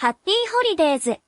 ハッピーホリデーズ。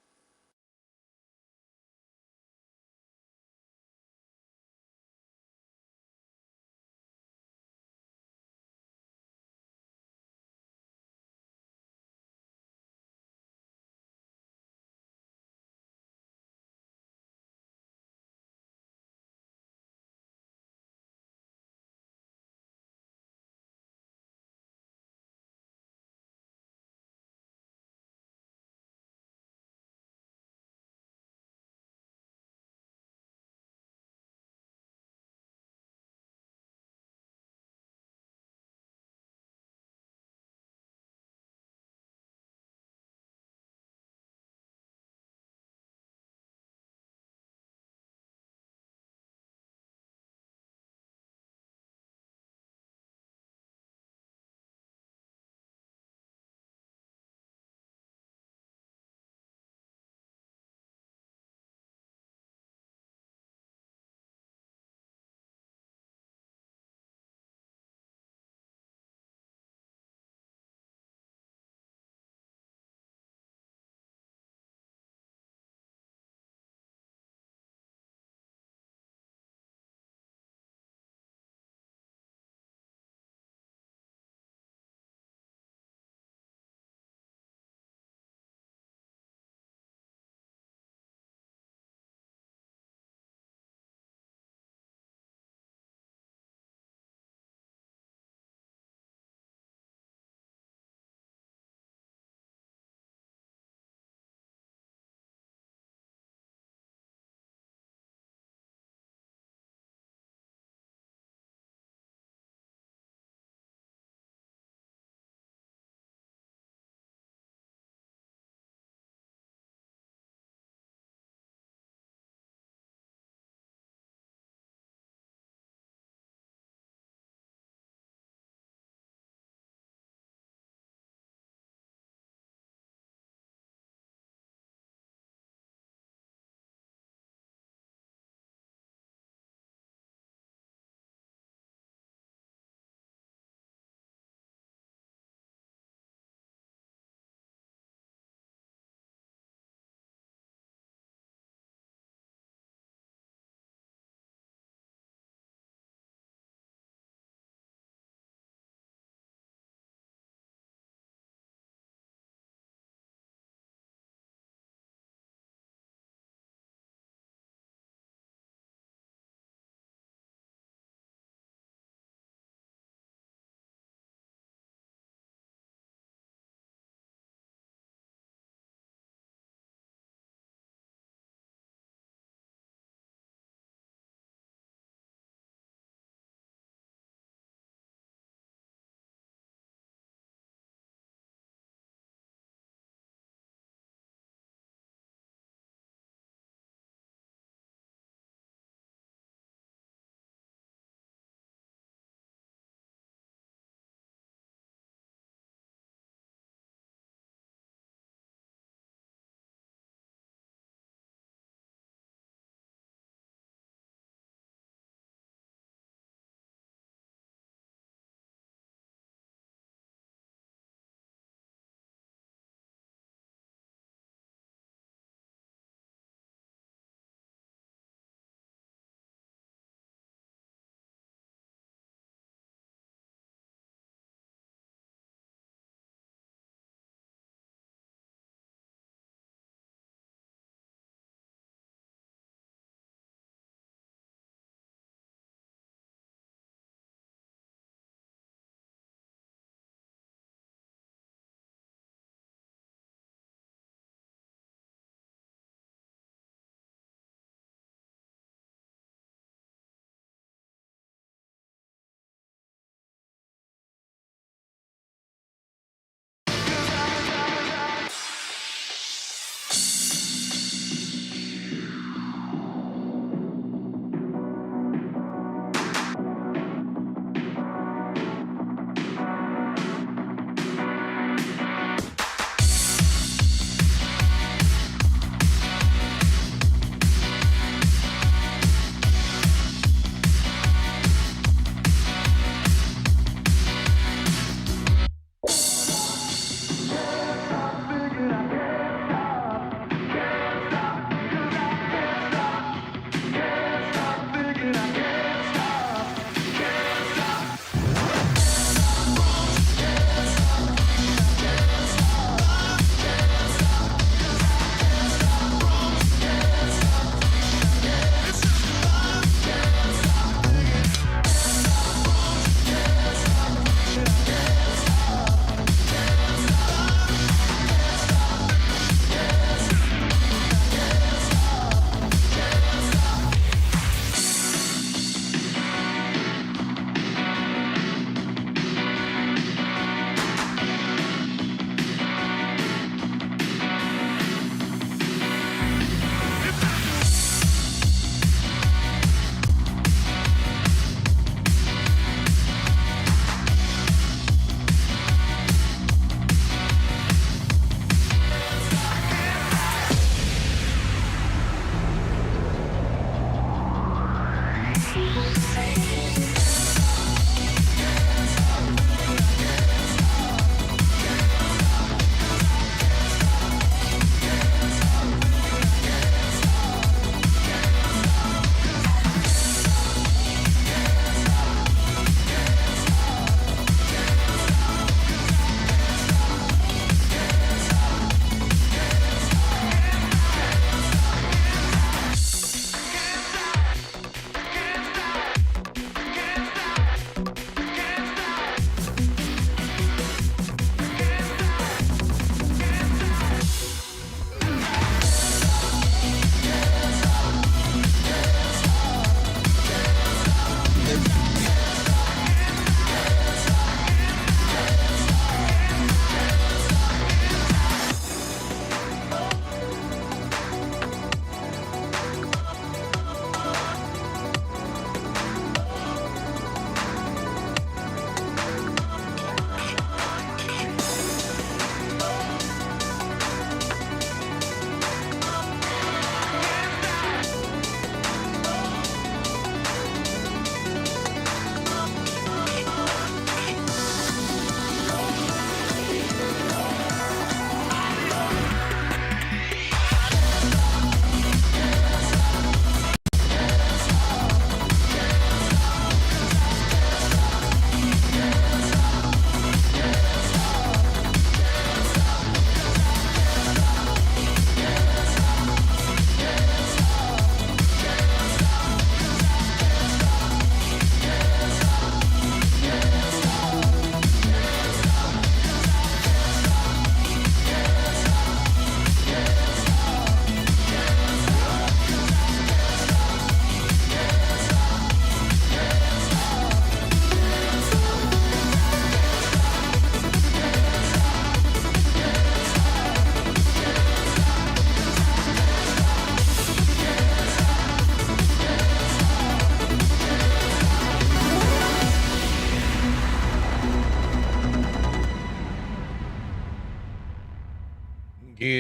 Good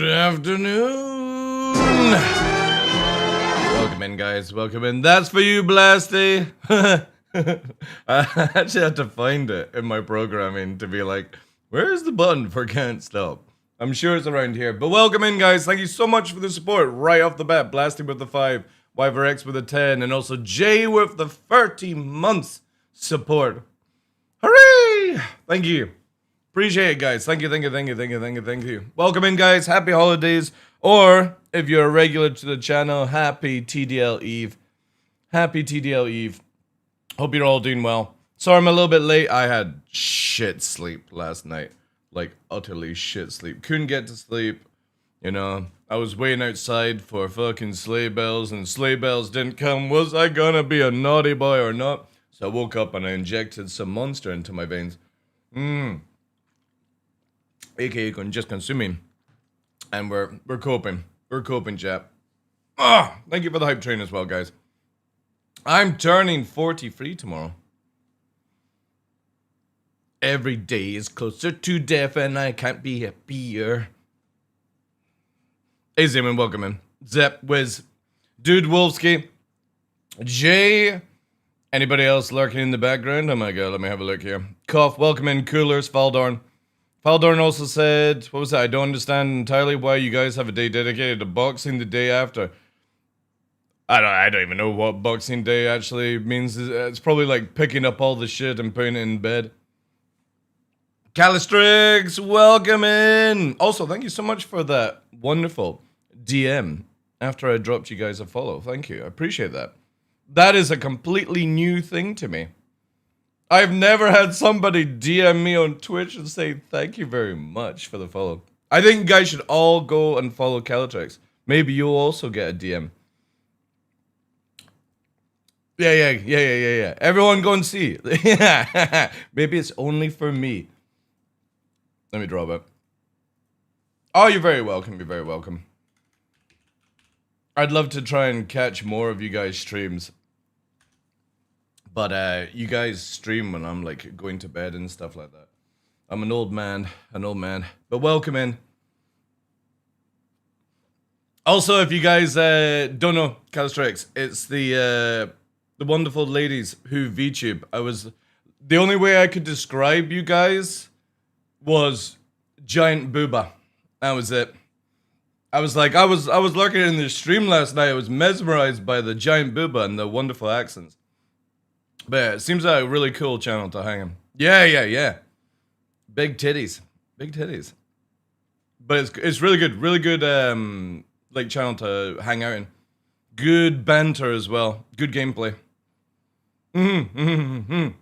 afternoon. Welcome in, guys. Welcome in. That's for you, Blasty. I actually had to find it in my programming to be like, where's the button for can't stop? I'm sure it's around here. But welcome in, guys. Thank you so much for the support right off the bat. Blasty with the 5, YverX with the 10, and also Jay with the 30 months support. Hooray! Thank you. Appreciate it, guys. Thank you. Welcome in, guys. Happy holidays. Or, if you're a regular to the channel, happy TDL Eve. Happy TDL Eve. Hope you're all doing well. Sorry I'm a little bit late. I had shit sleep last night. Like, utterly shit sleep. Couldn't get to sleep. You know, I was waiting outside for fucking sleigh bells, and sleigh bells didn't come. Was I gonna be a naughty boy or not? So I woke up and I injected some Monster into my veins. AKA just consuming. And we're coping. We're coping, chap. Thank you for the hype train as well, guys. I'm turning 43 tomorrow. Every day is closer to death and I can't be happier. Hey, Zeman, welcome in. Zep, Wiz, Dude Wolfsky, Jay, anybody else lurking in the background? Oh my god, let me have a look here. Cough, welcome in. Coolers, Faldorn. Faldorn also said, what was that? I don't understand entirely why you guys have a day dedicated to boxing the day after. I don't even know what Boxing Day actually means. It's probably like picking up all the shit and putting it in bed. Calistrix, welcome in. Also, thank you so much for that wonderful DM after I dropped you guys a follow. Thank you. I appreciate that. That is a completely new thing to me. I've never had somebody DM me on Twitch and say thank you very much for the follow. I think you guys should all go and follow Calitrix. Maybe you'll also get a DM. Yeah. Everyone go and see. Maybe it's only for me. Let me drop it. Oh, you're very welcome. You're very welcome. I'd love to try and catch more of you guys' streams. But you guys stream when I'm like going to bed and stuff like that. I'm an old man. But welcome in. Also, if you guys don't know Calistrix, it's the wonderful ladies who VTube. The only way I could describe you guys was giant booba. That was it. I was lurking in the stream last night. I was mesmerized by the giant booba and the wonderful accents. But yeah, it seems like a really cool channel to hang in. Yeah. Big titties. But it's really good like channel to hang out in. Good banter as well. Good gameplay. It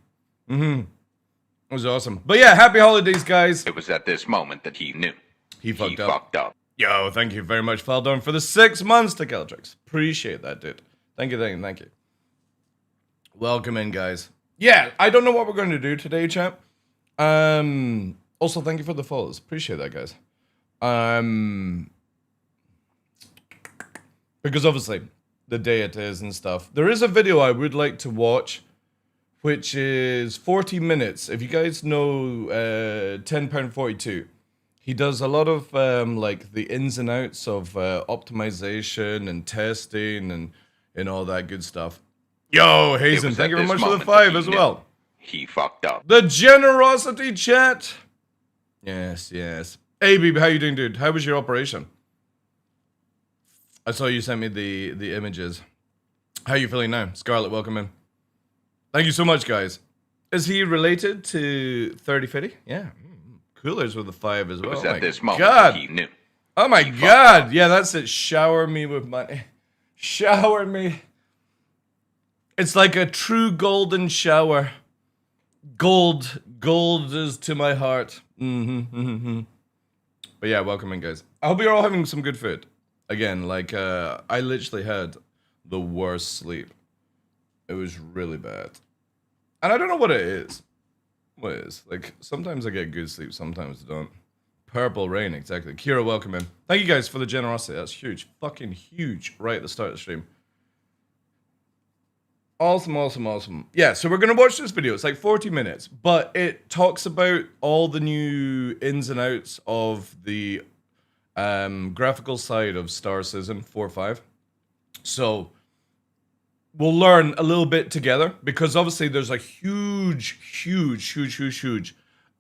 was awesome. But yeah, happy holidays, guys. It was at this moment that he knew. He fucked up. Yo, thank you very much, Faldorn, for the 6 months to Caltrix. Appreciate that, dude. Thank you. Welcome in, guys. Yeah, I don't know what we're going to do today, chat. Also, thank you for the follows. Appreciate that, guys. Because obviously, the day it is and stuff. There is a video I would like to watch, which is 40 minutes. If you guys know £10.42, he does a lot of like the ins and outs of optimization and testing and all that good stuff. Yo, Hazen, thank you very much for the 5 as well. He fucked up. The generosity chat. Yes. Hey, Beeb, how you doing, dude? How was your operation? I saw you sent me the images. How you feeling now? Scarlet, welcome in. Thank you so much, guys. Is he related to 3050? Yeah. Coolers with the 5 as well. It was at this moment that he knew. Oh my god. Yeah, that's it. Shower me with money. Shower me. It's like a true golden shower. Gold is to my heart. But yeah, welcome in, guys. I hope you're all having some good food. Again, like, I literally had the worst sleep. It was really bad. And I don't know what it is. What it is? Like, sometimes I get good sleep, sometimes I don't. Purple rain, exactly. Kira, welcome in. Thank you guys for the generosity. That's huge. Fucking huge right at the start of the stream. Awesome, awesome, awesome. Yeah, so we're going to watch this video. It's like 40 minutes, but it talks about all the new ins and outs of the graphical side of Star Citizen 4.5. So we'll learn a little bit together because obviously there's a huge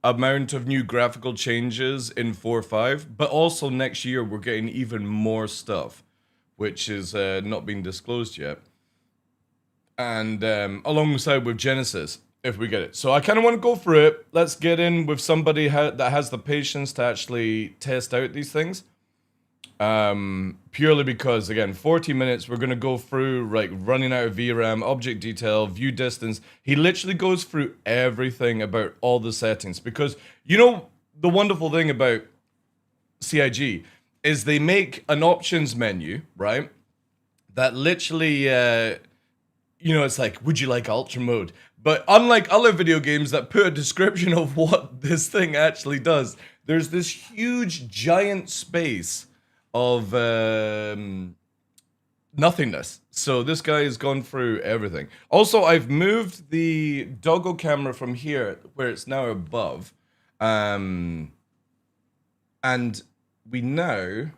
amount of new graphical changes in 4.5, but also next year we're getting even more stuff, which is not being disclosed yet. And alongside with Genesis, if we get it. So I kind of want to go through it. Let's get in with somebody that has the patience to actually test out these things. Purely because, again, 40 minutes, we're going to go through, like, running out of VRAM, object detail, view distance. He literally goes through everything about all the settings. Because, you know, the wonderful thing about CIG is they make an options menu, right? That literally, you know, it's like, would you like ultra mode? But unlike other video games that put a description of what this thing actually does, there's this huge, giant space of nothingness. So this guy has gone through everything. Also, I've moved the doggo camera from here, where it's now above. And we now,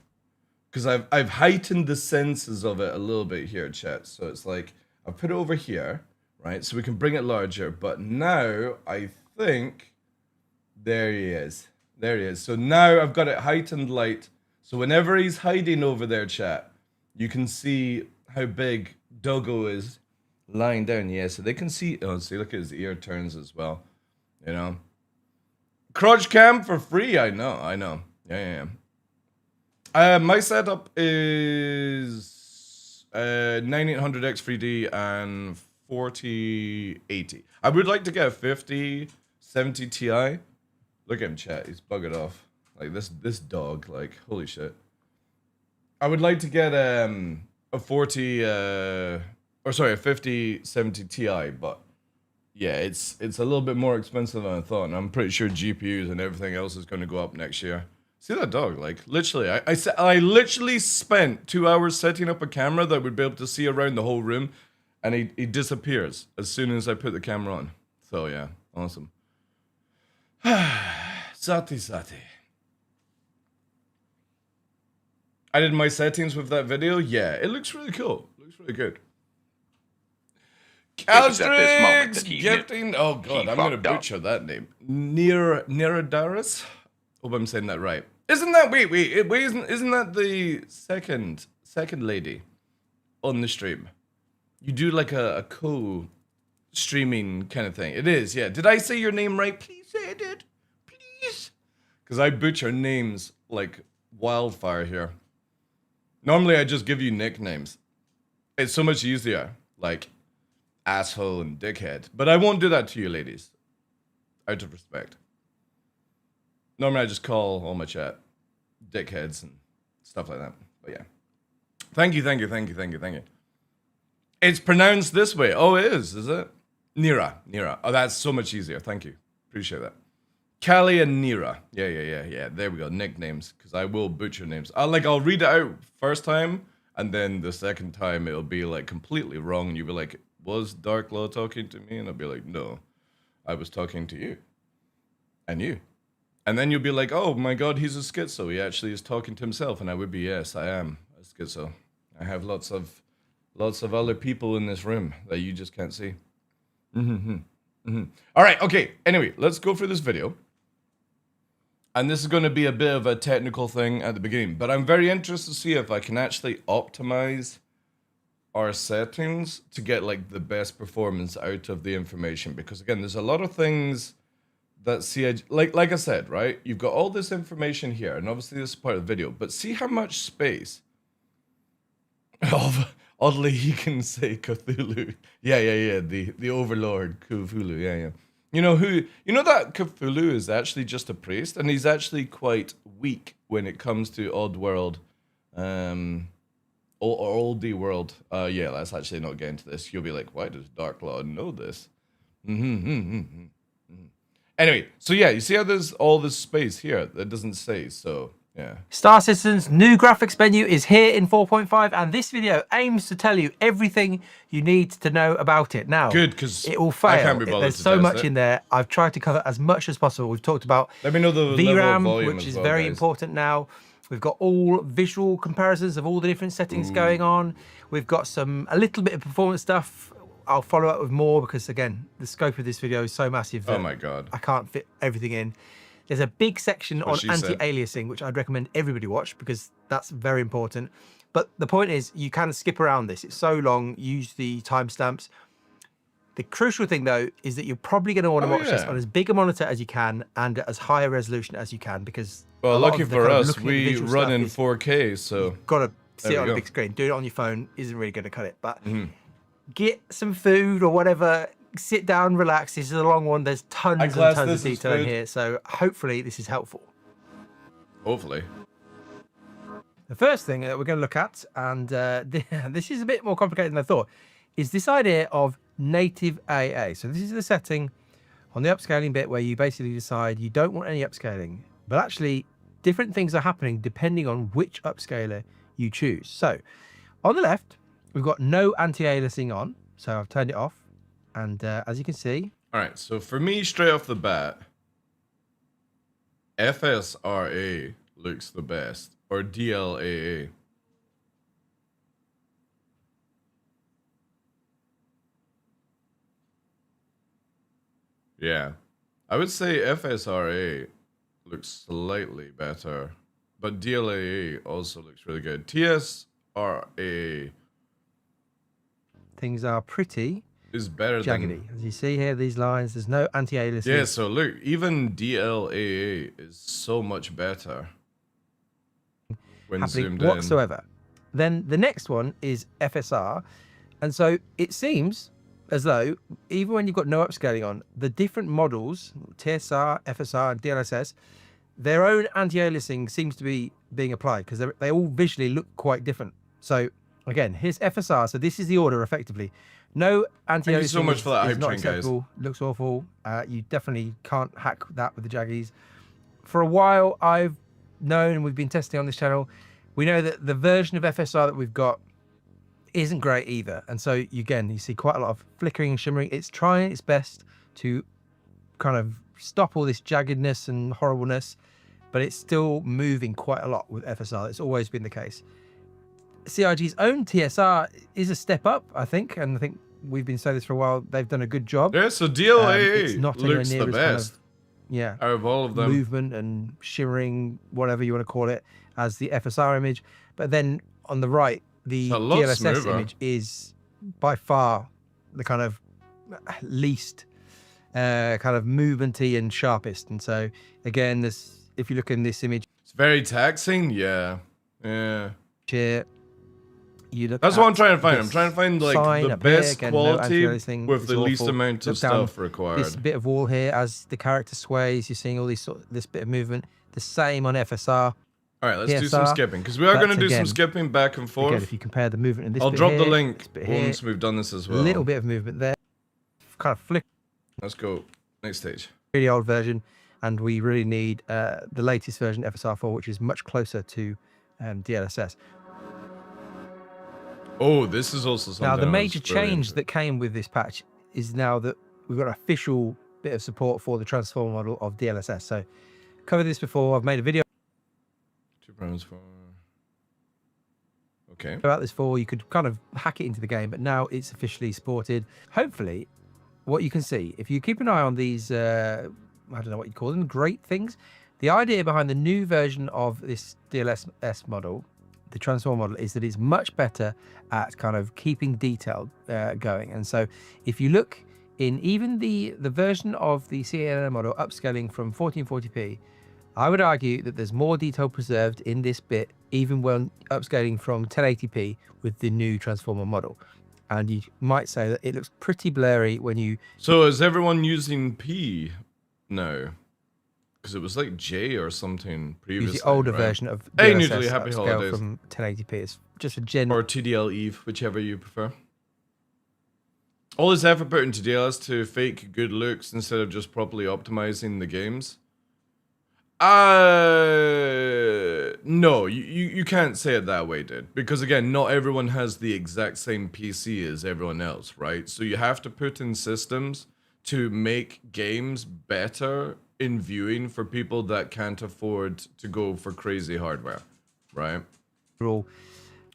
because I've heightened the senses of it a little bit here, chat. So it's like, I'll put it over here, right? So we can bring it larger. But now, I think, there he is. There he is. So now I've got it heightened light. So whenever he's hiding over there, chat, you can see how big Doggo is lying down. Yeah, so they can see. Oh, see, look at his ear turns as well. You know, crotch cam for free. I know. Yeah. My setup is 9800X3D and 4080. I would like to get a 5070 Ti. Look at him, chat. He's buggered off. Like this dog, like holy shit. I would like to get a 5070 Ti, but yeah, it's a little bit more expensive than I thought, and I'm pretty sure GPUs and everything else is going to go up next year. See that dog? Like literally, I literally spent 2 hours setting up a camera that would be able to see around the whole room, and he disappears as soon as I put the camera on. So yeah, awesome. Sati. I did my settings with that video. Yeah, it looks really cool. It looks really good. Calstrix gifting. Oh god, I'm gonna butcher that name. Neradaris. Hope I'm saying that right. Isn't that wait? Isn't that the second lady on the stream? You do like a co-streaming kind of thing. It is, yeah. Did I say your name right? Please say I did. Please. Because I butcher names like wildfire here. Normally, I just give you nicknames. It's so much easier, like asshole and dickhead. But I won't do that to you, ladies, out of respect. Normally, I just call all my chat dickheads and stuff like that. But yeah, thank you. It's pronounced this way. Oh, it is it? Nira. Oh, that's so much easier. Thank you. Appreciate that. Callie and Nira. Yeah. There we go. Nicknames, because I will butcher names. I'll read it out first time, and then the second time it'll be like completely wrong, and you'll be like, "Was DarkLaw talking to me?" And I'll be like, "No, I was talking to you, and you." And then you'll be like, "Oh my God, he's a schizo. He actually is talking to himself." And I would be, "Yes, I am a schizo. I have lots of other people in this room that you just can't see." All right. Okay. Anyway, let's go through this video. And this is going to be a bit of a technical thing at the beginning, but I'm very interested to see if I can actually optimize our settings to get like the best performance out of the information. Because again, there's a lot of things that CIG, like I said, right? You've got all this information here, and obviously this is part of the video, but see how much space. Oddly, he can say Cthulhu. Yeah. The Overlord Cthulhu. Yeah. You know that Cthulhu is actually just a priest, and he's actually quite weak when it comes to Oddworld, Oldie World. Yeah, let's actually not get into this. You'll be like, why does DarkLaw know this? Anyway, so yeah, you see how there's all this space here that doesn't say. So Yeah. Star Citizen's new graphics menu is here in 4.5, and this video aims to tell you everything you need to know about it. Now, Good, because it will fail. I can't be bothered There's to so test much it. in there. I've tried to cover as much as possible. We've talked about Let me know the level of VRAM, volume which as is well, very guys. important now. We've got all visual comparisons of all the different settings going on. We've got a little bit of performance stuff. I'll follow up with more because, again, the scope of this video is so massive that Oh my God. I can't fit everything in. There's a big section on anti-aliasing, which I'd recommend everybody watch because that's very important. But the point is, you can skip around this. It's so long. Use the timestamps. The crucial thing, though, is that you're probably going to want to watch this on as big a monitor as you can and at as high a resolution as you can, because well, lucky for us, we run in 4K, so you've got to see it on a big screen. Do it on your phone isn't really going to cut it, but get some food or whatever. Sit down, relax. This is a long one. There's tons and tons of detail in here, so hopefully this is helpful. Hopefully. The first thing that we're going to look at, and this is a bit more complicated than I thought, is this idea of native AA. So this is the setting on the upscaling bit where you basically decide you don't want any upscaling, but actually different things are happening depending on which upscaler you choose. So on the left, we've got no anti-aliasing on, so I've turned it off. And as you can see... All right, so for me, straight off the bat, FSRA looks the best, or DLAA. Yeah, I would say FSRA looks slightly better, but DLAA also looks really good. TSRA... Things are pretty... is better jaggedy. As you see here, these lines, there's no anti-aliasing. Yeah, so look, even DLAA is so much better when zoomed in. Whatsoever. Then the next one is FSR. And so it seems as though, even when you've got no upscaling on, the different models, TSR, FSR, and DLSS, their own anti-aliasing seems to be being applied because they all visually look quite different. So again, here's FSR. So this is the order effectively. No anti-aliasing. Thank you so much for that hype not train, guys. Looks awful. You definitely can't hack that with the jaggies. For a while, I've known, and we've been testing on this channel, we know that the version of FSR that we've got isn't great either. And so again, you see quite a lot of flickering and shimmering. It's trying its best to kind of stop all this jaggedness and horribleness, but it's still moving quite a lot with FSR. It's always been the case. CIG's own TSR is a step up, I think, and I think we've been saying this for a while. They've done a good job. Yeah, so DLAA not looks the best. Kind of, yeah, out of all of them. Movement and shimmering, whatever you want to call it, as the FSR image. But then on the right, the DLSS image is by far the kind of least kind of movementy and sharpest. And so again, this, if you look in this image, it's very taxing. Yeah, yeah. Here, you look. That's what I'm trying to find. I'm trying to find like the best quality with the least amount of stuff required. This bit of wall here, as the character sways, you're seeing all these this bit of movement. The same on FSR. All right, let's do some skipping because we are going to do some skipping back and forth. Again, if you compare the movement in this, I'll bit drop here, the link here, once we've done this as well. A little bit of movement there, kind of flick. Let's go next stage. Really old version, and we really need the latest version FSR4, which is much closer to DLSS. Oh, this is also something. Now, the major change that came with this patch is now that we've got an official bit of support for the transformer model of DLSS. So, covered this before. I've made a video. 2 rounds for. Okay. About this before, you could kind of hack it into the game, but now it's officially supported. Hopefully, what you can see, if you keep an eye on these, I don't know what you call them, great things. The idea behind the new version of this DLSS model, the transform model, is that it's much better at kind of keeping detail going. And so if you look in even the version of the CNN model upscaling from 1440p, I would argue that there's more detail preserved in this bit, even when upscaling from 1080p with the new transformer model. And you might say that it looks pretty blurry when you... So is everyone using P now? Because it was like J or something previously. Use the older version of Hey, DLSS Newsly, happy holidays. From 1080p. It's just a general... Or TDL Eve, whichever you prefer. All this effort put into DLS to fake good looks instead of just properly optimizing the games. No, you can't say it that way, dude. Because again, not everyone has the exact same PC as everyone else, right? So you have to put in systems to make games better in viewing for people that can't afford to go for crazy hardware, right? All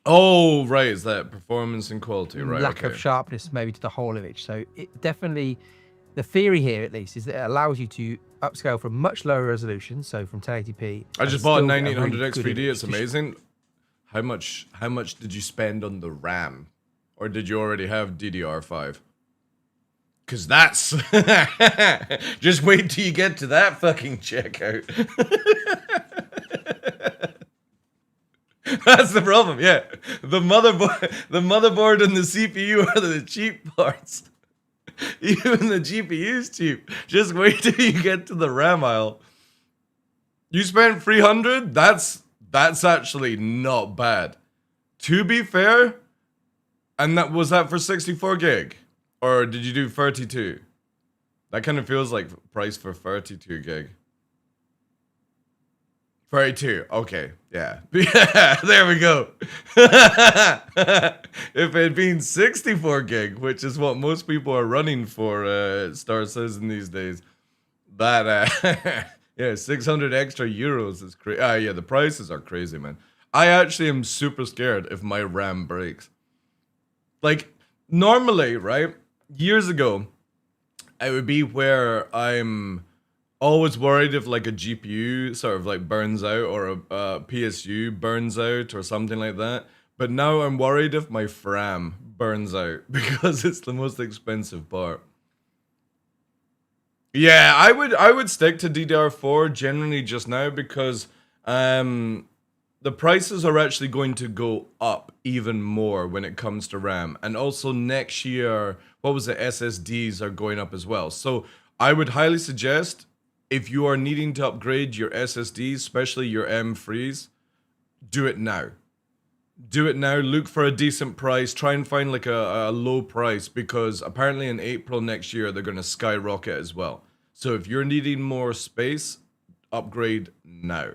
Oh, right. Is that performance and quality, right? lack of sharpness maybe to the whole image. So it definitely, the theory here at least is that it allows you to upscale from much lower resolution, so from 1080p. I just bought a 9800 XPD. It's amazing. How much did you spend on the RAM, or did you already have DDR5? Because that's just wait till you get to that fucking checkout. That's the problem. Yeah, the motherboard and the CPU are the cheap parts. Even the GPU's cheap. Just wait till you get to the RAM aisle. You spent 300. That's actually not bad. To be fair, and was that for 64 gig, or did you do 32? That kind of feels like price for 32 gig. 32. Okay. Yeah. Yeah. There we go. If it had been 64 gig, which is what most people are running for, Star Citizen these days, that yeah, 600 extra euros is crazy. Yeah, the prices are crazy, man. I actually am super scared if my RAM breaks. Like normally, right? Years ago, it would be where I'm always worried if like a GPU sort of like burns out, or a PSU burns out or something like that. But now I'm worried if my RAM burns out because it's the most expensive part. Yeah, I would stick to DDR4 generally just now because the prices are actually going to go up even more when it comes to RAM. And also next year, what was it, SSDs are going up as well. So I would highly suggest, if you are needing to upgrade your SSDs, especially your M3s, do it now. Do it now. Look for a decent price. Try and find like a low price, because apparently in April next year, they're going to skyrocket as well. So if you're needing more space, upgrade now,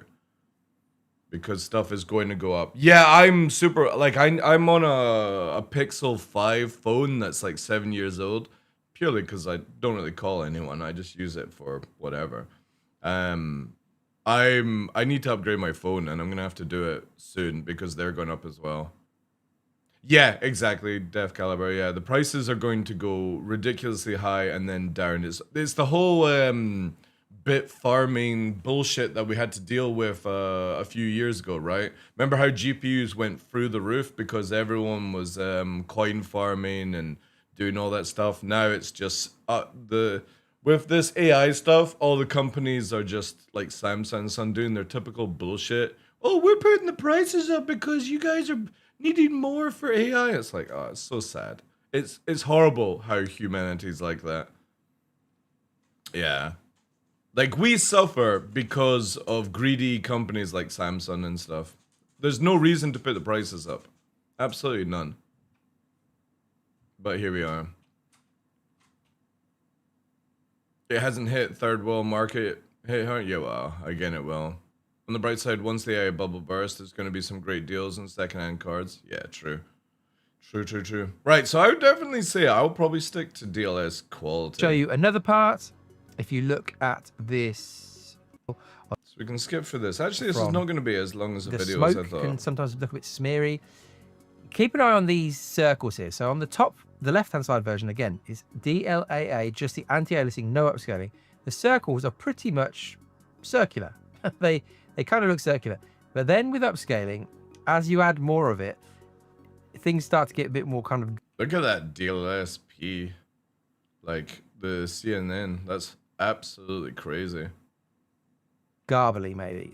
because stuff is going to go up. Yeah, I'm super, like, I'm on a Pixel 5 phone that's like 7 years old, purely because I don't really call anyone. I just use it for whatever. I need to upgrade my phone, and I'm gonna have to do it soon because they're going up as well. Yeah, exactly, Def Caliber. Yeah, the prices are going to go ridiculously high and then down. It's the whole bit farming bullshit that we had to deal with a few years ago, right? Remember how GPUs went through the roof because everyone was coin farming and doing all that stuff? Now it's just with this AI stuff, all the companies are just like Samsung doing their typical bullshit. Oh, we're putting the prices up because you guys are needing more for AI. It's like, oh, it's so sad. It's horrible how humanity's like that. Yeah. Like, we suffer because of greedy companies like Samsung and stuff. There's no reason to put the prices up. Absolutely none. But here we are. It hasn't hit third world market. Hey, yeah, well, again it will. On the bright side, once the AI bubble bursts, there's going to be some great deals in secondhand cards. Yeah, true. True. Right, so I would definitely say I'll probably stick to DLS quality. Show you another part. If you look at this, so we can skip for this. Actually, this is not going to be as long as the video as I thought. Smoke can sometimes look a bit smeary. Keep an eye on these circles here. So on the top, the left-hand side version again is DLAA, just the anti-aliasing, no upscaling. The circles are pretty much circular. they kind of look circular. But then with upscaling, as you add more of it, things start to get a bit more kind of. Look at that DLSP, like the CNN. That's absolutely crazy. Garbly, maybe.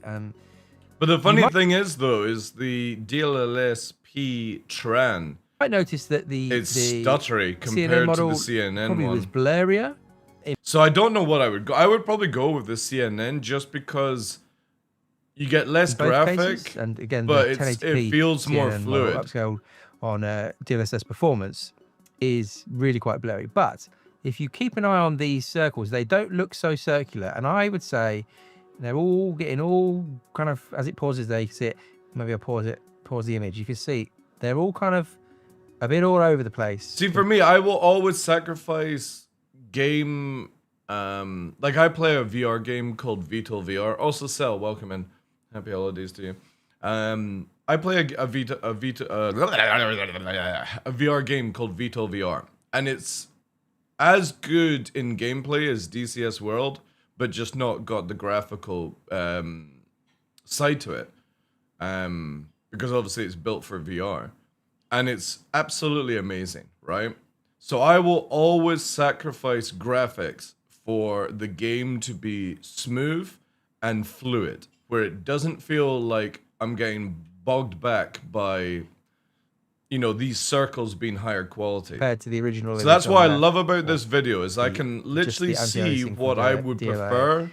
But the funny thing is, though, is the DLSP Tran. I noticed that it's stuttery compared to the CNN probably one. Was blurrier. So I don't know what I would go. I would probably go with the CNN just because you get less graphic, cases, and again, but the 1080p it feels CNN more fluid. Upscale on DLSS performance is really quite blurry. But if you keep an eye on these circles, they don't look so circular, and I would say They're all getting all kind of, as it pauses there, you can see it. Maybe I'll pause the image. You can see they're all kind of a bit all over the place. See, for me, I will always sacrifice game. Like I play a VR game called Vital VR. Also, Cell, welcome in. Happy holidays to you. I play a VR game called Vital VR, and it's as good in gameplay as DCS World, but just not got the graphical side to it, because obviously it's built for VR, and it's absolutely amazing, right? So I will always sacrifice graphics for the game to be smooth and fluid, where it doesn't feel like I'm getting bogged back by, you know, these circles being higher quality compared to the original. So that's what I love about this video, is I can literally see what I would prefer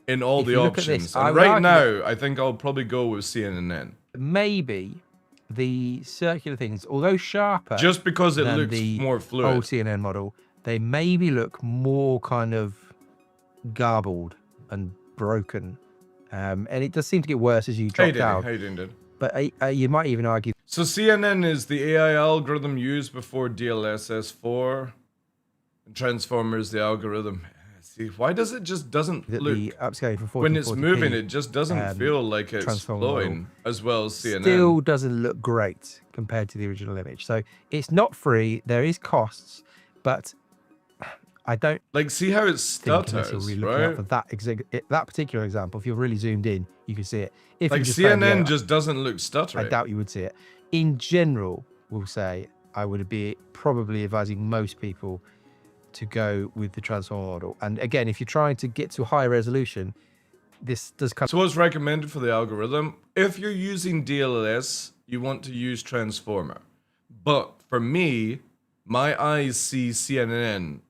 in all the options. And right now, I think I'll probably go with CNN. Maybe the circular things, although sharper, just because it looks more fluid. Old CNN model, they maybe look more kind of garbled and broken, and it does seem to get worse as you drop down. How you doing, dude? But you might even argue. So CNN is the AI algorithm used before DLSS4. Transformers, the algorithm. See, why does it just doesn't look? The upscaling from 40 when it's moving, it just doesn't feel like it's flowing as well as CNN. Still doesn't look great compared to the original image. So it's not free. There is costs, but I don't like see how it stutters, really right? For that particular example, if you're really zoomed in, you can see it. If like CNN just doesn't look stuttery. I doubt you would see it. In general, we'll say I would be probably advising most people to go with the transformer model. And again, if you're trying to get to high resolution, this does come. So what's recommended for the algorithm? If you're using DLSS, you want to use transformer. But for me, my eyes see CNN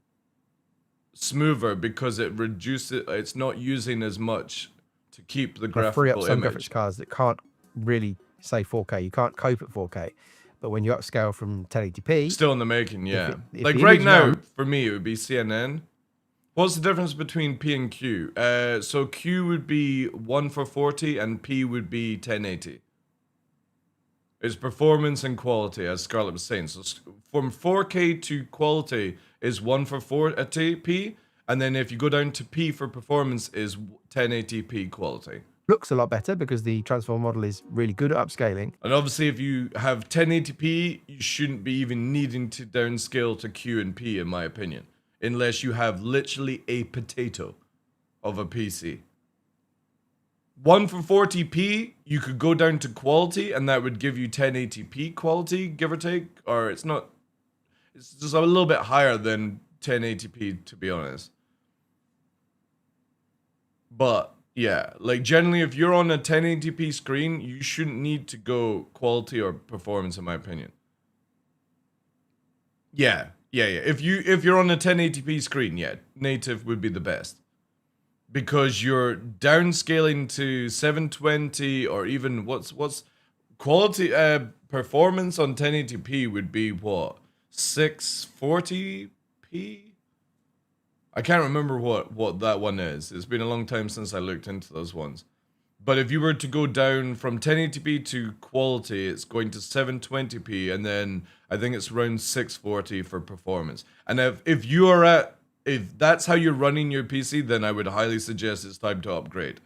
smoother because it reduces. It's not using as much to keep the graphical free up some image. graphics cards that can't really say 4K. You can't cope at 4K. But when you upscale from 1080p, still in the making, yeah. If like right now, for me, it would be CNN. What's the difference between P and Q? So Q would be 1 for 40 and P would be 1080. It's performance and quality, as Scarlett was saying. So from 4K to quality is 1 for 40p, and then if you go down to P for performance is 1080p quality. Looks a lot better because the transformer model is really good at upscaling. And obviously, if you have 1080p, you shouldn't be even needing to downscale to Q and P, in my opinion, unless you have literally a potato of a PC. 1 for 40p, you could go down to quality, and that would give you 1080p quality, give or take. Or it's not, it's just a little bit higher than 1080p, to be honest. But yeah, like generally, if you're on a 1080p screen, you shouldn't need to go quality or performance, in my opinion. Yeah. If you're on a 1080p screen, yeah, native would be the best, because you're downscaling to 720 or even what's quality performance on 1080p would be what, 640p. I can't remember what that one is. It's been a long time since I looked into those ones. But if you were to go down from 1080p to quality, it's going to 720p, and then I think it's around 640 for performance. And if that's how you're running your PC, then I would highly suggest it's time to upgrade.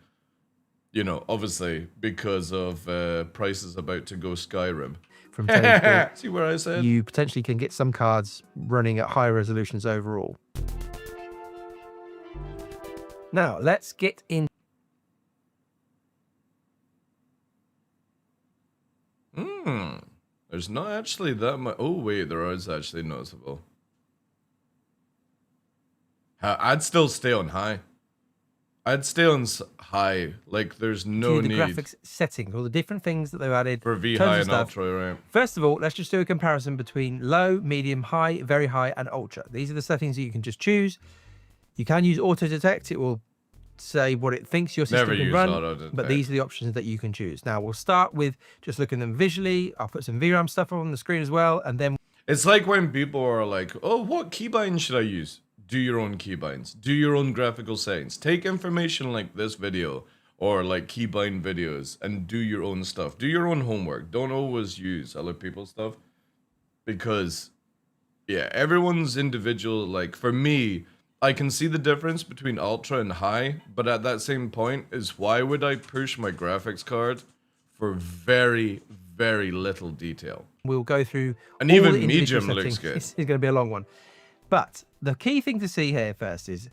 You know, obviously, because of prices about to go Skyrim. From 1080p, see where I said? You potentially can get some cards running at higher resolutions overall. Now, let's get in. There's not actually that much. Oh, wait, there is actually noticeable. I'd still stay on high. I'd stay on high. Like, there's no need. The graphics settings, all the different things that they've added. For V, high, and ultra, right? First of all, let's just do a comparison between low, medium, high, very high, and ultra. These are the settings that you can just choose. You can use auto detect. It will say what it thinks your system can run, but these are the options that you can choose. Now we'll start with just looking at them visually. I'll put some VRAM stuff on the screen as well, and then it's like when people are like, oh, what keybind should I use? Do your own keybinds. Do your own graphical settings. Take information like this video or like keybind videos and do your own stuff. Do your own homework. Don't always use other people's stuff, because yeah, everyone's individual. Like for me, I can see the difference between ultra and high, but at that same point is why would I push my graphics card for very, very little detail? We'll go through And all even the individual medium looks settings. good. This is going to be a long one. But the key thing to see here first is,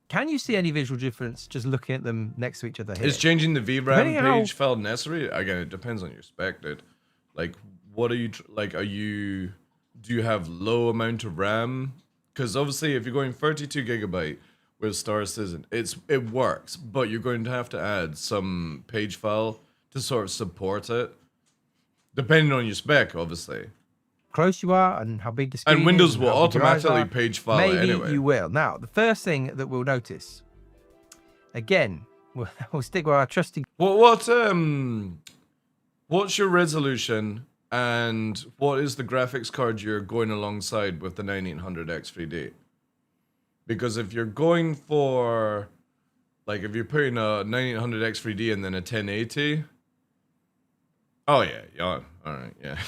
can you see any visual difference just looking at them next to each other here? Is changing the Depending VRAM on how- page file necessary? Again, it depends on your spec, dude. Like, what are you, do you have low amount of RAM? Because obviously, if you're going 32 gigabyte with Star Citizen, it works, but you're going to have to add some page file to sort of support it, depending on your spec, obviously. Close you are and how big the screen And Windows is, will how big your eyes automatically are. page file it Maybe anyway. you will. Now, the first thing that we'll notice, again, we'll stick with our trusty. What's your resolution, and what is the graphics card you're going alongside with the 9800X3D? Because if you're going for, like, if you're putting a 9800X3D and then a 1080, oh yeah, all right, yeah,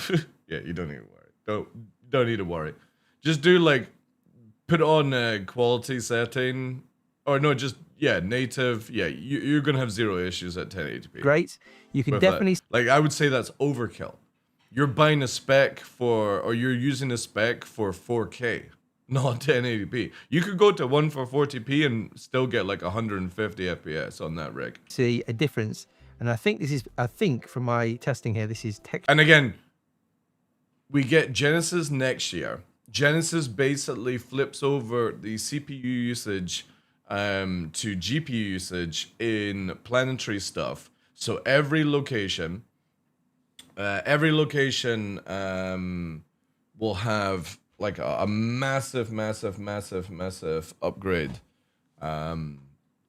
yeah, you don't need to worry. Don't need to worry. Just do like, put on a quality setting, or no, just native. Yeah, you're gonna have zero issues at 1080p. Great. You can with definitely that. Like, I would say that's overkill. You're buying a spec for, or you're using a spec for 4K, not 1080p. You could go to one for 40p and still get like 150 FPS on that rig. see a difference. And I think from my testing here, this is text. And again, we get Genesis next year. Genesis basically flips over the CPU usage to GPU usage in planetary stuff. So every location will have like a massive upgrade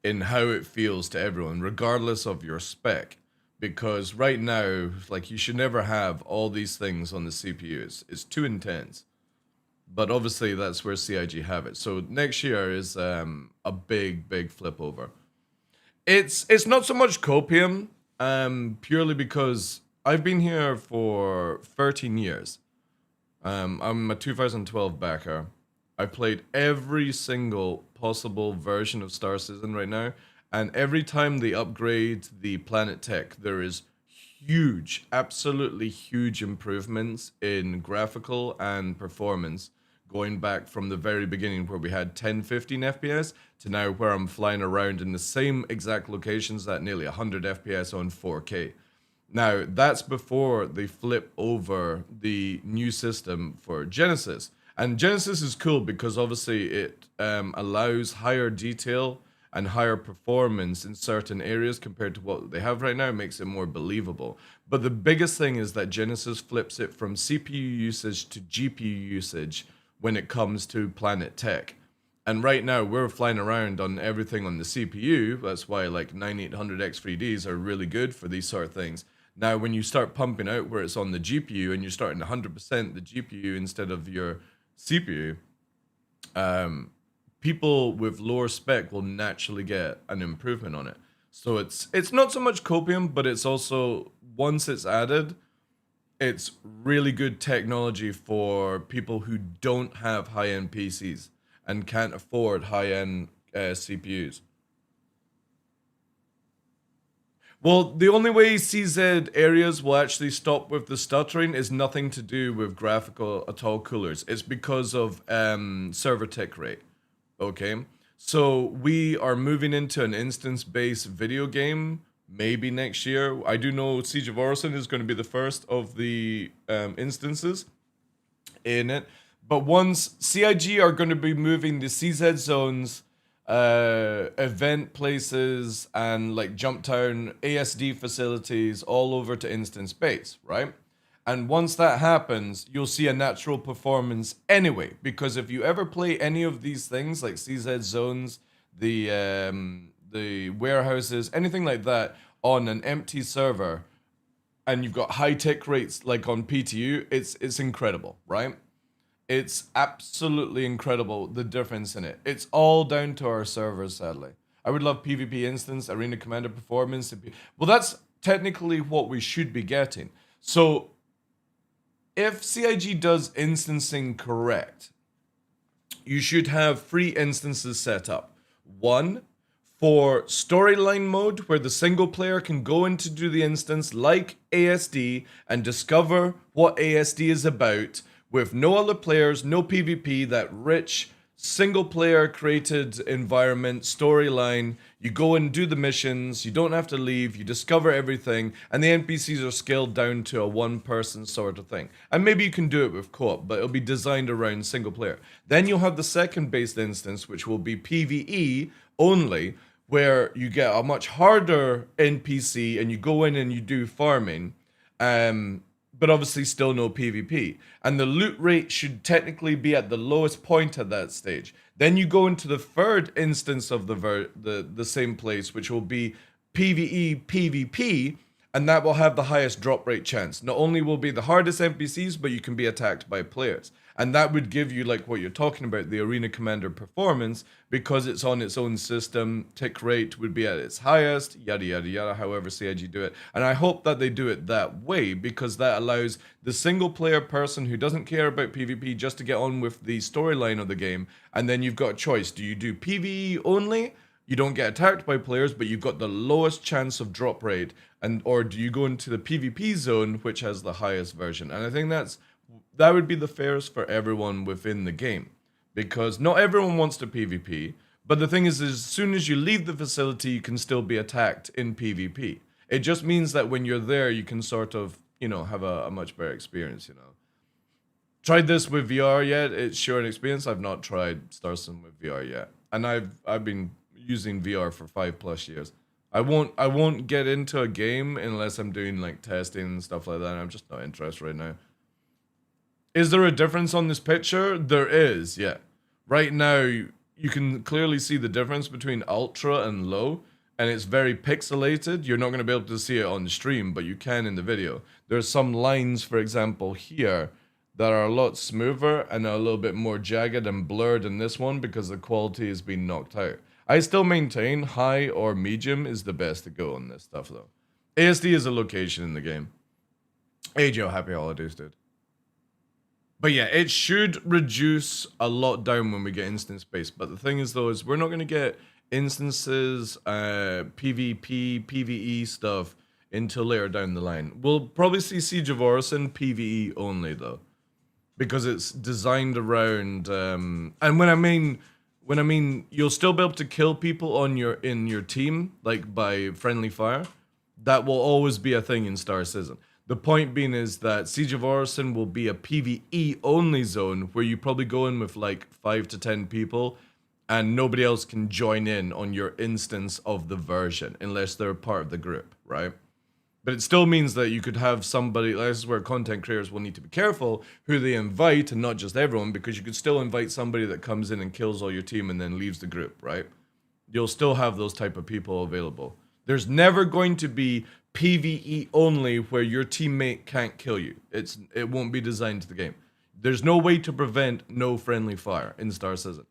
in how it feels to everyone, regardless of your spec. Because right now, like, you should never have all these things on the CPU. It's too intense. But obviously, that's where CIG have it. So next year is a big flip over. It's not so much copium, purely because I've been here for 13 years. I'm a 2012 backer. I've played every single possible version of Star Citizen right now. And every time they upgrade the planet tech, there is huge, absolutely huge improvements in graphical and performance, going back from the very beginning where we had 10, 15 FPS to now where I'm flying around in the same exact locations at nearly 100 FPS on 4K. Now, that's before they flip over the new system for Genesis. And Genesis is cool because obviously it allows higher detail and higher performance in certain areas compared to what they have right now. It makes it more believable. But the biggest thing is that Genesis flips it from CPU usage to GPU usage when it comes to planet tech. And right now we're flying around on everything on the CPU. That's why like 9800X3Ds are really good for these sort of things. Now, when you start pumping out where it's on the GPU and you're starting 100% the GPU instead of your CPU, people with lower spec will naturally get an improvement on it. So it's not so much copium, but it's also, once it's added, it's really good technology for people who don't have high-end PCs and can't afford high-end CPUs. Well, the only way CZ areas will actually stop with the stuttering is nothing to do with graphical at all coolers. It's because of server tick rate. Okay, so we are moving into an instance-based video game maybe next year. I do know Siege of Orison is going to be the first of the instances in it. But once CIG are going to be moving the CZ zones, event places, and like jump town ASD facilities all over to instance base, right? And once that happens, you'll see a natural performance anyway. Because if you ever play any of these things, like CZ zones, the warehouses, anything like that, on an empty server, and you've got high tick rates like on PTU, it's incredible, right? It's absolutely incredible, the difference in it. It's all down to our servers, sadly. I would love PvP instance, arena commander performance. Well, that's technically what we should be getting. So if CIG does instancing correct, you should have 3 instances set up. One for storyline mode, where the single player can go in to do the instance like ASD and discover what ASD is about with no other players, no PvP, that rich single player created environment, storyline. You go and do the missions, you don't have to leave, you discover everything, and the NPCs are scaled down to a 1-person sort of thing. And maybe you can do it with co-op, but it'll be designed around single player. Then you'll have the second based instance, which will be PvE only, where you get a much harder NPC and you go in and you do farming, but obviously still no PvP. And the loot rate should technically be at the lowest point at that stage. Then you go into the third instance of the same place, which will be PvE PvP, and that will have the highest drop rate chance. Not only will be the hardest NPCs, but you can be attacked by players. And that would give you, like what you're talking about, the arena commander performance, because it's on its own system. Tick rate would be at its highest, yada yada yada, however CIG do it. And I hope that they do it that way, because that allows the single player person who doesn't care about PvP just to get on with the storyline of the game. And then you've got a choice. Do you do PvE only? You don't get attacked by players, but you've got the lowest chance of drop rate. Or do you go into the PvP zone, which has the highest version? And I think that would be the fairest for everyone within the game, because not everyone wants to PvP, but the thing is as soon as you leave the facility, you can still be attacked in PvP. It just means that when you're there, you can sort of, have a much better experience, Tried this with VR yet? It's sure an experience. I've not tried Star Citizen with VR yet. And I've been using VR for 5+ years. I won't get into a game unless I'm doing like testing and stuff like that. I'm just not interested right now. Is there a difference on this picture? There is, yeah. Right now, you can clearly see the difference between ultra and low, and it's very pixelated. You're not going to be able to see it on the stream, but you can in the video. There's some lines, for example, here that are a lot smoother and are a little bit more jagged and blurred in this one because the quality has been knocked out. I still maintain high or medium is the best to go on this stuff, though. ASD is a location in the game. Hey, Joe, happy holidays, dude. But yeah, it should reduce a lot down when we get instance space. But the thing is, though, is we're not going to get instances, PvP, PvE stuff until later down the line. We'll probably see Siege of Orison PvE only, though, because it's designed around. And when I mean you'll still be able to kill people in your team, like by friendly fire. That will always be a thing in Star Citizen. The point being is that Siege of Orison will be a PvE only zone where you probably go in with like 5 to 10 people and nobody else can join in on your instance of the version unless they're part of the group, right? But it still means that you could have somebody, this is where content creators will need to be careful who they invite and not just everyone, because you could still invite somebody that comes in and kills all your team and then leaves the group, right? You'll still have those type of people available. There's never going to be PvE only where your teammate can't kill you. It won't be designed to the game. There's no way to prevent no friendly fire in Star Citizen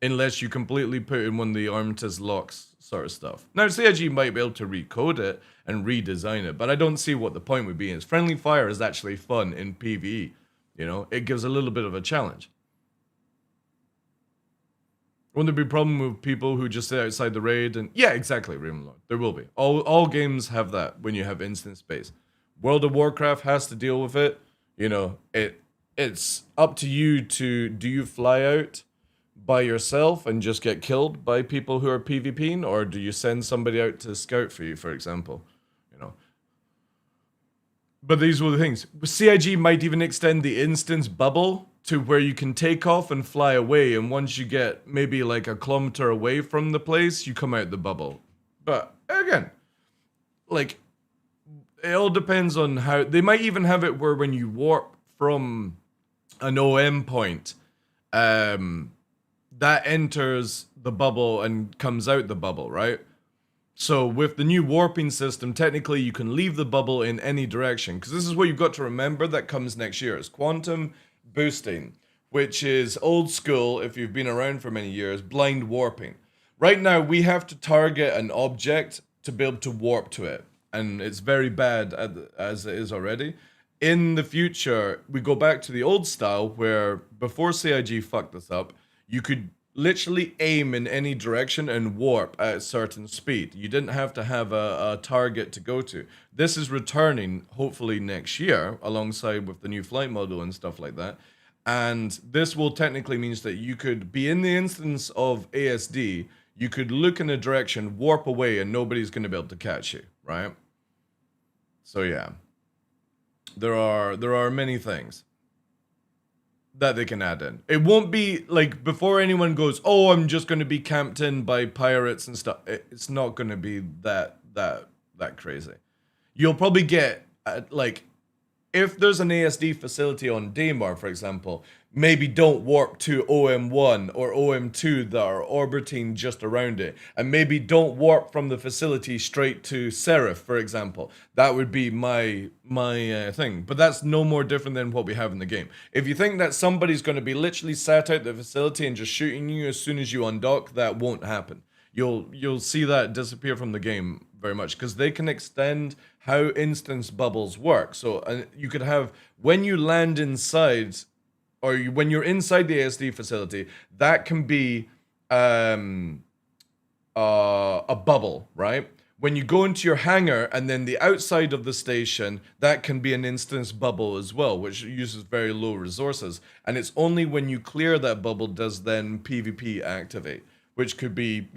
unless you completely put in one of the armistice locks sort of stuff. Now, CIG might be able to recode it and redesign it, but I don't see what the point would be. Is friendly fire is actually fun in PvE. It gives a little bit of a challenge. Won't there be a problem with people who just sit outside the raid? And yeah, exactly, Ravenlord. There will be. All games have that when you have instance space. World of Warcraft has to deal with it. It's up to you do you fly out by yourself and just get killed by people who are PvPing, or do you send somebody out to scout for you, for example? But these were the things. CIG might even extend the instance bubble to where you can take off and fly away, and once you get maybe like a kilometer away from the place, you come out the bubble. But again, like, it all depends on how. They might even have it where when you warp from an OM point, that enters the bubble and comes out the bubble, right? So with the new warping system, technically you can leave the bubble in any direction, because this is what you've got to remember that comes next year. It's quantum boosting, which is old school, if you've been around for many years, blind warping, right now we have to target an object to be able to warp to it, and it's very bad as it is already. In the future, we go back to the old style where before CIG fucked this up, you could literally aim in any direction and warp at a certain speed. You didn't have to have a target to go to. This is returning hopefully next year alongside with the new flight model and stuff like that. And this will technically means that you could be in the instance of ASD, you could look in a direction, warp away, and nobody's going to be able to catch you, right? So yeah. There are many things that they can add in. It won't be like before anyone goes, "Oh, I'm just going to be camped in by pirates and stuff." It's not going to be that crazy. You'll probably get like if there's an ASD facility on Daymar, for example, maybe don't warp to OM1 or OM2 that are orbiting just around it. And maybe don't warp from the facility straight to Seraph, for example. That would be my thing. But that's no more different than what we have in the game. If you think that somebody's going to be literally sat out the facility and just shooting you as soon as you undock, that won't happen. You'll see that disappear from the game very much because they can extend how instance bubbles work. So you could have when you land inside or when you're inside the ASD facility, that can be a bubble, right? When you go into your hangar and then the outside of the station, that can be an instance bubble as well, which uses very low resources. And it's only when you clear that bubble does then PvP activate, which could be,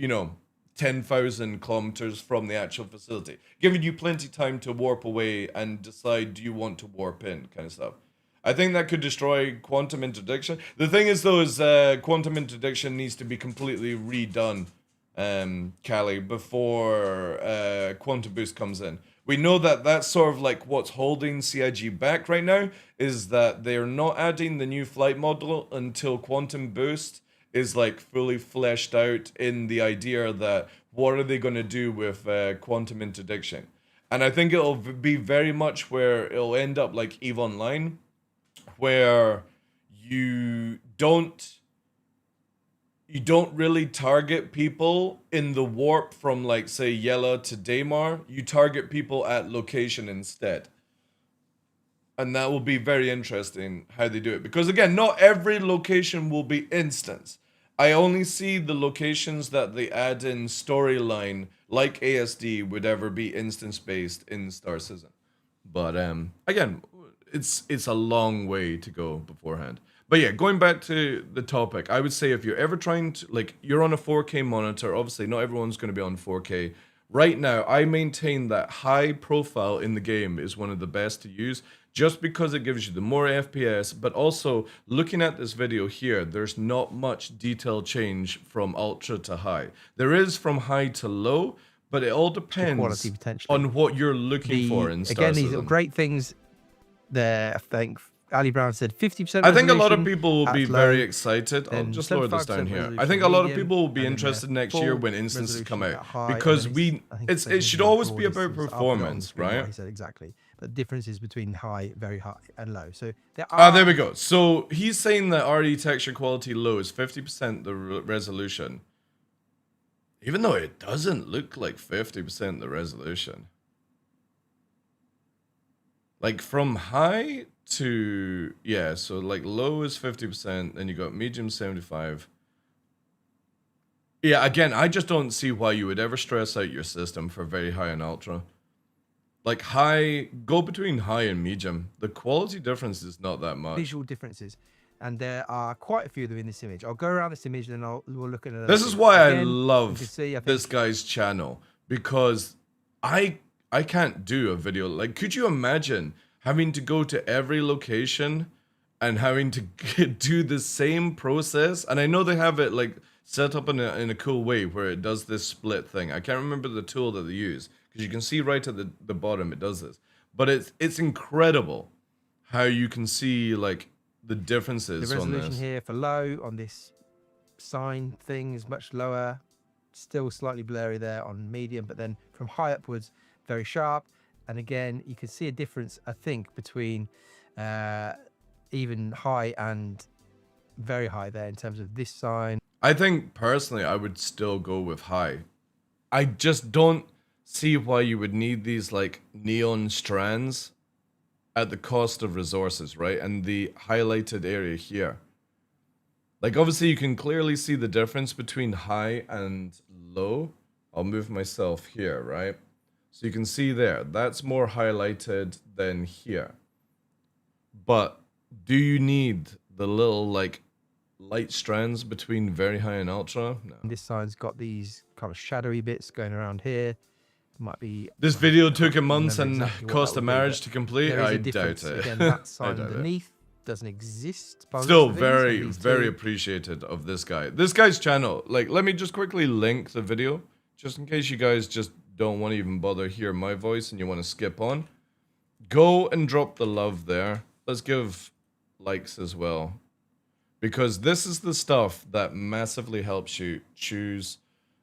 10,000 kilometers from the actual facility, giving you plenty time to warp away and decide, do you want to warp in, kind of stuff. I think that could destroy quantum interdiction. The thing is, though, is quantum interdiction needs to be completely redone, Callie, before quantum boost comes in. We know that that's sort of like what's holding CIG back right now, is that they're not adding the new flight model until quantum boost is like fully fleshed out in the idea that what are they going to do with quantum interdiction. And I think it'll be very much where it'll end up like EVE Online, where you don't really target people in the warp from like say Yella to Daymar. You target people at location instead. And that will be very interesting how they do it. Because again, not every location will be instance. I only see the locations that they add in storyline, like ASD, would ever be instance-based in Star Citizen. But again, it's a long way to go beforehand. But yeah, going back to the topic, I would say if you're ever trying to, like, you're on a 4K monitor, obviously not everyone's going to be on 4K. Right now, I maintain that high profile in the game is one of the best to use, just because it gives you the more FPS, but also looking at this video here, there's not much detail change from ultra to high. There is from high to low, but it all depends quality, potentially, on what you're looking for in Star Citizen. Again, these are great things there. I think Ali Brown said 50%. I think a lot of people will be very excited. I'll just lower this down here. I think a lot of people will be interested next year when instances come out, because it should always be about performance, right? He said exactly. The differences between high, very high, and low. So there are. There we go. So he's saying that RE texture quality low is 50% the resolution, even though it doesn't look like 50% the resolution. Like from high to so like low is 50%, then you got medium 75. Yeah, again, I just don't see why you would ever stress out your system for very high and ultra. Like high, go between high and medium. The quality difference is not that much. Visual differences, and there are quite a few of them in this image. I'll go around this image and then we'll look at it. This is why I love this guy's channel, because I can't do a video. Like, could you imagine having to go to every location and having to do the same process? And I know they have it like set up in a cool way where it does this split thing. I can't remember the tool that they use, because you can see right at the bottom it does this. But it's incredible how you can see like the differences. The resolution on this. Here for low on this sign thing is much lower, still slightly blurry there on medium, but then from high upwards very sharp. And again, you can see a difference, I think, between even high and very high there in terms of this sign. I think personally I would still go with high. I just don't see why you would need these like neon strands at the cost of resources, right? And the highlighted area here. Like obviously you can clearly see the difference between high and low. I'll move myself here, right? So you can see there, that's more highlighted than here. But do you need the little like light strands between very high and ultra? No. This side's got these kind of shadowy bits going around here. Might be. This video took a can't month remember and exactly what cost that a would be, marriage but to complete. there is a I doubt difference. it. Again, that I sign doubt it. underneath doesn't exist. by the Still looks of things, and very, these very two- appreciated of this guy. This guy's channel. Like, let me just quickly link the video, just in case you guys just don't want to even bother hear my voice and you want to skip on. Go and drop the love there. Let's give likes as well, because this is the stuff that massively helps you choose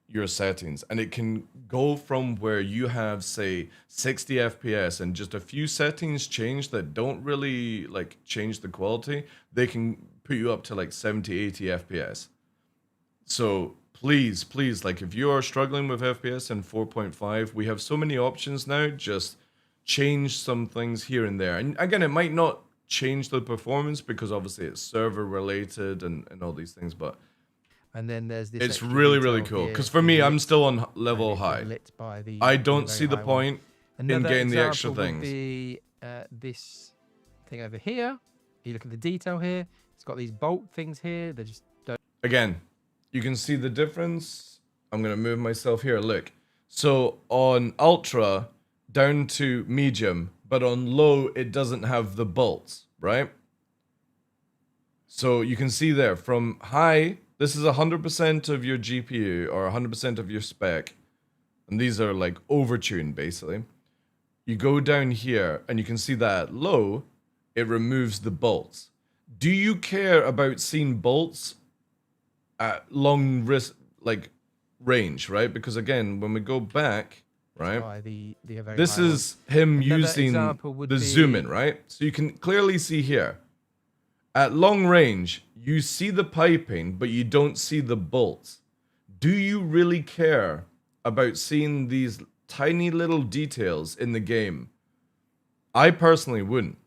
your settings, and it can go from where you have say 60 FPS and just a few settings change that don't really like change the quality, they can put you up to like 70-80 FPS. So please, like if you are struggling with FPS and 4.5, we have so many options now. Just change some things here and there, and again, it might not change the performance because obviously it's server related and all these things, but And then there's this. it's extra really detail cool. here Because for me, lit, I'm still on and level it's high. lit by the I the don't very see the high one. point in Another getting the extra example would things. be this thing over here. You look at the detail here. It's got these bolt things here. They just don't. Again, you can see the difference. I'm going to move myself here. Look. So on ultra, down to medium, but on low, it doesn't have the bolts, right? So you can see there from high, this is 100% of your GPU or 100% of your spec. And these are like overtuned basically. You go down here and you can see that at low, it removes the bolts. Do you care about seeing bolts at long range, right? Because again, when we go back, right? By the very This high one. is him Another using example would the be- zoom in, right? So you can clearly see here. At long range, you see the piping, but you don't see the bolts. Do you really care about seeing these tiny little details in the game? I personally wouldn't.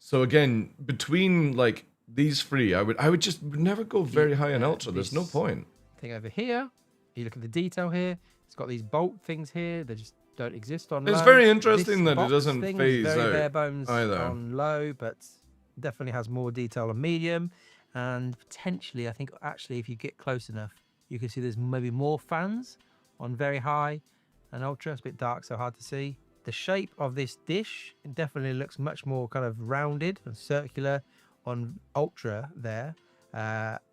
So again, between like these three, I would just never go very high in ultra. There's no this point. Thing over here. You look at the detail here. It's got these bolt things here. They just don't exist on low. It's very interesting This that it box doesn't thing phase is very out bare bones either. on low, but definitely has more detail on medium. And potentially, I think actually, if you get close enough, you can see there's maybe more fans on very high and ultra. It's a bit dark, so hard to see. The shape of this dish definitely looks much more kind of rounded and circular on ultra there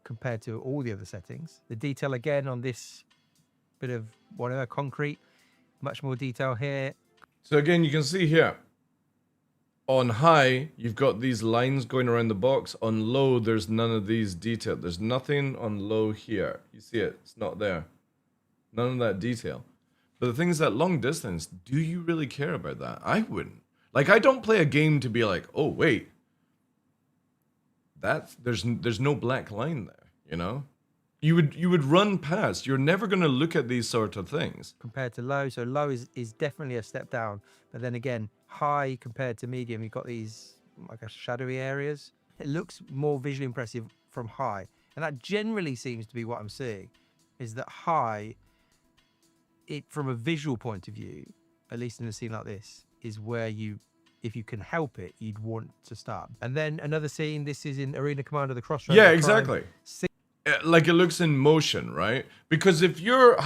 compared to all the other settings. The detail again on this bit of whatever concrete, much more detail here. So again, you can see here, on high, you've got these lines going around the box. On low, there's none of these detail. There's nothing on low here. You see it? It's not there. None of that detail. But the thing is that long distance, do you really care about that? I wouldn't. Like, I don't play a game to be like, oh, wait. There's no black line there, you know? You would run past. You're never going to look at these sort of things. Compared to low. So low is definitely a step down. But then again, high compared to medium, you've got these, I guess, shadowy areas. It looks more visually impressive from high. And that generally seems to be what I'm seeing, is that high, from a visual point of view, at least in a scene like this, is where you, if you can help it, you'd want to start. And then another scene, this is in Arena Commander, the Crossroads. Yeah, of exactly. Crime. Like it looks in motion, right? Because if you're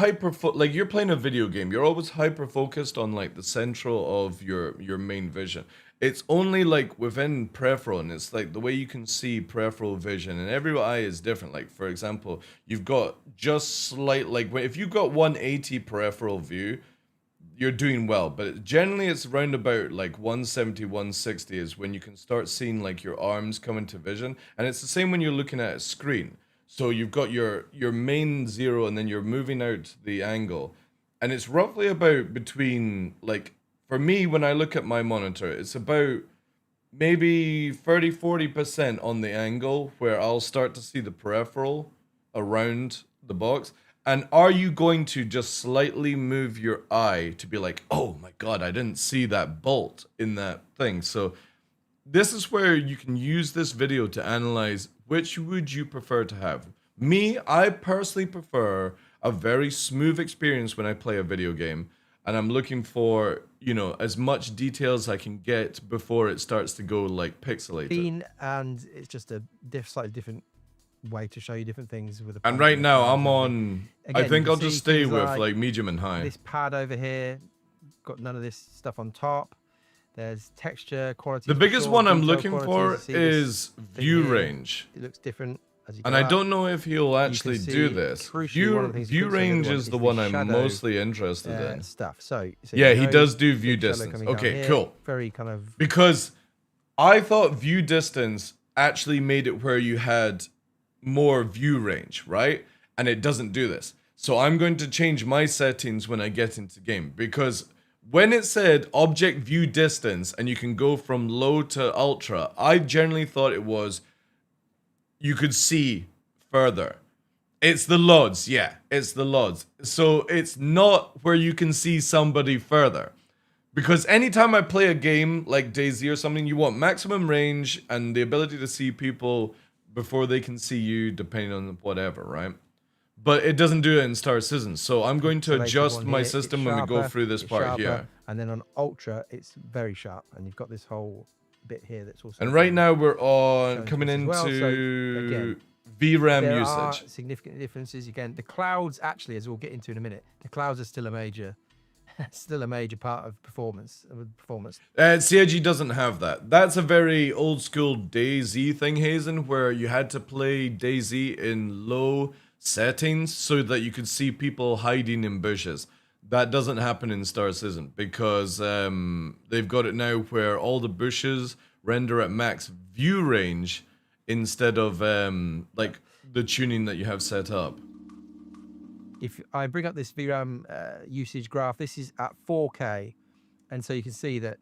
like you're playing a video game, you're always hyper focused on like the central of your main vision. It's only like within peripheral, and it's like the way you can see peripheral vision, and every eye is different. Like for example, you've got just slight if you've got 180 peripheral view, you're doing well, but generally it's around about like 170, 160 is when you can start seeing like your arms come into vision, and it's the same when you're looking at a screen. So you've got your main zero, and then you're moving out the angle. And it's roughly about between, like, for me, when I look at my monitor, it's about maybe 30-40% on the angle where I'll start to see the peripheral around the box? And are you going to just slightly move your eye to be like, oh my God, I didn't see that bolt in that thing? So this is where you can use this video to analyze which would you prefer to have. Me, I personally prefer a very smooth experience when I play a video game, and I'm looking for, you know, as much detail as I can get before it starts to go like pixelated. And it's just a slightly different way to show you different things with a And point right and now clouds I'm and everything. on, Again, I think you I'll can just see stay things with like medium and high. this pad over here, got none of this stuff on top. There's texture quality. The biggest one I'm looking for is is view range. It looks different as you go And I up. don't know if he'll actually do see, this. crucially, one of the things you View couldn't say the other range one is is the the one I'm shadow, mostly interested in. Stuff. So yeah, you he know, does do view big shadow distance. coming down Okay, here, cool. Very kind of Because I thought view distance actually made it where you had more view range, right? And it doesn't do this. So I'm going to change my settings when I get into game, because when it said object view distance and you can go from low to ultra, I generally thought it was you could see further. It's the LUTs, yeah, it's the LUTs. So it's not where you can see somebody further. Because anytime I play a game like DayZ or something, you want maximum range and the ability to see people before they can see you, depending on whatever, right? But it doesn't do it in Star Citizen. So I'm going to selected adjust one my here, system it's when we go sharper, through this it's part sharper, here. And then on ultra, it's very sharp, and you've got this whole bit here that's also. And right now we're on coming as into well. So, again, VRAM there usage. are significant differences. Again, the clouds actually, as we'll get into in a minute, the clouds are still a major, part of performance. CIG doesn't have that. That's a very old school DayZ thing, Hazen, where you had to play DayZ in low settings so that you could see people hiding in bushes. That doesn't happen in Star Citizen because they've got it now where all the bushes render at max view range instead of like the tuning that you have set up. If I bring up this VRAM usage graph, this is at 4K, and so you can see that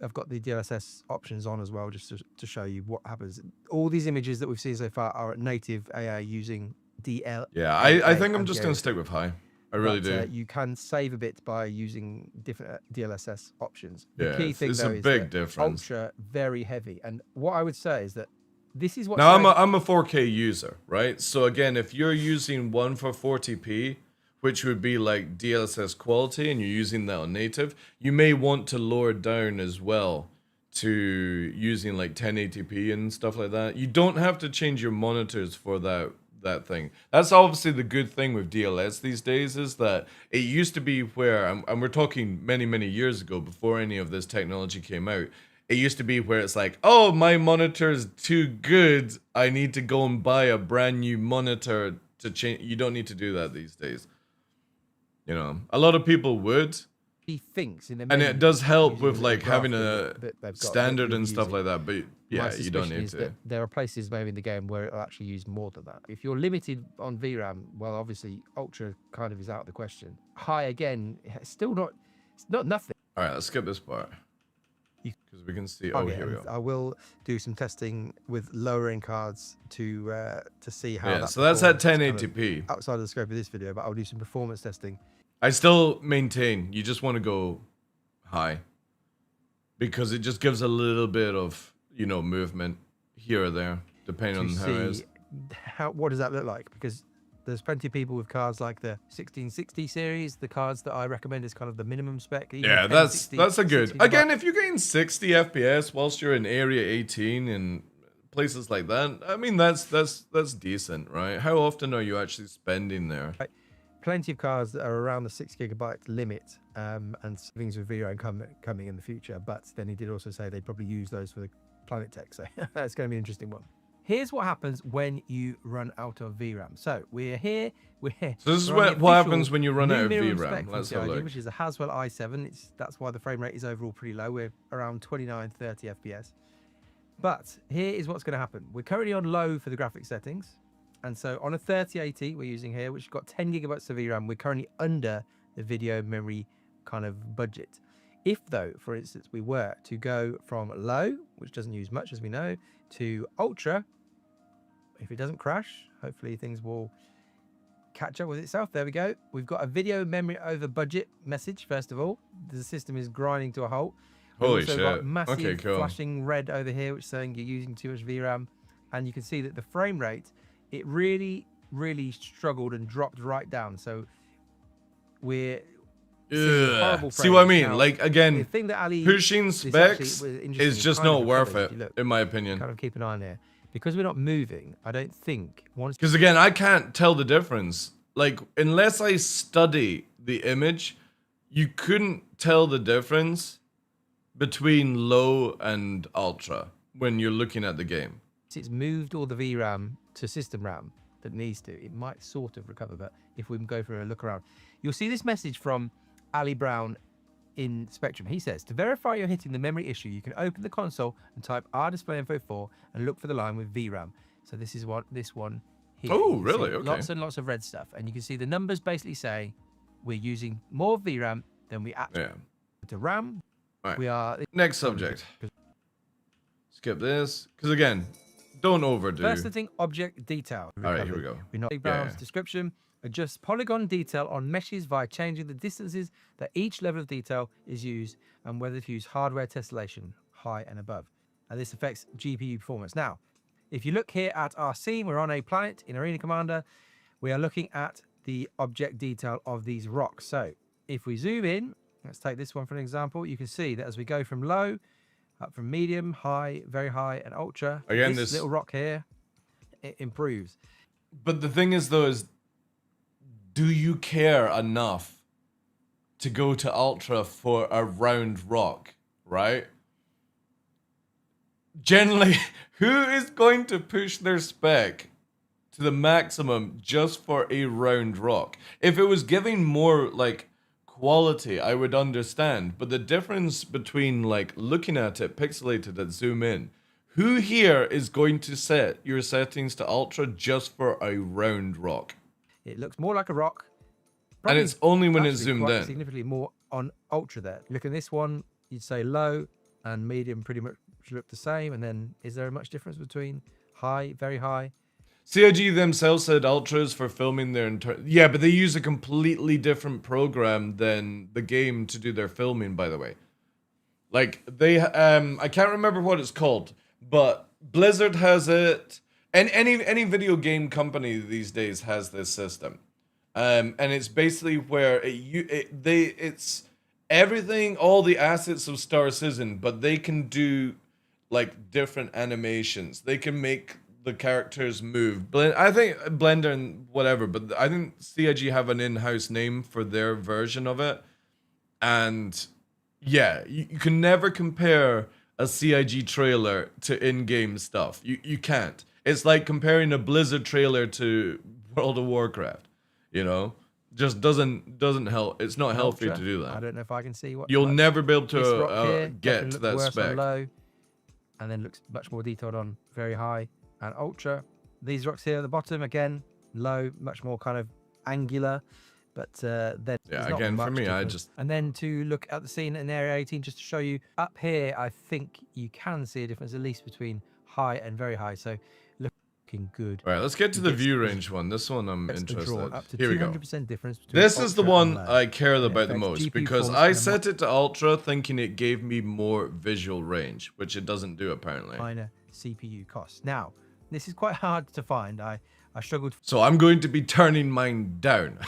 I've got the DLSS options on as well, just to show you what happens. All these images that we've seen so far are at native AA using DL. Yeah, I think I'm just going to stick with high. I really do. You can save a bit by using different DLSS options. The Yeah, key thing it's though a is big that difference. Ultra very heavy, and what I would say is that this is what. Now I'm a 4K user, right? So again, if you're using one for 40p, which would be like DLSS quality, and you're using that on native, you may want to lower down as well to using like 1080p and stuff like that. You don't have to change your monitors for that thing. That's obviously the good thing with DLS these days, is that it used to be where, and we're talking many years ago, before any of this technology came out, it used to be where it's like, oh, my monitor is too good, I need to go and buy a brand new monitor to change. You don't need to do that these days. You know, a lot of people would. He thinks in the And it does help with the like graph having a that standard you're and stuff using. like that, but yeah, you don't need to. That there are places maybe in the game where it'll actually use more than that. If you're limited on VRAM, well, obviously Ultra kind of is out of the question. High again, it's not nothing. All right, let's skip this part because we can see. Oh, here we go. I will do some testing with lowering cards to see how. Yeah, so that's at 1080p. Outside of the scope of this video, but I'll do some performance testing. I still maintain you just want to go high because it just gives a little bit of, you know, movement here or there, depending on how it is. What does that look like? Because there's plenty of people with cards like the 1660 series, the cards that I recommend is kind of the minimum spec. Yeah, that's a good. Again, if you're getting 60 FPS whilst you're in Area 18 and places like that, I mean that's decent, right? How often are you actually spending there? Right. Plenty of cards that are around the 6 gigabyte limit, and things with VRAM coming in the future. But then he did also say they'd probably use those for the Planet Tech, so that's going to be an interesting one. Here's what happens when you run out of VRAM. So we're here. So this is what happens when you run out of VRAM. Let's have a look. Which is a Haswell i7. That's why the frame rate is overall pretty low. We're around 29, 30 FPS. But here is what's going to happen. We're currently on low for the graphics settings. And so on a 3080 we're using here, which has got 10 gigabytes of VRAM, we're currently under the video memory kind of budget. If though, for instance, we were to go from low, which doesn't use much as we know, to ultra, if it doesn't crash, hopefully things will catch up with itself. There we go. We've got a video memory over budget message. First of all, the system is grinding to a halt. We've Holy also shit. got massive Okay, cool. flashing red over here, which is saying you're using too much VRAM. And you can see that the frame rate, it really, really struggled and dropped right down. So we're seeing horrible See what I frames. mean? Now, Like, again, the thing that Ali, pushing this specs actually was interesting, is just kind of not worth recovered. it, If you look, in my opinion. kind of keep an eye on there. Because we're not moving, I don't think once. Because again, I can't tell the difference. Like, unless I study the image, you couldn't tell the difference between low and ultra when you're looking at the game. It's moved all the VRAM to system RAM that it needs to. It might sort of recover, but if we can go for a look around, you'll see this message from Ali Brown in Spectrum. He says, to verify you're hitting the memory issue, you can open the console and type rdisplay-info4 and look for the line with VRAM. So this is this one here. Oh, You can really? see Okay. Lots and lots of red stuff. And you can see the numbers basically say we're using more VRAM than we actually to RAM. Right. We are. Next subject. Skip this. Because again, don't overdo. First thing, object detail. All right, here we go. We know Brown's description. Adjust polygon detail on meshes via changing the distances that each level of detail is used and whether to use hardware tessellation, high and above. And this affects GPU performance. Now, if you look here at our scene, we're on a planet in Arena Commander. We are looking at the object detail of these rocks. So if we zoom in, let's take this one for an example. You can see that as we go from low, up from medium, high, very high, and ultra, Again, this little rock here, it improves. But the thing is, though, is do you care enough to go to ultra for a round rock, right? Generally, who is going to push their spec to the maximum just for a round rock? If it was giving more, like, quality, I would understand. But the difference between, like, looking at it pixelated and zoom in, who here is going to set your settings to ultra just for a round rock? It looks more like a rock. And it's only when it's actually zoomed quite in. significantly more on ultra there. Look at this one, you'd say low and medium pretty much look the same. And then is there much difference between high, very high? CIG themselves said ultras for filming their yeah, but they use a completely different program than the game to do their filming, by the way. Like, they, I can't remember what it's called, but Blizzard has it, and any video game company these days has this system. And it's basically where it's everything, all the assets of Star Citizen, but they can do, like, different animations. They can make the characters move. I think Blender and whatever, but I think CIG have an in-house name for their version of it. And yeah, you can never compare a CIG trailer to in-game stuff. You can't. It's like comparing a Blizzard trailer to World of Warcraft. You know, just doesn't help. It's not healthy to do that. I don't know if I can see what You'll never be able this rock to here get look that worse on spec. low, and then looks much more detailed on very high and ultra. These rocks here at the bottom, again, low, much more kind of angular, but then Yeah, again, for me, I just... And then to look at the scene in Area 18, just to show you, up here, I think you can see a difference, at least between high and very high, so looking good. All right, let's get to the view range one. This one I'm interested. Up to Here we go. 200% difference between This is the ultra one and low. I care about the affects most GPU because performance I and set it to ultra thinking it gave me more visual range, which it doesn't do apparently. Minor CPU costs. Now, this is quite hard to find. I struggled. So I'm going to be turning mine down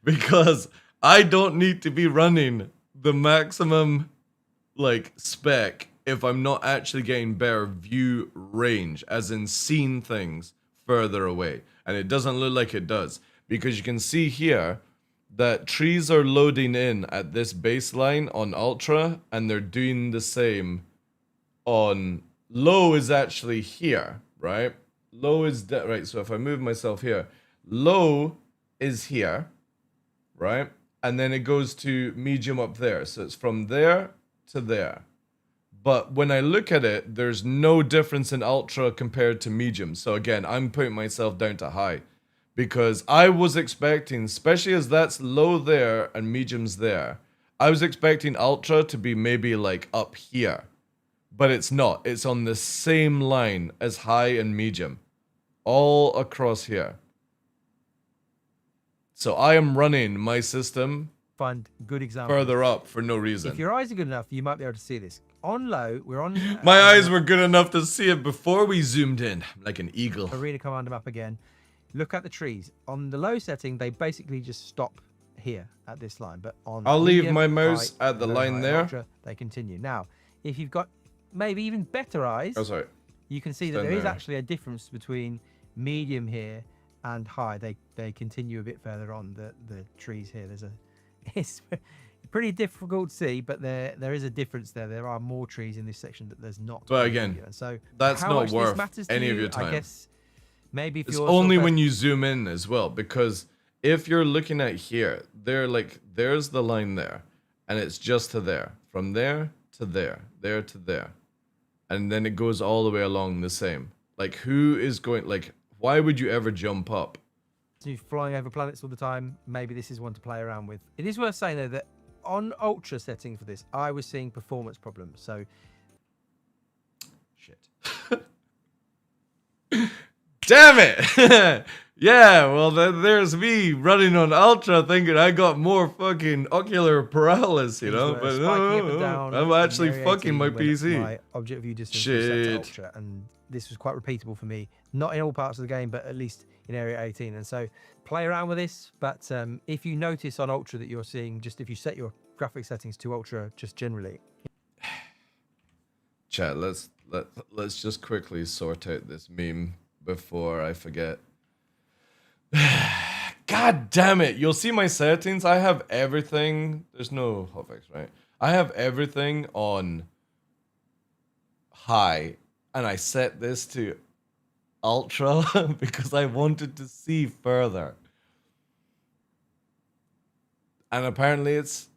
because I don't need to be running the maximum, like, spec if I'm not actually getting better view range, as in seeing things further away. And it doesn't look like it does, because you can see here that trees are loading in at this baseline on ultra, and they're doing the same on low. Is actually here, right? Low is right. So if I move myself here, low is here, right? And then it goes to medium up there. So it's from there to there. But when I look at it, there's no difference in ultra compared to medium. So again, I'm putting myself down to high because I was expecting, especially as that's low there and medium's there, I was expecting ultra to be maybe like up here, but it's not. It's on the same line as high and medium. all across here. So I am running my system Find good examples. further up for no reason. If your eyes are good enough, you might be able to see this. On low, we're on... My eyes were good enough to see it before we zoomed in, like an eagle. Arena Commander map again. Look at the trees. On the low setting, they basically just stop here at this line. But on I'll leave medium, my mouse high, at the very line high, and there. Ultra, they continue. Now, if you've got maybe even better eyes, Oh, sorry. you can see that there is actually a difference between medium here and high. They continue a bit further on the trees here. It's pretty difficult to see, but there is a difference there. There are more trees in this section that there's not. But again, and so that's how not much worth this matters to any of you, your time. I guess maybe if It's you're only sort of when you zoom in as well, because if you're looking at here, there's the line there, and it's just to there, from there to there, there to there, and then it goes all the way along the same. Like, who is going? Like, why would you ever jump up? you're flying over planets all the time, maybe this is one to play around with. It is worth saying though that on ultra setting for this, I was seeing performance problems. So Shit. Damn it! Yeah, well, then there's me running on ultra thinking I got more fucking ocular paralysis, you know? But spiking up and down I'm actually in area fucking 18 my when PC. My object view distance was set to Shit. ultra, and this was quite repeatable for me. Not in all parts of the game, but at least in area 18. And so play around with this. But if you notice on ultra that you're seeing, just if you set your graphic settings to ultra, just generally. Chat, let's just quickly sort out this meme before I forget. God damn it! You'll see my settings. I have everything. There's no hotfix, right? I have everything on high, and I set this to ultra because I wanted to see further. And apparently it's...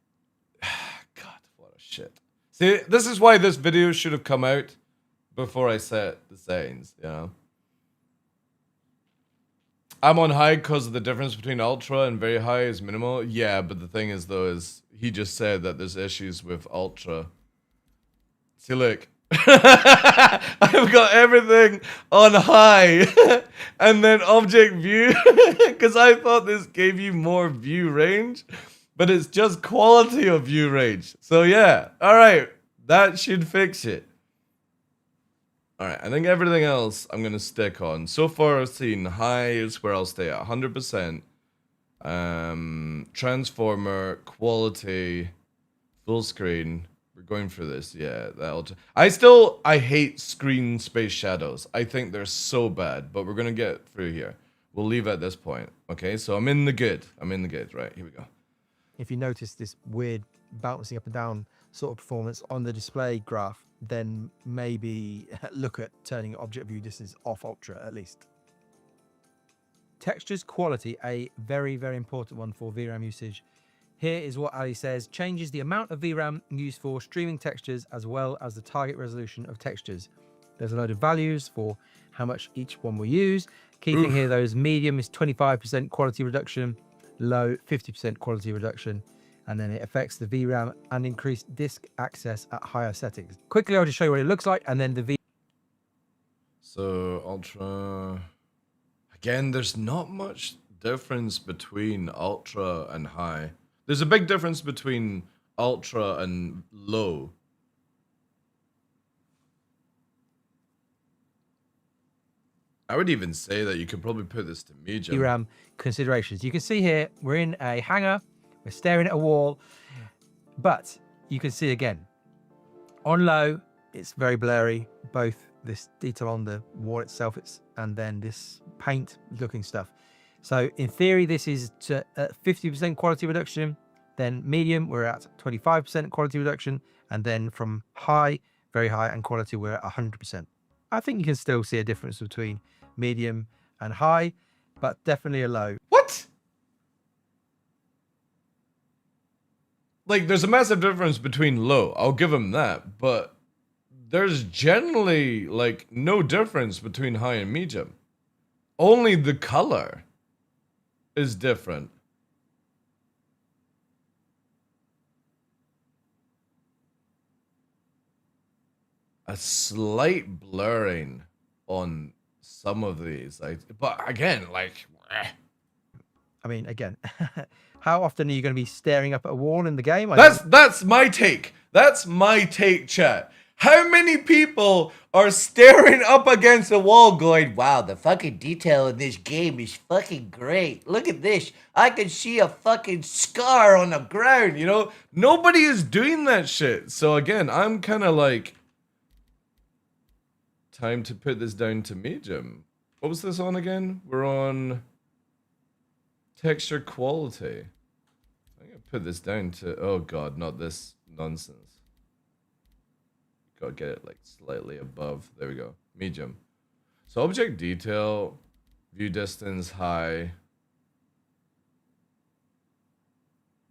God, what a shit. See, this is why this video should have come out before I set the settings, you know? I'm on high because of the difference between ultra and very high is minimal. Yeah, but the thing is, though, is he just said that there's issues with ultra. See, look. I've got everything on high. And then object view. Because I thought this gave you more view range. But it's just quality of view range. So, yeah. All right. That should fix it. Alright, I think everything else I'm going to stick on. So far I've seen high is where I'll stay at 100%. Transformer, quality, full screen. We're going for this, yeah. I hate screen space shadows. I think they're so bad, but we're going to get through here. We'll leave at this point. Okay, so I'm in the good. Right, here we go. If you notice this weird bouncing up and down sort of performance on the display graph, then maybe look at turning object view distance off ultra at least. Textures quality, a very, very important one for VRAM usage. Here is what Ali says: changes the amount of VRAM used for streaming textures as well as the target resolution of textures. There's a load of values for how much each one will use. Key thing here though is medium is 25% quality reduction, low 50% quality reduction. And then it affects the VRAM and increased disk access at higher settings. Quickly, I'll just show you what it looks like, and then the So, ultra... Again, there's not much difference between ultra and high. There's a big difference between ultra and low. I would even say that you could probably put this to medium. VRAM considerations. You can see here, we're in a hangar. We're staring at a wall, but you can see again, on low, it's very blurry, both this detail on the wall itself and then this paint looking stuff. So in theory, this is to 50% quality reduction, then medium, we're at 25% quality reduction, and then from high, very high, and quality, we're at 100%. I think you can still see a difference between medium and high, but definitely a low. What? Like, there's a massive difference between low. I'll give him that. But there's generally, like, no difference between high and medium. Only the color is different. A slight blurring on some of these. But again, like, I mean, again, how often are you going to be staring up at a wall in the game? that's my take. That's my take, chat. How many people are staring up against a wall going, wow, the fucking detail in this game is fucking great. Look at this. I can see a fucking scar on the ground, you know? Nobody is doing that shit. So again, I'm kind of like, time to put this down to medium. What was this on again? We're on texture quality. I'm going to put this down to, oh God, not this nonsense. Gotta get it like slightly above. There we go. Medium. So object detail, view distance, high.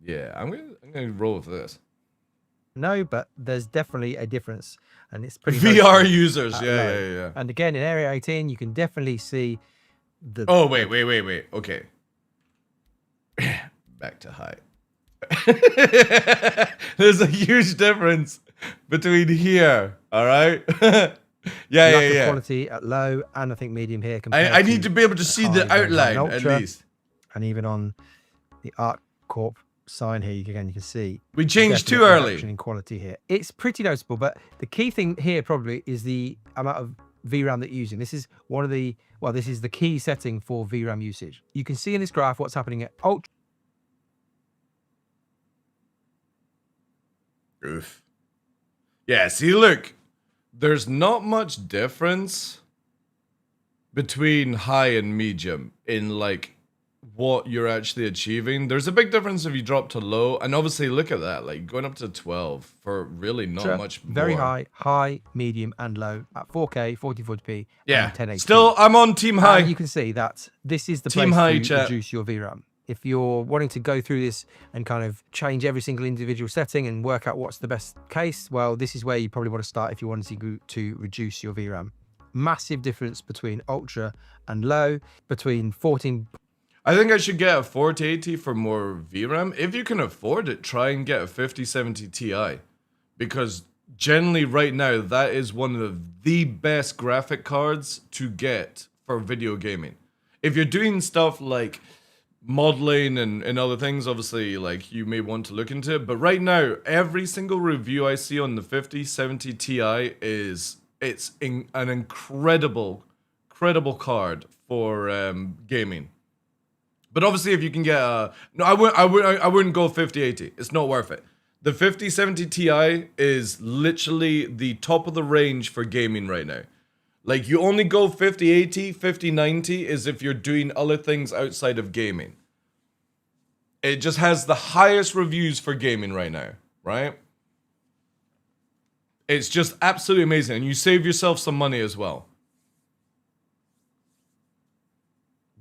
Yeah, I'm gonna roll with this. No, but there's definitely a difference, and it's pretty VR users, yeah. And again, in Area 18, you can definitely see the. Oh wait. Okay. Back to high. There's a huge difference between here, all right? yeah. Quality at low, and I think medium here. I need to be able to see the outline at least. And even on the Art Corp sign here, again, you can see we changed too early. In quality here, it's pretty noticeable. But the key thing here probably is the amount of VRAM that you're using. This is one of the this is the key setting for VRAM usage. You can see in this graph what's happening at ultra. Oof. Yeah, see, look, there's not much difference between high and medium in like what you're actually achieving. There's a big difference if you drop to low, and obviously look at that, like going up to 12 for really not much more. Very high, medium, and low at 4K, 4040p, yeah, and 1080p. Still, I'm on team high. And you can see that this is the team place high, to chat. reduce your VRAM. If you're wanting to go through this and kind of change every single individual setting and work out what's the best case, well, this is where you probably want to start if you want to reduce your VRAM. Massive difference between ultra and low, between 14. I think I should get a 4080 for more VRAM. If you can afford it, try and get a 5070 Ti. Because generally right now, that is one of the best graphic cards to get for video gaming. If you're doing stuff like modeling and other things, obviously, like, you may want to look into it. But right now, every single review I see on the 5070 Ti is an incredible card for gaming. But obviously, if you can get I wouldn't go 5080. It's not worth it. The 5070 Ti is literally the top of the range for gaming right now. Like, you only go 5080, 5090 is if you're doing other things outside of gaming. It just has the highest reviews for gaming right now, right? It's just absolutely amazing. And you save yourself some money as well.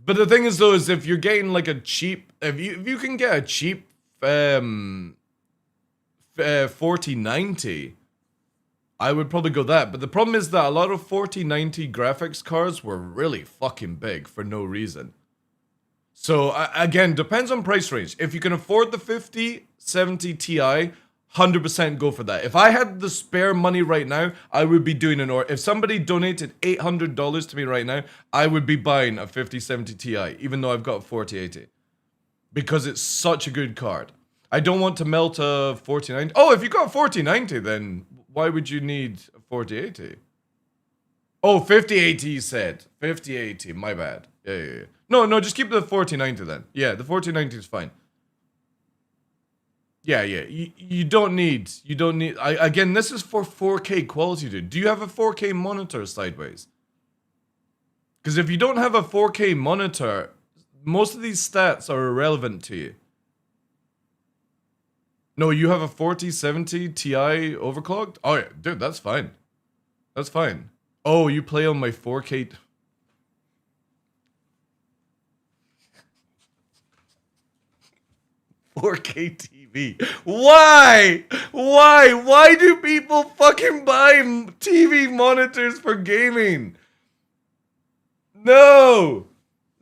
But the thing is, though, is if you're getting like a cheap, if you can get a cheap 4090, I would probably go that. But the problem is that a lot of 4090 graphics cards were really fucking big for no reason. So again, depends on price range. If you can afford the 5070 Ti, 100% go for that. If I had the spare money right now, I would be doing an order. If somebody donated $800 to me right now, I would be buying a 5070 Ti, even though I've got a 4080. Because it's such a good card. I don't want to melt a 4090. Oh, if you got a 4090, then why would you need a 4080? Oh, 5080 you said. 5080, my bad. Yeah. No, just keep the 4090 then. Yeah, the 4090 is fine. Yeah. You don't need. Again, this is for 4K quality, dude. Do you have a 4K monitor sideways? Because if you don't have a 4K monitor, most of these stats are irrelevant to you. No, you have a 4070 Ti overclocked? Oh yeah, dude, that's fine. That's fine. Oh, you play on my 4K. 4K TV. Why? Why do people fucking buy TV monitors for gaming? No.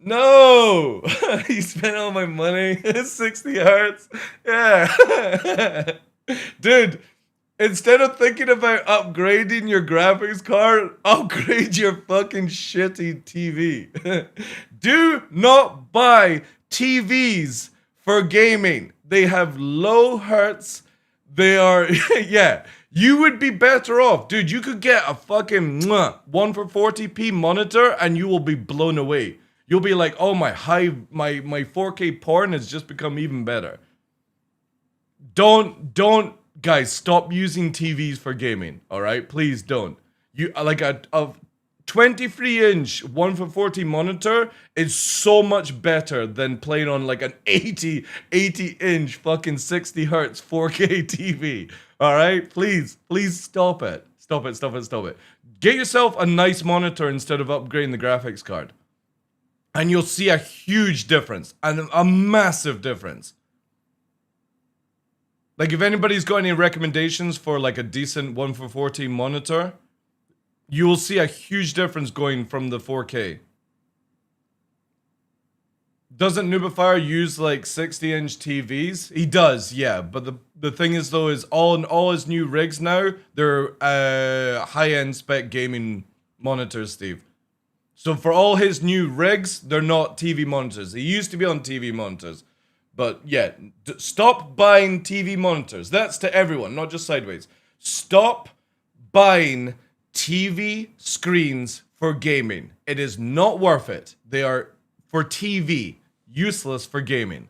You spent all my money. 60 hertz. Yeah. Dude, Instead of thinking about upgrading your graphics card, upgrade your fucking shitty TV. Do not buy TVs for gaming. They have low hertz. They are, yeah. You would be better off, dude. You could get a fucking 1 for 40p monitor, and you will be blown away. You'll be like, oh my 4K porn has just become even better. Don't guys, stop using TVs for gaming. All right, please don't. You like a 23-inch 1 for 40 monitor is so much better than playing on like an 80-inch fucking 60 hertz 4K TV. All right, please stop it. Stop it. Get yourself a nice monitor instead of upgrading the graphics card, and you'll see a huge difference, and a massive difference. Like, if anybody's got any recommendations for like a decent 1 for 40 monitor, you will see a huge difference going from the 4K. Doesn't Noobifire use like 60-inch TVs? He does, yeah. But the thing is though, is all his new rigs now, they're high-end spec gaming monitors, Steve. So for all his new rigs, they're not TV monitors. He used to be on TV monitors. But yeah, stop buying TV monitors. That's to everyone, not just Sideways. Stop buying TV screens for gaming. It is not worth it. They are for TV, useless for gaming.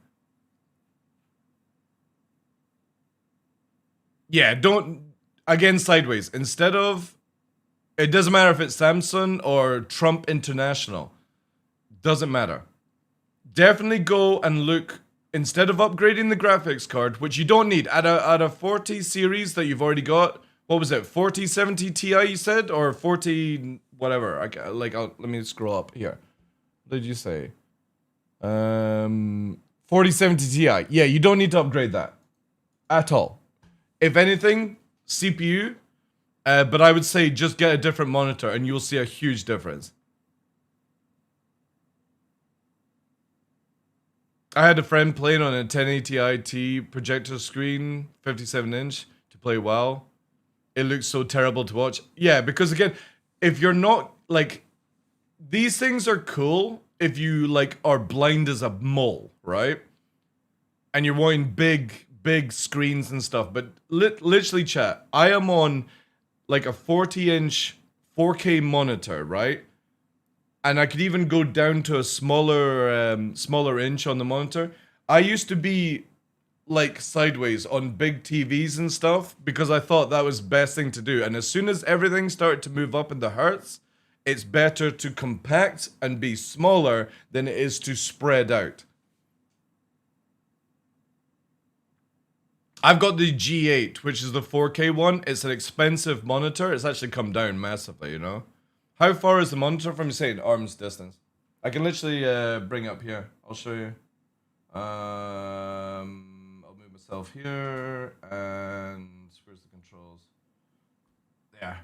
Yeah, don't, again, Sideways. Instead of, it doesn't matter if it's Samsung or Trump International. Doesn't matter. Definitely go and look. Instead of upgrading the graphics card, which you don't need, at a 40 series that you've already got, what was it, 4070 Ti you said? Or 40, whatever, let me scroll up here. What did you say? 4070 Ti. Yeah, you don't need to upgrade that. At all. If anything, CPU, but I would say just get a different monitor and you'll see a huge difference. I had a friend playing on a 1080 Ti projector screen, 57-inch, to play WoW. It looks so terrible to watch. Yeah, because again, if you're not, like, these things are cool if you, like, are blind as a mole, right? And you're wanting big screens and stuff. But literally, chat, I am on, like, a 40-inch 4K monitor, right? And I could even go down to a smaller inch on the monitor. I used to be like Sideways on big TVs and stuff because I thought that was the best thing to do. And as soon as everything started to move up in the hertz, it's better to compact and be smaller than it is to spread out. I've got the G8, which is the 4K one. It's an expensive monitor. It's actually come down massively, you know? How far is the monitor from, you saying, arm's distance? I can literally bring it up here. I'll show you. I'll move myself here, and where's the controls? There.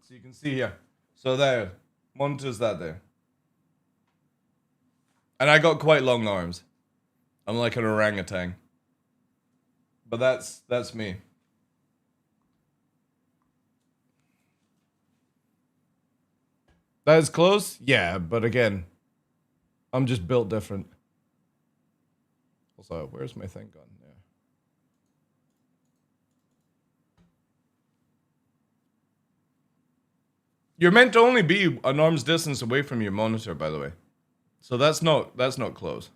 So you can see here. So there, monitor's that there. And I got quite long arms. I'm like an orangutan. But that's me. That is close? Yeah, but again, I'm just built different. Also, where's my thing gone? Yeah. You're meant to only be an arm's distance away from your monitor, by the way. So that's not close.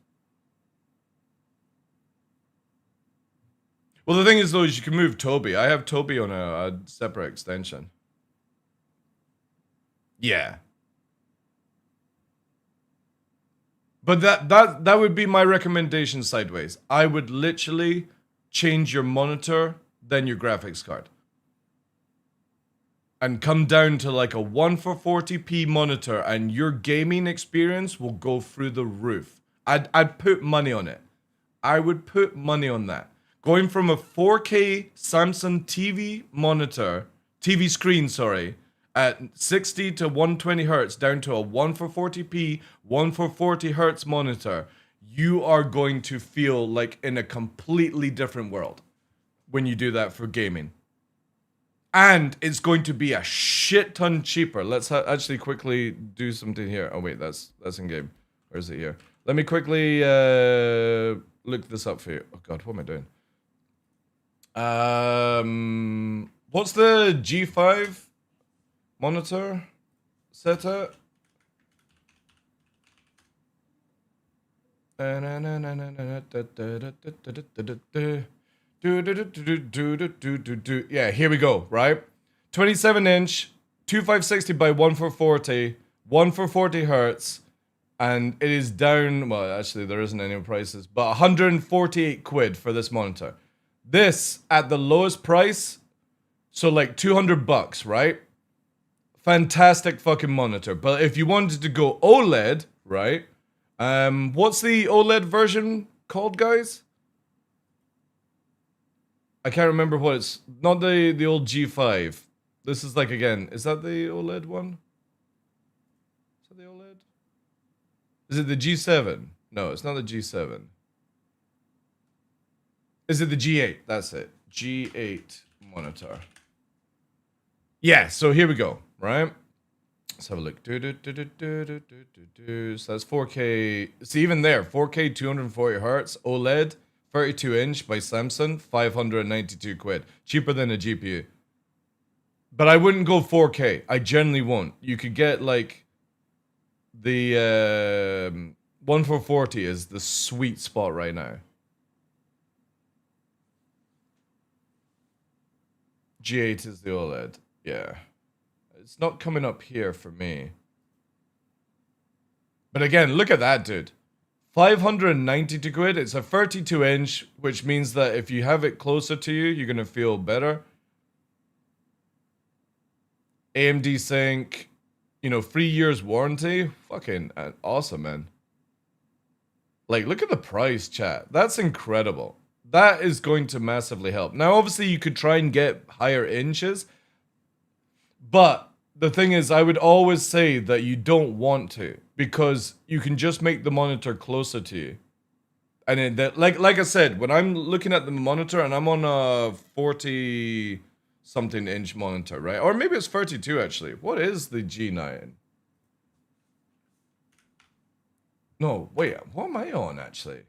Well, the thing is, though, is you can move Toby. I have Toby on a separate extension. Yeah. But that would be my recommendation, Sideways. I would literally change your monitor, then your graphics card. And come down to like a 1 for 40p monitor, and your gaming experience will go through the roof. I'd put money on it. I would put money on that. Going from a 4K Samsung TV screen, at 60 to 120 hertz down to a 1 for 40p, 1 for 40 hertz monitor, you are going to feel like in a completely different world when you do that for gaming. And it's going to be a shit ton cheaper. Let's actually quickly do something here. Oh wait, that's in game. Where is it here? Let me quickly look this up for you. Oh god, what am I doing? What's the G5 monitor setup? Yeah, here we go, right? 27 inch, 2560 by 1440, 1 for 40 hertz, and it is down, well, actually, there isn't any prices, but 148 quid for this monitor. This, at the lowest price, so like 200 bucks, right? Fantastic fucking monitor. But if you wanted to go OLED, right? What's the OLED version called, guys? I can't remember what it's... Not the old G5. This is like, again, is that the OLED one? Is that the OLED? Is it the G7? No, it's not the G7. Is it the G8? That's it. G8 monitor. Yeah, so here we go, right? Let's have a look. So that's 4K. See, even there, 4K 240 hertz OLED, 32 inch by Samsung, 592 quid. Cheaper than a GPU. But I wouldn't go 4K. I generally won't. You could get like the 1440 is the sweet spot right now. G8 is the OLED. Yeah. It's not coming up here for me. But again, look at that, dude. 592 quid. It's a 32 inch, which means that if you have it closer to you, you're going to feel better. AMD Sync, 3 years warranty. Fucking awesome, man. Like, look at the price, chat. That's incredible. That is going to massively help. Now, obviously, you could try and get higher inches. But the thing is, I would always say that you don't want to. Because you can just make the monitor closer to you. And like I said, when I'm looking at the monitor and I'm on a 40-something inch monitor, right? Or maybe it's 32, actually. What is the G9? No, wait. What am I on, actually?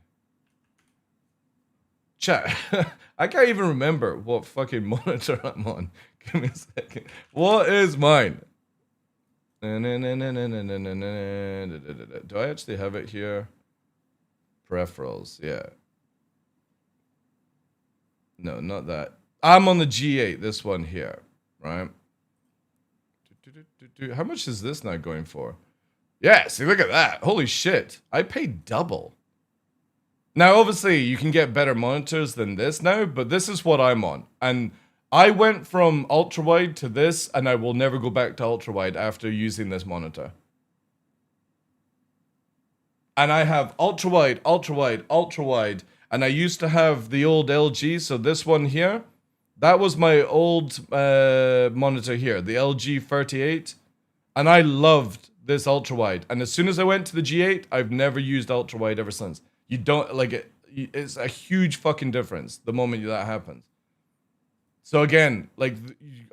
Chat, I can't even remember what fucking monitor I'm on. Give me a second. What is mine? Do I actually have it here? Peripherals, yeah. No, not that. I'm on the G8, this one here, right? How much is this now going for? Yeah, see, look at that. Holy shit. I paid double. Now, obviously, you can get better monitors than this now, but this is what I'm on. And I went from ultra-wide to this, and I will never go back to ultra-wide after using this monitor. And I have ultra-wide, ultra-wide, ultra-wide, and I used to have the old LG, so this one here, that was my old monitor here, the LG 38, and I loved this ultra-wide. And as soon as I went to the G8, I've never used ultra-wide ever since. You don't, like, it's a huge fucking difference the moment that happens. So again, like,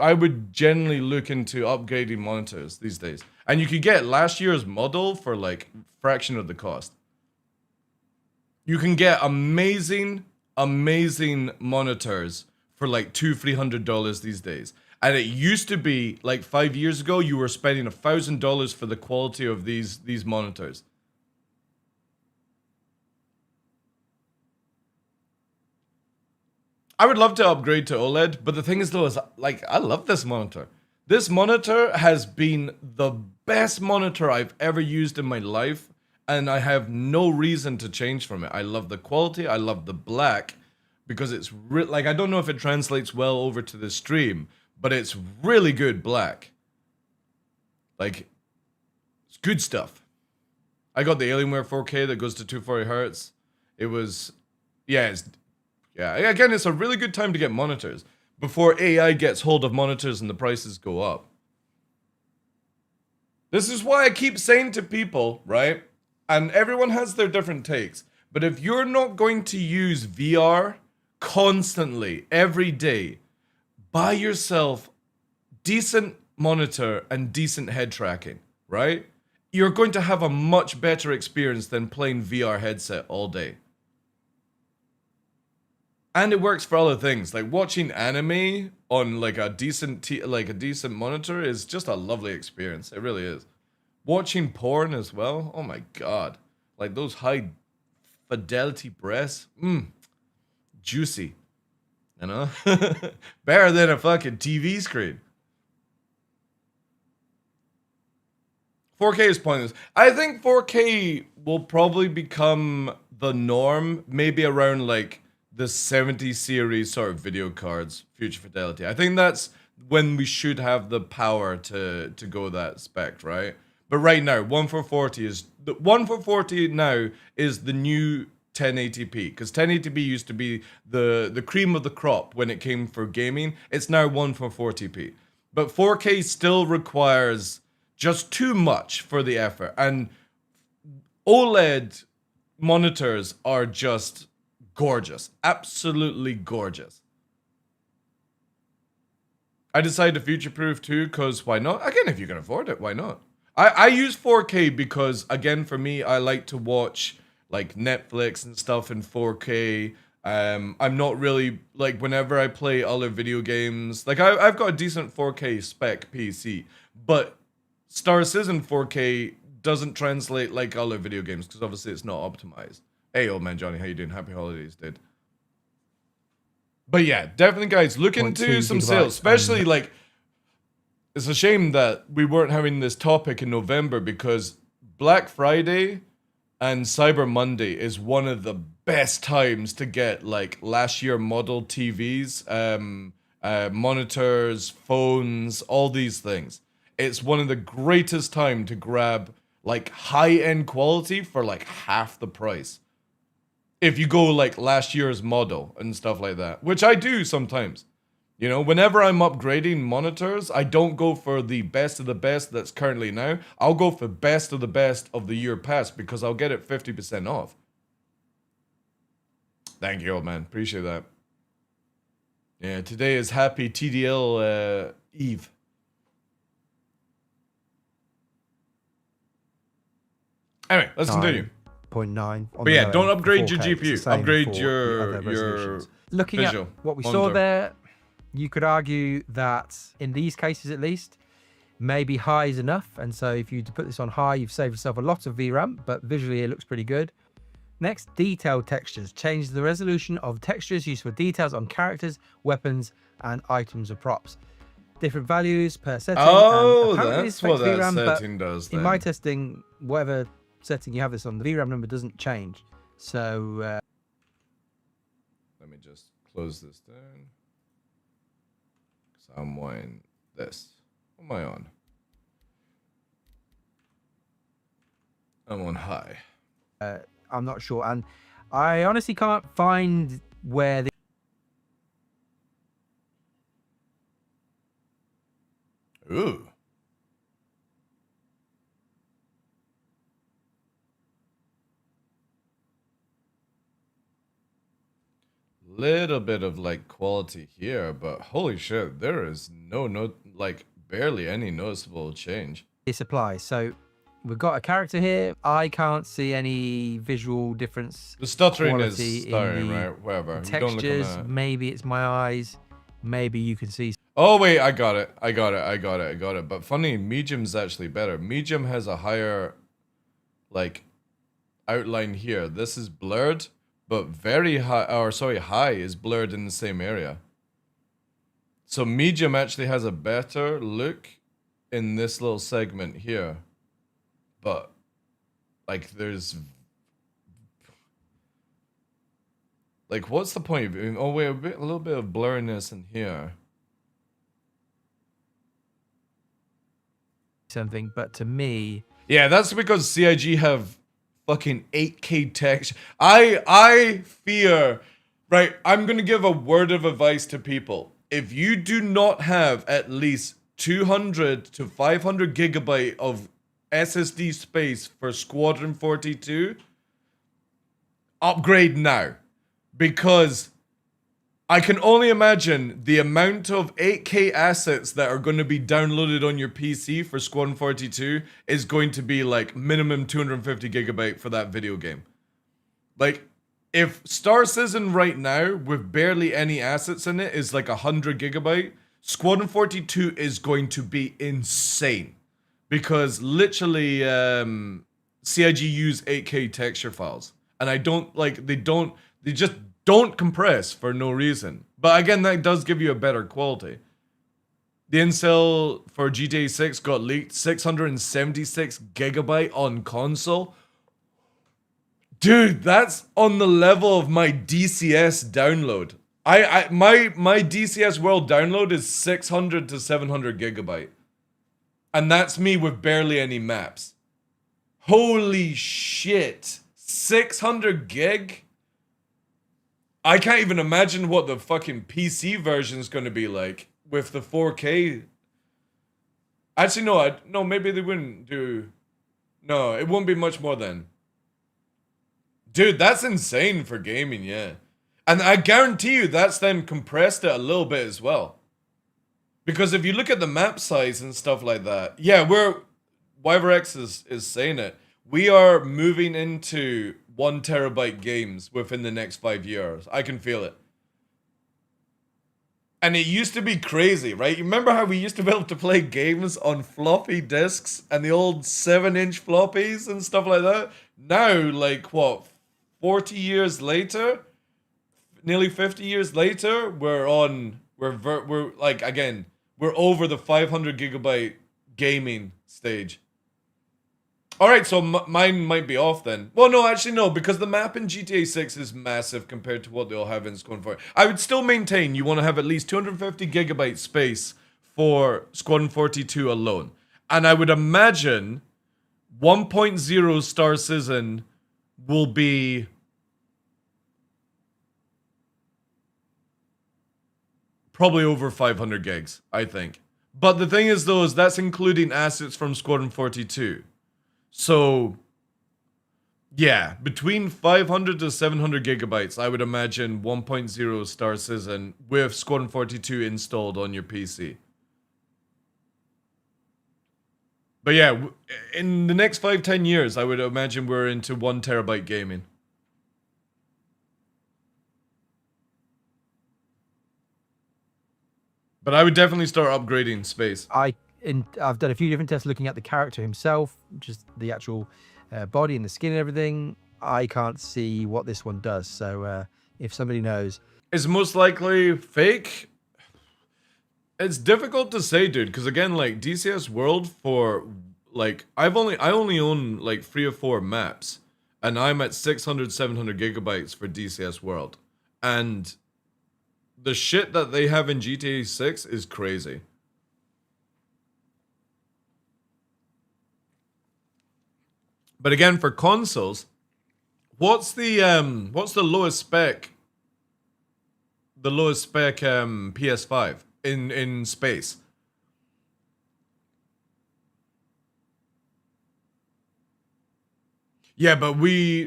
I would generally look into upgrading monitors these days. And you could get last year's model for, like, fraction of the cost. You can get amazing, amazing monitors for, like, $200-300 these days. And it used to be, like, 5 years ago, you were spending $1,000 for the quality of these monitors. I would love to upgrade to OLED, but the thing is though, is like, I love this monitor. This monitor has been the best monitor I've ever used in my life, and I have no reason to change from it. I love the quality, I love the black, because it's, like, I don't know if it translates well over to the stream, but it's really good black. Like, it's good stuff. I got the Alienware 4K that goes to 240 hertz. It was, yeah, again, it's a really good time to get monitors before AI gets hold of monitors and the prices go up. This is why I keep saying to people, right? And everyone has their different takes. But if you're not going to use VR constantly, every day, buy yourself decent monitor and decent head tracking, right? You're going to have a much better experience than playing VR headset all day. And it works for other things. Like watching anime on like a decent monitor is just a lovely experience. It really is. Watching porn as well. Oh my god. Like those high fidelity breasts. Juicy. You know? Better than a fucking TV screen. 4K is pointless. I think 4K will probably become the norm, maybe around like the 70 series sort of video cards, future fidelity. I think that's when we should have the power to go that spec, right? But right now, 1 for 40 now is the new 1080p, because 1080p used to be the cream of the crop when it came for gaming. It's now 1 for 40p. But 4K still requires just too much for the effort. And OLED monitors are just gorgeous. Absolutely gorgeous. I decided to future-proof too, because why not? Again, if you can afford it, why not? I use 4K because, again, for me, I like to watch like Netflix and stuff in 4K. I'm not really, like, whenever I play other video games, like, I've got a decent 4K spec PC, but Star Citizen 4K doesn't translate like other video games, because obviously it's not optimized. Hey, old man Johnny, how you doing? Happy holidays, dude. But yeah, definitely, guys, look into some sales, especially like, it's a shame that we weren't having this topic in November, because Black Friday and Cyber Monday is one of the best times to get like last year model TVs, monitors, phones, all these things. It's one of the greatest time to grab like high-end quality for like half the price. If you go like last year's model and stuff like that, which I do sometimes. You know, whenever I'm upgrading monitors, I don't go for the best of the best that's currently now. I'll go for best of the best of the year past, because I'll get it 50% off. Thank you, old man. Appreciate that. Yeah, today is happy TDL Eve. Anyway, let's continue. 0.9. But yeah, don't upgrade your GPU. Upgrade your looking visual at what we monitor. saw there, you could argue that in these cases at least, maybe high is enough. And so if you put this on high, you've saved yourself a lot of VRAM, but visually it looks pretty good. Next, detailed textures. Change the resolution of textures used for details on characters, weapons, and items or props. Different values per setting. Oh, that's what that VRAM, setting does then. In my testing, whatever setting you have this on, the VRAM number doesn't change. So let me just close this down. So I'm on this. What am I on? I'm on high. I'm not sure, and I honestly can't find where the Ooh. Little bit of like quality here, but holy shit, there is no like barely any noticeable change. this applies. So we've got a character here. I can't see any visual difference. The stuttering quality is stuttering, in the right? Whatever. textures. Maybe it's my eyes. Maybe you can see. Oh wait, I got it. But funny, medium's actually better. Medium has a higher like outline here. This is blurred, but very high, or sorry, high is blurred in the same area. So medium actually has a better look in this little segment here. But like there's like, what's the point? Oh wait, a little bit of blurriness in here. Something, but to me, yeah, that's because CIG have fucking 8K text. I fear, right? I'm gonna give a word of advice to people. If you do not have at least 200 to 500 gigabyte of SSD space for Squadron 42, upgrade now, because I can only imagine the amount of 8K assets that are going to be downloaded on your PC for Squadron 42 is going to be like minimum 250 gigabyte for that video game. Like, if Star Citizen right now, with barely any assets in it, is like 100 gigabyte, Squadron 42 is going to be insane. Because literally, CIG use 8K texture files. And they just don't compress for no reason. But again, that does give you a better quality. The incel for GTA 6 got leaked 676 gigabyte on console. Dude, that's on the level of my DCS download. My DCS World download is 600 to 700 gigabyte. And that's me with barely any maps. Holy shit. 600 gig? I can't even imagine what the fucking PC version is going to be like with the 4K. Actually, no, maybe they wouldn't do... No, it won't be much more then. Dude, that's insane for gaming, yeah. And I guarantee you that's them compressed it a little bit as well. Because if you look at the map size and stuff like that, yeah, WiverX is saying it. We are moving into 1 terabyte games within the next 5 years. I can feel it. And it used to be crazy, right? You remember how we used to be able to play games on floppy disks and the old 7-inch floppies and stuff like that? Now, like, what, 40 years later? Nearly 50 years later, we're like, again, we're over the 500 gigabyte gaming stage. All right, so mine might be off then. Well, no, actually, no, because the map in GTA 6 is massive compared to what they'll have in Squadron 4. I would still maintain you want to have at least 250 gigabyte space for Squadron 42 alone. And I would imagine 1.0 Star Citizen will be probably over 500 gigs, I think. But the thing is, though, is that's including assets from Squadron 42. So, yeah, between 500 to 700 gigabytes, I would imagine 1.0 Star Citizen with Squadron 42 installed on your PC. But yeah, in the next 5-10 years, I would imagine we're into 1 terabyte gaming. But I would definitely start upgrading space. I've done a few different tests looking at the character himself, just the actual body and the skin and everything. I can't see what this one does. So if somebody knows, it's most likely fake. It's difficult to say, dude, because again, like DCS World for like I only own like 3 or 4 maps, and I'm at 600, 700 gigabytes for DCS World, and the shit that they have in GTA 6 is crazy. But again, for consoles, what's the lowest spec? The lowest spec PS5 in space. Yeah, but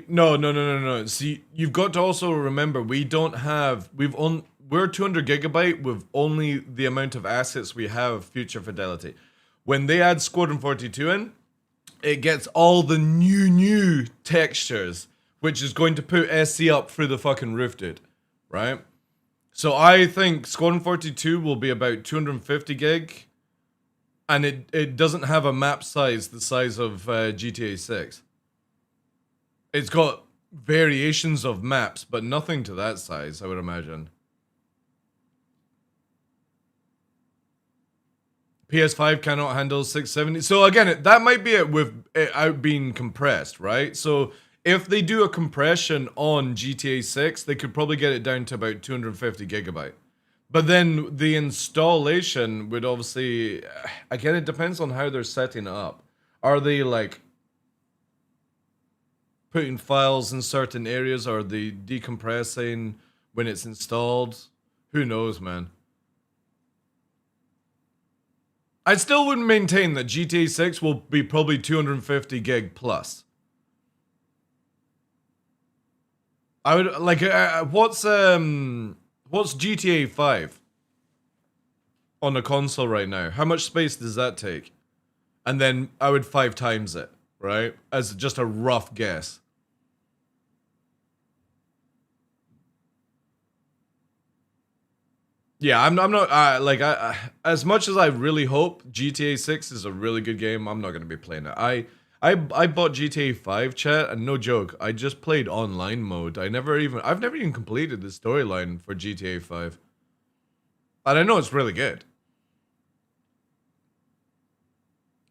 no. See, you've got to also remember we're 200 gigabyte with only the amount of assets we have future fidelity. When they add Squadron 42 in, it gets all the new textures, which is going to put SC up through the fucking roof, dude. Right? So I think Squadron 42 will be about 250 gig, and it doesn't have a map size the size of GTA 6. It's got variations of maps, but nothing to that size, I would imagine. PS5 cannot handle 670. So again, that might be it with it out being compressed, right? So if they do a compression on GTA 6, they could probably get it down to about 250 gigabyte. But then the installation would obviously, again, it depends on how they're setting it up. Are they like putting files in certain areas? Or are they decompressing when it's installed? Who knows, man? I still wouldn't maintain that GTA 6 will be probably 250 gig plus. I would like what's What's GTA 5 on a console right now? How much space does that take? And then I would 5 times it, right? As just a rough guess. Yeah, I'm not as much as I really hope GTA 6 is a really good game, I'm not gonna be playing it. I bought GTA 5, chat, and no joke, I just played online mode. I've never even completed the storyline for GTA 5. And I know it's really good.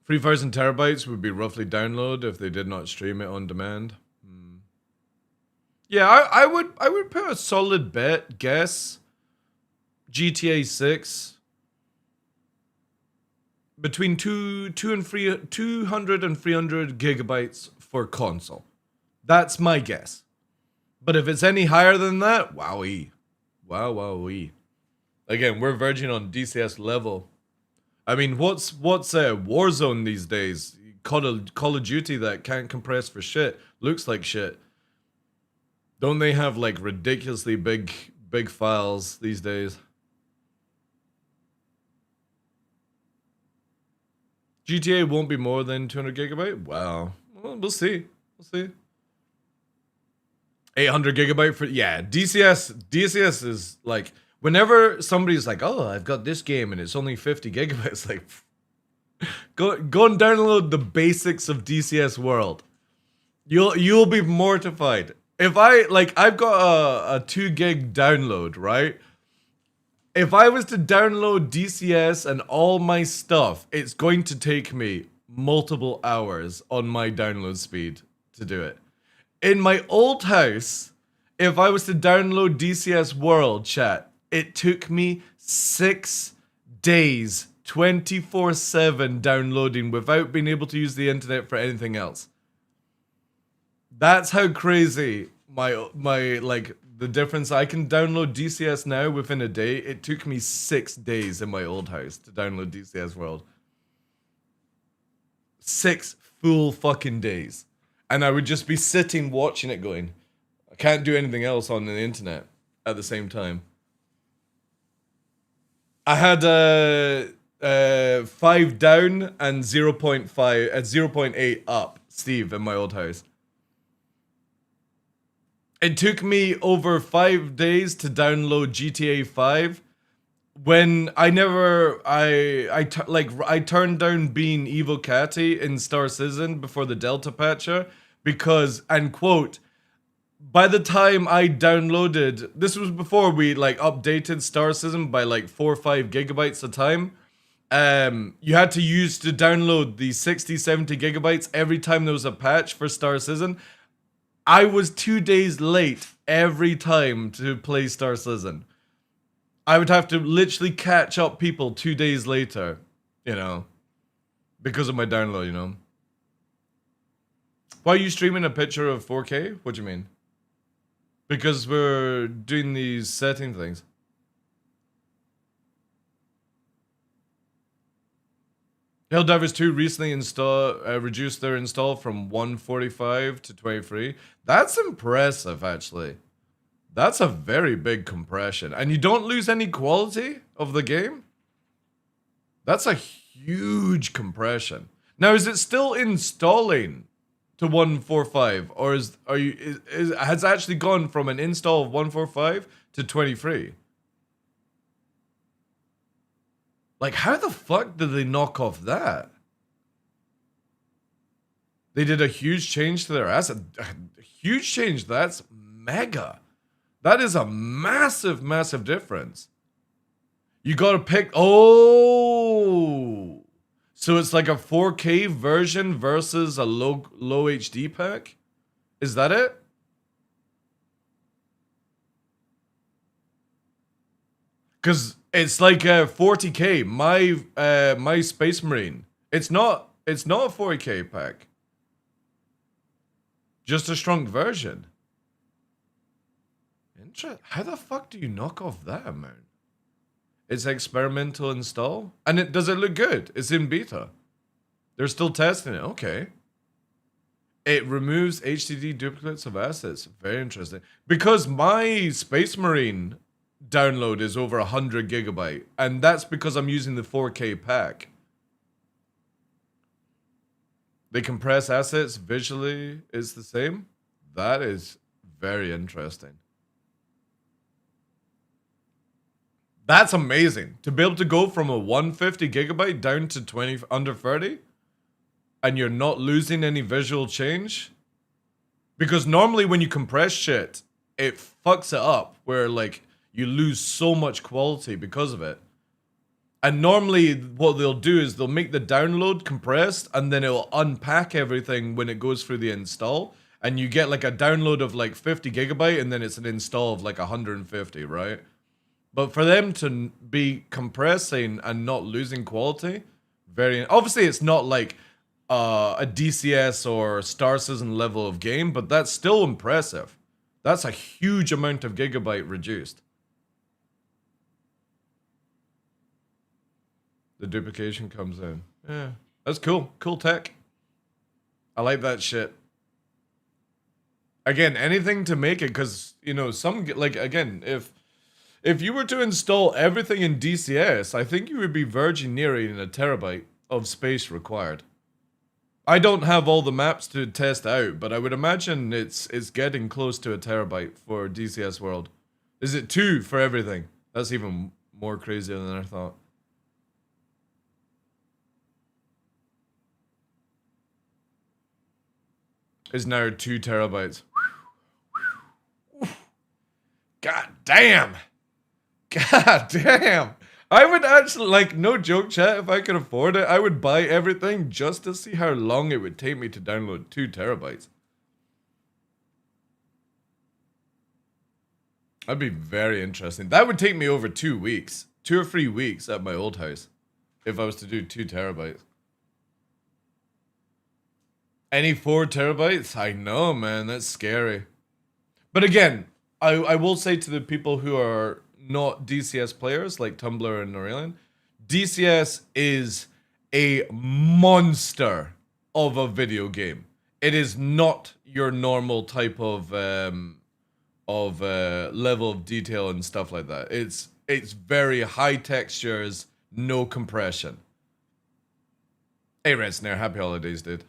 3,000 terabytes would be roughly download if they did not stream it on demand. Yeah, I would put a solid guess. GTA 6 between 200 and 300 gigabytes for console. That's my guess. But if it's any higher than that, wowee. Wowee. Again, we're verging on DCS level. I mean, what's Warzone these days? Call of Duty that can't compress for shit. Looks like shit. Don't they have like ridiculously big files these days? GTA won't be more than 200 gigabyte? Wow. Well, we'll see. 800 gigabyte for... Yeah, DCS is like... Whenever somebody's like, oh, I've got this game and it's only 50 gigabytes, like... Go and download the basics of DCS World. You'll be mortified. If I've got a 2 gig download, right? If I was to download DCS and all my stuff, it's going to take me multiple hours on my download speed to do it. In my old house, if I was to download DCS World, chat, it took me 6 days, 24/7 downloading without being able to use the internet for anything else. That's how crazy the difference. I can download DCS now within a day. It took me 6 days in my old house to download DCS World. 6 full fucking days. And I would just be sitting watching it going, I can't do anything else on the internet at the same time. I had 5 down and 0.8 up, Steve, in my old house. It took me over 5 days to download GTA 5 when I turned down being Evil Catty in Star Citizen before the Delta patcher because, and quote, by the time I downloaded, this was before we updated Star Citizen by 4 or 5 gigabytes a time. You had to download the 60, 70 gigabytes every time there was a patch for Star Citizen. I was 2 days late every time to play Star Citizen. I would have to literally catch up people 2 days later, because of my download, Why are you streaming a picture of 4K? What do you mean? Because we're doing these setting things. Helldivers 2 recently reduced their install from 145 to 23. That's impressive, actually. That's a very big compression. And you don't lose any quality of the game? That's a huge compression. Now, is it still installing to 145? Or has it actually gone from an install of 145 to 23? How the fuck did they knock off that? They did a huge change to their asset. A huge change. That's mega. That is a massive, massive difference. You gotta pick... Oh! So it's like a 4K version versus a low HD pack? Is that it? Because it's like a 40K. My Space Marine. It's not a 40K pack. Just a shrunk version. How the fuck do you knock off that amount? It's experimental install? And does it look good? It's in beta. They're still testing it. Okay. It removes HDD duplicates of assets. Very interesting. Because my Space Marine download is over 100 gigabyte, and that's because I'm using the 4K pack. They compress assets visually is the same. That is very interesting. That's amazing to be able to go from a 150 gigabyte down to 20 under 30, and you're not losing any visual change. Because normally when you compress shit, it fucks it up where like you lose so much quality because of it. And normally what they'll do is they'll make the download compressed and then it'll unpack everything when it goes through the install. And you get like a download of like 50 gigabyte and then it's an install of like 150, right? But for them to be compressing and not losing quality, very... Obviously it's not like a DCS or Star Citizen level of game, but that's still impressive. That's a huge amount of gigabyte reduced. The duplication comes in. Yeah, that's cool. Cool tech. I like that shit. Again, anything to make it, because, you know, some, like, again, if you were to install everything in DCS, I think you would be verging nearing a terabyte of space required. I don't have all the maps to test out, but I would imagine it's getting close to a terabyte for DCS World. Is it 2 for everything? That's even more crazier than I thought. Is now 2 terabytes. God damn. God damn. I would actually, like, no joke, chat, if I could afford it, I would buy everything just to see how long it would take me to download 2 terabytes. That'd be very interesting. That would take me over 2 weeks. 2 or 3 weeks at my old house. If I was to do 2 terabytes. Any 4 terabytes? I know, man, that's scary. But again, I will say to the people who are not DCS players like Tumblr and Aurelian, DCS is a monster of a video game. It is not your normal type of level of detail and stuff like that. It's very high textures, no compression. Hey Red Snare, happy holidays, dude.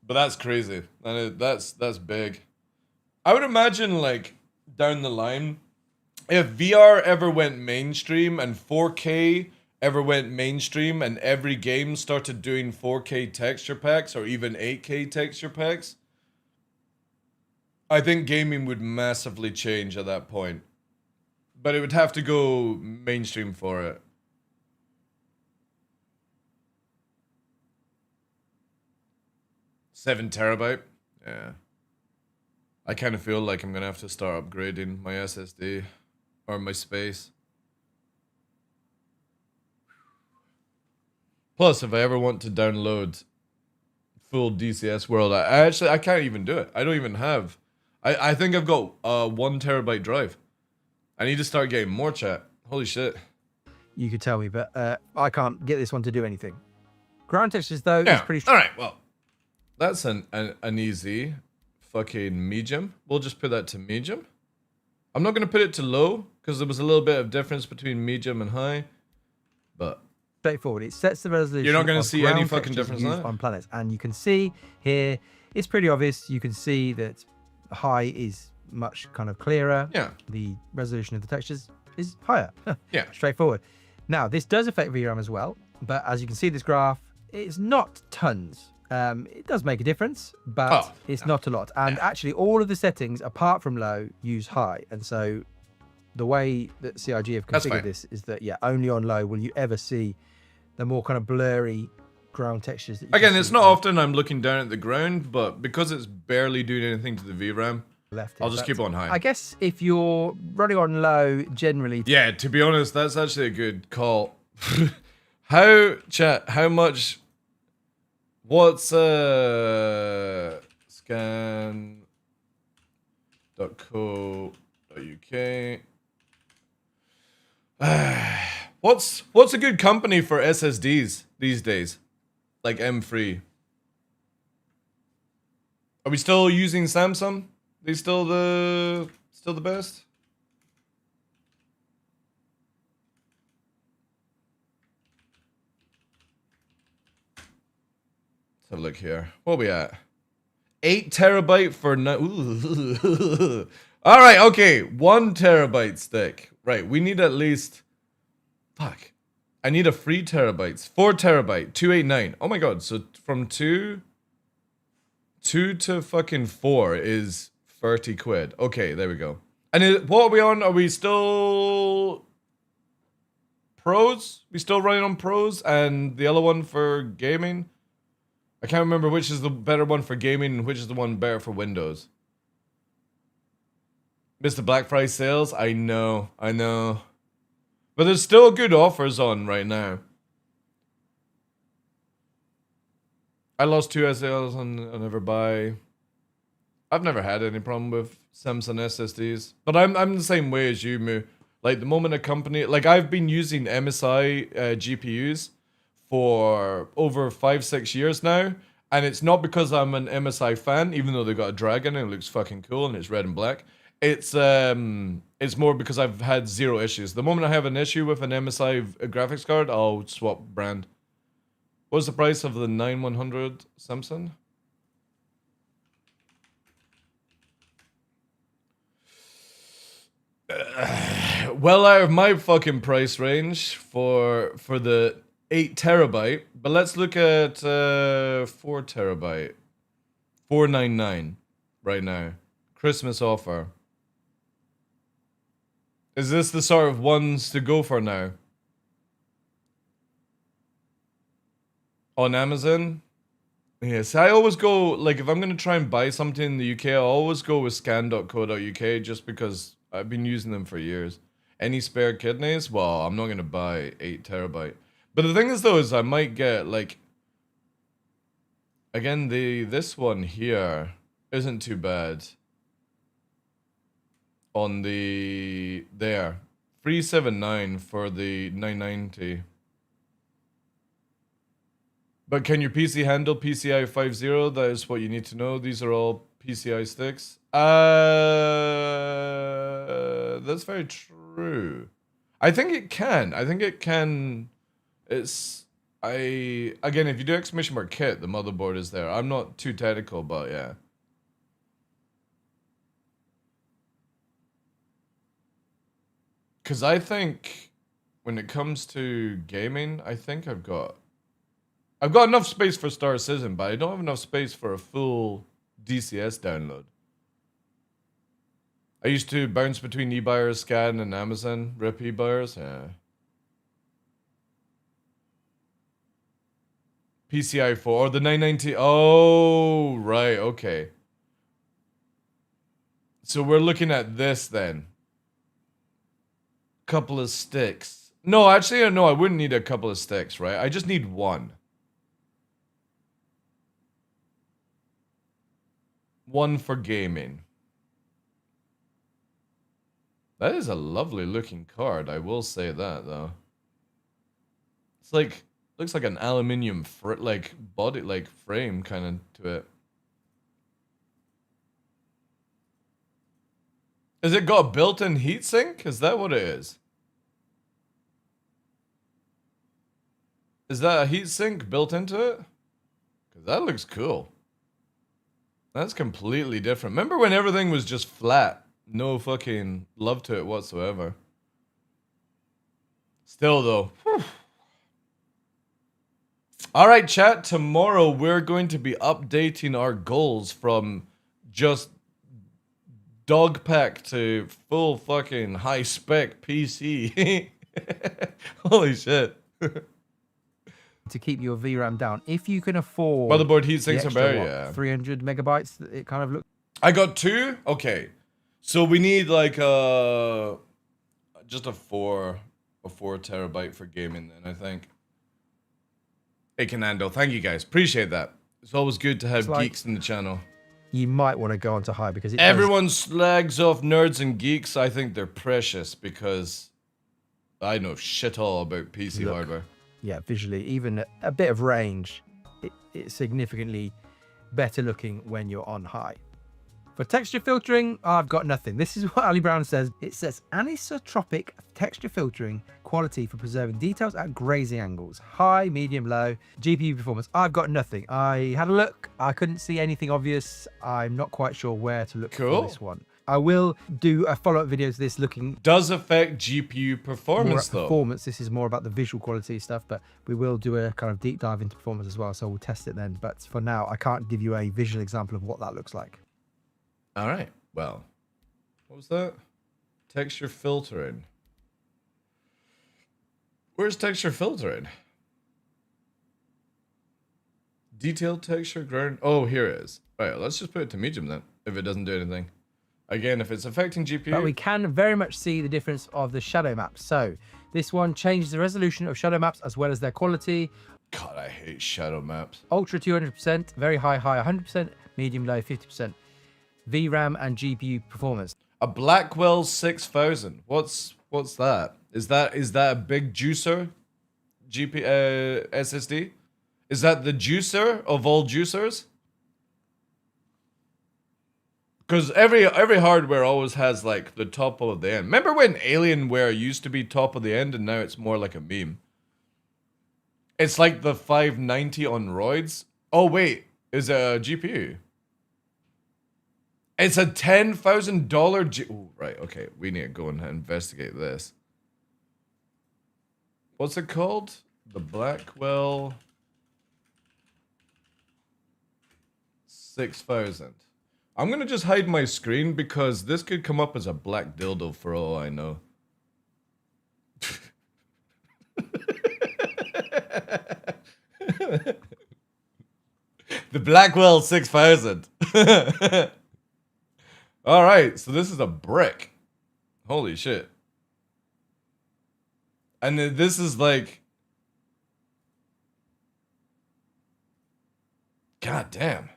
But that's crazy. And that's big. I would imagine, like, down the line, if VR ever went mainstream and 4K ever went mainstream and every game started doing 4K texture packs or even 8K texture packs, I think gaming would massively change at that point. But it would have to go mainstream for it. $7 terabyte? Yeah. I kind of feel like I'm going to have to start upgrading my SSD or my space. Plus, if I ever want to download full DCS World, I can't even do it. I don't even have... I think I've got a 1 terabyte drive. I need to start getting more, chat. Holy shit. You could tell me, but I can't get this one to do anything. Ground textures, though, yeah. is pretty... Alright, well. That's an easy fucking medium. We'll just put that to medium. I'm not going to put it to low, because there was a little bit of difference between medium and high. But... straightforward. It sets the resolution. You're not going to see any fucking difference on planets. And you can see here, it's pretty obvious. You can see that high is much kind of clearer. Yeah. The resolution of the textures is higher. Yeah. Straightforward. Now, this does affect VRAM as well. But as you can see this graph, it's not tons. It does make a difference, but it's not a lot. And actually, all of the settings, apart from low, use high. And so the way that CIG have configured this is that, yeah, only on low will you ever see the more kind of blurry ground textures. That you again, it's not often I'm looking down at the ground, but because it's barely doing anything to the VRAM, I'll just keep on high. I guess if you're running on low, generally... Yeah, to be honest, that's actually a good call. How much... What's scan.co.uk? What's a good company for SSDs these days? Like M3. Are we still using Samsung? They still the best? Let's have a look here. What are we at? 8 terabyte for no. All right, okay. 1 terabyte stick. Right, we need at least. Fuck. I need a 3 terabytes. 4 terabyte. 289. Oh my god. So from 2 to fucking 4 is 30 quid. Okay, there we go. And what are we on? Are we still pros? We still running on pros and the other one for gaming? I can't remember which is the better one for gaming and which is the one better for Windows. Mr. Black Friday sales? I know. But there's still good offers on right now. I lost 2 SLs on never buy. I've never had any problem with Samsung SSDs. But I'm the same way as you, Moo. Like the moment a company, like I've been using MSI GPUs for over 5-6 years now, and it's not because I'm an MSI fan, even though they got a dragon and it looks fucking cool and it's red and black. It's more because I've had 0 issues. The moment I have an issue with an MSI graphics card, I'll swap brand. What's the price of the 9100 Samsung? Well out of my fucking price range for the 8 terabyte, but let's look at 4 terabyte. 499 right now. Christmas offer. Is this the sort of ones to go for now? On Amazon? Yes, I always go, like, if I'm going to try and buy something in the UK, I always go with scan.co.uk just because I've been using them for years. Any spare kidneys? Well, I'm not going to buy 8 terabyte. But the thing is, though, is I might get, like, again, this one here isn't too bad. On the, there, 379 for the 990. But can your PC handle PCI 5.0? That is what you need to know. These are all PCI sticks. That's very true. I think it can. It's again, if you do exclamation mark kit, the motherboard is there. I'm not too technical, but yeah. Because I think when it comes to gaming, I think I've got enough space for Star Citizen, but I don't have enough space for a full DCS download. I used to bounce between eBuyers, Scan, and Amazon. Rip eBuyers, yeah. PCI 4, or the 990. Oh, right, okay. So we're looking at this then. Couple of sticks. No, actually, no, I wouldn't need a couple of sticks, right? I just need one. One for gaming. That is a lovely looking card, I will say that, though. It's like, looks like an aluminium like body, like frame kind of to it. Has it got a built-in heatsink? Is that what it is? Is that a heatsink built into it? Because that looks cool. That's completely different. Remember when everything was just flat? No fucking love to it whatsoever. Still though. Whew. All right, chat. Tomorrow we're going to be updating our goals from just dog pack to full fucking high spec PC. Holy shit. To keep your VRAM down, if you can afford motherboard heatsinks are better, yeah. 300 megabytes, it kind of looks. I got 2. Okay, so we need like just a 4 terabyte for gaming. Then I think it can handle. Thank you guys, appreciate that. It's always good to have geeks in the channel. You might want to go on to high because everyone slags off nerds and geeks. I think they're precious because I know shit all about PC hardware. Yeah, visually, even a bit of range, it's significantly better looking when you're on high. For texture filtering, I've got nothing. This is what Ali Brown says. It says anisotropic texture filtering quality for preserving details at grazing angles. High, medium, low. GPU performance. I've got nothing. I had a look. I couldn't see anything obvious. I'm not quite sure where to look for this one. I will do a follow-up video to this looking... Does affect GPU performance, though. Performance. This is more about the visual quality stuff, but we will do a kind of deep dive into performance as well, so we'll test it then. But for now, I can't give you a visual example of what that looks like. All right. Well, what was that? Texture filtering. Where's texture filtering? Detailed texture, ground. Oh, here it is. All right, let's just put it to medium then, if it doesn't do anything. Again, if it's affecting GPU. But we can very much see the difference of the shadow maps. So this one changes the resolution of shadow maps as well as their quality. God, I hate shadow maps. Ultra 200%, very high 100%, medium low 50%. VRAM and GPU performance. A Blackwell 6000. What's that? Is that a big juicer SSD? Is that the juicer of all juicers? Because every hardware always has like the top of the end. Remember when Alienware used to be top of the end and now it's more like a meme? It's like the 590 on roids. Oh wait, is it a GPU? It's a $10,000 Ooh, right, okay. We need to go and investigate this. What's it called? The Blackwell 6000. I'm gonna just hide my screen because this could come up as a black dildo for all I know. The Blackwell 6000. All right, so this is a brick. Holy shit. And then this is like... God damn.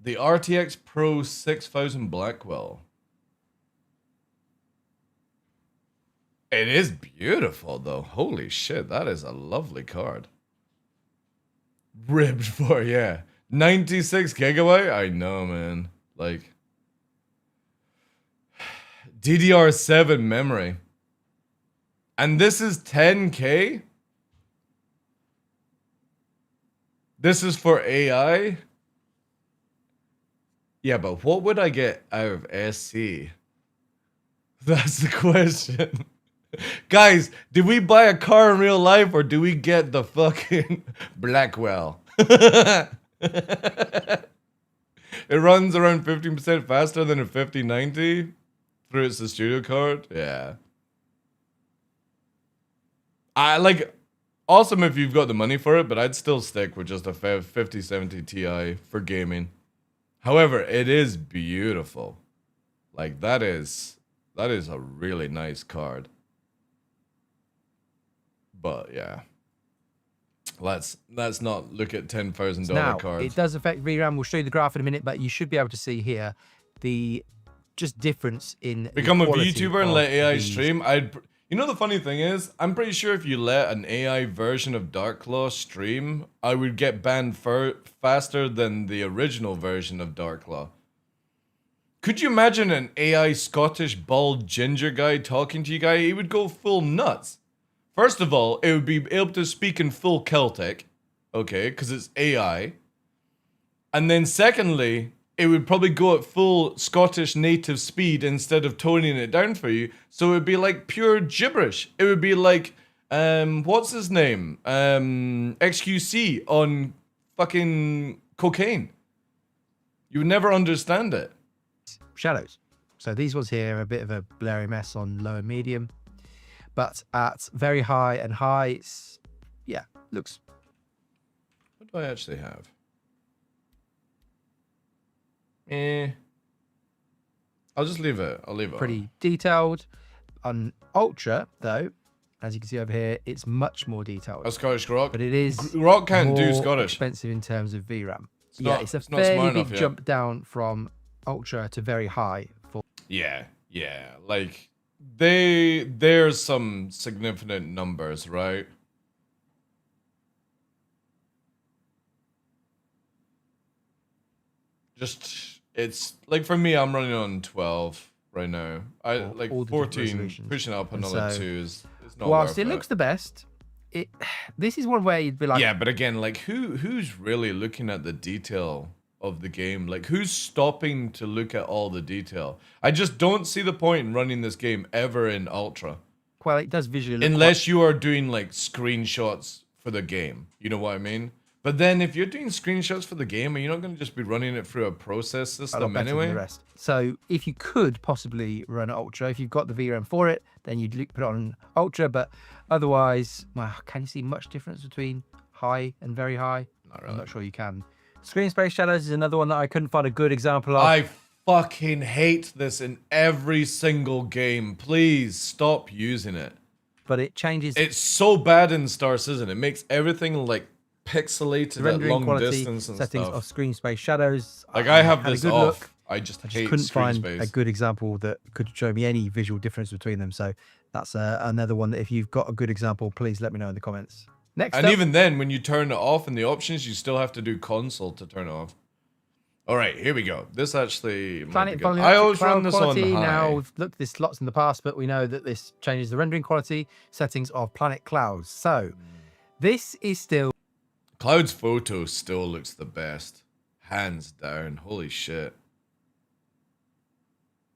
The RTX Pro 6000 Blackwell. It is beautiful though. Holy shit, that is a lovely card. Ribbed for, yeah. 96 gigabyte? I know, man. Like... DDR7 memory. And this is 10K? This is for AI? Yeah, but what would I get out of SC? That's the question. Guys, did we buy a car in real life or do we get the fucking Blackwell? It runs around 15% faster than a 5090 through its studio card. Yeah. I like awesome if you've got the money for it, but I'd still stick with just a 5070 Ti for gaming. However, it is beautiful. Like that is a really nice card. But yeah. Let's not look at $10,000 cards. It does affect VRAM. We'll show you the graph in a minute, but you should be able to see here the just difference in become a VTuber and let AI stream. You know the funny thing is, I'm pretty sure if you let an AI version of DarkLaw stream, I would get banned faster than the original version of DarkLaw. Could you imagine an AI Scottish bald ginger guy talking to you guy? He would go full nuts. First of all, it would be able to speak in full Celtic, okay, because it's AI. And then secondly, it would probably go at full Scottish native speed instead of toning it down for you. So it would be like pure gibberish. It would be like, what's his name? XQC on fucking cocaine. You would never understand it. Shadows. So these ones here are a bit of a blurry mess on low and medium. But at very high and high, it's, yeah, looks. What do I actually have? I'll just leave it. I'll leave it. Pretty detailed. On Ultra, though, as you can see over here, it's much more detailed. A Scottish Grok? But it is Grok can't do Scottish. Expensive in terms of VRAM. It's a fairly big jump down from Ultra to very high. Yeah. Like, there's some significant numbers, right? just it's like for me, I'm running on 12 right now. I like all the different 14 resolutions. pushing up And another so, 2 is not whilst worth it it. looks the best, this is one where you'd be like, Yeah, but again, like who's really looking at the detail of the game? Like who's stopping to look at all the detail? I just don't see the point in running this game ever in ultra. well, it does visually look Unless you are doing like screenshots for the game. You know what I mean? But then if you're doing screenshots for the game, are you not going to just be running it through a process a lot system better than anyway? the rest. So if you could possibly run Ultra, if you've got the VRAM for it, then you'd put it on Ultra. But otherwise, well, can you see much difference between high and very high? Not really. I'm not sure you can. Screen Space Shadows is another one that I couldn't find a good example of. I fucking hate this in every single game. Please stop using it. But it changes It's so bad in Star Citizen. It makes everything like pixelated the at rendering long quality distance and settings stuff. of Screen Space Shadows. Like I have had a this good off. look. I just I just hate couldn't screen find space. a good example that could show me any visual difference between them. So that's another one that if you've got a good example, please let me know in the comments. Next And up, even then, when you turn it off in the options, you still have to do console to turn it off. All right, here we go. This actually might Planet be good. volumetric I always cloud run this quality. on high. Now we've looked at this lots in the past, but we know that this changes the rendering quality settings of planet clouds. So this is still Cloud's photo still looks the best, hands down. Holy shit!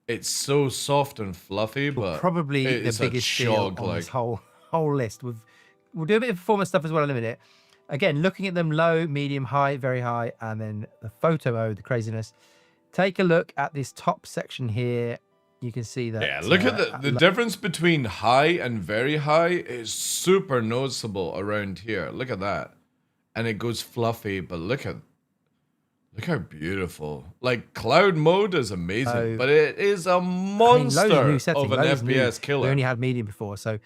It's so soft and fluffy, but probably the it's biggest a deal chog, on like. this whole list. We'll do a bit of performance stuff as well in a minute. Again, looking at them low, medium, high, very high, and then the photo mode, the craziness. Take a look at this top section here. You can see that. Yeah, look at the difference between high and very high is super noticeable around here. Look at that. And it goes fluffy, but look how beautiful. Like cloud mode is amazing, but it is a monster of an FPS killer. We only had medium before, so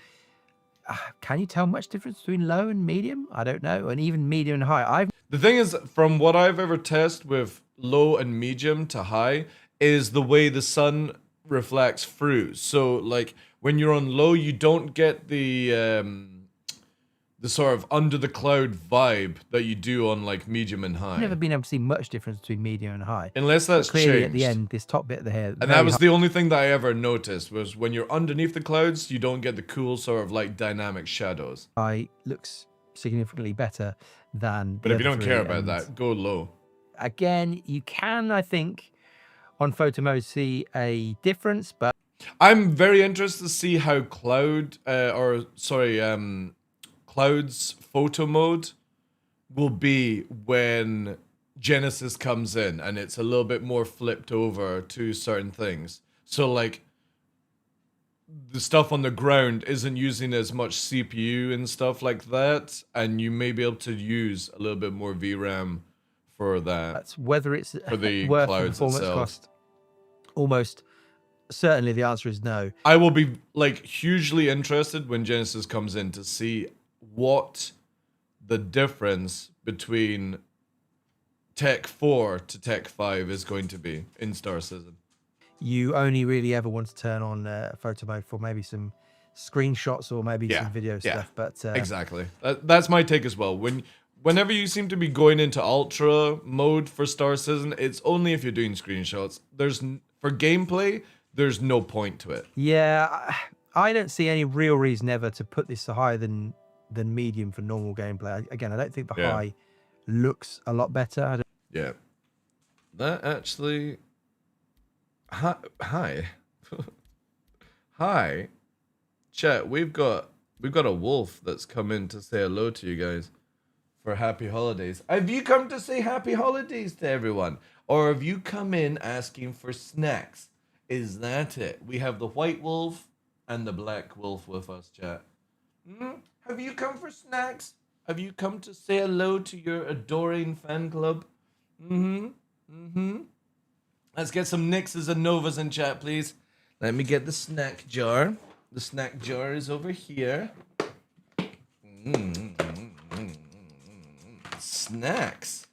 can you tell much difference between low and medium? I don't know, and even medium and high. The thing is, from what I've ever tested with low and medium to high, is the way the sun reflects through. So, like when you're on low, you don't get the sort of under the cloud vibe that you do on like medium and high. I've never been able to see much difference between medium and high. Unless that's clearly changed. At the end, this top bit of the hair. And that was the only thing that I ever noticed was when you're underneath the clouds, you don't get the cool sort of like dynamic shadows. High looks significantly better than. But if you don't care about that, go low. Again, you can, I think, on photo mode see a difference, but I'm very interested to see how Cloud's photo mode will be when Genesis comes in and it's a little bit more flipped over to certain things. So like the stuff on the ground isn't using as much CPU and stuff like that, and you may be able to use a little bit more VRAM for that. That's whether it's for the worth the clouds performance itself. cost. Almost certainly the answer is no. I will be like hugely interested when Genesis comes in to see what the difference between Tech 4 to Tech 5 is going to be in Star Citizen. You only really ever want to turn on photo mode for maybe some screenshots or maybe some video stuff. But exactly, that's my take as well. Whenever you seem to be going into ultra mode for Star Citizen, it's only if you're doing screenshots. For gameplay, there's no point to it. Yeah, I don't see any real reason ever to put this higher than medium for normal gameplay. Again, I don't think the high looks a lot better. Yeah, that actually. Hi, hi, chat. We've got a wolf that's come in to say hello to you guys for happy holidays. Have you come to say happy holidays to everyone, or have you come in asking for snacks? Is that it? We have the white wolf and the black wolf with us, chat. Have you come for snacks? Have you come to say hello to your adoring fan club? Let's get some Nixes and Novas in chat, please. Let me get the snack jar. The snack jar is over here. Snacks.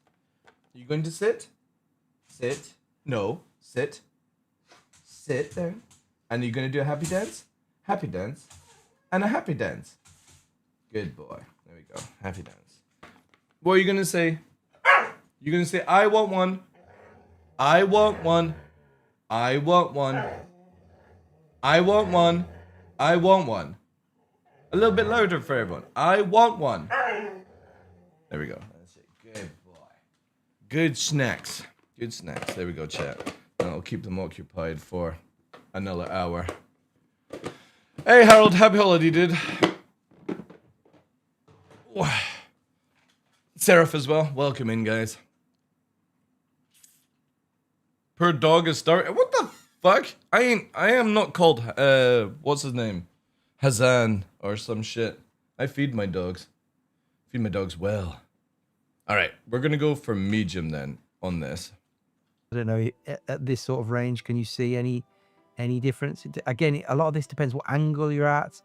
Are you going to sit? Sit. No. Sit. Sit there. And are you going to do a happy dance? Happy dance. And a happy dance. Good boy. There we go. Happy dance. What are you going to say? You're going to say, I want one. I want one. I want one. I want one. I want one. A little bit louder for everyone. I want one. There we go. That's it. Good boy. Good snacks. Good snacks. There we go, chat. And I'll keep them occupied for another hour. Hey, Harold. Happy holiday, dude. Seraph as well. Welcome in, guys. Per dog is starting. What the fuck? I am not called, what's his name? Hazan or some shit. I feed my dogs. Feed my dogs well. Alright, we're gonna go for medium then on this. I don't know, at this sort of range, can you see any difference? Again, a lot of this depends what angle you're at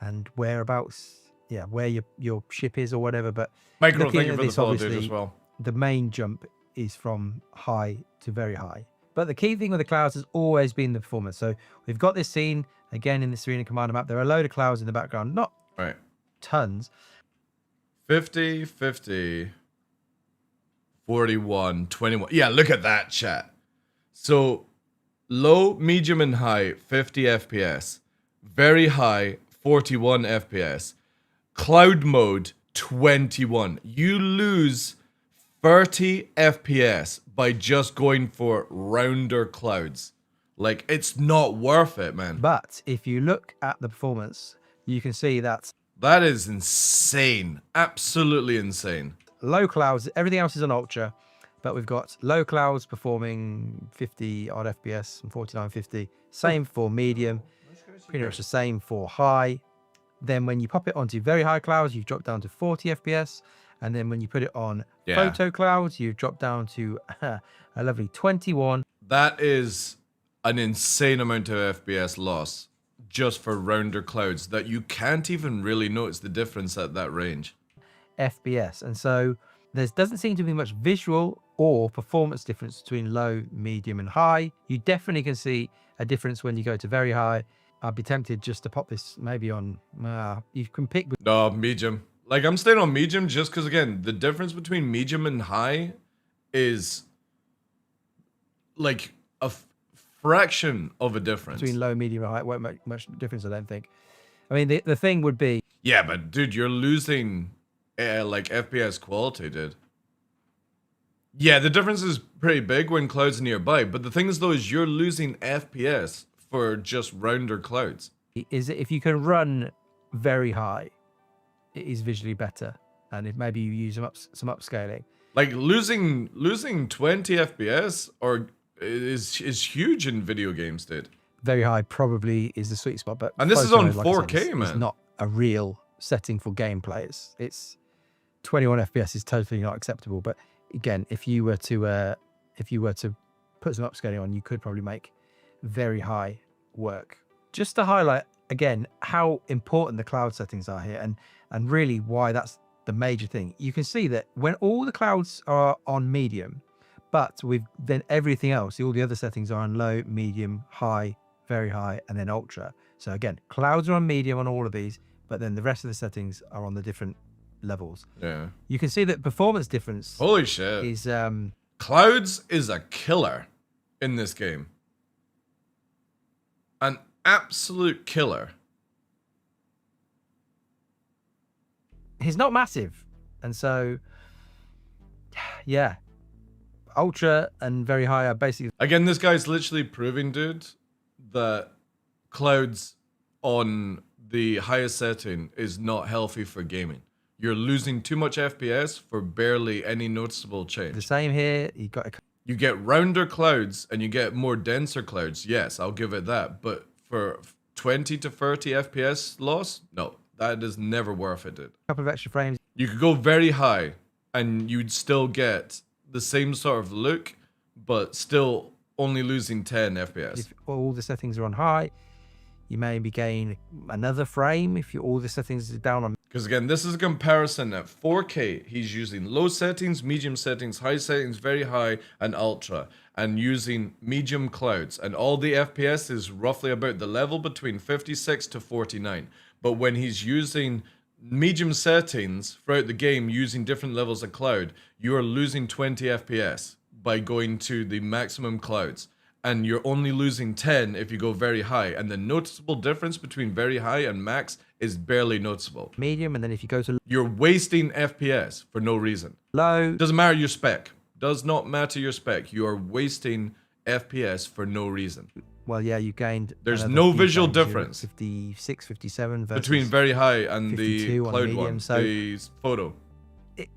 and whereabouts, yeah, where your ship is or whatever. But Micro, thank you for the follow, dude, as well. The main jump is from high to very high. But the key thing with the clouds has always been the performance. So we've got this scene, again, in the Serena Commander map. There are a load of clouds in the background, not tons. 50, 50, 41, 21. Yeah, look at that, chat. So low, medium, and high, 50 FPS. Very high, 41 FPS. Cloud mode, 21. You lose 30 FPS by just going for rounder clouds. Like, it's not worth it, man. But if you look at the performance, you can see that is insane. Absolutely insane. Low clouds, everything else is on ultra, but we've got low clouds performing 50 odd FPS and 49, 50. Same for medium, pretty much the same for high. Then when you pop it onto very high clouds, you've dropped down to 40 FPS. And then when you put it on photo clouds, you've dropped down to a lovely 21. That is an insane amount of FPS loss just for rounder clouds that you can't even really notice the difference at that range. FPS. And so there doesn't seem to be much visual or performance difference between low, medium, and high. You definitely can see a difference when you go to very high. I'd be tempted just to pop this maybe on, you can pick. No, medium. Like, I'm staying on medium just because, again, the difference between medium and high is like a fraction of a difference. Between low, medium, and high, it won't make much difference, I don't think. I mean, the thing would be... Yeah, but, dude, you're losing, like, FPS quality, dude. Yeah, the difference is pretty big when clouds are nearby, but the thing is, though, is you're losing FPS for just rounder clouds. Is if you can run very high, it is visually better, and if maybe you use some upscaling, like losing 20 FPS or is huge in video games, dude. Very high probably is the sweet spot, but and this is on 4K, like said, man. It's not a real setting for gameplay. It's 21 FPS is totally not acceptable. But again, if you were to put some upscaling on, you could probably make very high work. Just to highlight again how important the cloud settings are here, and really why that's the major thing. You can see that when all the clouds are on medium, but with then everything else, all the other settings are on low, medium, high, very high, and then ultra. So again, clouds are on medium on all of these, but then the rest of the settings are on the different levels. Yeah. You can see that performance difference. Holy shit. Is clouds is a killer in this game. An absolute killer. He's not massive, and so yeah, ultra and very high are basically. Again, this guy's literally proving, dude, that clouds on the highest setting is not healthy for gaming. You're losing too much FPS for barely any noticeable change. The same here. You get rounder clouds and you get more denser clouds. Yes, I'll give it that. But for 20 to 30 FPS loss, no, that is never worth it, dude. A couple of extra frames. You could go very high and you'd still get the same sort of look, but still only losing 10 FPS. If all the settings are on high, you maybe gain another frame if all the settings are down on. Because again, this is a comparison at 4K. He's using low settings, medium settings, high settings, very high, and ultra, and using medium clouds. And all the FPS is roughly about the level between 56 to 49. But when he's using medium settings throughout the game, using different levels of cloud, you are losing 20 FPS by going to the maximum clouds. And you're only losing 10 if you go very high. And the noticeable difference between very high and max is barely noticeable. Medium, and then if you go to You're wasting FPS for no reason. low, Doesn't matter your spec. Does not matter your spec. You are wasting FPS for no reason. well, yeah, you gained. There's another no few visual frames. You're at difference 56, 57 versus between very high and the 52 on cloud medium, one, so- the photo.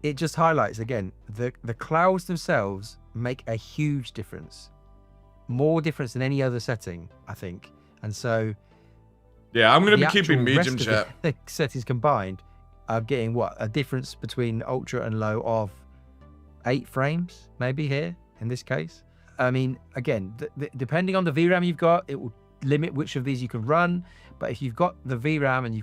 It just highlights again the clouds themselves make a huge difference, more difference than any other setting, I think. And so Yeah, I'm going to the be keeping actual rest medium of chat. the settings combined are getting what, a difference between ultra and low of 8 frames maybe here in this case. I mean, again, depending on the VRAM you've got, it will limit which of these you can run. But if you've got the VRAM and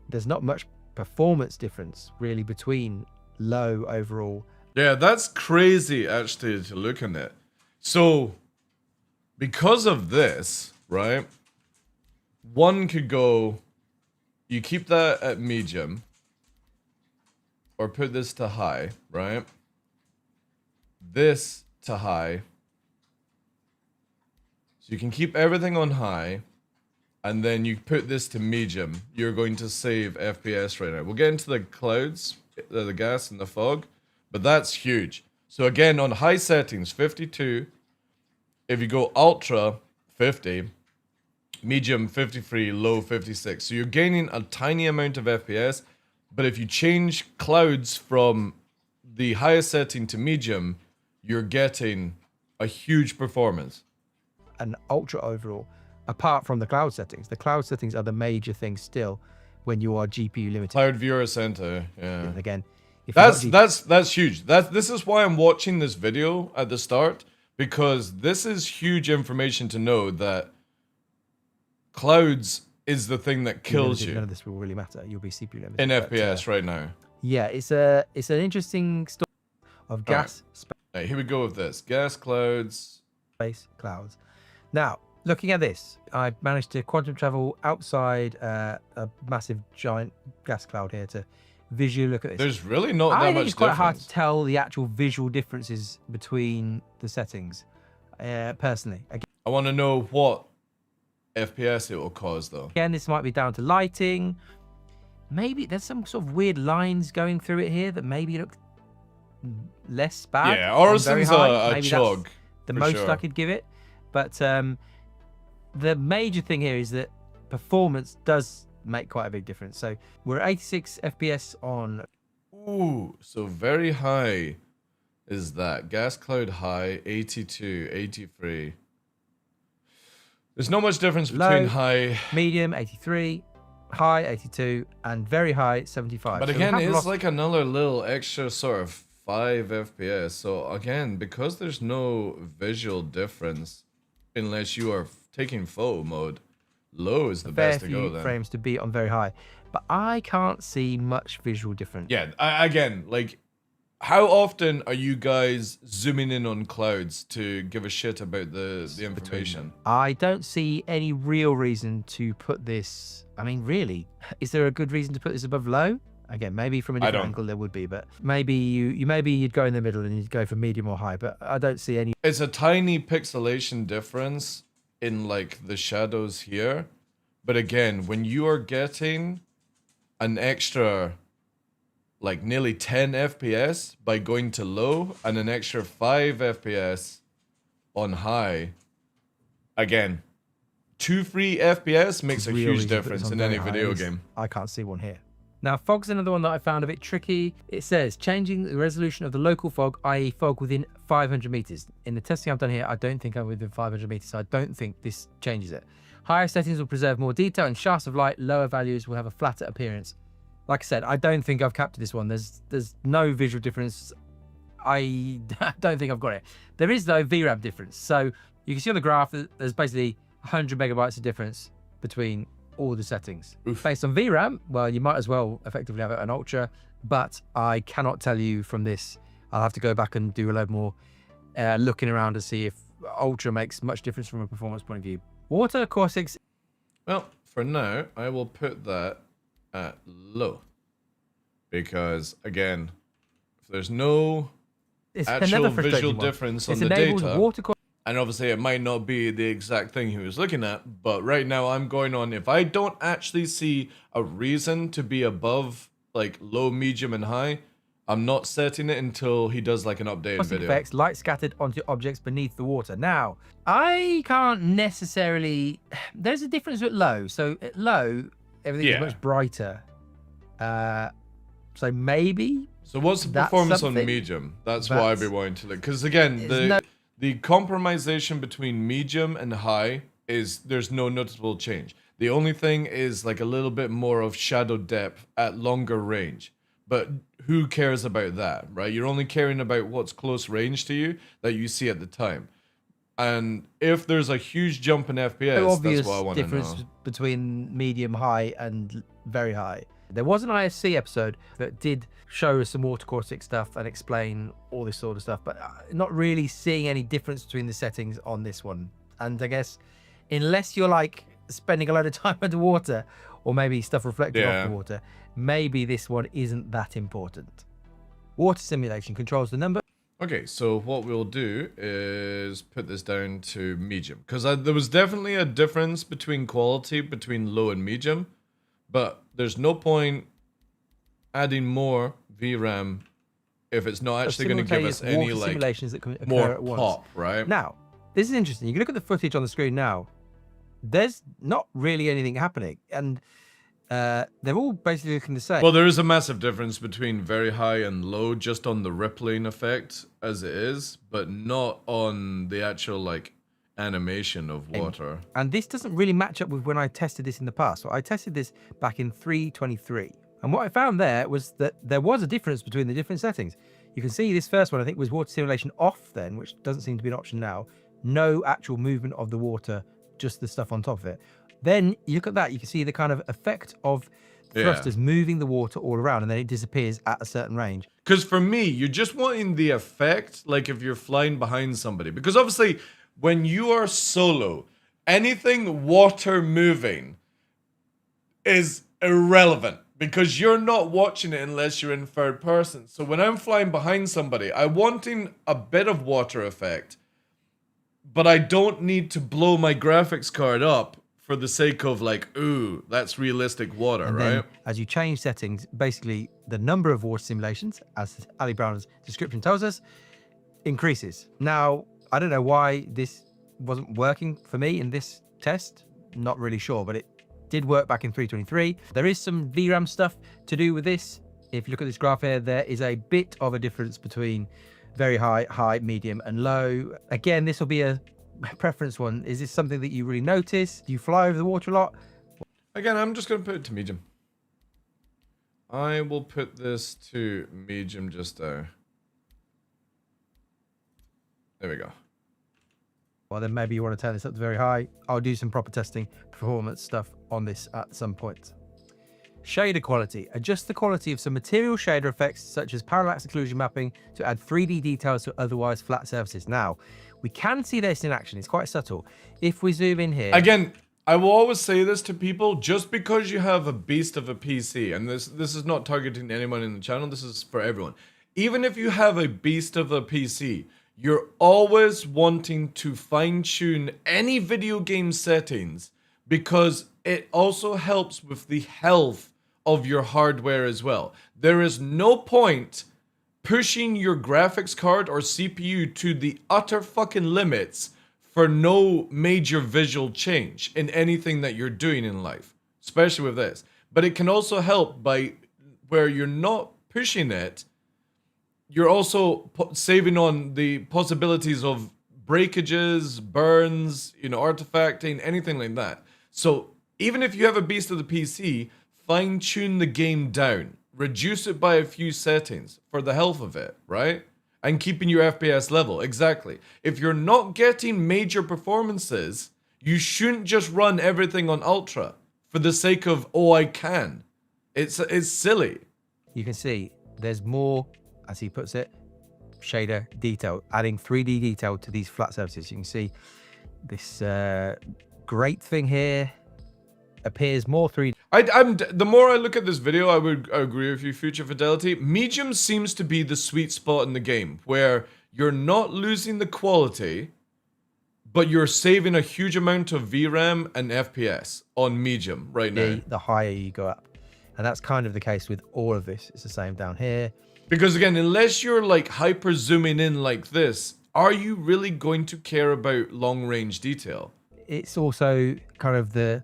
there's not much performance difference really between low overall. Yeah, that's crazy actually to look at it. So, because of this, right? One could go, you keep that at medium, or put this to high, right? This to high. So you can keep everything on high, and then you put this to medium. You're going to save FPS right now. We'll get into the clouds, the gas and the fog, but that's huge. So again, on high settings, 52. If you go ultra, 50. Medium, 53. Low, 56. So you're gaining a tiny amount of FPS, but if you change clouds from the highest setting to medium, you're getting a huge performance. And ultra overall, apart from the cloud settings. The cloud settings are the major thing still when you are GPU limited. Cloud Viewer Center, yeah. And again, if you're not That's huge. This is why I'm watching this video at the start, because this is huge information to know that clouds is the thing that kills limited, you none of this will really matter. You'll be CPU limited. in but, FPS right now. yeah, it's an interesting story of gas, Right, here we go with this. Gas clouds. space, clouds. Now, looking at this, I managed to quantum travel outside a massive giant gas cloud here to visually look at this. There's really not that I much think it's quite hard difference. to tell the actual visual differences between the settings, personally. I want to know what FPS it will cause, though. Again, this might be down to lighting. Maybe there's some sort of weird lines going through it here that maybe look less bad. Yeah, on very Orison's high. a Maybe that's chug. the for most sure. I could give it. But the major thing here is that performance does make quite a big difference. So we're at 86 FPS on. Ooh, so very high is that. Gas cloud high, 82, 83. There's not much difference between Low, high. Medium 83, high 82, and very high 75. But So we again, have it's lost- like another little extra sort of 5 FPS. So again, because there's no visual difference, unless you are taking photo mode, low is the fair best to go few then. frames to be on very high. But I can't see much visual difference. Yeah, again, like, how often are you guys zooming in on clouds to give a shit about the information? I don't see any real reason to put this. I mean, really, is there a good reason to put this above low? Again, maybe from a I different don't. angle there would be, but maybe you'd go in the middle and you'd go for medium or high. But I don't see any. It's a tiny pixelation difference in like the shadows here. But again, when you are getting an extra like nearly 10 FPS by going to low and an extra 5 FPS on high, again, 2 free FPS makes a real huge reason to put this difference on in very any high video is- game. I can't see one here. Now, fog's another one that I found a bit tricky. It says changing the resolution of the local fog, i.e. fog within 500 meters. In the testing I've done here, I don't think I'm within 500 meters, so I don't think this changes it. Higher settings will preserve more detail and shafts of light. Lower values will have a flatter appearance. Like I said, I don't think I've captured this one. There's no visual difference. I don't think I've got it. There is, though, VRAM difference. So you can see on the graph that there's basically 100 megabytes of difference between all the settings. Oof. Based on VRAM, well, you might as well effectively have it on Ultra, but I cannot tell you from this. I'll have to go back and do a load more looking around to see if Ultra makes much difference from a performance point of view. Water caustics. Well, for now, I will put that at low. Because, again, if there's no It's actual another frustrating visual one. difference on It's the enabled data. water And obviously it might not be the exact thing he was looking at, but right now I'm going on, if I don't actually see a reason to be above like low, medium, and high, I'm not setting it until he does like an updated video. effects, light scattered onto objects beneath the water. Now, I can't necessarily, there's a difference at low. So at low, everything is much brighter. So maybe. So what's the that's performance on something. medium? That's why I'd be wanting to look. Because again, the compromisation between medium and high is there's no noticeable change. The only thing is like a little bit more of shadow depth at longer range. But who cares about that, right? You're only caring about what's close range to you that you see at the time. And if there's a huge jump in FPS, that's what I want to know. Difference between medium, high, and very high. There was an ISC episode that did show us some water caustic stuff and explain all this sort of stuff, but not really seeing any difference between the settings on this one. And I guess unless you're like spending a load of time underwater, or maybe stuff reflecting off the water, maybe this one isn't that important. Water simulation controls the number. Okay, so what we'll do is put this down to medium, because there was definitely a difference between quality between low and medium, but there's no point adding more VRAM if it's not actually going to give us any like simulations that can occur more at once. pop, right? Now, this is interesting. You can look at the footage on the screen now. There's not really anything happening, and they're all basically looking the same. Well, there is a massive difference between very high and low just on the rippling effect as it is, but not on the actual like animation of water. And this doesn't really match up with when I tested this in the past. So I tested this back in 3.23. And what I found there was that there was a difference between the different settings. You can see this first one, I think, was water simulation off then, which doesn't seem to be an option now. No actual movement of the water, just the stuff on top of it. Then you look at that, you can see the kind of effect of thrusters moving the water all around, and then it disappears at a certain range. Because for me, you're just wanting the effect, like if you're flying behind somebody. Because obviously, when you are solo, anything water moving is irrelevant because you're not watching it unless you're in third person. So when I'm flying behind somebody, I'm wanting a bit of water effect, but I don't need to blow my graphics card up for the sake of like, ooh, that's realistic water, And right? then as you change settings, basically the number of water simulations, as Ali Brown's description tells us, increases. Now, I don't know why this wasn't working for me in this test. Not really sure, but it did work back in 3.23. There is some VRAM stuff to do with this. If you look at this graph here, there is a bit of a difference between very high, high, medium, and low. Again, this will be a preference one. Is this something that you really notice? Do you fly over the water a lot? Again, I'm just going to put it to medium. I will put this to medium just there. There we go. Well, then maybe you want to turn this up to very high. I'll do some proper testing, performance stuff on this at some point. Shader quality. Adjust the quality of some material shader effects, such as parallax occlusion mapping, to add 3D details to otherwise flat surfaces. Now, we can see this in action. It's quite subtle. If we zoom in here... Again, I will always say this to people, just because you have a beast of a PC, and this is not targeting anyone in the channel, this is for everyone. Even if you have a beast of a PC, you're always wanting to fine-tune any video game settings because it also helps with the health of your hardware as well. There is no point pushing your graphics card or CPU to the utter fucking limits for no major visual change in anything that you're doing in life, especially with this. But it can also help by where you're not pushing it, you're also saving on the possibilities of breakages, burns, artifacting, anything like that. So even if you have a beast of the PC, fine-tune the game down. Reduce it by a few settings for the health of it, right? And keeping your FPS level, exactly. If you're not getting major performances, you shouldn't just run everything on Ultra for the sake of, oh, I can. It's silly. You can see there's more, as he puts it, shader detail, adding 3D detail to these flat surfaces. You can see this great thing here, appears more 3D. The more I look at this video, I would agree with you, Future Fidelity. Medium seems to be the sweet spot in the game, where you're not losing the quality, but you're saving a huge amount of VRAM and FPS on medium right now. The higher you go up. And that's kind of the case with all of this. It's the same down here. Because again, unless you're like hyper zooming in like this, are you really going to care about long range detail? It's also kind of the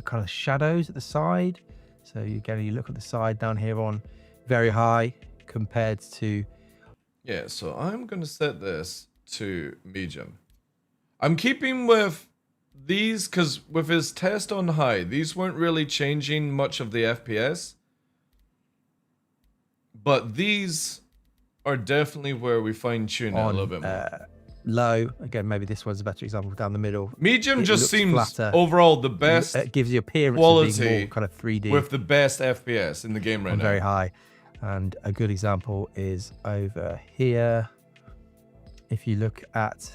kind of shadows at the side. So you look at the side down here on very high compared to. Yeah, so I'm going to set this to medium. I'm keeping with these because with his test on high, these weren't really changing much of the FPS. But these are definitely where we fine tune it a little bit more. Low, again, maybe this one's a better example down the middle. Medium just seems flatter. Overall the best. It gives you appearance quality of being more kind of 3D with the best FPS in the game right now. Very high. And a good example is over here. If you look at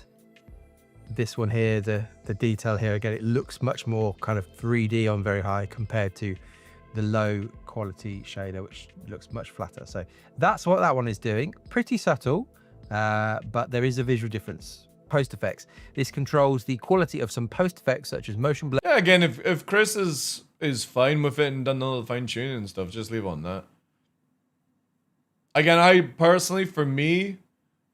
this one here, the detail here, again, it looks much more kind of 3D on very high compared to the low quality shader, which looks much flatter. So that's what that one is doing. Pretty subtle, but there is a visual difference. Post effects. This controls the quality of some post effects such as motion blur. Yeah, again, if Chris is fine with it and done all the fine tuning and stuff, just leave on that. Again, I personally, for me,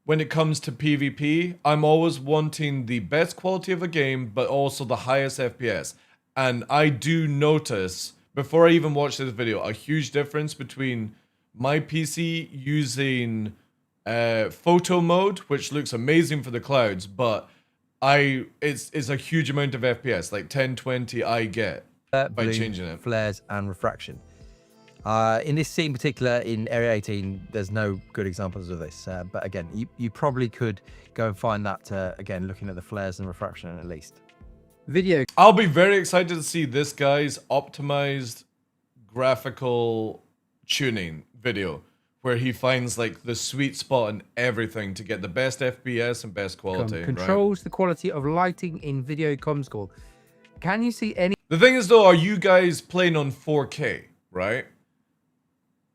when it comes to PvP, I'm always wanting the best quality of a game, but also the highest FPS. And I do notice, before I even watch this video, a huge difference between my PC using photo mode, which looks amazing for the clouds, but it's a huge amount of FPS, like 1020 I get by changing it. Flares and refraction. In this scene in particular, in Area 18, there's no good examples of this. But again, you probably could go and find that, again, looking at the flares and refraction at least. Video. I'll be very excited to see this guy's optimized graphical tuning video, where he finds like the sweet spot in everything to get the best FPS and best quality. Controls the quality of lighting in video comms call. Can you see any? The thing is though, are you guys playing on 4K, right?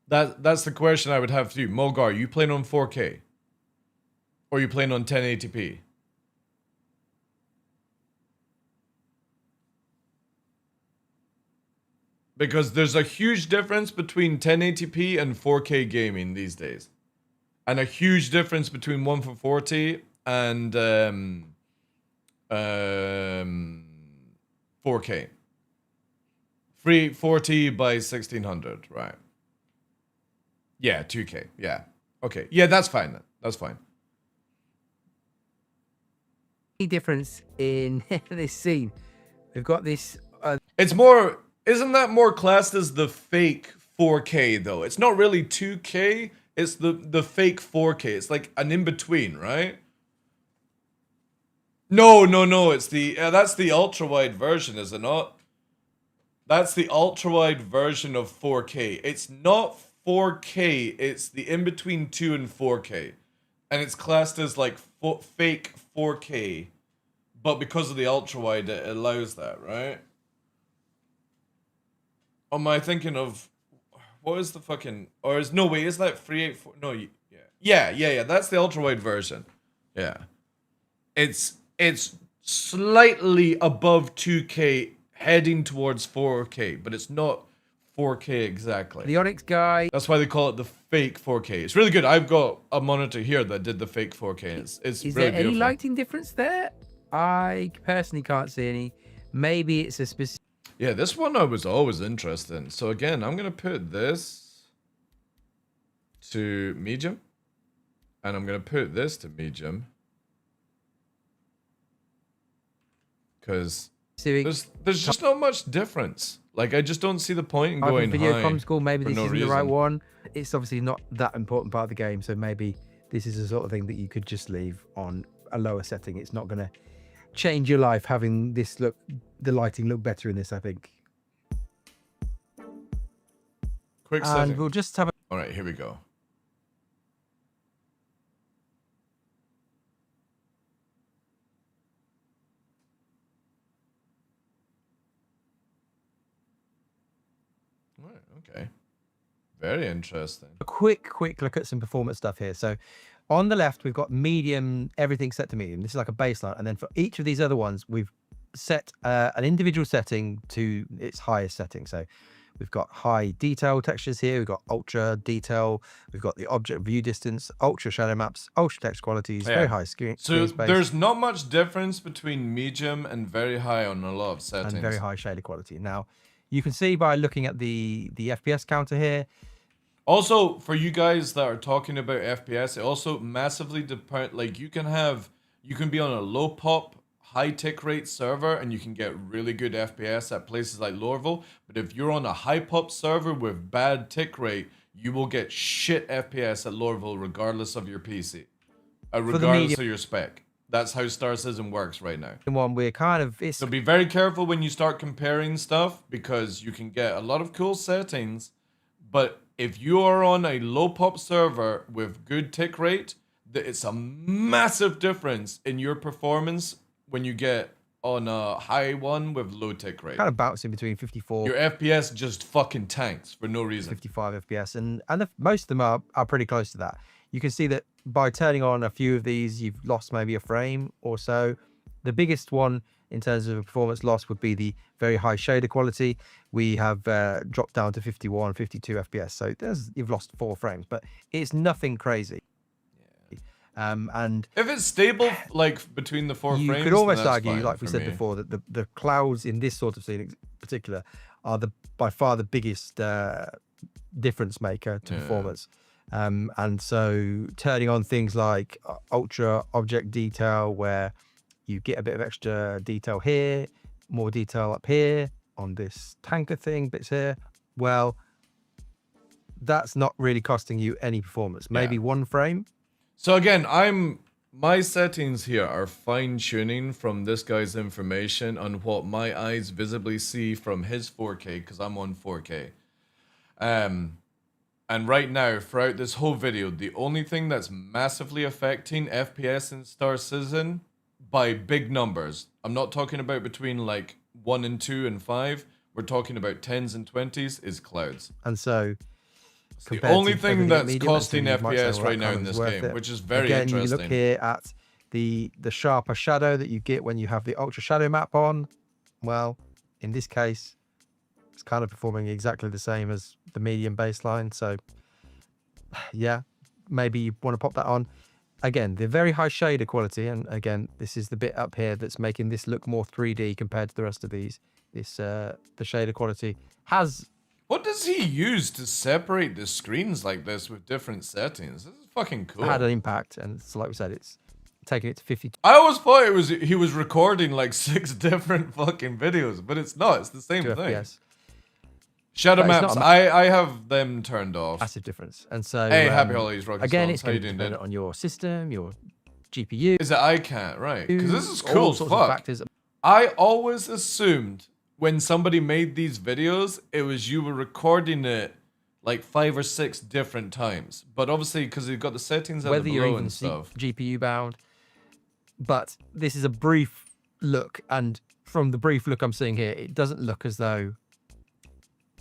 That's the question I would have for you. Mogar, are you playing on 4K? Or are you playing on 1080p? Because there's a huge difference between 1080p and 4K gaming these days. And a huge difference between 1:40 and 4K. 340 by 1600, right? Yeah, 2K, yeah. Okay, yeah, that's fine then. That's fine. Difference in this scene. We've got this... It's more... Isn't that more classed as the fake 4K though? It's not really 2K, it's the fake 4K. It's like an in-between, right? No, it's the... that's the ultra-wide version, is it not? That's the ultra-wide version of 4K. It's not 4K, it's the in-between 2 and 4K. And it's classed as like fake 4K. But because of the ultra-wide, it allows that, right? Am I thinking of... What is the fucking... Or is... No, wait, is that 384? No, yeah. That's the ultra-wide version. Yeah. It's slightly above 2K, heading towards 4K, but it's not 4K exactly. The Onyx guy. That's why they call it the fake 4K. It's really good. I've got a monitor here that did the fake 4K. It's is really there any beautiful. lighting difference there? I personally can't see any. Maybe it's a specific... Yeah, this one I was always interested in. So again, I'm going to put this to medium. And I'm going to put this to medium. Because there's just not much difference. Like, I just don't see the point in going video high. comm score, maybe this isn't the right reason. one. It's obviously not that important part of the game, so maybe this is the sort of thing that you could just leave on a lower setting. It's not going to change your life having this look, the lighting look better in this, I think. Quick setting. And we'll just have a... All right, here we go. Okay. Very interesting. A quick look at some performance stuff here. So on the left, we've got medium, everything set to medium. This is like a baseline. And then for each of these other ones, we've set an individual setting to its highest setting. So we've got high detail textures here. We've got ultra detail. We've got the object view distance, ultra shadow maps, ultra text qualities, very high screen So space. there's not much difference between medium and very high on a lot of settings. And very high shader quality. Now, you can see by looking at the FPS counter here. Also, for you guys that are talking about FPS, it also massively depends. Like you can be on a low pop, high tick rate server, and you can get really good FPS at places like Lorville. But if you're on a high pop server with bad tick rate, you will get shit FPS at Lorville, regardless of your PC, regardless of your spec. That's how Star Citizen works right now. One we're kind of So be very careful when you start comparing stuff, because you can get a lot of cool settings, but if you are on a low pop server with good tick rate, it's a massive difference in your performance when you get on a high one with low tick rate. kind of bouncing between 54. Your FPS just fucking tanks for no reason. 55 FPS, and most of them are pretty close to that. You can see that by turning on a few of these, you've lost maybe a frame or so. The biggest one in terms of performance loss would be the very high shader quality. We have dropped down to 51, 52 FPS, so you've lost 4 frames, but it's nothing crazy. And if it's stable, like between the 4 frames, you could almost that's argue, fine like we for said me. before, that the clouds in this sort of scene in particular are by far the biggest difference maker to performance. And so turning on things like ultra object detail, where you get a bit of extra detail here, more detail up here on this tanker thing, bits here, well, that's not really costing you any performance. Maybe 1 frame. So again, my settings here are fine-tuning from this guy's information on what my eyes visibly see from his 4K, because I'm on 4K. And right now, throughout this whole video, the only thing that's massively affecting FPS in Star Citizen by big numbers, I'm not talking about between like 1 and 2 and 5, we're talking about 10s and 20s, is clouds. And so the only thing that's costing FPS right now in this game, which is very interesting. You look here at the sharper shadow that you get when you have the ultra shadow map on. Well, in this case, it's kind of performing exactly the same as the medium baseline. So yeah, maybe you want to pop that on. Again, the very high shader quality, and again, this is the bit up here that's making this look more 3D compared to the rest of these. The shader quality has... What does he use to separate the screens like this with different settings? This is fucking cool. Had an impact, and so like we said, it's taking it to 52. I always thought he was recording like 6 different fucking videos, but it's not. It's the same thing. FPS. Shadow maps, I have them turned off. Massive difference. And so hey, happy holidays, Rocky again, Songs. it's going to depend on your system, your GPU. Is it I can't, right? Because this is cool as sorts of fuck. factors. I always assumed when somebody made these videos, it was you were recording it like 5 or 6 different times. But obviously, because you've got the settings at the below and stuff. GPU bound. But this is a brief look, and from the brief look I'm seeing here, it doesn't look as though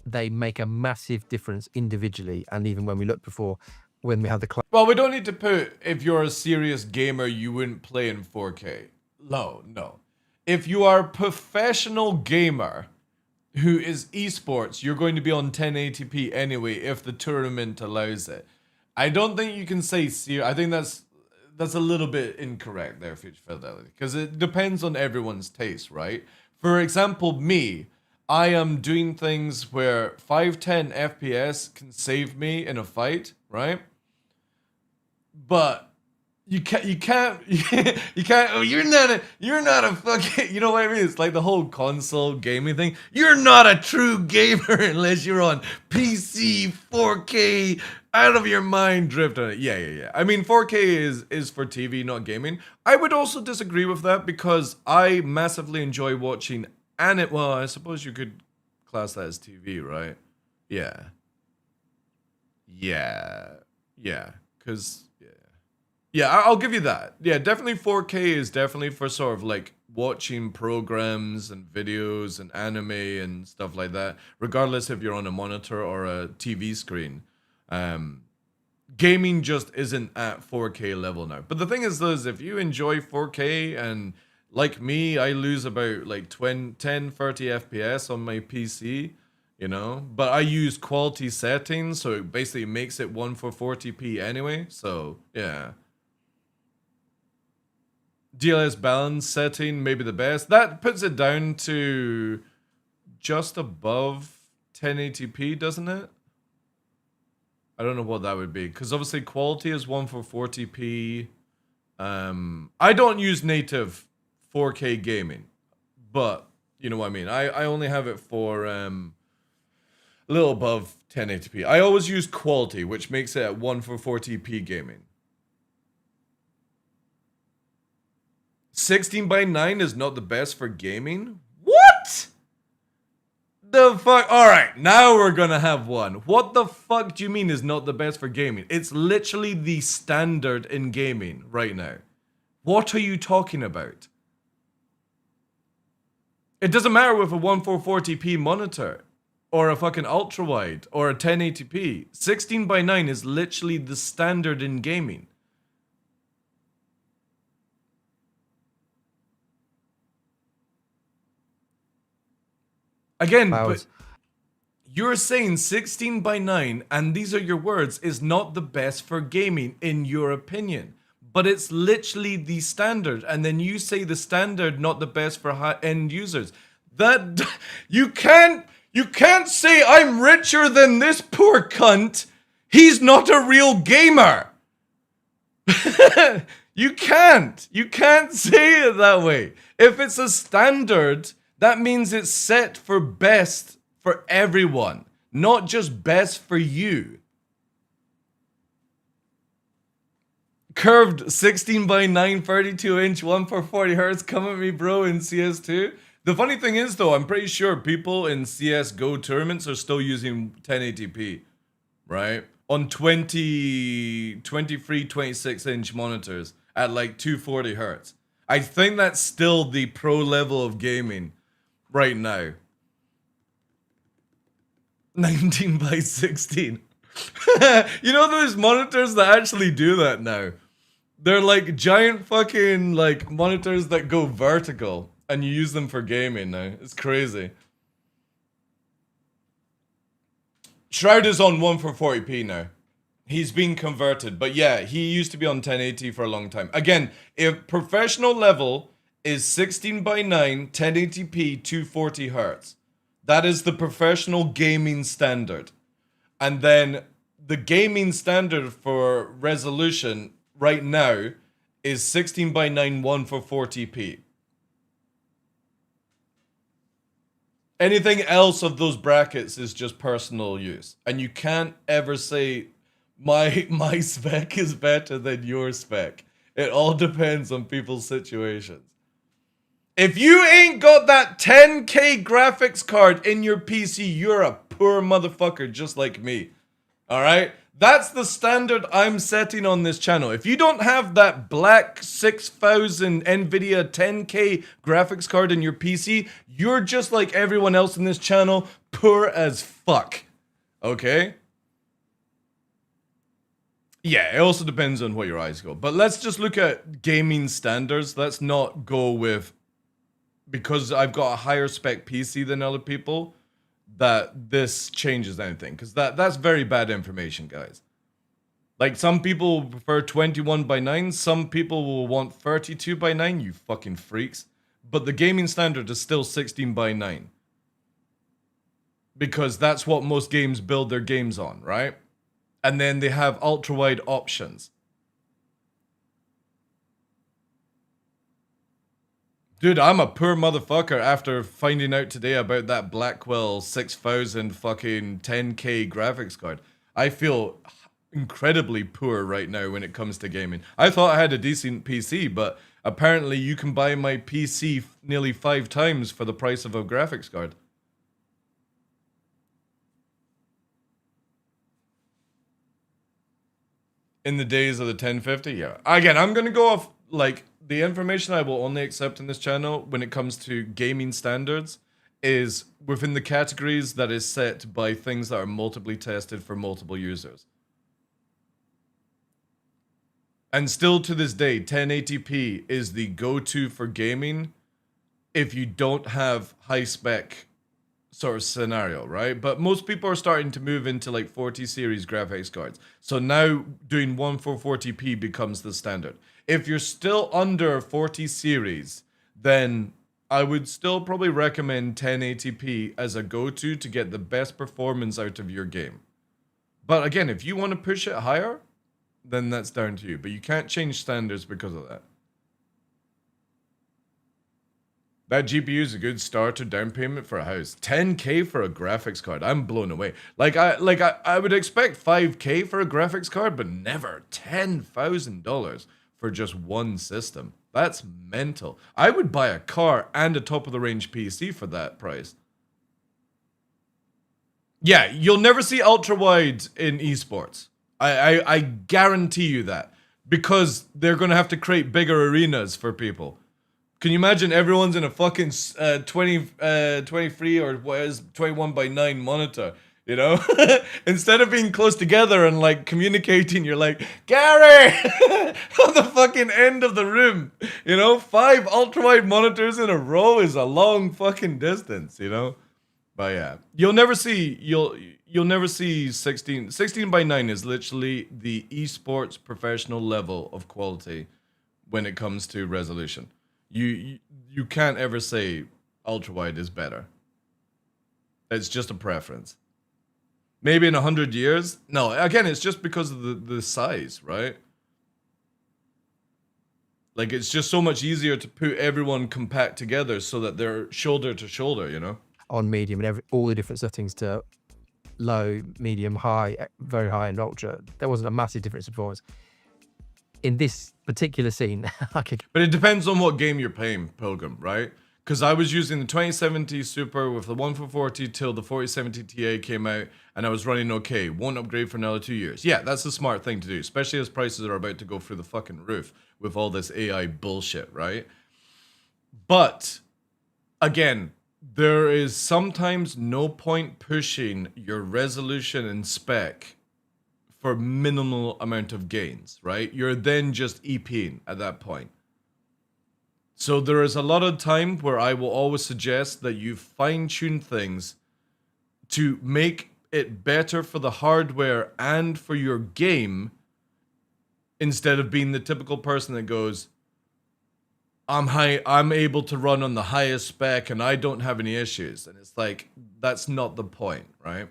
they make a massive difference individually. And even when we looked before, when we had the well, we don't need to put, if you're a serious gamer, you wouldn't play in 4K. No. If you are a professional gamer who is esports, you're going to be on 1080p anyway if the tournament allows it. I don't think you can say I think that's a little bit incorrect there, Future Fidelity, because it depends on everyone's taste, right? For example, me, I am doing things where 510 FPS can save me in a fight, right? But you can't. Oh, you're not a fucking. You know what I mean? It's like the whole console gaming thing. You're not a true gamer unless you're on PC 4K, out of your mind drift on it. Yeah. I mean, 4K is for TV, not gaming. I would also disagree with that because I massively enjoy watching well, I suppose you could class that as TV, right? Yeah. Because. Yeah, I'll give you that. Yeah, definitely 4K is definitely for sort of like watching programs and videos and anime and stuff like that, regardless if you're on a monitor or a TV screen, gaming just isn't at 4K level now. But the thing is, though, is if you enjoy 4K, and like me, I lose about like 10, 30 FPS on my PC, you know, but I use quality settings, so it basically makes it 1/440p anyway, so yeah. DLS balance setting, maybe the best. That puts it down to just above 1080p, doesn't it? I don't know what that would be, because obviously quality is 1/440p. I don't use native 4K gaming, but you know what I mean. I only have it for a little above 1080p. I always use quality, which makes it at 1/440p gaming. 16:9 is not the best for gaming? What? The fuck? Alright, now we're gonna have one. What the fuck do you mean is not the best for gaming? It's literally the standard in gaming right now. What are you talking about? It doesn't matter with a 1/440p monitor, or a fucking ultra wide, or a 1080p. 16:9 is literally the standard in gaming. Again, but you're saying 16:9, and these are your words, is not the best for gaming in your opinion. But it's literally the standard, and then you say the standard not the best for high-end users. That you can't say I'm richer than this poor cunt. He's not a real gamer. You can't say it that way. If it's a standard, that means it's set for best for everyone, not just best for you. Curved 16:9 32-inch 1/440 hertz. Come at me, bro, in CS2. The funny thing is, though, I'm pretty sure people in CSGO tournaments are still using 1080p, right? On 23, 26-inch monitors at like 240 hertz. I think that's still the pro level of gaming right now. 19:16. You know, there's monitors that actually do that now. They're like giant fucking like monitors that go vertical, and you use them for gaming now. It's crazy. Shroud is on 1/440p now. He's been converted, but yeah, he used to be on 1080 for a long time. Again, if professional level is 16:9, 1080p, 240 hertz. That is the professional gaming standard. And then the gaming standard for resolution right now is 16:9, 1/440p. Anything else of those brackets is just personal use. And you can't ever say my spec is better than your spec. It all depends on people's situations. If you ain't got that 10K graphics card in your PC, you're a poor motherfucker just like me. Alright? That's the standard I'm setting on this channel. If you don't have that black 6000 NVIDIA 10K graphics card in your PC, you're just like everyone else in this channel, poor as fuck. Okay? Yeah, it also depends on what your eyes go. But let's just look at gaming standards. Let's not go with, because I've got a higher spec PC than other people, that this changes anything. Because that's very bad information, guys. Like, some people will prefer 21:9. Some people will want 32:9. You fucking freaks. But the gaming standard is still 16:9. Because that's what most games build their games on, right? And then they have ultra-wide options. Dude, I'm a poor motherfucker after finding out today about that Blackwell 6000 fucking 10K graphics card. I feel incredibly poor right now when it comes to gaming. I thought I had a decent PC, but apparently you can buy my PC nearly 5 times for the price of a graphics card. In the days of the 1050, yeah. Again, I'm gonna go off like the information I will only accept in this channel when it comes to gaming standards is within the categories that is set by things that are multiply tested for multiple users. And still to this day, 1080p is the go-to for gaming if you don't have high spec sort of scenario, right? But most people are starting to move into like 40 series graphics cards. So now doing 1440p becomes the standard. If you're still under 40 series, then I would still probably recommend 1080p as a go-to to get the best performance out of your game. But again, if you want to push it higher, then that's down to you. But you can't change standards because of that. That GPU is a good starter down payment for a house. 10K for a graphics card. I'm blown away. I would expect 5K for a graphics card, but never $10,000 for just one system. That's mental. I would buy a car and a top of the range PC for that price. Yeah, you'll never see ultra wide in esports. I guarantee you that, because they're going to have to create bigger arenas for people. Can you imagine everyone's in a fucking 23 or what is 21 by 9 monitor, you know? Instead of being close together and like communicating, you're like, Gary, on the fucking end of the room, you know? 5 ultra wide monitors in a row is a long fucking distance, you know? But yeah, you'll never see 16 by 9 is literally the esports professional level of quality when it comes to resolution. You can't ever say ultra wide is better. It's just a preference. Maybe in 100 years? No, again, it's just because of the size, right? Like, it's just so much easier to put everyone compact together so that they're shoulder to shoulder, you know? On medium and all the different settings to low, medium, high, very high, and ultra. There wasn't a massive difference in performance. In this particular scene, But it depends on what game you're playing, Pilgrim, right? Because I was using the 2070 Super with the 1440 till the 4070 Ti came out, and I was running okay. Won't upgrade for another 2 years. Yeah, that's a smart thing to do, especially as prices are about to go through the fucking roof with all this AI bullshit, right? But, again, there is sometimes no point pushing your resolution and spec for minimal amount of gains, right? You're then just EPing at that point. So there is a lot of time where I will always suggest that you fine-tune things to make it better for the hardware and for your game, instead of being the typical person that goes, I'm able to run on the highest spec and I don't have any issues. And it's like, that's not the point, right?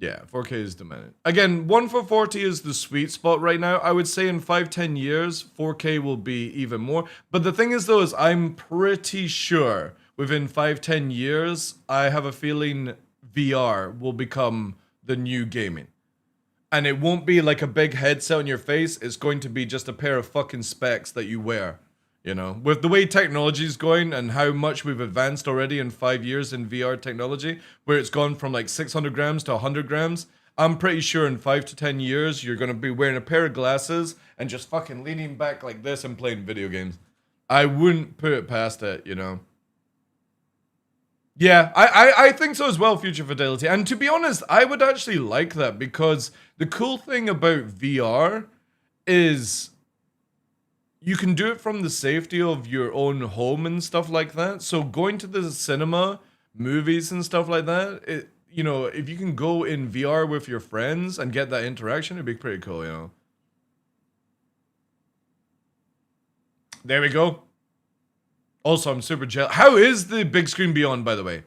Yeah, 4K is demanded. Again, 1440 is the sweet spot right now. I would say in 5-10 years, 4K will be even more. But the thing is, though, is I'm pretty sure within 5-10 years, I have a feeling VR will become the new gaming. And it won't be like a big headset on your face. It's going to be just a pair of fucking specs that you wear. You know, with the way technology is going and how much we've advanced already in 5 years in VR technology, where it's gone from like 600 grams to 100 grams, I'm pretty sure in 5 to 10 years, you're going to be wearing a pair of glasses and just fucking leaning back like this and playing video games. I wouldn't put it past it, you know. Yeah, I think so as well, future fidelity. And to be honest, I would actually like that, because the cool thing about VR is you can do it from the safety of your own home and stuff like that. So going to the cinema, movies and stuff like that, you know, if you can go in VR with your friends and get that interaction, it'd be pretty cool, you know. There we go. Also, I'm super jealous. How is the big screen beyond, by the way?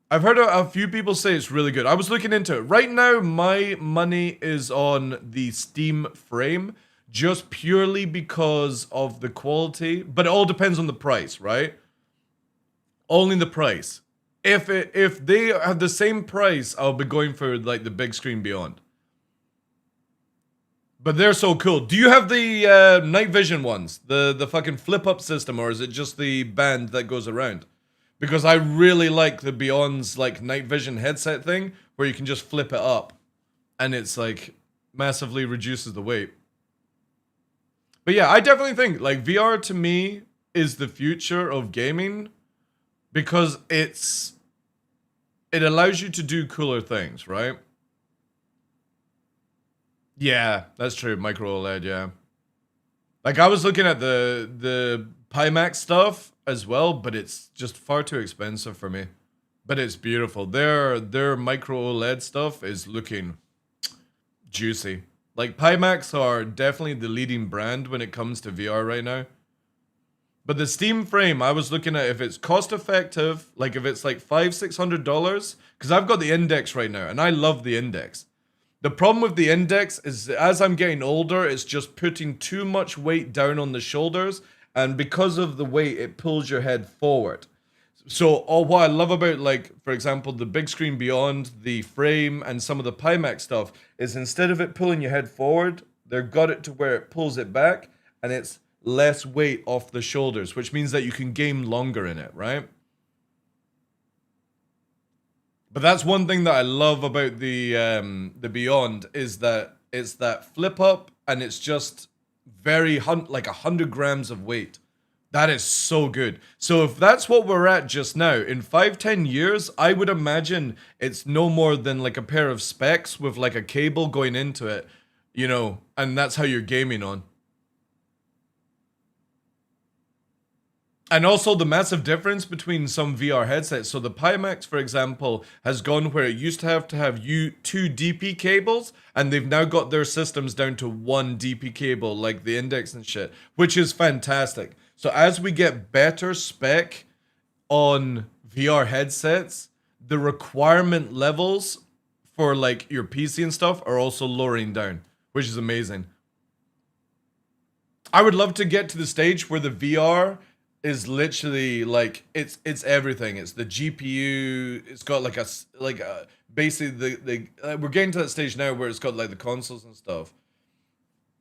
I've heard a few people say it's really good. I was looking into it. Right now, my money is on the Steam frame, just purely because of the quality. But it all depends on the price, right? Only the price. If they have the same price, I'll be going for like the big screen beyond. But they're so cool. Do you have the night vision ones? The fucking flip up system, or is it just the band that goes around? Because I really like the Beyond's like night vision headset thing, where you can just flip it up and it's like massively reduces the weight. But yeah, I definitely think like VR to me is the future of gaming because it allows you to do cooler things, right? Yeah, that's true. Micro OLED, yeah. Like I was looking at the Pimax stuff as well, but it's just far too expensive for me. But it's beautiful. Their micro OLED stuff is looking juicy. Like Pimax are definitely the leading brand when it comes to VR right now. But the Steam frame, I was looking at if it's cost effective, like if it's like $500-600, because I've got the Index right now, and I love the Index. The problem with the Index is that as I'm getting older, it's just putting too much weight down on the shoulders, and because of the weight, it pulls your head forward. So what I love about, like, for example, the Big Screen Beyond, the frame, and some of the Pimax stuff is instead of it pulling your head forward, they've got it to where it pulls it back, and it's less weight off the shoulders, which means that you can game longer in it, right? But that's one thing that I love about the Beyond is that it's that flip up and it's just very like 100 grams of weight. That is so good. So if that's what we're at just now, in 5-10 years, I would imagine it's no more than like a pair of specs with like a cable going into it, you know, and that's how you're gaming on. And also the massive difference between some VR headsets. So the Pimax, for example, has gone where it used to have two DP cables, and they've now got their systems down to one DP cable, like the Index and shit, which is fantastic. So as we get better spec on VR headsets, the requirement levels for like your PC and stuff are also lowering down, which is amazing. I would love to get to the stage where the VR is literally like it's everything. It's the GPU. It's got like a basically the we're getting to that stage now where it's got like the consoles and stuff.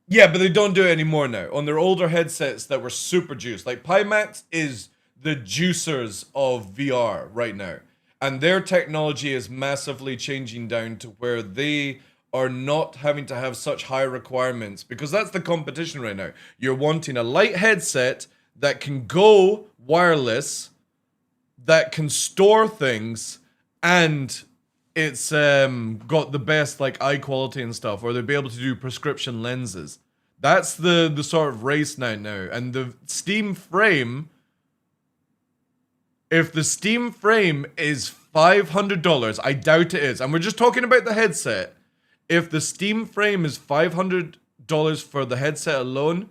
Yeah, but they don't do it anymore now. On their older headsets that were super juiced, like Pimax is the juicers of VR right now, and their technology is massively changing down to where they are not having to have such high requirements because that's the competition right now. You're wanting a light headset that can go wireless, that can store things, and it's got the best like eye quality and stuff, or they'll be able to do prescription lenses. That's the sort of race now. And the Steam frame, if the Steam frame is $500, I doubt it is, and we're just talking about the headset. If the Steam frame is $500 for the headset alone,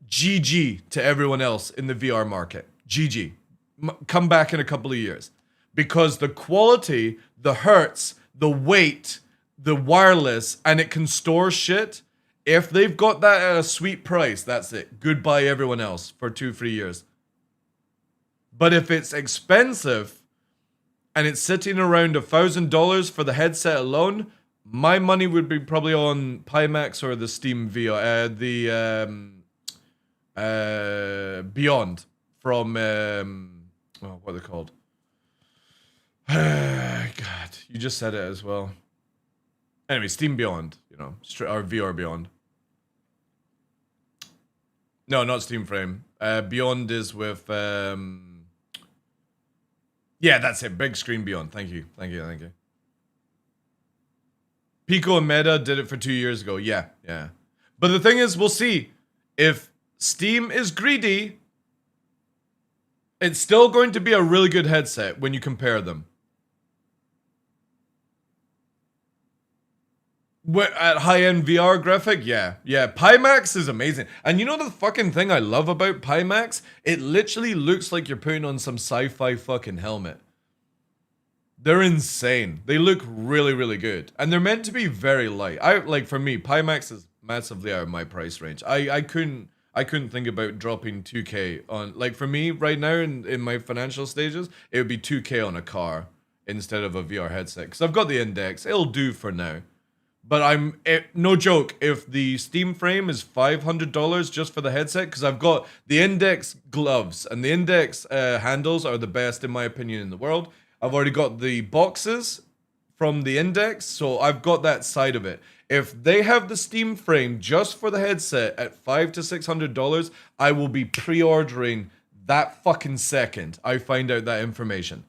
GG to everyone else in the VR market. GG. Come back in a couple of years. Because the quality, the hertz, the weight, the wireless, and it can store shit. If they've got that at a sweet price, that's it. Goodbye everyone else for 2-3 years. But if it's expensive and it's sitting around $1,000 for the headset alone, my money would be probably on Pimax or the Steam VR, Beyond from what are they called? God, you just said it as well. Anyway, Steam Beyond, you know, or VR Beyond. No, not Steam Frame. Beyond is with yeah, that's it. Big Screen Beyond. Thank you. Pico and Meta did it for 2 years ago. Yeah. But the thing is, we'll see if Steam is greedy. It's still going to be a really good headset when you compare them. At high-end VR graphic, yeah. Pimax is amazing. And you know the fucking thing I love about Pimax? It literally looks like you're putting on some sci-fi fucking helmet. They're insane. They look really, really good. And they're meant to be very light. Like for me, Pimax is massively out of my price range. I couldn't think about dropping 2K on, like for me right now in my financial stages, it would be 2K on a car instead of a VR headset. Because I've got the Index. It'll do for now. But no joke, if the Steam frame is $500 just for the headset, because I've got the Index gloves, and the Index handles are the best in my opinion in the world. I've already got the boxes from the Index, so I've got that side of it. If they have the Steam frame just for the headset at $500 to $600, I will be pre-ordering that fucking second I find out that information.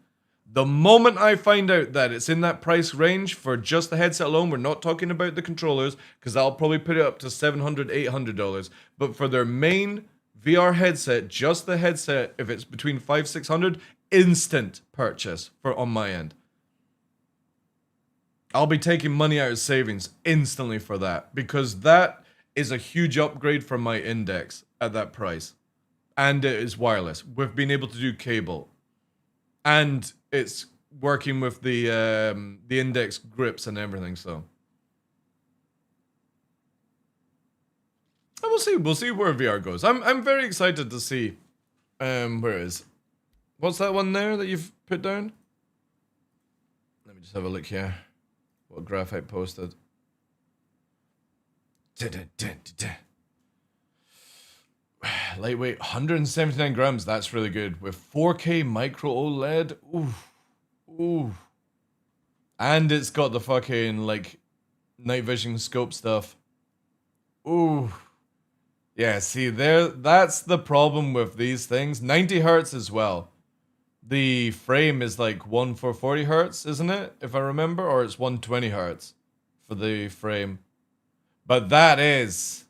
The moment I find out that it's in that price range for just the headset alone, we're not talking about the controllers, because I'll probably put it up to $700, $800. But for their main VR headset, just the headset, if it's between $500, $600, instant purchase for on my end. I'll be taking money out of savings instantly for that, because that is a huge upgrade from my Index at that price. And it is wireless. We've been able to do cable. And it's working with the Index grips and everything, so. And we'll see where VR goes. I'm very excited to see where it is. What's that one there that you've put down? Let me just have a look here. What Graphite posted. Lightweight, 179 grams. That's really good. With 4K micro OLED. Ooh. Ooh. And it's got the fucking, like, night vision scope stuff. Ooh. Yeah, see, that's the problem with these things. 90 hertz as well. The frame is like 1 for 40 hertz, isn't it? If I remember, or it's 120 hertz for the frame. But that's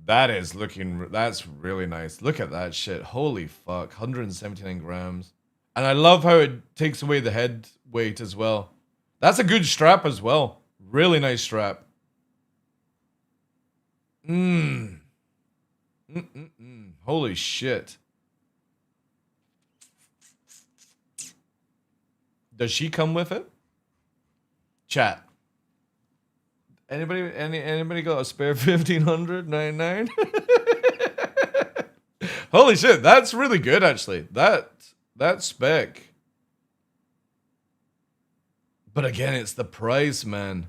really nice. Look at that shit. Holy fuck. 179 grams. And I love how it takes away the head weight as well. That's a good strap as well. Really nice strap. Holy shit. Does she come with it? Chat. Anybody got a spare 1500 Holy shit, that's really good actually. That spec. But again, it's the price, man.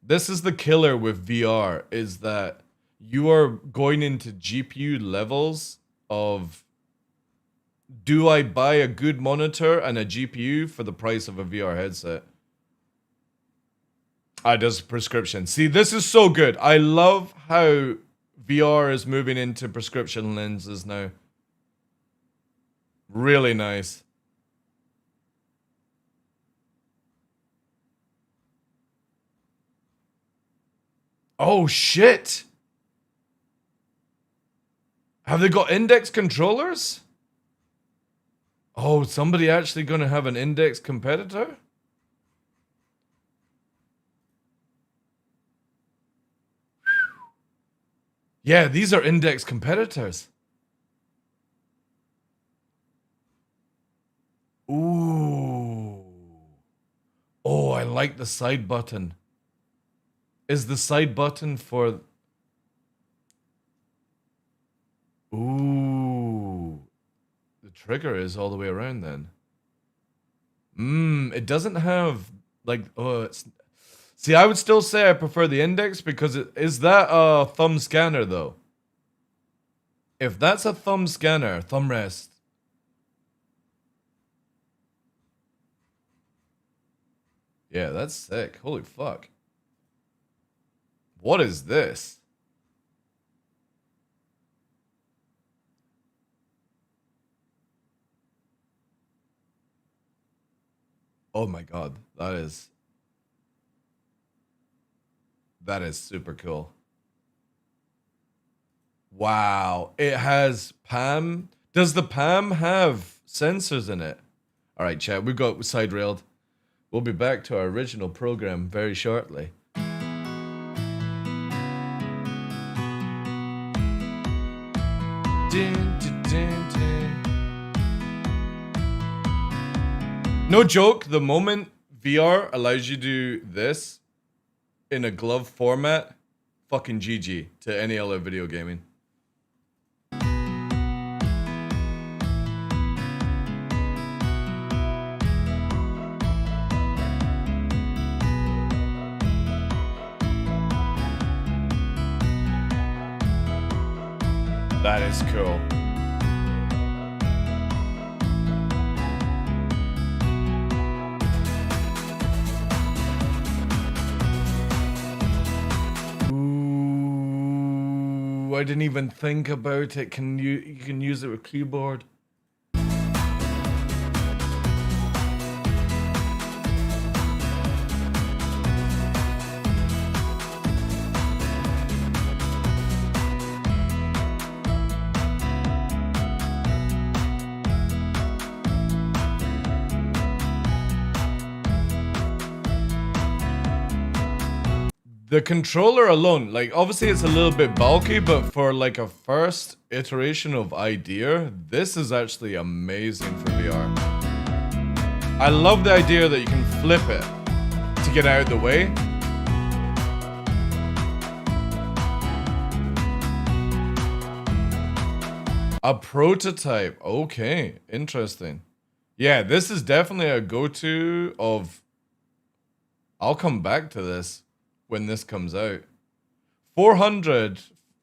This is the killer with VR, is that you are going into GPU levels of, do I buy a good monitor and a GPU for the price of a VR headset? Does prescription. See, this is so good. I love how VR is moving into prescription lenses now. Really nice. Oh, shit. Have they got Index controllers? Oh, somebody actually going to have an Index competitor? Yeah, these are Index competitors. Ooh. Oh, I like the side button. Is the side button for... Ooh. The trigger is all the way around then. It doesn't have, like... Oh, it's... See, I would still say I prefer the Index because is that a thumb scanner though? If that's a thumb scanner, thumb rest. Yeah, that's sick. Holy fuck. What is this? Oh my god, that is super cool. Wow, it has PAM. Does the PAM have sensors in it? All right, chat, we've got side railed. We'll be back to our original program very shortly. No joke, the moment VR allows you to do this in a glove format, fucking GG to any other video gaming. That is cool. I didn't even think about it. You can use it with keyboard. The controller alone, like obviously it's a little bit bulky, but for like a first iteration of idea, this is actually amazing for VR. I love the idea that you can flip it to get out of the way. A prototype, okay, interesting. Yeah, this is definitely a go-to of, I'll come back to this when this comes out. 400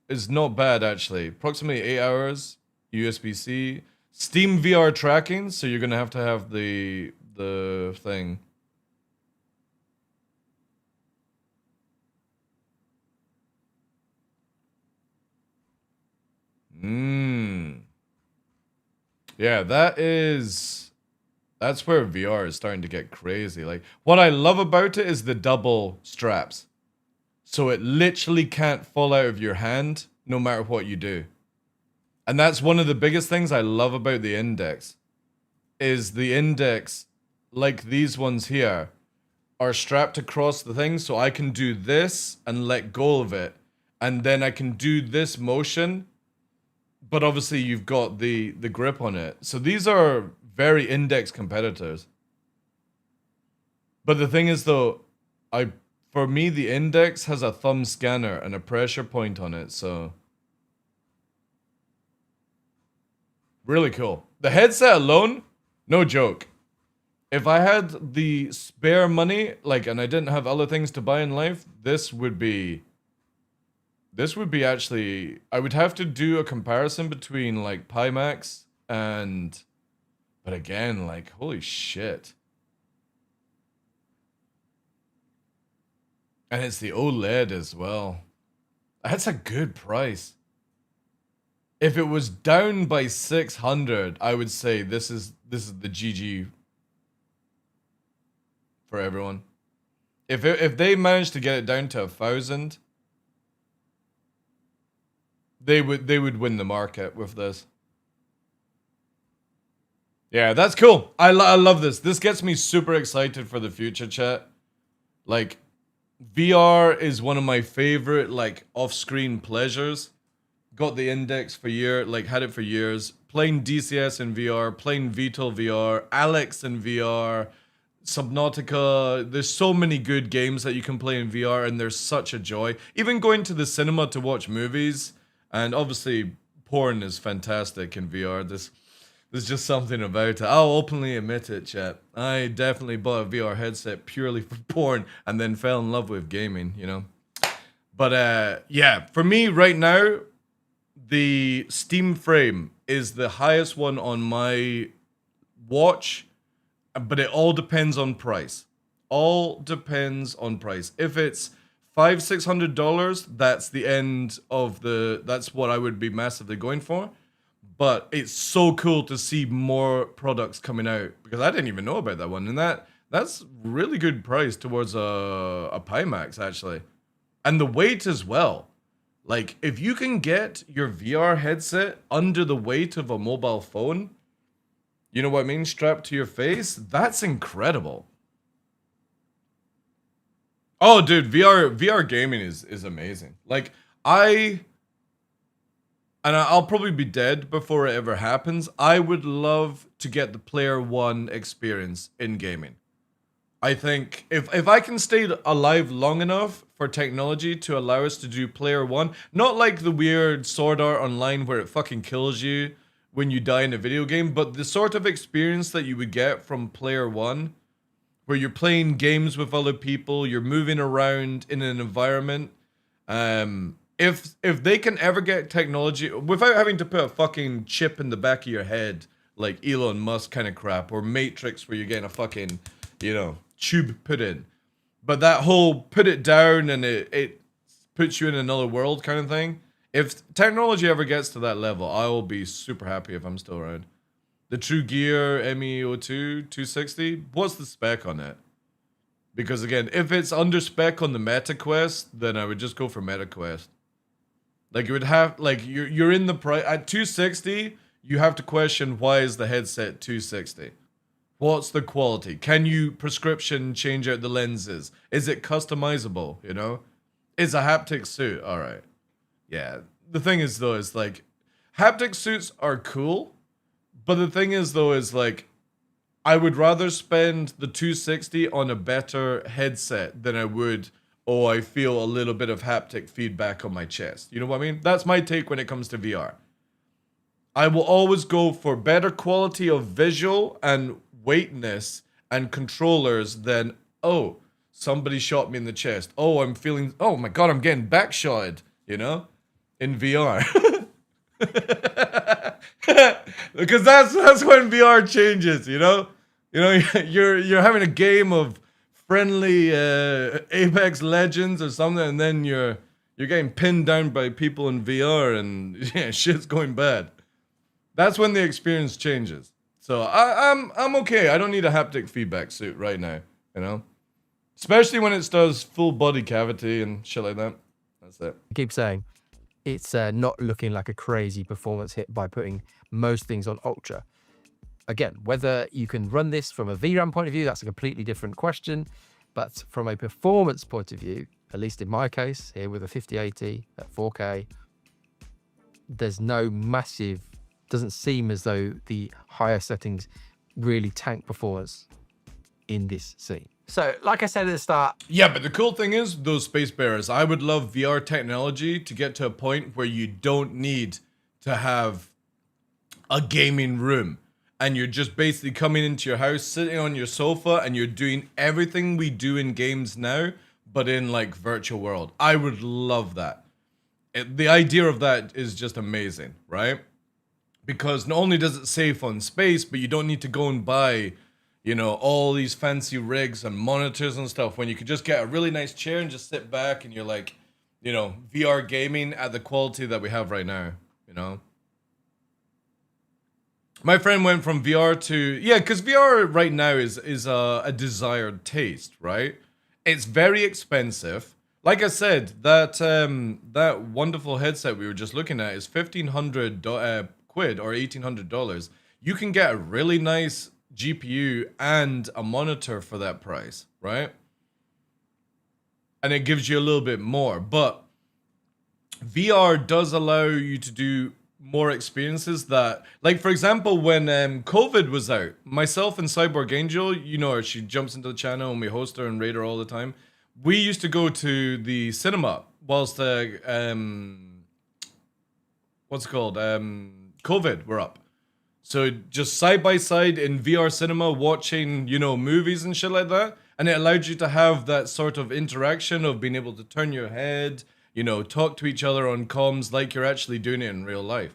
is not bad actually. Approximately 8 hours, USB-C, Steam VR tracking, so you're gonna have to have the thing. Yeah, that's where VR is starting to get crazy. Like, what I love about it is the double straps. So it literally can't fall out of your hand no matter what you do. And that's one of the biggest things I love about the Index. Is the Index, like these ones here, are strapped across the thing, so I can do this and let go of it. And then I can do this motion, but obviously you've got the grip on it. So these are very Index competitors. But the thing is though, for me, the Index has a thumb scanner and a pressure point on it, so really cool. The headset alone, no joke. If I had the spare money, like, and I didn't have other things to buy in life, this would be actually, I would have to do a comparison between like Pimax and, but again, like, holy shit. And it's the OLED as well. That's a good price. If it was down by 600, I would say this is the GG for everyone. If they managed to get it down to 1,000, they would win the market with this. Yeah, that's cool. I love this. This gets me super excited for the future, chat. Like, VR is one of my favorite, like, off-screen pleasures. Got the Index for had it for years. Playing DCS in VR, playing VTOL VR, Alex in VR, Subnautica. There's so many good games that you can play in VR, and there's such a joy. Even going to the cinema to watch movies, and obviously porn is fantastic in VR. There's just something about it. I'll openly admit it, chat. I definitely bought a VR headset purely for porn and then fell in love with gaming, you know? But yeah, for me right now, the Steam frame is the highest one on my watch, but it all depends on price. All depends on price. If it's $500-600, that's the end of that's what I would be massively going for. But it's so cool to see more products coming out because I didn't even know about that one, and that's really good price towards a Pimax actually, and the weight as well. Like, if you can get your VR headset under the weight of a mobile phone, you know what I mean, strapped to your face, that's incredible. Oh, dude, VR gaming is amazing. Like, I'll probably be dead before it ever happens. I would love to get the Player One experience in gaming. I think if I can stay alive long enough for technology to allow us to do Player One, not like the weird Sword Art Online where it fucking kills you when you die in a video game, but the sort of experience that you would get from Player One, where you're playing games with other people, you're moving around in an environment. If they can ever get technology without having to put a fucking chip in the back of your head like Elon Musk kind of crap, or Matrix where you're getting a fucking, you know, tube put in, but that whole put it down and it puts you in another world kind of thing. If technology ever gets to that level, I will be super happy if I'm still around. The True Gear ME02 260, what's the spec on it? Because again, if it's under spec on the MetaQuest, then I would just go for MetaQuest. Like you would have, like you're in the price at 260. You have to question, why is the headset 260? What's the quality? Can you prescription change out the lenses? Is it customizable? You know, is a haptic suit all right? Yeah. The thing is though, is like haptic suits are cool, but the thing is though, is like I would rather spend the 260 on a better headset than I would, oh, I feel a little bit of haptic feedback on my chest. You know what I mean? That's my take when it comes to VR. I will always go for better quality of visual and weightness and controllers than, oh, somebody shot me in the chest. Oh, I'm feeling, oh my God, I'm getting backshotted, you know, in VR. Because that's when VR changes, you know? You know, you're having a game of friendly Apex Legends or something, and then you're getting pinned down by people in VR, and yeah, shit's going bad. That's when the experience changes. So I'm okay. I don't need a haptic feedback suit right now, you know? Especially when it does full body cavity and shit like that. That's it. I keep saying it's not looking like a crazy performance hit by putting most things on Ultra. Again, whether you can run this from a VRAM point of view, that's a completely different question. But from a performance point of view, at least in my case, here with a 5080 at 4K, there's no massive, doesn't seem as though the higher settings really tank performance in this scene. So, like I said at the start... Yeah, but the cool thing is, those Space Bearers, I would love VR technology to get to a point where you don't need to have a gaming room. And you're just basically coming into your house, sitting on your sofa, and you're doing everything we do in games now, but in like virtual world. I would love that. The idea of that is just amazing, right? Because not only does it save on space, but you don't need to go and buy, you know, all these fancy rigs and monitors and stuff, when you could just get a really nice chair and just sit back and you're like, you know, VR gaming at the quality that we have right now, you know? My friend went from VR to, yeah, because VR right now is a desired taste, right? It's very expensive. Like I said, that wonderful headset we were just looking at is 1,500 quid or $1,800. You can get a really nice GPU and a monitor for that price, right? And it gives you a little bit more, but VR does allow you to do more experiences that, like for example, when COVID was out, myself and Cyborg Angel, you know her, she jumps into the channel and we host her and raid her all the time. We used to go to the cinema whilst what's it called, COVID were up. So just side by side in VR cinema watching, you know, movies and shit like that, and it allowed you to have that sort of interaction of being able to turn your head, you know, talk to each other on comms like you're actually doing it in real life.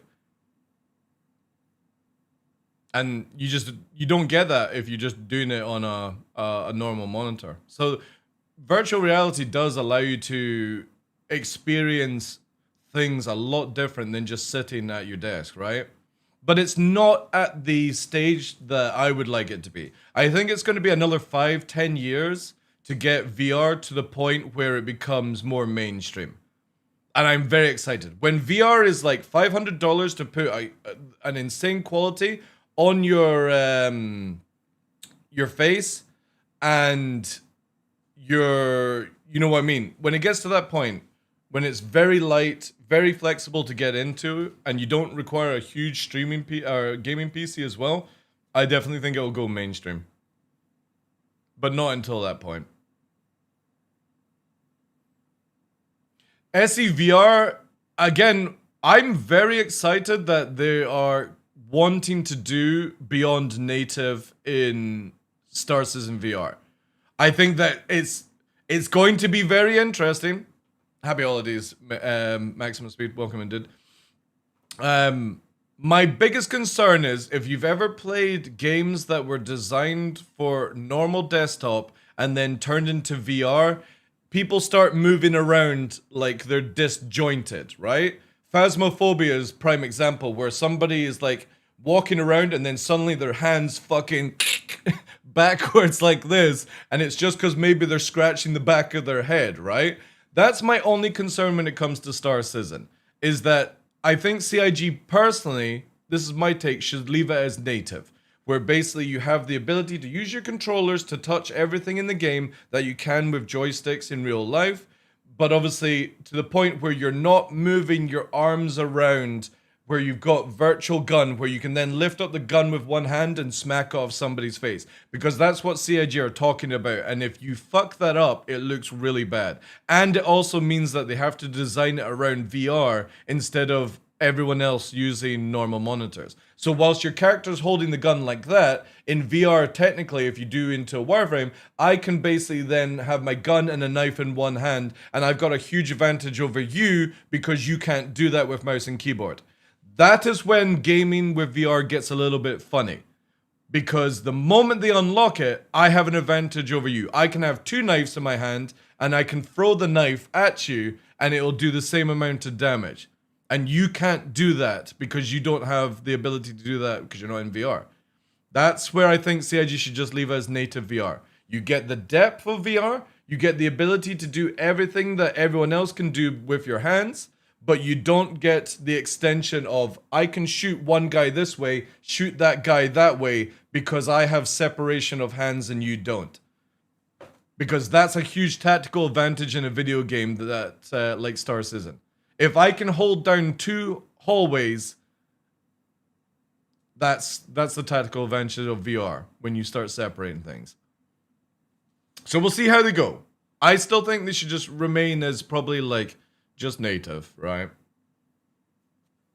And you don't get that if you're just doing it on a normal monitor. So virtual reality does allow you to experience things a lot different than just sitting at your desk, right? But it's not at the stage that I would like it to be. I think it's going to be another 5-10 years to get VR to the point where it becomes more mainstream. And I'm very excited. When VR is like $500 to put an insane quality on your face and you know what I mean? When it gets to that point, when it's very light, very flexible to get into, and you don't require a huge streaming or gaming PC as well, I definitely think it will go mainstream. But not until that point. SEVR, again, I'm very excited that they are wanting to do Beyond Native in Star Citizen VR. I think that it's going to be very interesting. Happy holidays, Maximum Speed, welcome indeed. My biggest concern is if you've ever played games that were designed for normal desktop and then turned into VR, people start moving around like they're disjointed, right? Phasmophobia is prime example where somebody is like walking around and then suddenly their hands fucking backwards like this, and it's just because maybe they're scratching the back of their head, right? That's my only concern when it comes to Star Citizen, is that I think CIG personally, this is my take, should leave it as native, where basically you have the ability to use your controllers to touch everything in the game that you can with joysticks in real life, but obviously to the point where you're not moving your arms around, where you've got virtual gun, where you can then lift up the gun with one hand and smack off somebody's face. Because that's what CIG are talking about, and if you fuck that up, it looks really bad. And it also means that they have to design it around VR instead of everyone else using normal monitors. So whilst your character's holding the gun like that, in VR, technically, if you do into a wireframe, I can basically then have my gun and a knife in one hand, and I've got a huge advantage over you because you can't do that with mouse and keyboard. That is when gaming with VR gets a little bit funny. Because the moment they unlock it, I have an advantage over you. I can have two knives in my hand, and I can throw the knife at you, and it'll do the same amount of damage. And you can't do that because you don't have the ability to do that because you're not in VR. That's where I think CIG should just leave it as native VR. You get the depth of VR, you get the ability to do everything that everyone else can do with your hands, but you don't get the extension of, I can shoot one guy this way, shoot that guy that way, because I have separation of hands and you don't. Because that's a huge tactical advantage in a video game that like Star Citizen. If I can hold down two hallways, that's the tactical advantage of VR when you start separating things. So we'll see how they go. I still think they should just remain as probably like just native, right?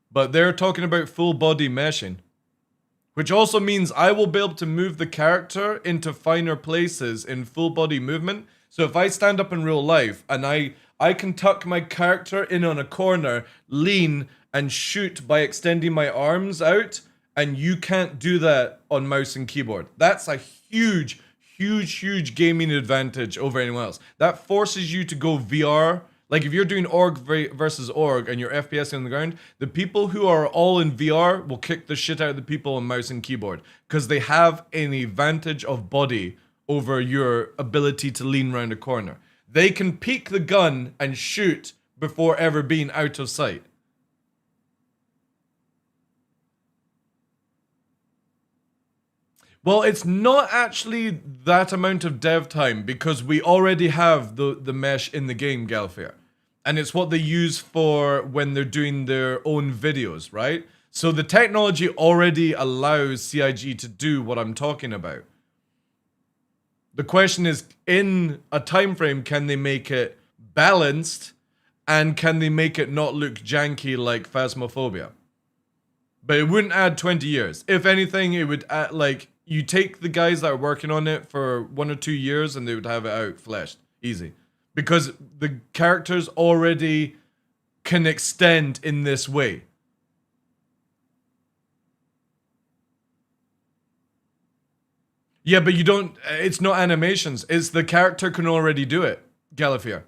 But they're talking about full body meshing, which also means I will be able to move the character into finer places in full body movement. So if I stand up in real life and I can tuck my character in on a corner, lean, and shoot by extending my arms out, and you can't do that on mouse and keyboard. That's a huge, huge, huge gaming advantage over anyone else. That forces you to go VR. Like if you're doing org versus org and you're FPS on the ground, the people who are all in VR will kick the shit out of the people on mouse and keyboard because they have an advantage of body over your ability to lean around a corner. They can peek the gun and shoot before ever being out of sight. Well, it's not actually that amount of dev time because we already have the mesh in the game, Galfair. And it's what they use for when they're doing their own videos, right? So the technology already allows CIG to do what I'm talking about. The question is, in a time frame, can they make it balanced and can they make it not look janky like Phasmophobia? But it wouldn't add 20 years. If anything, it would add, like, you take the guys that are working on it for 1 or 2 years and they would have it out fleshed. Easy. Because the characters already can extend in this way. Yeah, but you don't, it's not animations. It's the character can already do it, Gallifear.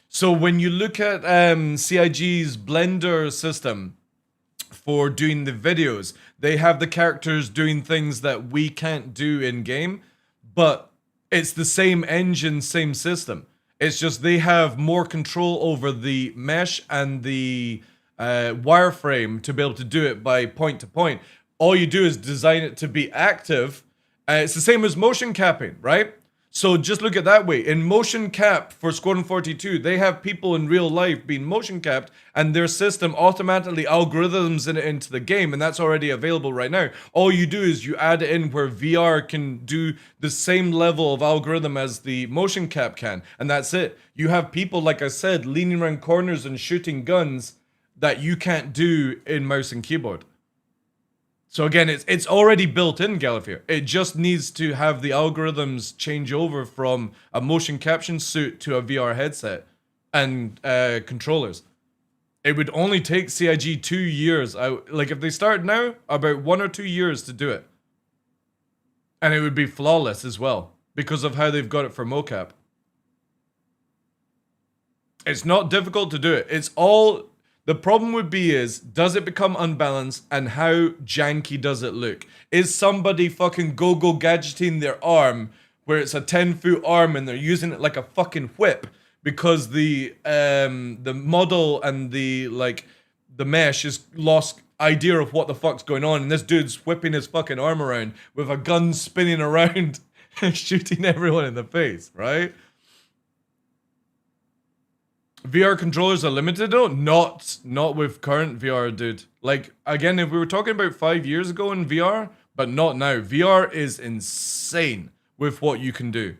So when you look at CIG's Blender system for doing the videos, they have the characters doing things that we can't do in game, but it's the same engine, same system. It's just they have more control over the mesh and the wireframe to be able to do it by point to point. All you do is design it to be active. It's the same as motion capping, right? So just look at it that way. In motion cap for Squadron 42, they have people in real life being motion capped and their system automatically algorithms it into the game, and that's already available right now. All you do is you add it in where VR can do the same level of algorithm as the motion cap can, and that's it. You have people, like I said, leaning around corners and shooting guns that you can't do in mouse and keyboard. So again, it's already built in, Gallifear. It just needs to have the algorithms change over from a motion caption suit to a VR headset and controllers. It would only take CIG 2 years. Like if they start now, about 1 or 2 years to do it. And it would be flawless as well because of how they've got it for mocap. It's not difficult to do it. It's all... The problem would be does it become unbalanced and how janky does it look? Is somebody fucking go-go gadgeting their arm where it's a 10-foot arm and they're using it like a fucking whip because the model and the mesh is lost idea of what the fuck's going on, and this dude's whipping his fucking arm around with a gun spinning around and shooting everyone in the face, right? VR controllers are limited though? Not with current VR, dude. Like, again, if we were talking about 5 years ago in VR, but not now. VR is insane with what you can do.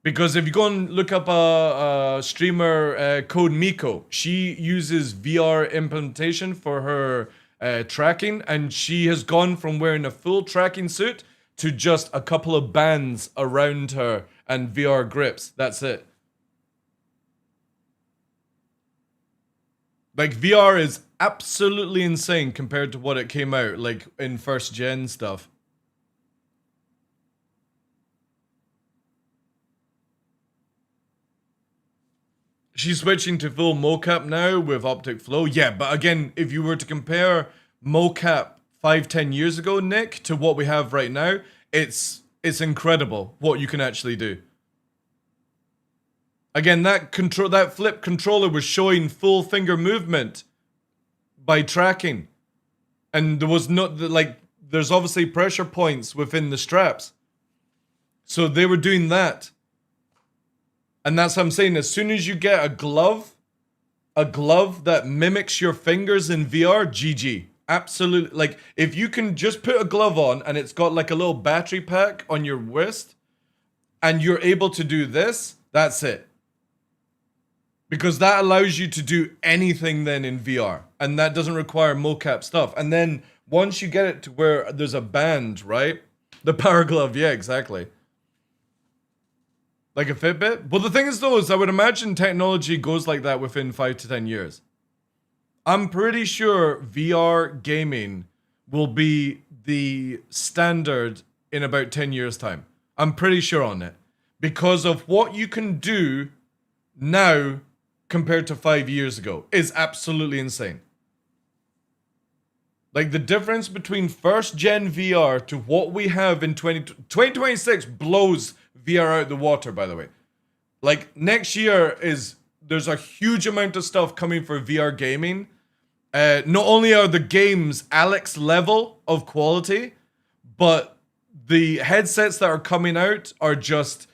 Because if you go and look up a streamer, Code Miko, she uses VR implementation for her tracking, and she has gone from wearing a full tracking suit to just a couple of bands around her and VR grips. That's it. Like, VR is absolutely insane compared to what it came out, like, in first gen stuff. She's switching to full mocap now with optic flow. Yeah, but again, if you were to compare mocap 5-10 years ago, Nick, to what we have right now, it's incredible what you can actually do. Again, that flip controller was showing full finger movement by tracking. And there was there's obviously pressure points within the straps. So they were doing that. And that's what I'm saying. As soon as you get a glove that mimics your fingers in VR, GG. Absolutely. Like, if you can just put a glove on and it's got like a little battery pack on your wrist and you're able to do this, that's it. Because that allows you to do anything then in VR. And that doesn't require mocap stuff. And then once you get it to where there's a band, right? The power glove, yeah, exactly. Like a Fitbit? Well, the thing is though, is I would imagine technology goes like that within 5 to 10 years. I'm pretty sure VR gaming will be the standard in about 10 years time. I'm pretty sure on it. Because of what you can do now compared to 5 years ago is absolutely insane. Like, the difference between first gen VR to what we have in 2026 blows VR out the water, by the way. Like, next year there's a huge amount of stuff coming for VR gaming. Not only are the games Alex level of quality, but the headsets that are coming out are just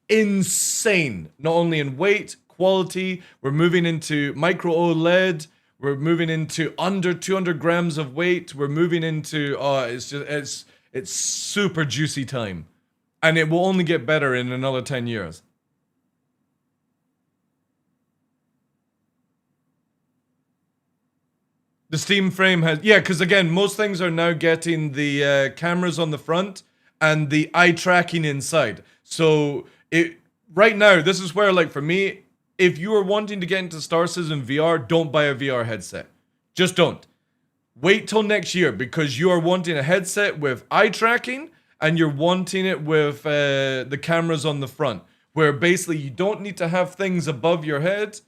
insane. Not only in weight, quality, we're moving into micro OLED, we're moving into under 200 grams of weight, we're moving into, it's super juicy time. And it will only get better in another 10 years. The Steam frame has... Yeah, because again, most things are now getting the cameras on the front and the eye tracking inside. So, right now, this is where, like, for me, if you are wanting to get into Star Citizen VR, don't buy a VR headset. Just don't. Wait till next year, because you are wanting a headset with eye tracking, and you're wanting it with the cameras on the front, where basically you don't need to have things above your head,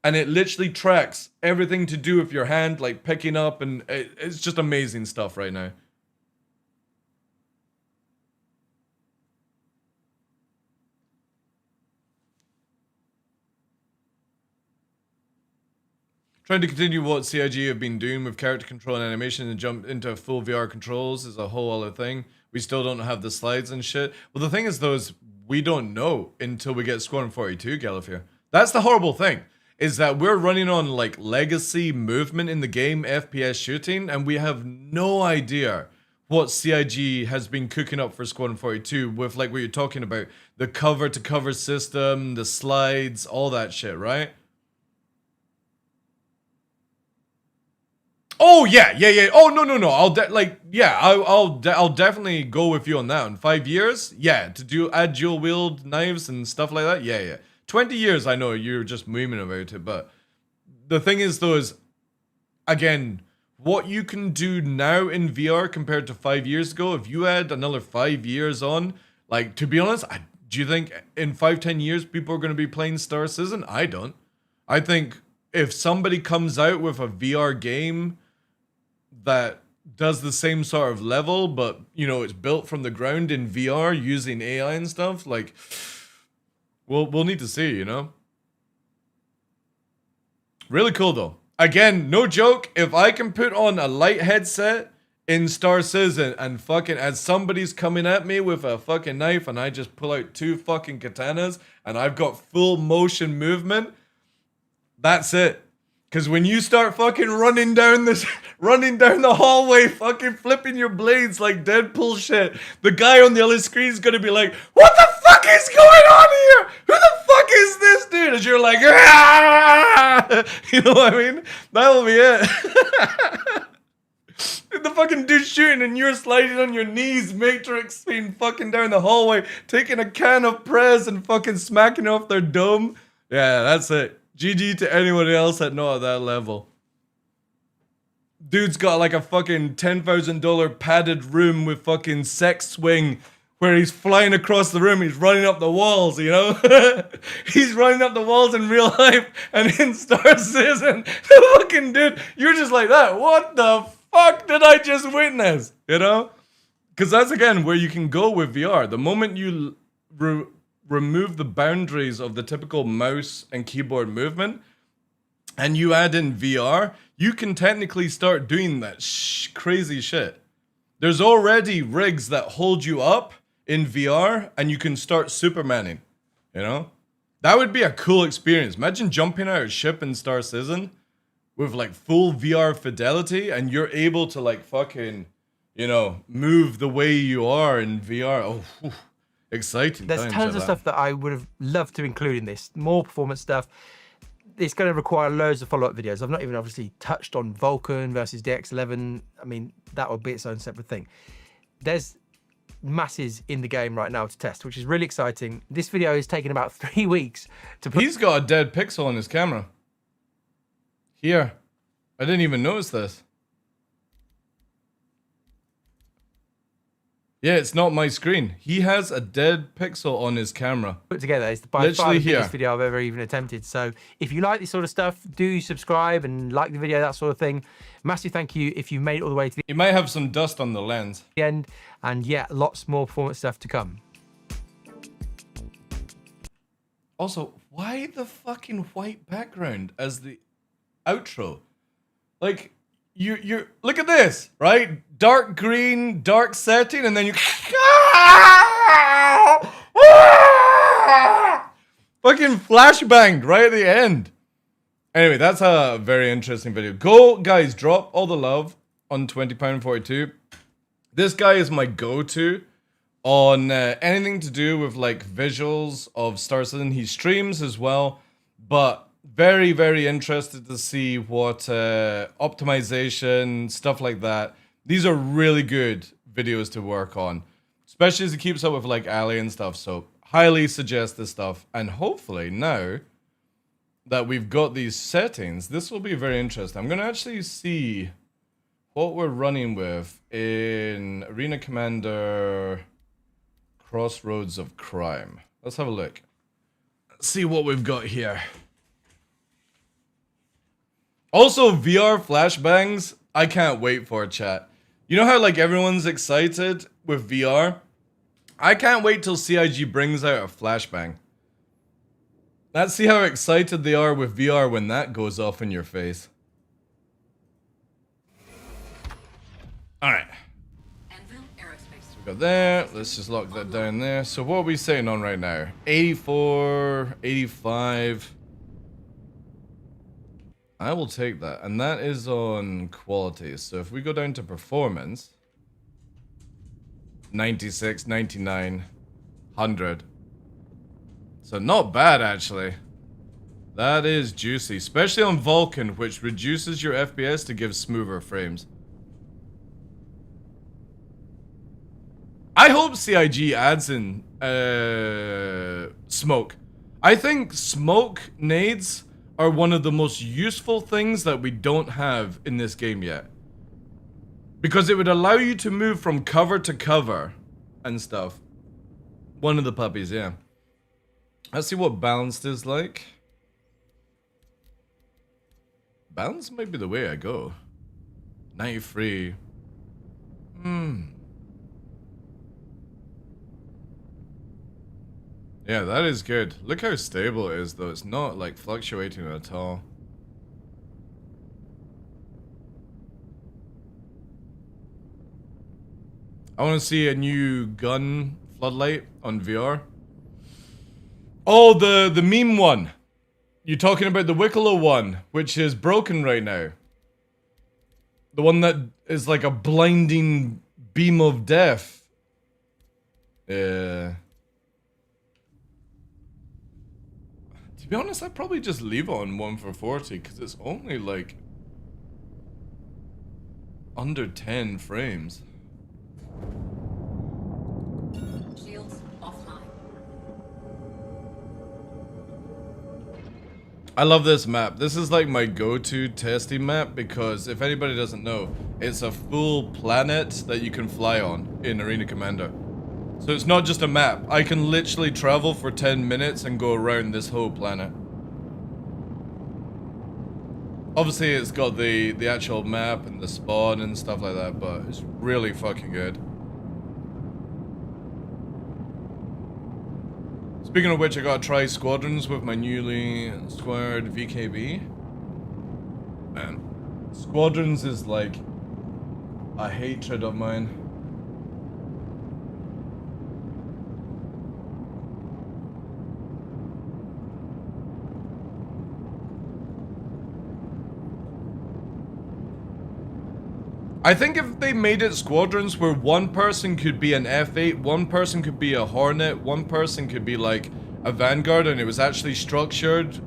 and it literally tracks everything to do with your hand, like picking up, and it's just amazing stuff right now. Trying to continue what CIG have been doing with character control and animation and jump into full VR controls is a whole other thing. We still don't have the slides and shit. Well, the thing is, though, is we don't know until we get Squadron 42, Gallifear. That's the horrible thing, is that we're running on, like, legacy movement in the game, FPS shooting, and we have no idea what CIG has been cooking up for Squadron 42 with, like, what you're talking about. The cover-to-cover system, the slides, all that shit, right? Oh yeah. Oh no. I'll definitely go with you on that. In 5 years, yeah, to add dual wield knives and stuff like that. Yeah. 20 years, I know you're just memeing about it, but the thing is, though, is again, what you can do now in VR compared to 5 years ago. If you add another 5 years on, like, to be honest, do you think in 5-10 years people are going to be playing Star Citizen? I don't. I think if somebody comes out with a VR game that does the same sort of level, but you know, it's built from the ground in VR using AI and stuff, like we'll need to see, you know? Really cool though. Again, no joke, if I can put on a light headset in Star Citizen and fucking as somebody's coming at me with a fucking knife and I just pull out 2 fucking katanas and I've got full motion movement, that's it. Cause when you start fucking running down the hallway, fucking flipping your blades like Deadpool shit, the guy on the other screen is gonna be like, "What the fuck is going on here? Who the fuck is this dude?" As you're like, "Ah!" You know what I mean? That'll be it. The fucking dude shooting and you're sliding on your knees, Matrix being fucking down the hallway, taking a can of Prez and fucking smacking off their dome. Yeah, that's it. GG to anybody else that not at that level. Dude's got like a fucking $10,000 padded room with fucking sex swing where he's flying across the room, he's running up the walls, you know? He's running up the walls in real life and in Star Citizen, the fucking dude, you're just like that. What the fuck did I just witness? You know? Because that's again where you can go with VR. The moment you remove the boundaries of the typical mouse and keyboard movement and you add in VR, you can technically start doing that crazy shit. There's already rigs that hold you up in VR and you can start Supermaning, you know? That would be a cool experience. Imagine jumping out of a ship in Star Citizen with like full VR fidelity and you're able to like fucking, you know, move the way you are in VR. Oh, whew. Exciting. There's tons of stuff that I would have loved to include in this. More performance stuff. It's going to require loads of follow-up videos. I've not even obviously touched on Vulcan versus DX11. I mean, that would be its own separate thing. There's masses in the game right now to test, which is really exciting. This video is taking about 3 weeks to put. He's got a dead pixel on his camera. Here. I didn't even notice this. Yeah, it's not my screen. He has a dead pixel on his camera. Put together. It's by far the biggest video I've ever even attempted. So if you like this sort of stuff, do subscribe and like the video, that sort of thing. Massive thank you if you made it all the way to the You might have some dust on the lens. end. And yeah, lots more performance stuff to come. Also, why the fucking white background as the outro? Like, you're look at this, right? Dark green, dark setting, and then you fucking flashbanged right at the end. Anyway, that's a very interesting video. Go, guys, drop all the love on £20.42. This guy is my go-to on anything to do with like visuals of Star Citizen. He streams as well, but very, very interested to see what optimization, stuff like that. These are really good videos to work on, especially as he keeps up with like Ali and stuff. So highly suggest this stuff. And hopefully now that we've got these settings, this will be very interesting. I'm going to actually see what we're running with in Arena Commander Crossroads of Crime. Let's have a look. Let's see what we've got here. Also, VR flashbangs, I can't wait for it, chat. You know how like everyone's excited with VR? I can't wait till CIG brings out a flashbang. Let's see how excited they are with VR when that goes off in your face. Alright. We got there. Let's just lock that down there. So what are we sitting on right now? 84, 85. I will take that. And that is on quality. So if we go down to performance, 96, 99, 100. So not bad, actually. That is juicy. Especially on Vulcan, which reduces your FPS to give smoother frames. I hope CIG adds in smoke. I think smoke nades are one of the most useful things that we don't have in this game yet. Because it would allow you to move from cover to cover and stuff. One of the puppies, yeah. Let's see what balanced is like. Balance might be the way I go. 93. Yeah, that is good. Look how stable it is, though. It's not, like, fluctuating at all. I want to see a new gun floodlight on VR. Oh, the meme one. You're talking about the Wicklow one, which is broken right now. The one that is like a blinding beam of death. Yeah. To be honest, I'd probably just leave it on 1 for 40, because it's only like under 10 frames. Shields offline. I love this map. This is like my go-to testing map because if anybody doesn't know, it's a full planet that you can fly on in Arena Commander. So it's not just a map. I can literally travel for 10 minutes and go around this whole planet. Obviously it's got the actual map and the spawn and stuff like that, but it's really fucking good. Speaking of which, I gotta try Squadrons with my newly squared VKB. Man, Squadrons is like a hatred of mine. I think if they made it Squadrons where one person could be an F8, one person could be a Hornet, one person could be like a Vanguard, and it was actually structured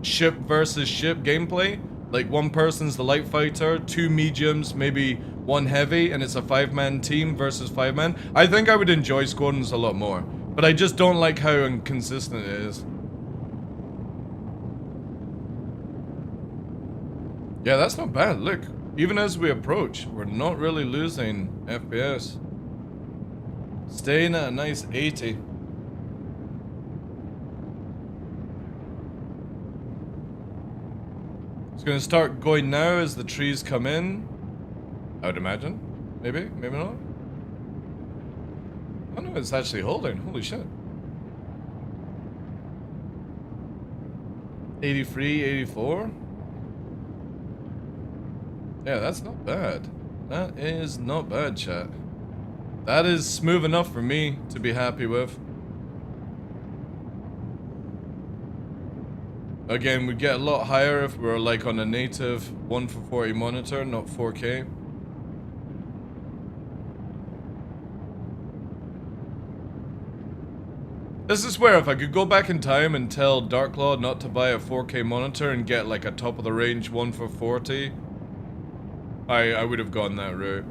ship versus ship gameplay. Like one person's the light fighter, 2 mediums, maybe 1 heavy, and it's a 5-man team versus 5-man. I think I would enjoy Squadrons a lot more, but I just don't like how inconsistent it is. Yeah, that's not bad, look. Even as we approach, we're not really losing FPS. Staying at a nice 80. It's gonna start going now as the trees come in. I would imagine. Maybe, maybe not. Oh no, it's actually holding. Holy shit. 83, 84. Yeah, that's not bad. That is not bad, chat. That is smooth enough for me to be happy with. Again, we'd get a lot higher if we were like on a native 1 for 40 monitor, not 4K. This is where if I could go back in time and tell TheDarkLaw not to buy a 4K monitor and get like a top of the range 1 for 40, I would have gone that route.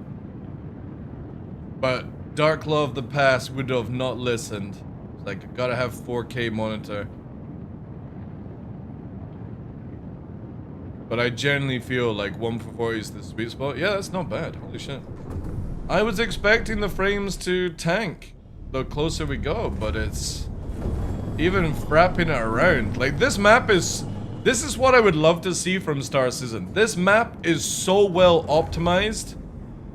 But TheDarkLaw of the past would have not listened. It's like, I gotta have 4K monitor. But I generally feel like 1 for 40 is the sweet spot. Yeah, that's not bad. Holy shit. I was expecting the frames to tank the closer we go, but it's even wrapping it around. Like, this map is... This is what I would love to see from Star Citizen. This map is so well optimized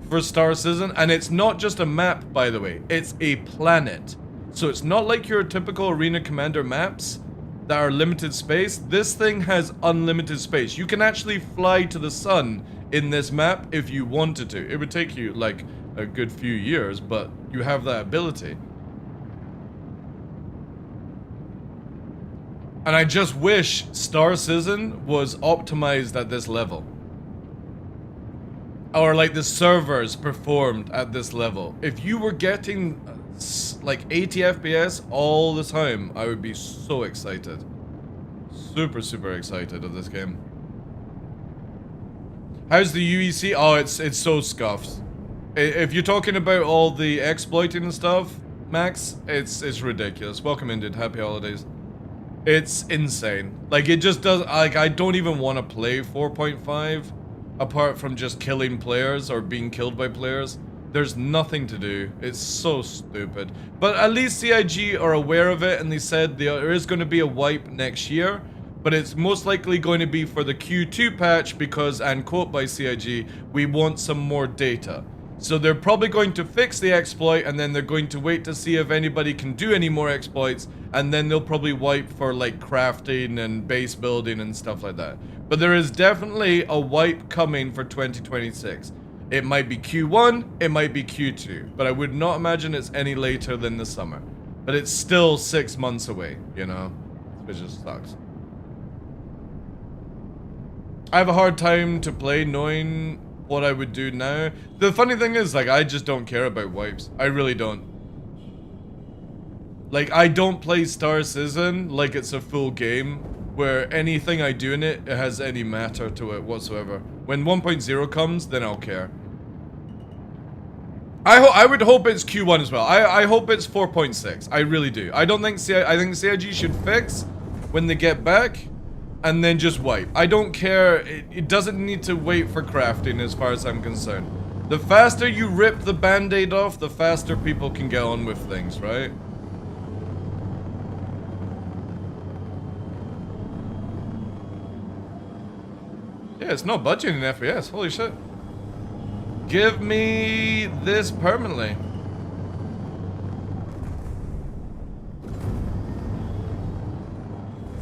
for Star Citizen, and it's not just a map, by the way. It's a planet. So it's not like your typical Arena Commander maps that are limited space. This thing has unlimited space. You can actually fly to the sun in this map if you wanted to. It would take you like a good few years, but you have that ability. And I just wish Star Citizen was optimized at this level. Or like the servers performed at this level. If you were getting like 80 FPS all the time, I would be so excited. Super, super excited of this game. How's the UEC? Oh, it's so scuffed. If you're talking about all the exploiting and stuff, Max, it's ridiculous. Welcome in, dude. Happy holidays. It's insane. Like, it just does... Like, I don't even want to play 4.5 apart from just killing players or being killed by players. There's nothing to do. It's so stupid. But at least CIG are aware of it, and they said there is going to be a wipe next year. but it's most likely going to be for the Q2 patch because, and quote by CIG, we want some more data. So they're probably going to fix the exploit, and then they're going to wait to see if anybody can do any more exploits, and then they'll probably wipe for like crafting and base building and stuff like that. But there is definitely a wipe coming for 2026. It might be Q1, it might be Q2, but I would not imagine it's any later than the summer. But it's still 6 months away, you know? Which just sucks. I have a hard time to play knowing what I would do now. The funny thing is, like, I just don't care about wipes. I really don't. Like, I don't play Star Citizen like it's a full game, where anything I do in it has any matter to it whatsoever. When 1.0 comes, then I'll care. I would hope it's Q1 as well. I hope it's 4.6. I really do. I don't think I think CIG should fix when they get back, and then just wipe. I don't care. It doesn't need to wait for crafting as far as I'm concerned. The faster you rip the band-aid off, the faster people can get on with things, right? Yeah, it's not budging in FPS. Holy shit. Give me this permanently.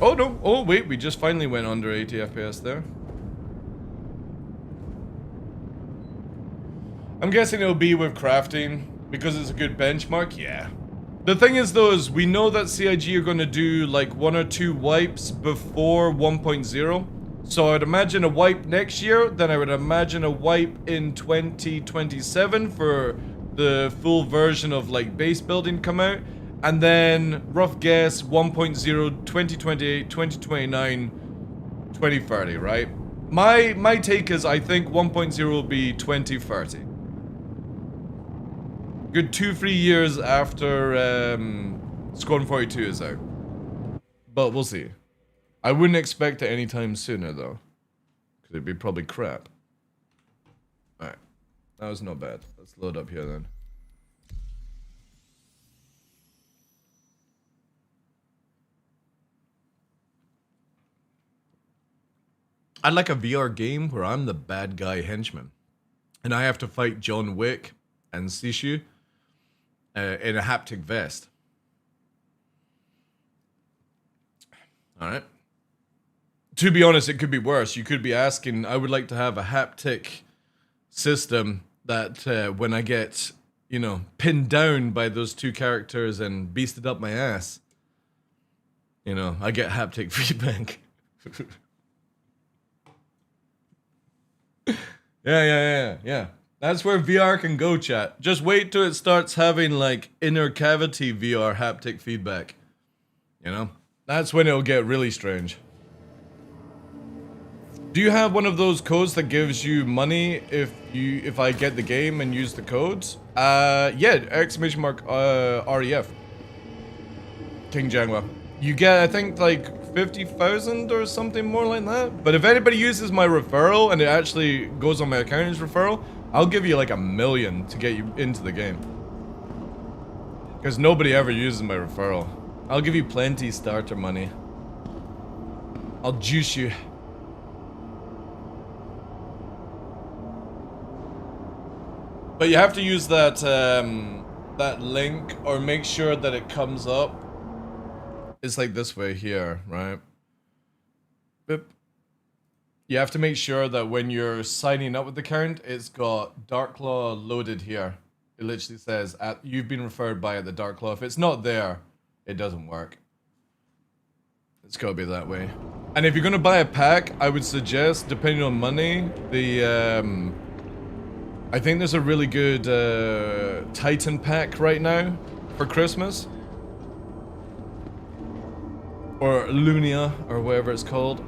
Oh no, oh wait, we just finally went under 80 FPS there. I'm guessing it'll be with crafting, because it's a good benchmark, yeah. The thing is though, is we know that CIG are going to do like 1 or 2 wipes before 1.0. So I would imagine a wipe next year, then I would imagine a wipe in 2027 for the full version of like base building come out. And then, rough guess, 1.0, 2028, 2029, 2030, right? My take is I think 1.0 will be 2030. Good 2-3 years after Squadron 42 is out. But we'll see. I wouldn't expect it anytime sooner though. Because it'd be probably crap. Alright. That was not bad. Let's load up here then. I'd like a VR game where I'm the bad guy henchman. And I have to fight John Wick and Sishu in a haptic vest. Alright. To be honest, it could be worse. You could be asking, I would like to have a haptic system that when I get, you know, pinned down by those 2 characters and beasted up my ass, you know, I get haptic feedback. Yeah. That's where VR can go, chat. Just wait till it starts having, like, inner cavity VR haptic feedback. You know? That's when it'll get really strange. Do you have one of those codes that gives you money if I get the game and use the codes? Yeah, exclamation mark REF. King Jangwa. You get, I think, like 50,000 or something more like that. But if anybody uses my referral and it actually goes on my account as referral, I'll give you like $1 million to get you into the game. Because nobody ever uses my referral. I'll give you plenty starter money. I'll juice you. But you have to use that that link, or make sure that it comes up. It's like this way here, right? Boop. You have to make sure that when you're signing up with the account, it's got TheDarkLaw loaded here. It literally says, you've been referred by TheDarkLaw. If it's not there, it doesn't work. It's gotta be that way. And if you're gonna buy a pack, I would suggest, depending on money, the I think there's a really good Titan pack right now for Christmas. Or Lunia, or whatever it's called.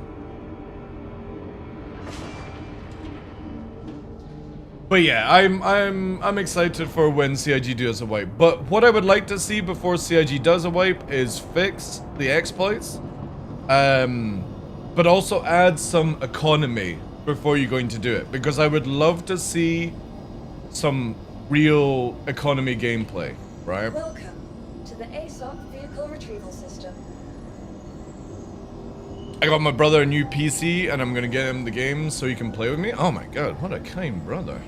But yeah, I'm excited for when CIG does a wipe. But what I would like to see before CIG does a wipe is fix the exploits. But also add some economy before you're going to do it. Because I would love to see some real economy gameplay, right? Welcome to the ASOP vehicle retrieval system. I got my brother a new PC, and I'm gonna get him the game so he can play with me. Oh my god, what a kind brother.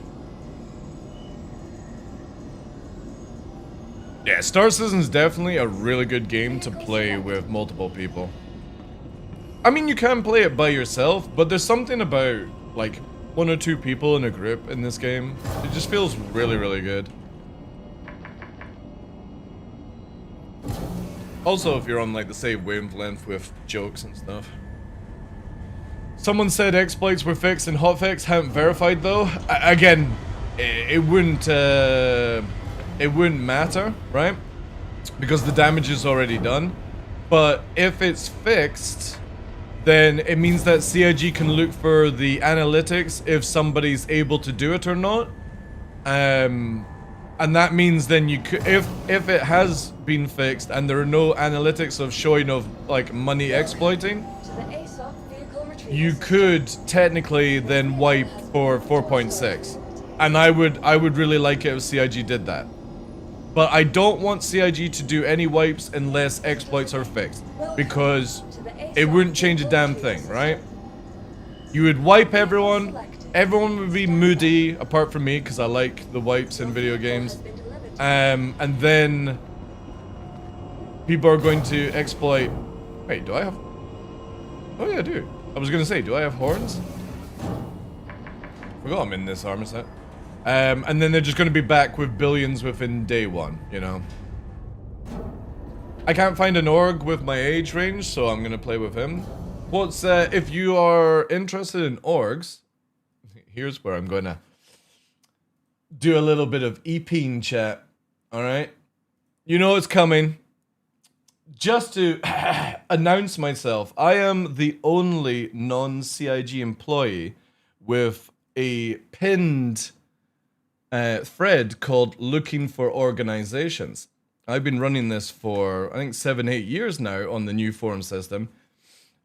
Yeah, Star Citizen's definitely a really good game to play with multiple people. I mean, you can play it by yourself, but there's something about, like, 1 or 2 people in a group in this game. It just feels really, really good. Also, if you're on, like, the same wavelength with jokes and stuff. Someone said exploits were fixed and hotfix, haven't verified though. Again, it wouldn't matter, right? Because the damage is already done. But if it's fixed, then it means that CIG can look for the analytics if somebody's able to do it or not. And that means then you could, if it has been fixed and there are no analytics of showing of like money exploiting, you could technically then wipe for 4.6. And I would really like it if CIG did that. But I don't want CIG to do any wipes unless exploits are fixed, because it wouldn't change a damn thing, right? You would wipe everyone. Everyone would be moody, apart from me, because I like the wipes in video games. And then people are going to exploit. Wait, do I have? Oh yeah, I do. I was gonna say, do I have horns? Forgot I'm in this armor set. And then they're just gonna be back with billions within day 1, you know. I can't find an org with my age range, so I'm gonna play with him. What's if you are interested in orgs, here's where I'm gonna do a little bit of EPing chat. Alright? You know it's coming. Just to announce myself, I am the only non-CIG employee with a pinned thread called Looking for Organizations. I've been running this for, I think, 7-8 years now on the new forum system.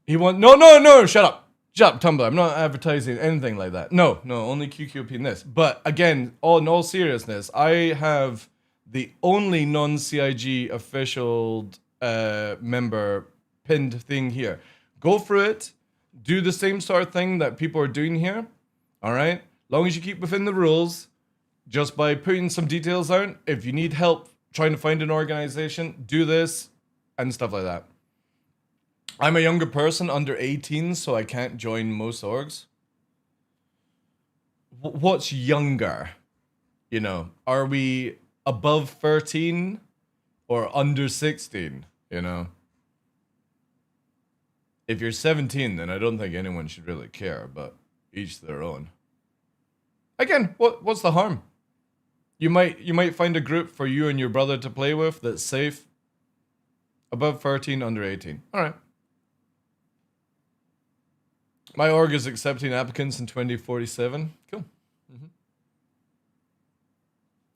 No, shut up, Tumblr. I'm not advertising anything like that. No, only QQP in this. But again, in all seriousness, I have the only non-CIG official member pinned thing here. Go through it. Do the same sort of thing that people are doing here. All right? Long as you keep within the rules, just by putting some details out. If you need help trying to find an organization, do this and stuff like that. I'm a younger person, under 18, so I can't join most orgs. What's younger? You know, are we above 13 or under 16? You know, if you're 17, then I don't think anyone should really care, but each their own. Again, what's the harm? You might find a group for you and your brother to play with that's safe. Above 13, under 18. All right. My org is accepting applicants in 2047. Cool. Mm-hmm.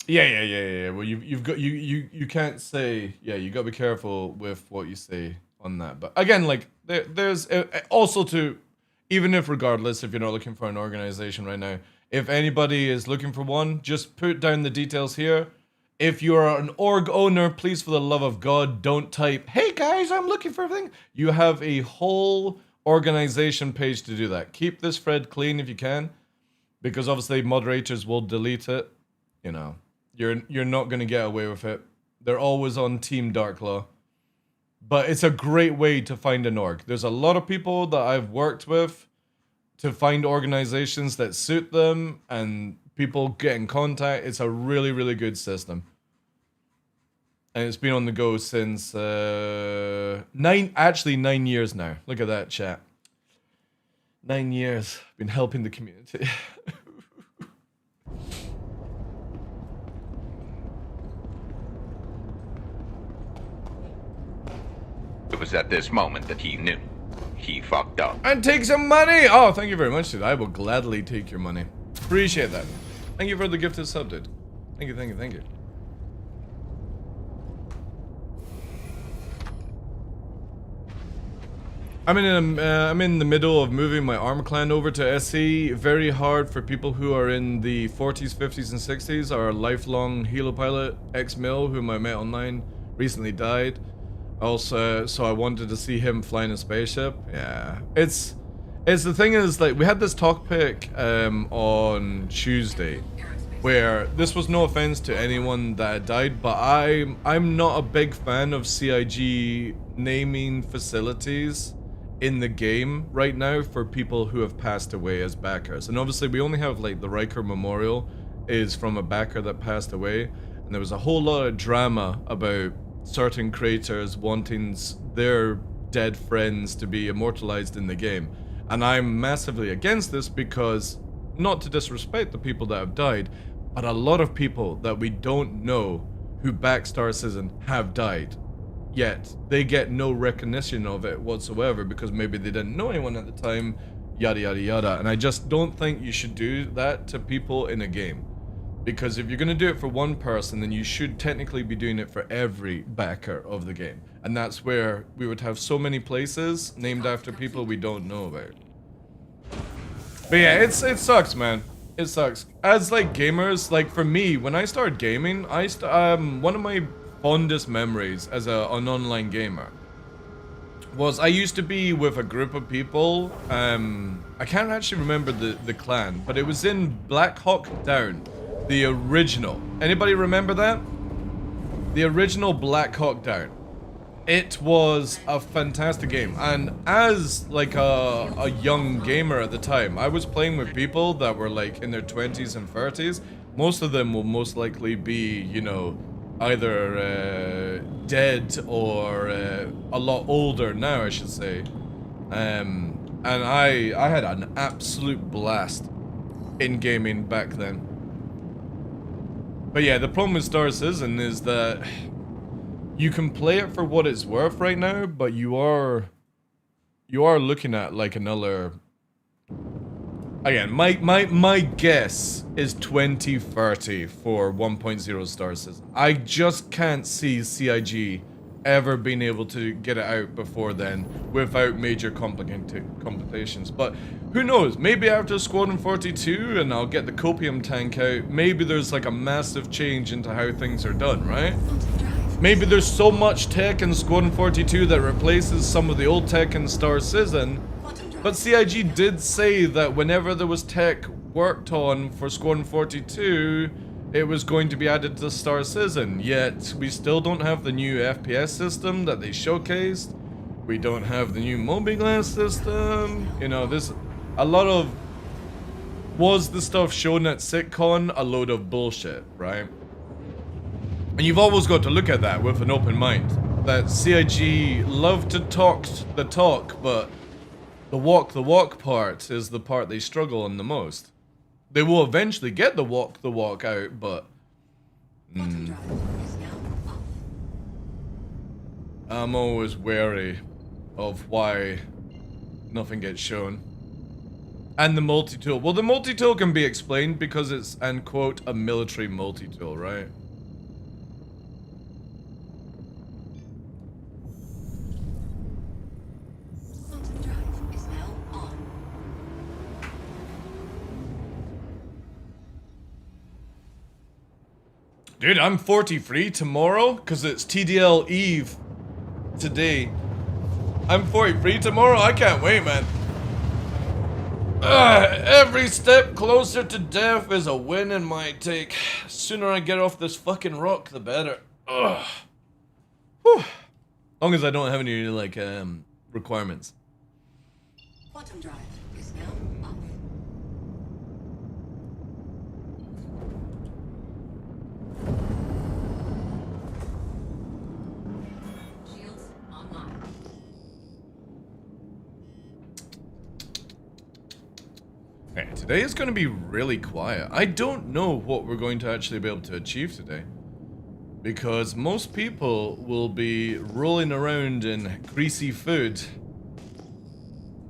Yeah. Well, you've got you can't say, yeah. You got to be careful with what you say on that. But again, like there's also to, even if regardless, if you're not looking for an organization right now, if anybody is looking for one, just put down the details here. If you are an org owner, please, for the love of God, don't type, "Hey guys, I'm looking for a thing." You have a whole organization page to do that. Keep this thread clean if you can, because obviously moderators will delete it. You know, you're not going to get away with it. They're always on Team TheDarkLaw. But it's a great way to find an org. There's a lot of people that I've worked with to find organizations that suit them, and people get in contact. It's a really, really good system. And it's been on the go since 9 years now. Look at that, chat. 9 years. Been helping the community. It was at this moment that he knew. He fucked up. And take some money! Oh, thank you very much, dude. I will gladly take your money. Appreciate that. Thank you for the gifted sub, dude. Thank you. I'm in the middle of moving my arm clan over to SC. Very hard for people who are in the 40s, 50s, and 60s. Our lifelong helo pilot, ex-mil, whom I met online, recently died. Also, so I wanted to see him flying a spaceship. Yeah, it's the thing is, like, we had this talk pick on Tuesday, where this was no offense to anyone that died, but I'm not a big fan of CIG naming facilities in the game right now for people who have passed away as backers. And obviously we only have, like, the Riker Memorial is from a backer that passed away, and there was a whole lot of drama about certain creators wanting their dead friends to be immortalized in the game. And I'm massively against this because, not to disrespect the people that have died, but a lot of people that we don't know who back Star Citizen have died. Yet they get no recognition of it whatsoever because maybe they didn't know anyone at the time, yada yada yada. And I just don't think you should do that to people in a game. Because if you're going to do it for one person, then you should technically be doing it for every backer of the game. And that's where we would have so many places named after people we don't know about. But yeah, it sucks, man. It sucks. As, like, gamers, like, for me, when I started gaming, one of my fondest memories as an online gamer was I used to be with a group of people. I can't actually remember the clan, but it was in Black Hawk Down. The original. Anybody remember that? The original Black Hawk Down. It was a fantastic game, and as, like, a young gamer at the time, I was playing with people that were, like, in their 20s and 30s. Most of them will most likely be, you know, either dead or a lot older now, I should say. And I had an absolute blast in gaming back then. But yeah, the problem with Star Citizen is that you can play it for what it's worth right now, but you are looking at, like, another. Again, my guess is 2030 for 1.0 Star Citizen. I just can't see CIG ever being able to get it out before then without major complications. But who knows? Maybe after Squadron 42 and I'll get the copium tank out, maybe there's, like, a massive change into how things are done, right? Maybe there's so much tech in Squadron 42 that replaces some of the old tech in Star Citizen. But CIG did say that whenever there was tech worked on for Squadron 42, it was going to be added to Star Citizen. Yet, we still don't have the new FPS system that they showcased. We don't have the new Mobi-Glass system. You know, there's a lot of... Was the stuff shown at SitCon a load of bullshit, right? And you've always got to look at that with an open mind. That CIG love to talk the talk, but the walk part is the part they struggle on the most. They will eventually get the walk out, but... I'm always wary of why nothing gets shown. And the multi-tool. Well, the multi-tool can be explained because it's, and quote, a military multi-tool, right? Dude, I'm 43 tomorrow because it's TDL Eve today. I'm 43 tomorrow? I can't wait, man. Every step closer to death is a win in my take. Sooner I get off this fucking rock, the better. Whew. Long as I don't have any, like, requirements. Quantum drive is now off. Shields online. Okay, today is going to be really quiet. I don't know what we're going to actually be able to achieve today. Because most people will be rolling around in greasy food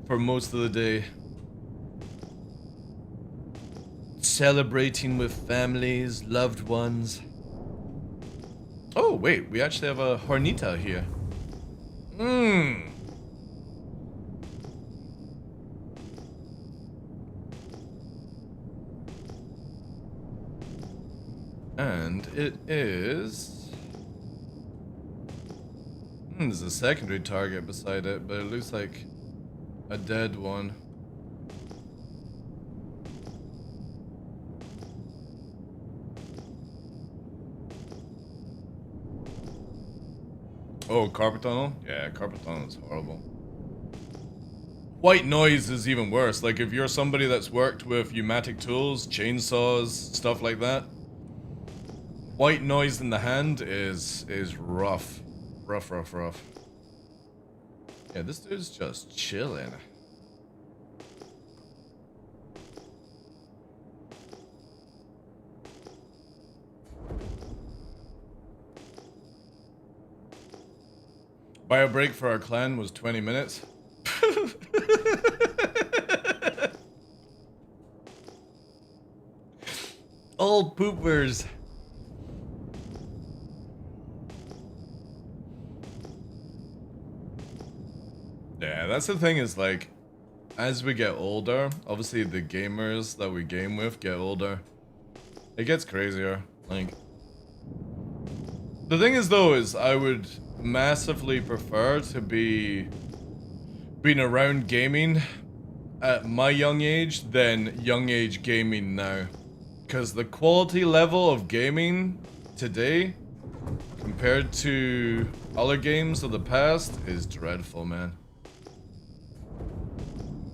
for most of the day. Celebrating with families, loved ones. Oh, wait, we actually have a Hornita here. And it is... There's a secondary target beside it, but it looks like a dead one. Oh, carpet tunnel? Yeah, carpet tunnel is horrible. White noise is even worse. Like if you're somebody that's worked with pneumatic tools, chainsaws, stuff like that, white noise in the hand is rough. Rough. Yeah, this dude's just chilling. Bio break for our clan was 20 minutes. Old poopers. Yeah, that's the thing is like, as we get older, obviously the gamers that we game with get older. It gets crazier. Like, the thing is though is I would massively prefer to be being around gaming at my young age than young age gaming now. Because the quality level of gaming today compared to other games of the past is dreadful, man.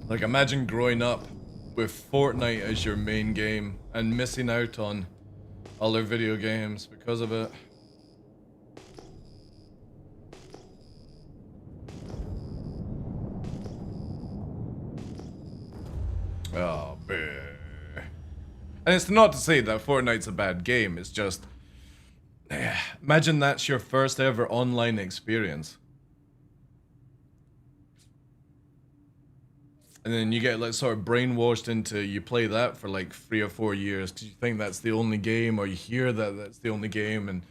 Like imagine growing up with Fortnite as your main game and missing out on other video games because of it. Oh, man. And it's not to say that Fortnite's a bad game, it's just... imagine that's your first ever online experience. And then you get like sort of brainwashed into, you play that for like 3 or 4 years because you think that's the only game, or you hear that that's the only game, and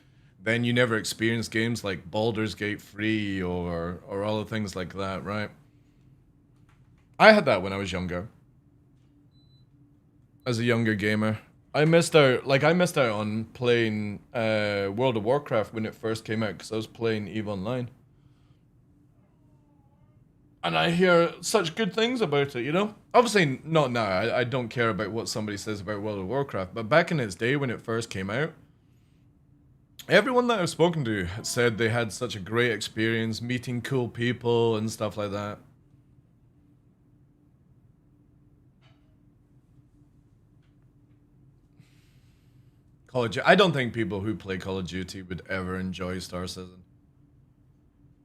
then you never experience games like Baldur's Gate 3 or other things like that, right? I had that when I was younger. As a younger gamer. I missed out on playing World of Warcraft when it first came out because I was playing EVE Online. And I hear such good things about it, you know? Obviously, not now. I don't care about what somebody says about World of Warcraft. But back in its day when it first came out, everyone that I've spoken to said they had such a great experience meeting cool people and stuff like that. I don't think people who play Call of Duty would ever enjoy Star Citizen.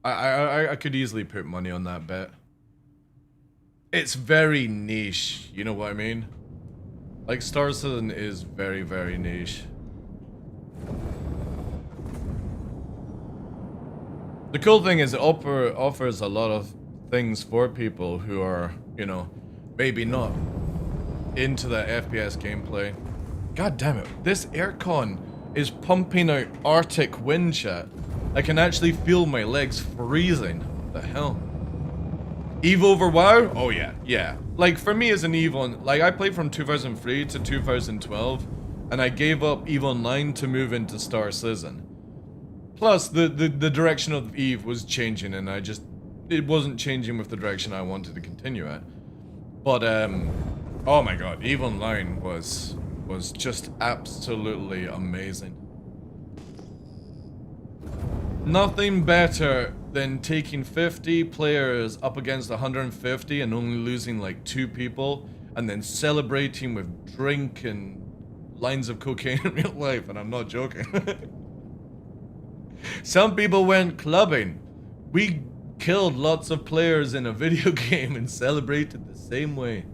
I could easily put money on that bet. It's very niche, you know what I mean? Like Star Citizen is very, very niche. The cool thing is it offers a lot of things for people who are, you know, maybe not into the FPS gameplay. God damn it, this aircon is pumping out Arctic wind, chat. I can actually feel my legs freezing. What the hell? EVE over WoW? Oh yeah, yeah. Like for me as an EVE on, like I played from 2003 to 2012, and I gave up EVE Online to move into Star Citizen. Plus the direction of EVE was changing, and it wasn't changing with the direction I wanted to continue at. But oh my god, EVE Online was just absolutely amazing. Nothing better than taking 50 players up against 150 and only losing like 2 people, and then celebrating with drink and lines of cocaine in real life, and I'm not joking. Some people went clubbing. We killed lots of players in a video game and celebrated the same way.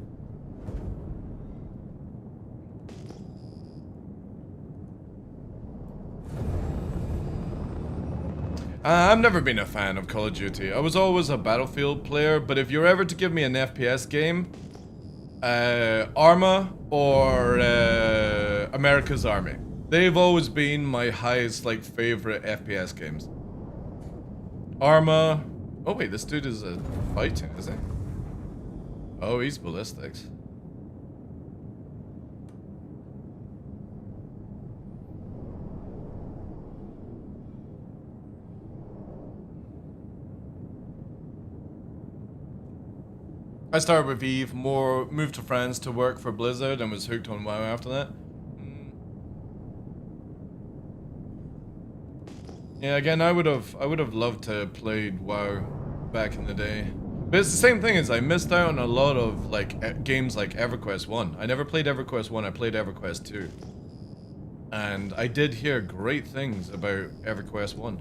I've never been a fan of Call of Duty. I was always a Battlefield player, but if you're ever to give me an FPS game, Arma or America's Army. They've always been my highest, like, favorite FPS games. Arma... Oh wait, this dude is fighting, is he? Oh, he's ballistics. I started with Eve, more moved to France to work for Blizzard, and was hooked on WoW after that. Yeah, again, I would have loved to have played WoW back in the day. But it's the same thing as I missed out on a lot of like games like EverQuest 1. I never played EverQuest 1, I played EverQuest 2. And I did hear great things about EverQuest 1.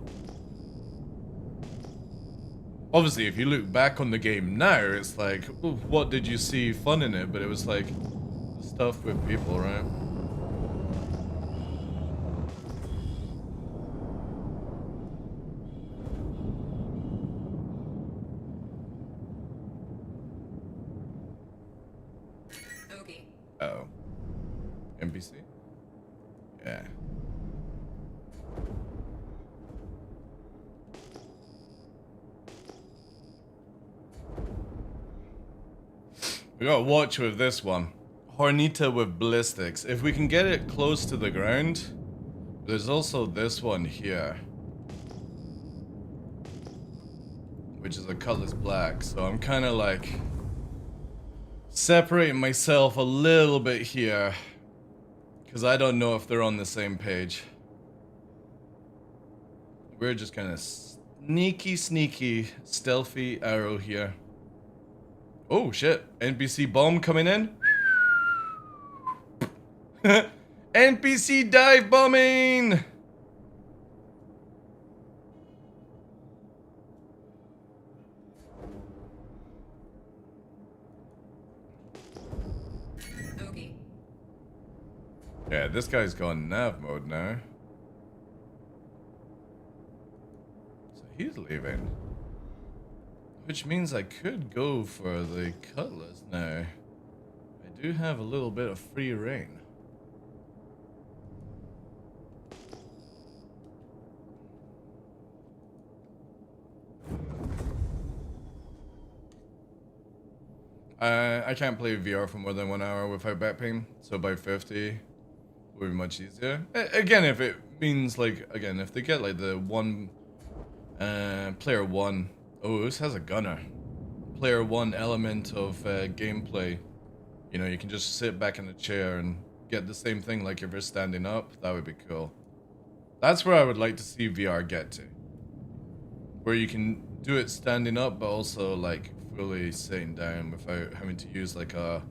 Obviously, if you look back on the game now, it's like, ooh, what did you see fun in it? But it was like stuff with people, right? Okay. Uh-oh. NPC? Yeah. We gotta watch with this one. Hornita with ballistics. If we can get it close to the ground, there's also this one here, which is a cutlass black. So I'm kind of like separating myself a little bit here, because I don't know if they're on the same page. We're just kind of sneaky, stealthy arrow here. Oh shit, NPC bomb coming in. NPC dive bombing! Okay. Yeah, this guy's gone nav mode now. So he's leaving. Which means I could go for the cutlass now. I do have a little bit of free reign. I can't play VR for more than 1 hour without back pain, so by 50 would be much easier. Again, if it means like, again, if they get like the player one, oh, this has a gunner. Player one element of gameplay, you know, you can just sit back in the chair and get the same thing like if you're standing up. That would be cool. That's where I would like to see VR get to, where you can do it standing up, but also like fully sitting down without having to use like a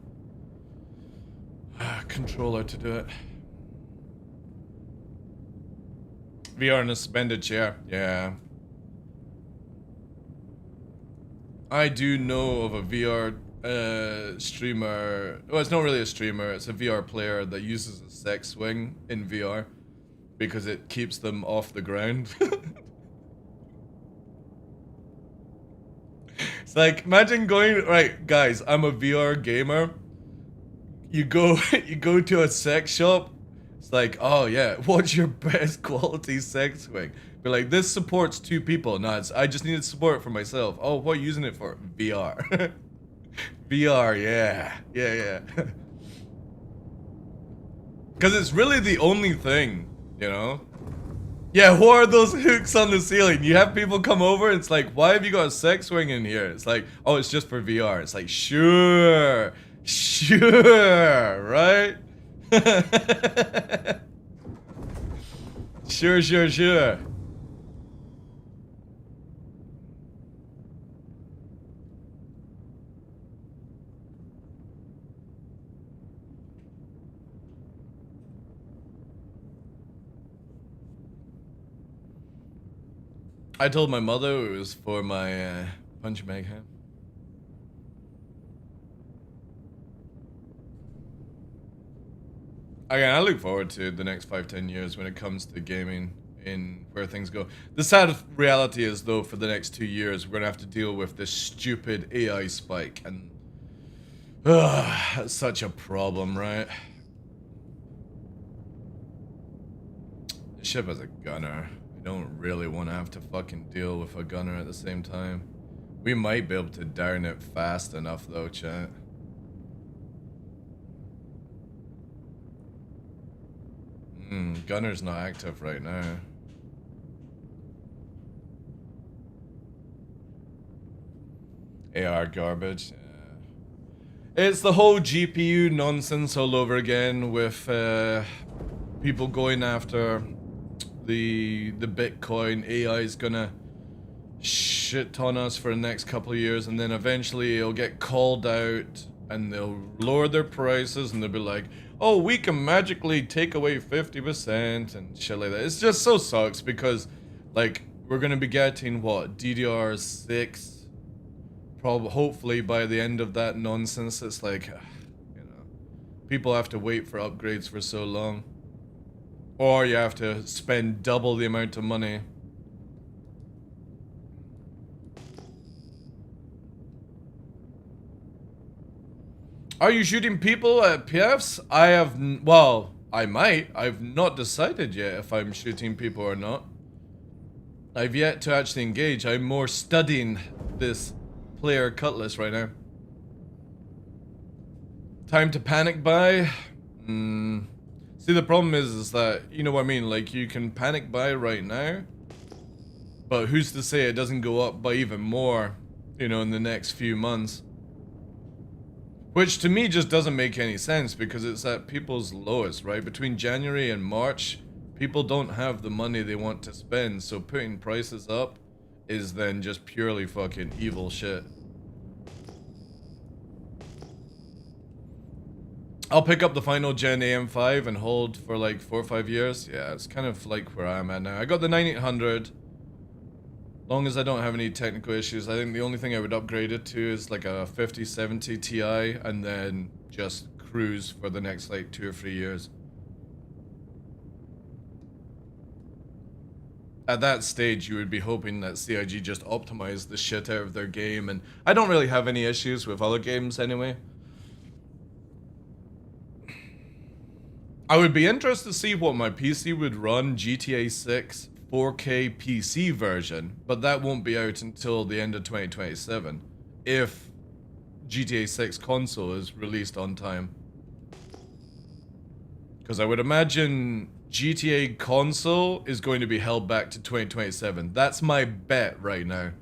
controller to do it. VR in a suspended chair, yeah. I do know of a VR streamer. Well, it's not really a streamer, it's a VR player that uses a sex swing in VR because it keeps them off the ground. It's like, imagine going, right, guys, I'm a VR gamer. You go to a sex shop. It's like, oh yeah, what's your best quality sex swing? Be like, this supports 2 people. No, I just needed support for myself. Oh, what are you using it for? VR. VR, yeah. Yeah. Because it's really the only thing, you know? Yeah, what are those hooks on the ceiling? You have people come over, it's like, why have you got a sex swing in here? It's like, oh, it's just for VR. It's like, sure, right? Sure. I told my mother it was for my punch bag hand. Again, I look forward to the next 5-10 years when it comes to gaming in where things go. The sad reality is, though, for the next 2 years, we're gonna have to deal with this stupid AI spike, and that's such a problem, right? The ship has a gunner. I don't really want to have to fucking deal with a gunner at the same time. We might be able to down it fast enough, though, chat. Gunner's not active right now. AR garbage. It's the whole GPU nonsense all over again with people going after the Bitcoin. AI is gonna shit on us for the next couple of years, and then eventually it'll get called out and they'll lower their prices and they'll be like, oh, we can magically take away 50% and shit like that. It's just so sucks because like we're gonna be getting what, DDR6 probably hopefully by the end of that nonsense. It's like, you know, people have to wait for upgrades for so long, or you have to spend double the amount of money. Are you shooting people at PFs? I have, well, I might. I've not decided yet if I'm shooting people or not. I've yet to actually engage. I'm more studying this player cutlass right now. Time to panic buy? See, the problem is that, you know what I mean? Like, you can panic buy right now, but who's to say it doesn't go up by even more, you know, in the next few months? Which to me just doesn't make any sense because it's at people's lowest, right? Between January and March, people don't have the money they want to spend, so putting prices up is then just purely fucking evil shit. I'll pick up the final gen AM5 and hold for like 4 or 5 years. Yeah, it's kind of like where I'm at now. I got the 9800. Long as I don't have any technical issues, I think the only thing I would upgrade it to is like a 5070 Ti and then just cruise for the next like 2 or 3 years. At that stage, you would be hoping that CIG just optimized the shit out of their game, and I don't really have any issues with other games anyway. I would be interested to see what my PC would run GTA 6 4K PC version, but that won't be out until the end of 2027 if GTA 6 console is released on time. Because I would imagine GTA console is going to be held back to 2027. That's my bet right now.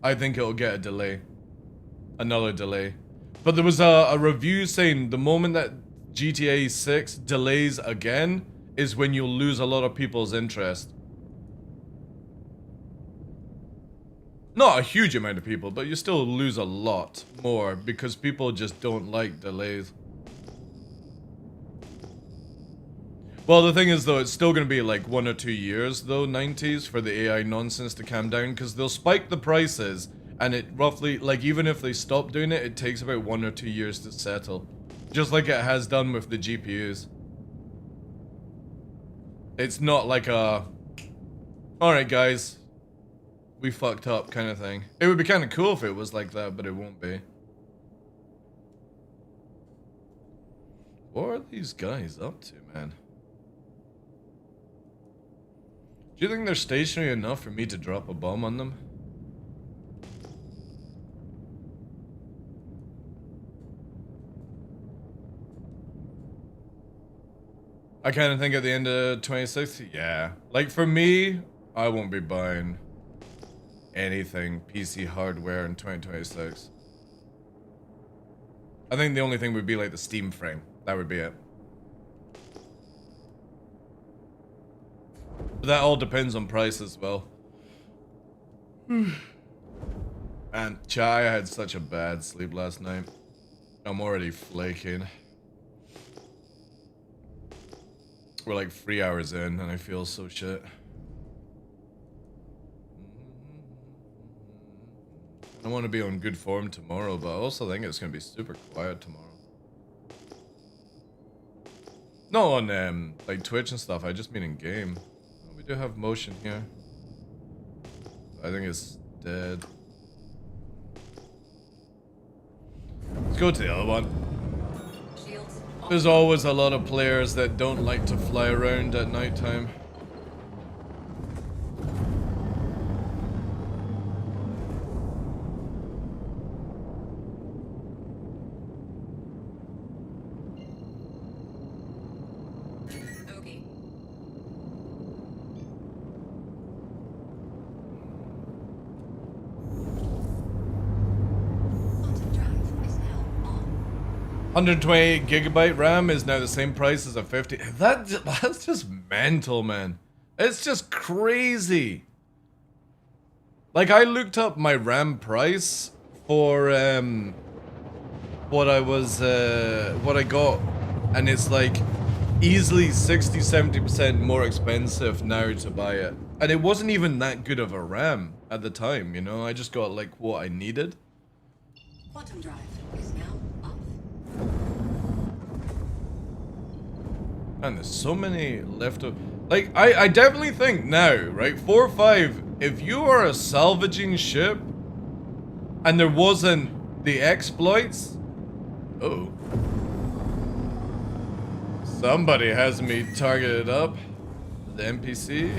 I think it'll get a delay. Another delay. But there was a review saying the moment that GTA 6 delays again is when you'll lose a lot of people's interest. Not a huge amount of people, but you still lose a lot more because people just don't like delays. Well, the thing is though, it's still going to be like 1 or 2 years though, 90s, for the AI nonsense to calm down, because they'll spike the prices and it roughly, like even if they stop doing it, it takes about 1 or 2 years to settle. Just like it has done with the GPUs. It's not like a, alright guys, we fucked up kind of thing. It would be kind of cool if it was like that, but it won't be. What are these guys up to, man? Do you think they're stationary enough for me to drop a bomb on them? I kind of think at the end of 2060, yeah. Like for me, I won't be buying anything PC hardware in 2026. I think the only thing would be like the Steam frame. That would be it. But that all depends on price as well. And Chai, I had such a bad sleep last night. I'm already flaking. We're like 3 hours in and I feel so shit. I want to be on good form tomorrow, but I also think it's going to be super quiet tomorrow. No, on like Twitch and stuff, I just mean in game. Oh, we do have motion here. I think it's dead. Let's go to the other one. There's always a lot of players that don't like to fly around at nighttime. Okay. Quantum drive is now on. 128 gigabyte RAM is now the same price as a 50. That's just mental, man. It's just crazy. Like, I looked up my RAM price for what I got, and it's like easily 60-70% more expensive now to buy it. And it wasn't even that good of a RAM at the time, you know? I just got like what I needed. Quantum drive is now off. Man, there's so many left of. Like, I definitely think now, right? 4 or 5, if you are a salvaging ship and there wasn't the exploits. Oh. Somebody has me targeted up. The NPC.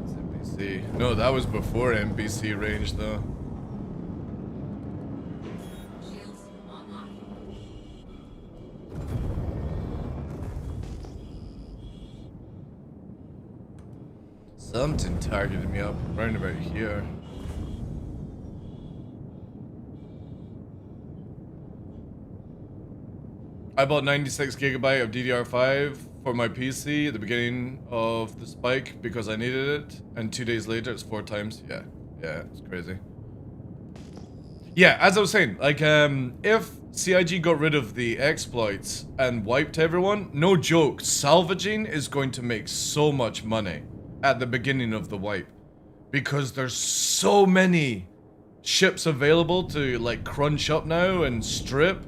It's NPC. No, that was before NPC range, though. Shields online. Something targeted me up round about here. I bought 96 gigabyte of DDR5 for my PC at the beginning of the spike because I needed it, and 2 days later it's 4 times. Yeah, it's crazy. Yeah, as I was saying, like, if CIG got rid of the exploits and wiped everyone, no joke, salvaging is going to make so much money at the beginning of the wipe, because there's so many ships available to like crunch up now and strip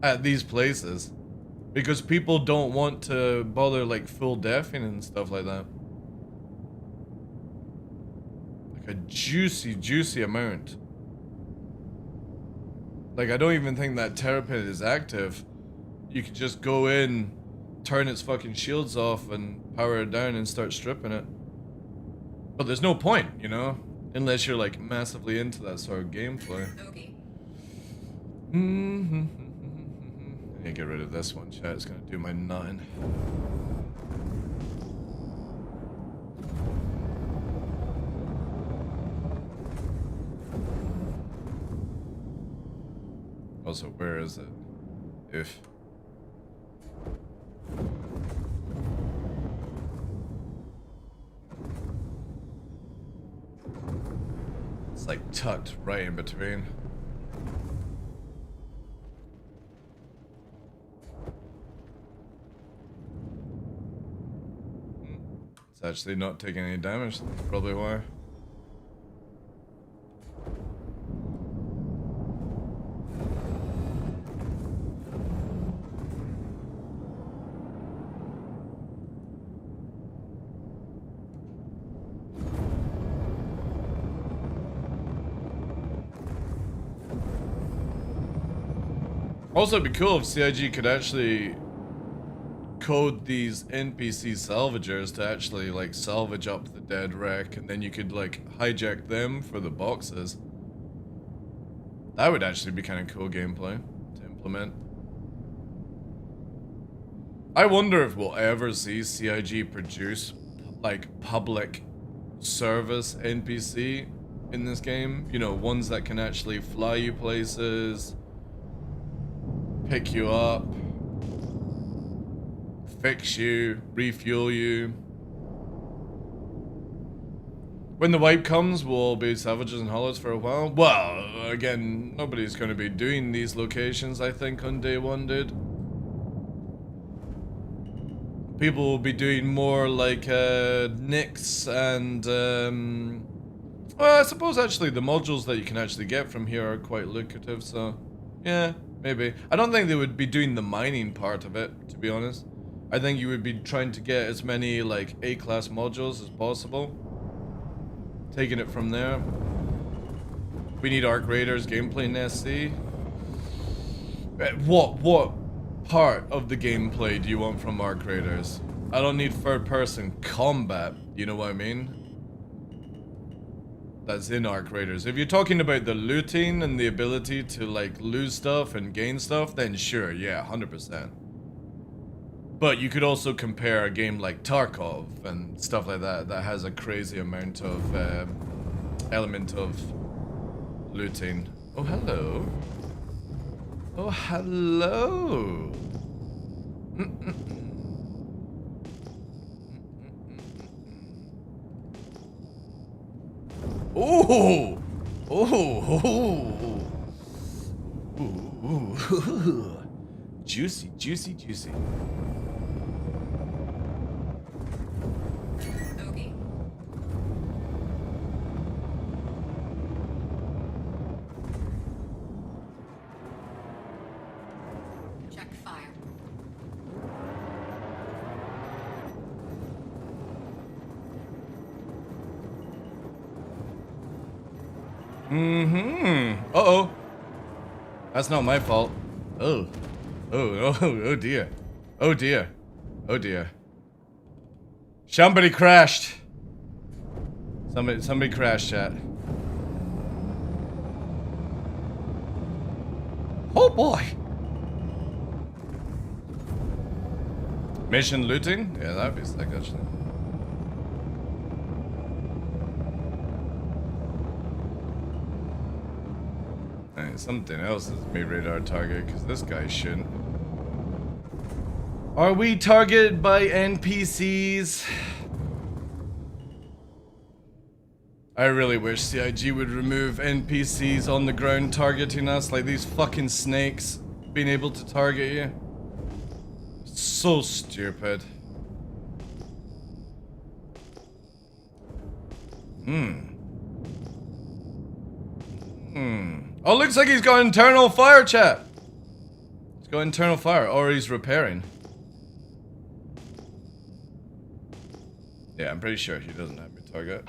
at these places, because people don't want to bother like full defing and stuff like that. Like a juicy amount. Like, I don't even think that Terrapin is active. You could just go in, turn its fucking shields off and power it down and start stripping it. But there's no point, you know? Unless you're like massively into that sort of gameplay. Okay. I need to get rid of this one, chat. It's gonna do my nutting. Also, where is it? If. It's like tucked right in between. It's actually not taking any damage. That's probably why. Also, it'd be cool if CIG could actually code these NPC salvagers to actually like salvage up the dead wreck, and then you could like hijack them for the boxes. That would actually be kind of cool gameplay to implement. I wonder if we'll ever see CIG produce like public service NPC in this game. You know, ones that can actually fly you places, pick you up, fix you, refuel you. When the wipe comes, we'll be savages and hollows for a while. Well, again, nobody's going to be doing these locations, I think, on day one, dude. People will be doing more like Nyx and well, I suppose actually the modules that you can actually get from here are quite lucrative, so yeah, maybe. I don't think they would be doing the mining part of it, to be honest. I think you would be trying to get as many like A-class modules as possible, taking it from there. We need Arc Raiders gameplay in SC. What part of the gameplay do you want from Arc Raiders? I don't need third-person combat, you know what I mean? That's in Arc Raiders. If you're talking about the looting and the ability to like lose stuff and gain stuff, then sure, yeah, 100%. But you could also compare a game like Tarkov and stuff like that that has a crazy amount of element of looting. Oh, hello. Oh, hello. Oh, oh, oh. Juicy, juicy, juicy. Bogey. Check fire. Uh-oh. That's not my fault. Oh. Oh dear. Oh dear. Oh dear. Somebody crashed. Somebody crashed, chat. Oh boy. Mission looting? Yeah, that'd be sick actually. Hey, something else is my radar target, because this guy shouldn't. Are we targeted by NPCs? I really wish CIG would remove NPCs on the ground targeting us, like these fucking snakes being able to target you. So stupid. Oh, looks like he's got internal fire, chat. He's got internal fire, or he's repairing. Yeah, I'm pretty sure he doesn't have me target.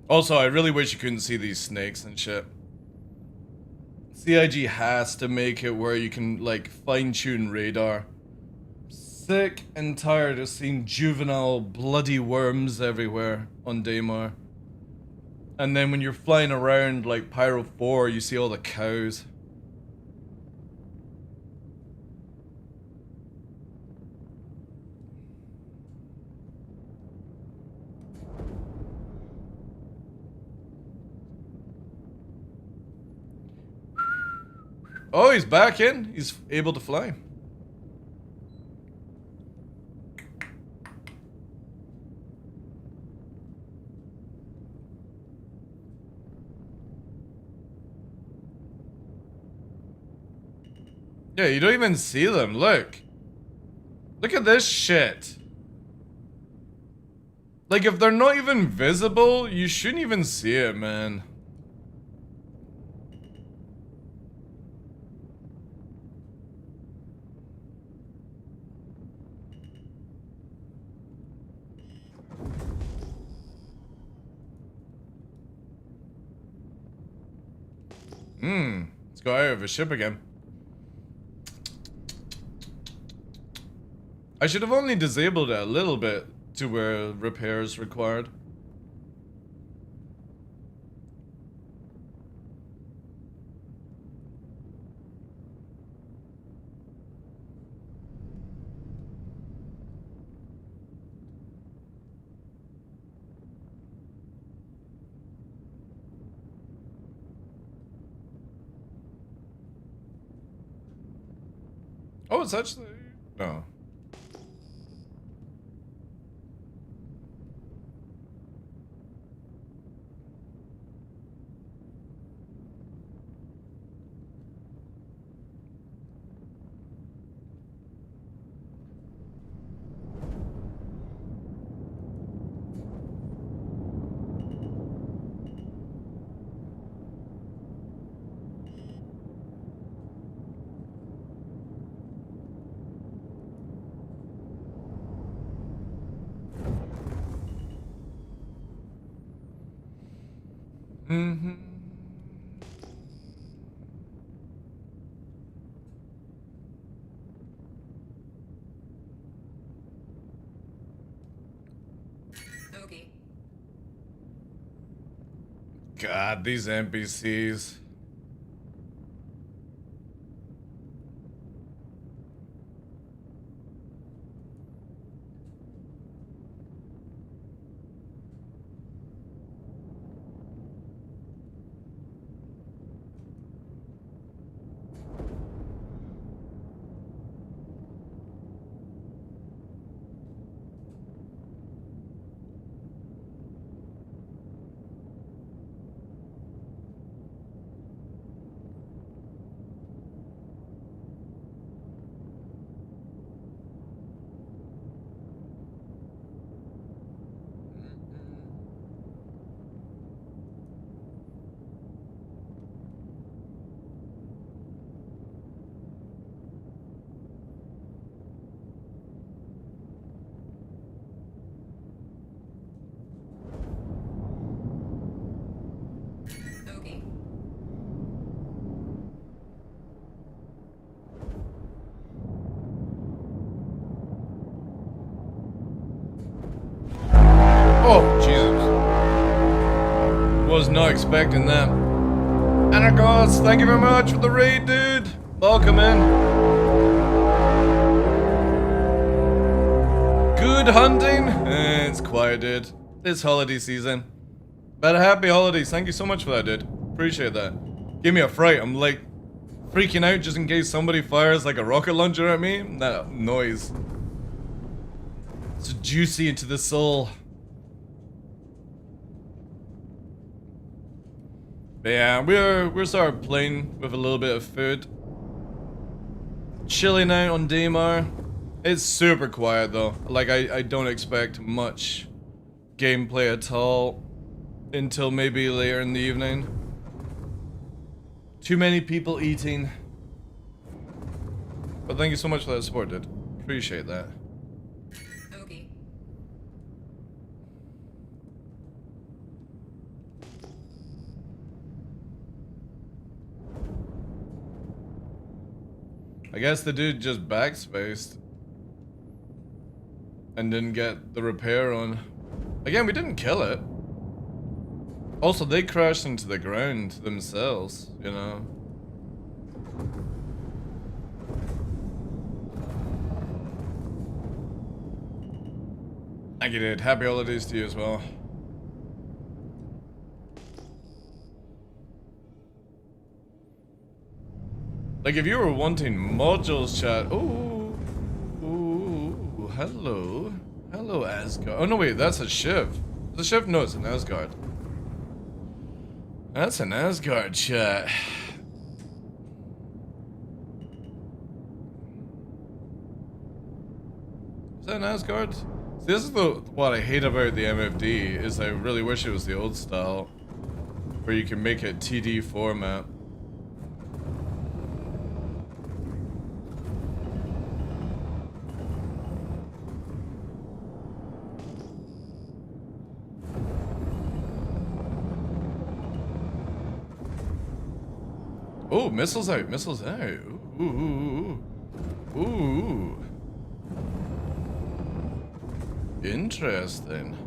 Also, I really wish you couldn't see these snakes and shit. CIG has to make it where you can, like, fine-tune radar. Sick and tired of seeing juvenile bloody worms everywhere on Daymar. And then when you're flying around like Pyro 4, you see all the cows. Oh, he's back in. He's able to fly. Yeah, you don't even see them. Look. Look at this shit. Like, if they're not even visible, you shouldn't even see it, man. Let's go out of a ship again. I should have only disabled it a little bit to where repairs required. Oh, it's actually... No. Bogey. God, these NPCs. Not expecting that. Anarchos, thank you very much for the raid, dude. Welcome in. Good hunting. It's quiet, dude. It's holiday season. But happy holidays. Thank you so much for that, dude. Appreciate that. Give me a fright. I'm like freaking out just in case somebody fires like a rocket launcher at me. That noise. It's juicy into the soul. But yeah, we're sort of playing with a little bit of food. Chilling out on Daymar. It's super quiet though. Like I don't expect much gameplay at all until maybe later in the evening. Too many people eating. But thank you so much for that support, dude. Appreciate that. Okay. I guess the dude just backspaced and didn't get the repair on. Again, we didn't kill it. Also, they crashed into the ground themselves, you know. Thank you, dude. Happy holidays to you as well. Like, if you were wanting modules, chat. Ooh. Ooh. Hello. Hello, Asgard. Oh, no, wait. That's a Shiv. The Shiv? No, it's an Asgard. That's an Asgard, chat. Is that an Asgard? See, this is what I hate about the MFD, is I really wish it was the old style. Where you can make it TD format. Oh, missiles out, missiles out. Ooh. Ooh. Interesting.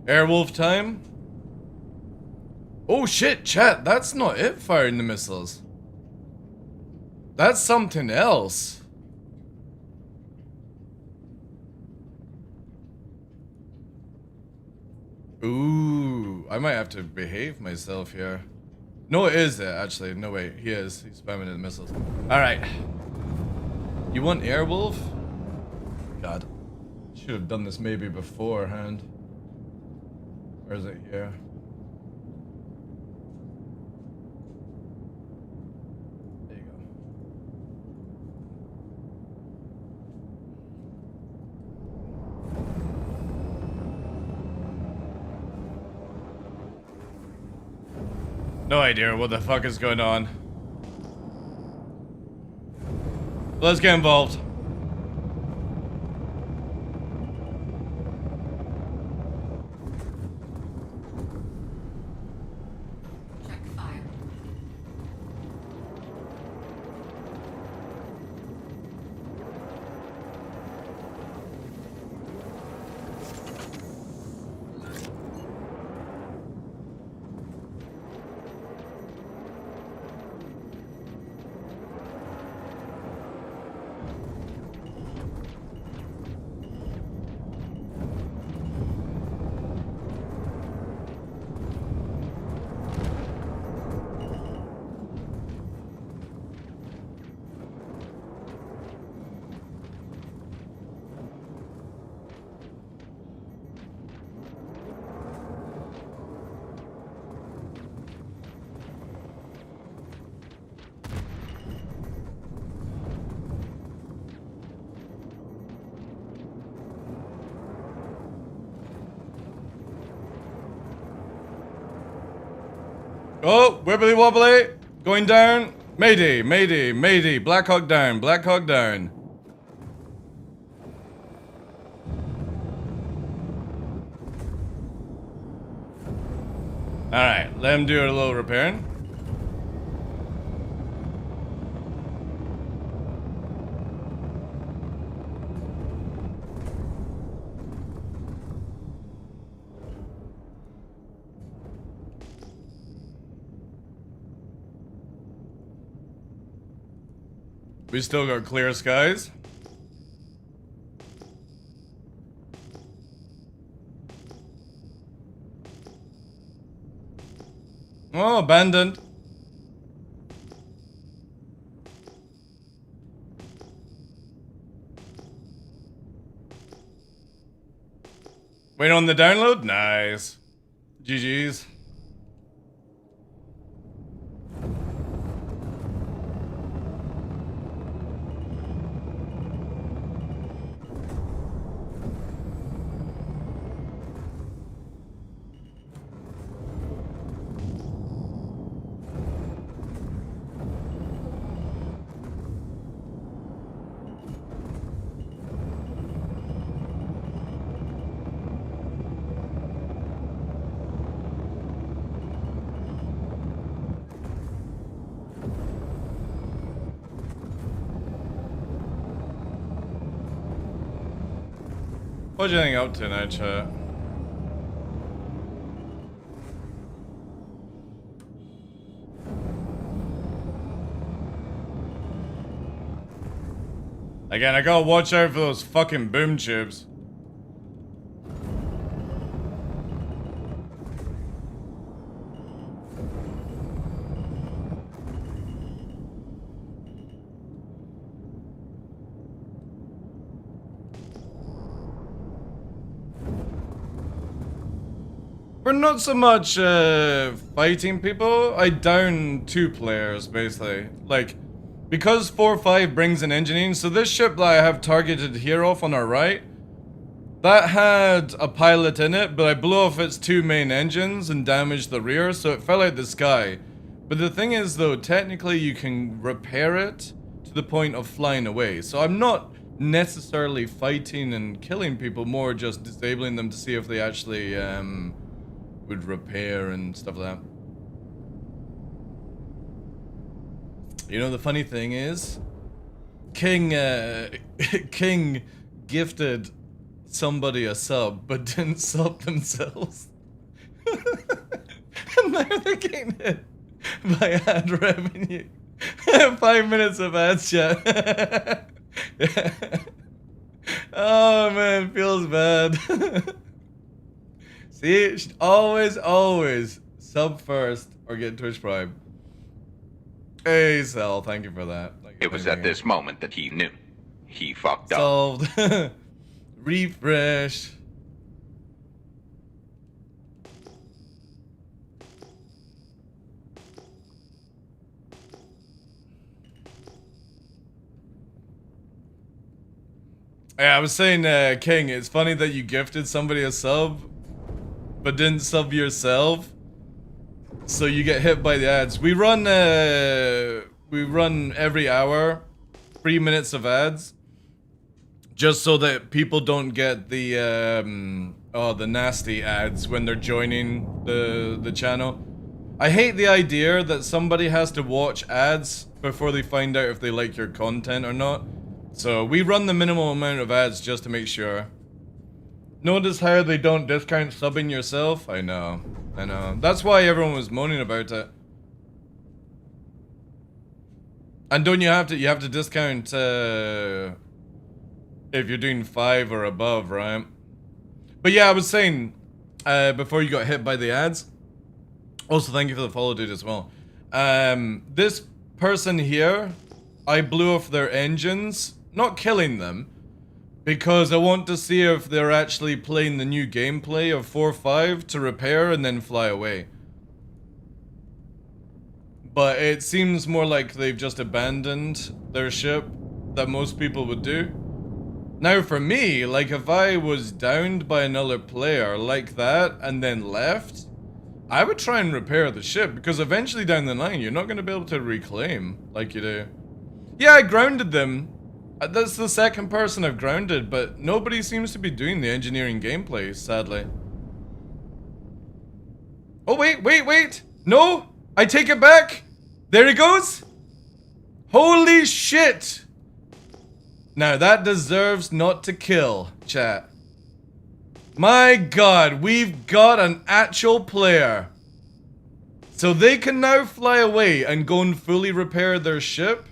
Airwolf time? Oh shit, chat, that's not it firing the missiles. That's something else. Ooh, I might have to behave myself here. No, it is it, actually. No, wait, he is. He's spamming the missiles. Alright. You want Airwolf? God. Should have done this maybe beforehand. Where is it here? There you go. No idea what the fuck is going on. Let's get involved. Check fire. Oh, wibbly wobbly. Going down. Mayday, mayday, mayday. Black Hawk down, Black Hawk down. Alright, let him do a little repairing. We still got clear skies. Oh, abandoned. Wait on the download? Nice. GG's. What do you think up to now, chat? Again, I gotta watch out for those fucking boom tubes. We're not so much fighting people. I down 2 players basically. Like, because 4-5 brings an engineering, so this ship that I have targeted here off on our right, that had a pilot in it, but I blew off its 2 main engines and damaged the rear, so it fell out the sky. But the thing is though, technically you can repair it to the point of flying away. So I'm not necessarily fighting and killing people, more just disabling them to see if they actually would repair and stuff like that. You know, the funny thing is, King gifted somebody a sub, but didn't sub themselves. And now they're getting hit by ad revenue. 5 minutes of ads, chat. Oh man, feels bad. See, always sub first or get Twitch Prime. Hey, Sal, thank you for that. It was at this moment that he knew. He fucked up. Solved. Refresh. Yeah, I was saying, King, it's funny that you gifted somebody a sub, but didn't sub yourself, so you get hit by the ads. We run every hour, 3 minutes of ads, just so that people don't get the the nasty ads when they're joining the channel. I hate the idea that somebody has to watch ads before they find out if they like your content or not. So we run the minimum amount of ads just to make sure. Notice how they don't discount subbing yourself? I know. That's why everyone was moaning about it. And don't you have to discount if you're doing 5 or above, right? But yeah, I was saying before you got hit by the ads. Also, thank you for the follow, dude, as well. This person here, I blew off their engines, not killing them, because I want to see if they're actually playing the new gameplay of 4-5 to repair and then fly away. But it seems more like they've just abandoned their ship that most people would do. Now for me, like if I was downed by another player like that and then left, I would try and repair the ship, because eventually down the line you're not going to be able to reclaim like you do. Yeah, I grounded them. That's the second person I've grounded, but nobody seems to be doing the engineering gameplay, sadly. Oh, wait! No! I take it back! There he goes! Holy shit! Now that deserves not to kill, chat. My god, we've got an actual player. So they can now fly away and go and fully repair their ship?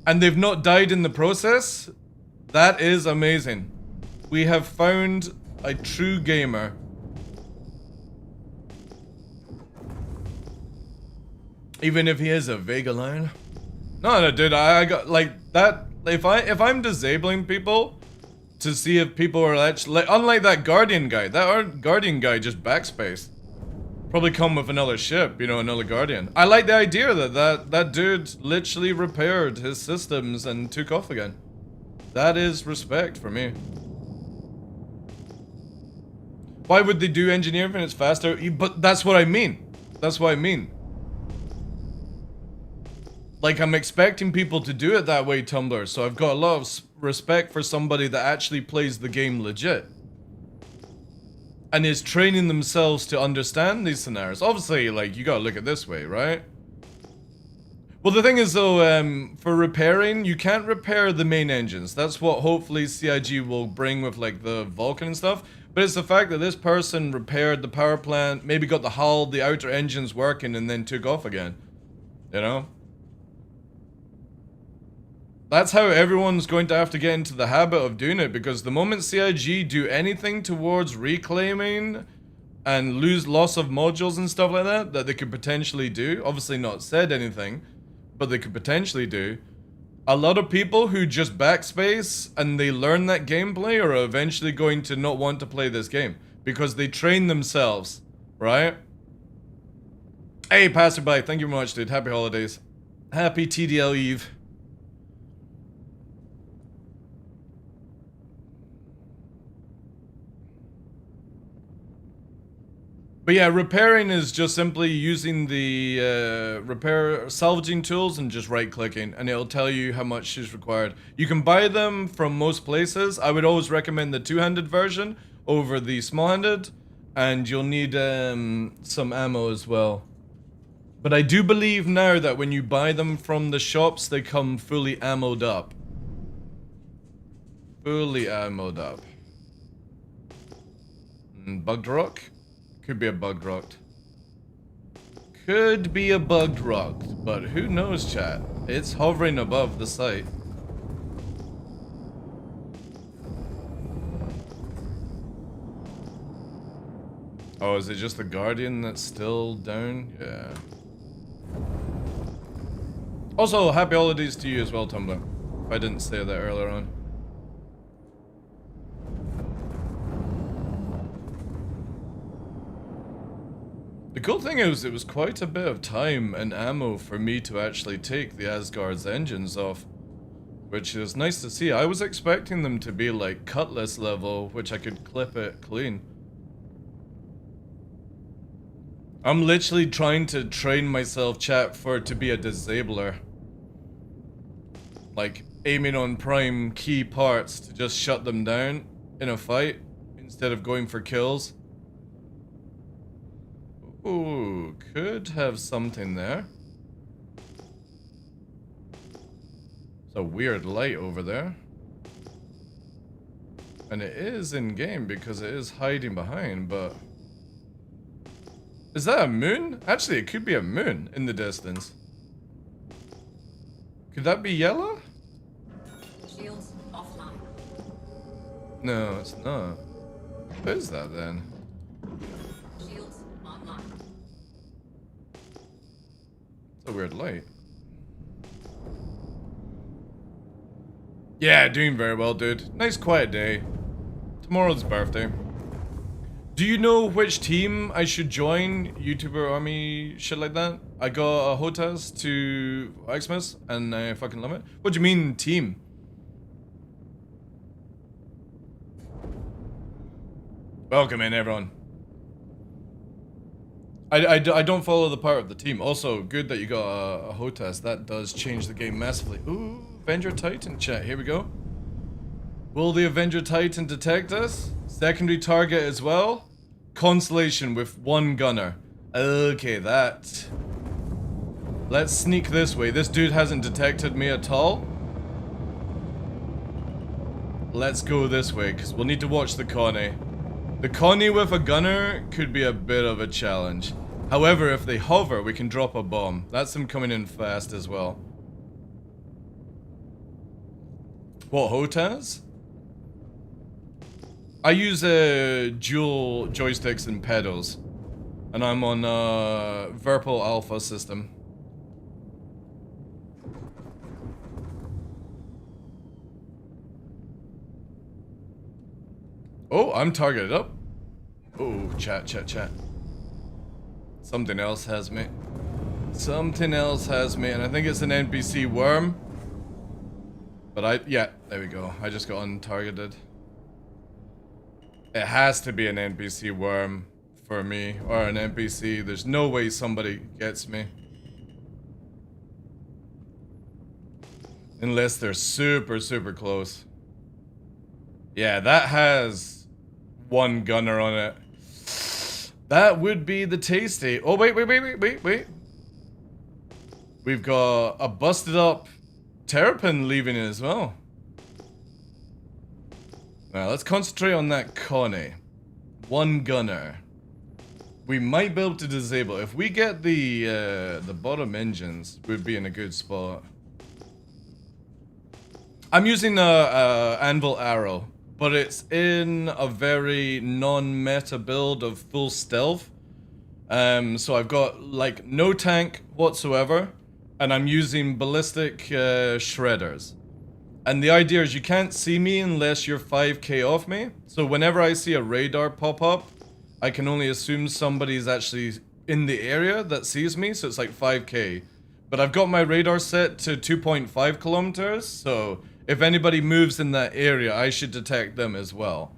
and they've not died in the process, that is amazing. We have found a true gamer. Even if he is a Vega line. No, dude, I got like that. If I'm disabling people to see if people are actually, like, unlike that Guardian guy. That Guardian guy just backspaced. Probably come with another ship, you know, another Guardian. I like the idea that dude literally repaired his systems and took off again. That is respect for me. Why would they do engineering when it's faster? But that's what I mean. That's what I mean. Like, I'm expecting people to do it that way, Tumblr, so I've got a lot of respect for somebody that actually plays the game legit. And is training themselves to understand these scenarios. Obviously, like, you gotta look at it this way, right? Well, the thing is, though, for repairing, you can't repair the main engines. That's what hopefully CIG will bring with, like, the Vulcan and stuff. But it's the fact that this person repaired the power plant, maybe got the hull, the outer engines working, and then took off again. You know? That's how everyone's going to have to get into the habit of doing it, because the moment CIG do anything towards reclaiming and loss of modules and stuff like that they could potentially do, obviously not said anything, but they could potentially do, a lot of people who just backspace and they learn that gameplay are eventually going to not want to play this game, because they train themselves, right? Hey, passerby, thank you very much, dude. Happy holidays. Happy TDL Eve. But yeah, repairing is just simply using the repair salvaging tools and just right clicking, and it'll tell you how much is required. You can buy them from most places. I would always recommend the two-handed version over the small-handed, and you'll need some ammo as well. But I do believe now that when you buy them from the shops, they come fully ammoed up. Fully ammoed up. Bugged rock? Could be a bugged rock. Could be a bugged rock, but who knows, chat? It's hovering above the site. Oh, is it just the Guardian that's still down? Yeah. Also, happy holidays to you as well, Tumblr. If I didn't say that earlier on. The cool thing is, it was quite a bit of time and ammo for me to actually take the Asgard's engines off, which is nice to see. I was expecting them to be like Cutlass level, which I could clip it clean. I'm literally trying to train myself, chat, for it to be a disabler. Like, aiming on prime key parts to just shut them down in a fight, instead of going for kills. Ooh, could have something there. It's a weird light over there. And it is in game because it is hiding behind, but... Is that a moon? Actually, it could be a moon in the distance. Could that be yellow? Shields offline. No, it's not. What is that then? Shields online. It's a weird light. Yeah, doing very well, dude. Nice quiet day. Tomorrow's birthday. Do you know which team I should join? YouTuber army, shit like that? I got a HOTAS to Xmas and I fucking love it. What do you mean, team? Welcome in, everyone. I don't follow the part of the team. Also, good that you got a HOTAS. That does change the game massively. Ooh, Avenger Titan chat. Here we go. Will the Avenger Titan detect us? Secondary target as well? Constellation with one gunner. Okay, that. Let's sneak this way. This dude hasn't detected me at all. Let's go this way, because we'll need to watch the Connie. The Connie with a gunner could be a bit of a challenge. However, if they hover, we can drop a bomb. That's them coming in fast as well. What, HOTAS? I use dual joysticks and pedals. And I'm on Virpil Alpha system. Oh, I'm targeted up. Oh, chat. Something else has me. Something else has me, and I think it's an NPC worm. But yeah, there we go. I just got untargeted. It has to be an NPC worm for me, or an NPC. There's no way somebody gets me. Unless they're super, super close. Yeah, that has one gunner on it. That would be the tasty. Oh, wait. We've got a busted up Terrapin leaving it as well. Now, let's concentrate on that Connie. One gunner. We might be able to disable. If we get the bottom engines, we'd be in a good spot. I'm using a Anvil Arrow, but it's in a very non-meta build of full stealth. So I've got like no tank whatsoever, and I'm using ballistic shredders. And the idea is you can't see me unless you're 5k off me. So whenever I see a radar pop up, I can only assume somebody's actually in the area that sees me, so it's like 5k. But I've got my radar set to 2.5 kilometers, so if anybody moves in that area, I should detect them as well.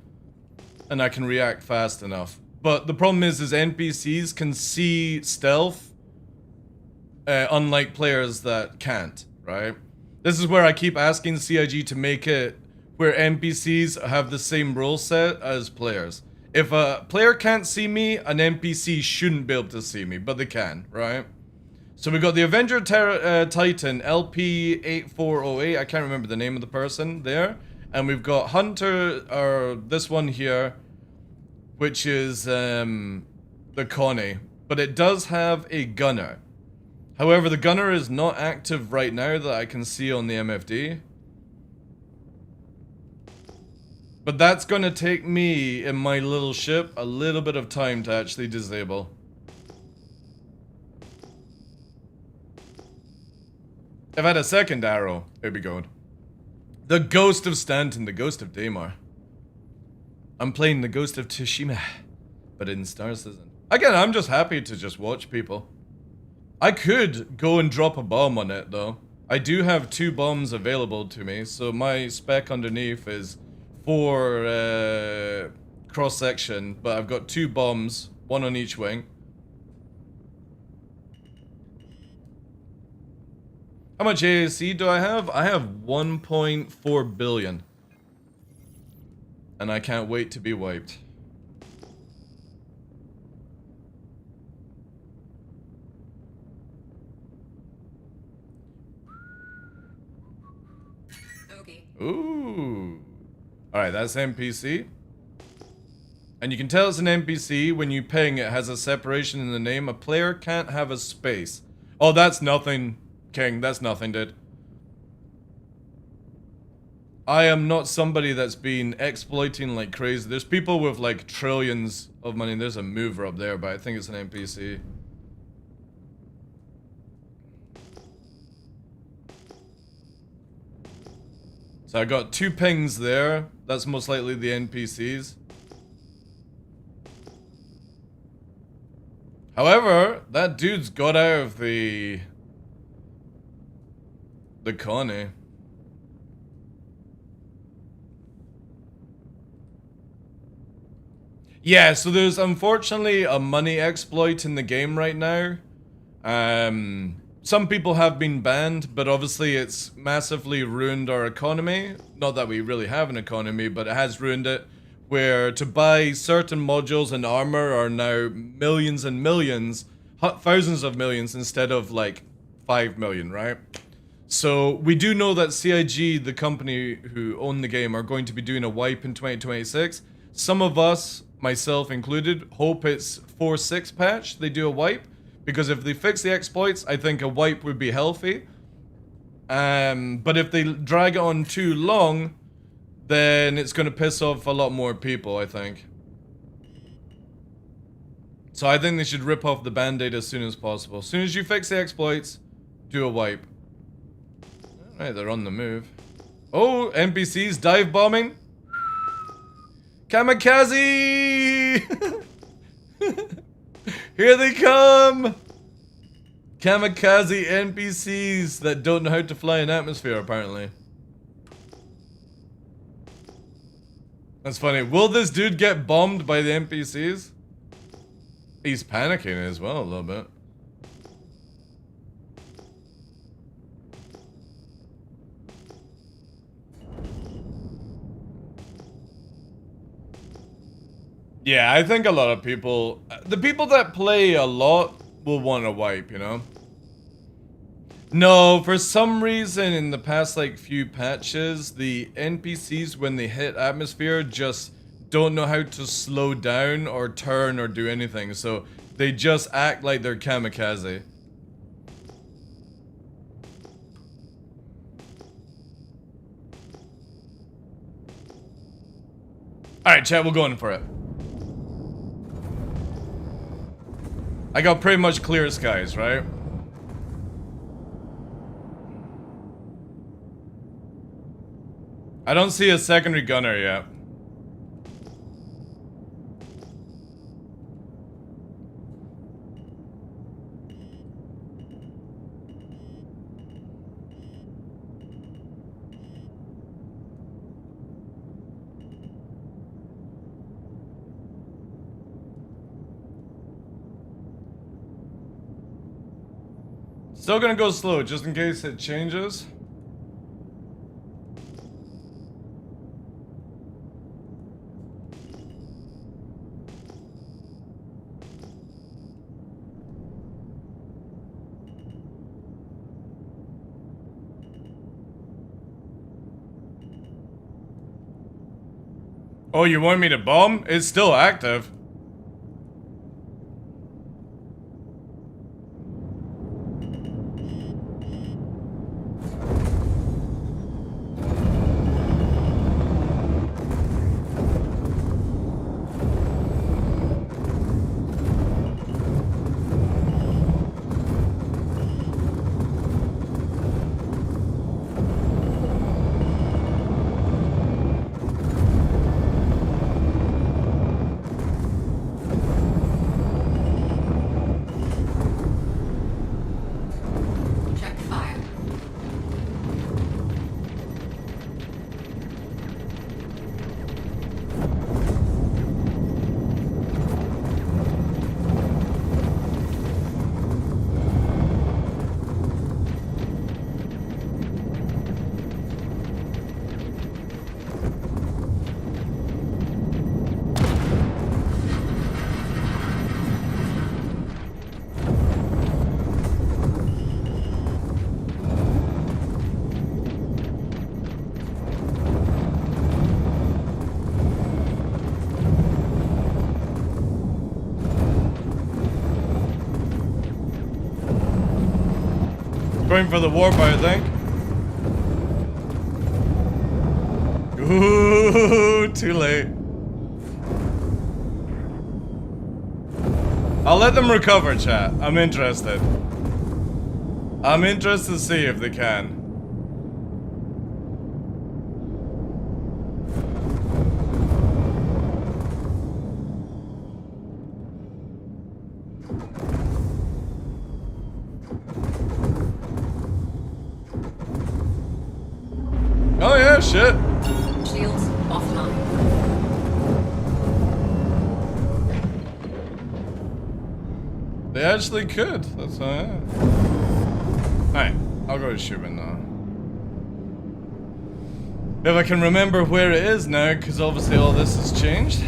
And I can react fast enough. But the problem is NPCs can see stealth, unlike players that can't, right? This is where I keep asking CIG to make it where NPCs have the same rule set as players. If a player can't see me, an NPC shouldn't be able to see me, but they can, right? So we got the Avenger Titan LP8408, I can't remember the name of the person there. And we've got Hunter, or this one here, which is the Connie. But it does have a gunner. However, the gunner is not active right now that I can see on the MFD. But that's going to take me, in my little ship, a little bit of time to actually disable. If I had a second arrow, it'd be good. The Ghost of Stanton, the Ghost of Daymar. I'm playing the Ghost of Tsushima, but in Star Citizen. Again, I'm just happy to just watch people. I could go and drop a bomb on it, though. I do have 2 bombs available to me, so my spec underneath is 4 cross-section, but I've got 2 bombs, 1 on each wing. How much AAC do I have? I have 1.4 billion. And I can't wait to be wiped. Okay. Ooh. Alright, that's NPC. And you can tell it's an NPC when you ping it has a separation in the name. A player can't have a space. Oh, that's nothing, King. That's nothing, dude. I am not somebody that's been exploiting like crazy. There's people with like trillions of money. There's a mover up there, but I think it's an NPC. So I got 2 pings there. That's most likely the NPCs. However, that dude's got out of the Connie. Yeah, so there's unfortunately a money exploit in the game right now. Some people have been banned, but obviously it's massively ruined our economy. Not that we really have an economy, but it has ruined it. Where to buy certain modules and armor are now millions and millions, thousands of millions instead of like 5 million, right? So we do know that CIG, the company who own the game, are going to be doing a wipe in 2026. Some of us, myself included, hope it's 4.6 patch they do a wipe. Because if they fix the exploits, I think a wipe would be healthy. But if they drag it on too long, then it's going to piss off a lot more people, I think. So I think they should rip off the band-aid as soon as possible. As soon as you fix the exploits, do a wipe. Alright, they're on the move. Oh, NPCs dive bombing. Kamikaze! Here they come! Kamikaze NPCs that don't know how to fly in atmosphere, apparently. That's funny. Will this dude get bombed by the NPCs? He's panicking as well a little bit. Yeah, I think a lot of people... The people that play a lot will want to wipe, you know? No, for some reason in the past like few patches, the NPCs when they hit atmosphere just don't know how to slow down or turn or do anything, so they just act like they're kamikaze. Alright, chat, we're going for it. I got pretty much clear skies, right? I don't see a secondary gunner yet. Still gonna go slow, just in case it changes. Oh, you want me to bomb? It's still active. Check fire. Going for the warp, I think. Ooh, too late. I'll let them recover, chat. I'm interested. I'm interested to see if they can. Oh yeah, shit. Shields offline. They actually could. That's yeah. Alright, I'll go to Schumann now. If I can remember where it is now, because obviously all this has changed.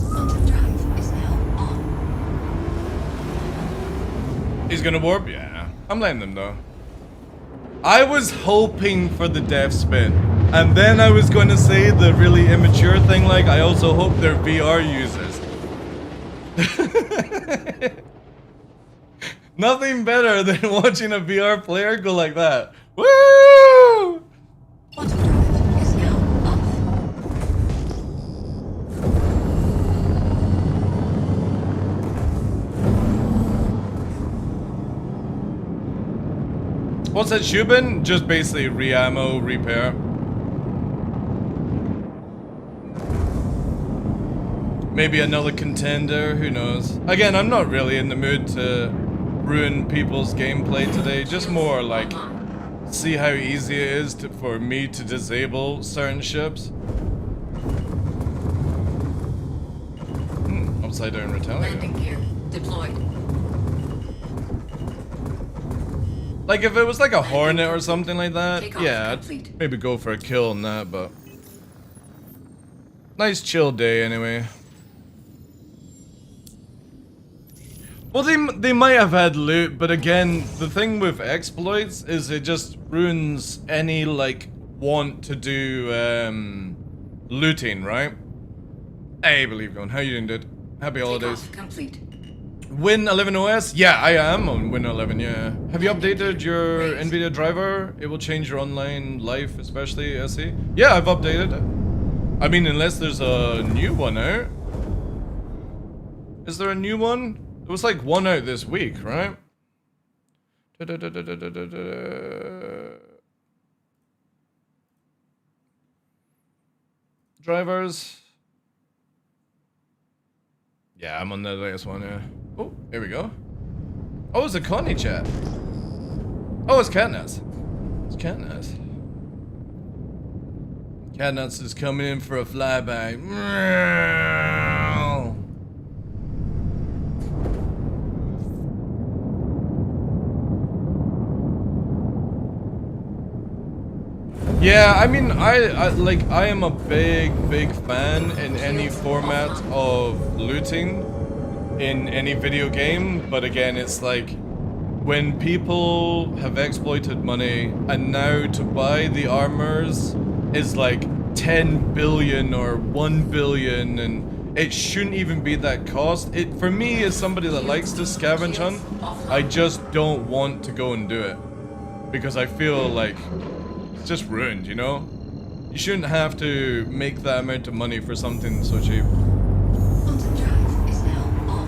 Quantum drive is now on. He's gonna warp? Yeah. I'm letting them know. I was hoping for the death spin. And then I was going to say the really immature thing, like, I also hope they're VR users. Nothing better than watching a VR player go like that. Woo! Quantum drive is now off. What's that, Shubin? Just basically re-ammo, repair. Maybe another contender, who knows? Again, I'm not really in the mood to ruin people's gameplay today. Just more like see how easy it is for me to disable certain ships. Upside down retaliator. Landing gear deployed. Like if it was like a Hornet or something like that, Takeoff yeah, complete. I'd maybe go for a kill on that, but nice chill day anyway. Well, they might have had loot, but again, the thing with exploits is it just ruins any like want to do looting, right? Hey, believe going. How you doing, dude? Happy holidays. Takeoff complete. Win 11 OS? Yeah, I am on Win 11, yeah. Have you updated your NVIDIA driver? It will change your online life, especially SE. Yeah, I've updated it. I mean, unless there's a new one out. Is there a new one? There was like one out this week, right? Drivers. Yeah, I'm on the latest one, yeah. Oh, here we go. Oh, it's a Connie chat. Oh, it's Catnuts. It's Catnuts. Catnuts is coming in for a flyby. Yeah, I mean, I am a big fan in any format of looting in any video game, but again, it's like when people have exploited money and now to buy the armors is like 10 billion or 1 billion, and it shouldn't even be that cost. It, for me, as somebody that likes to scavenge hunt, I just don't want to go and do it because I feel like it's just ruined, you know? You shouldn't have to make that amount of money for something so cheap. Quantum drive is now on.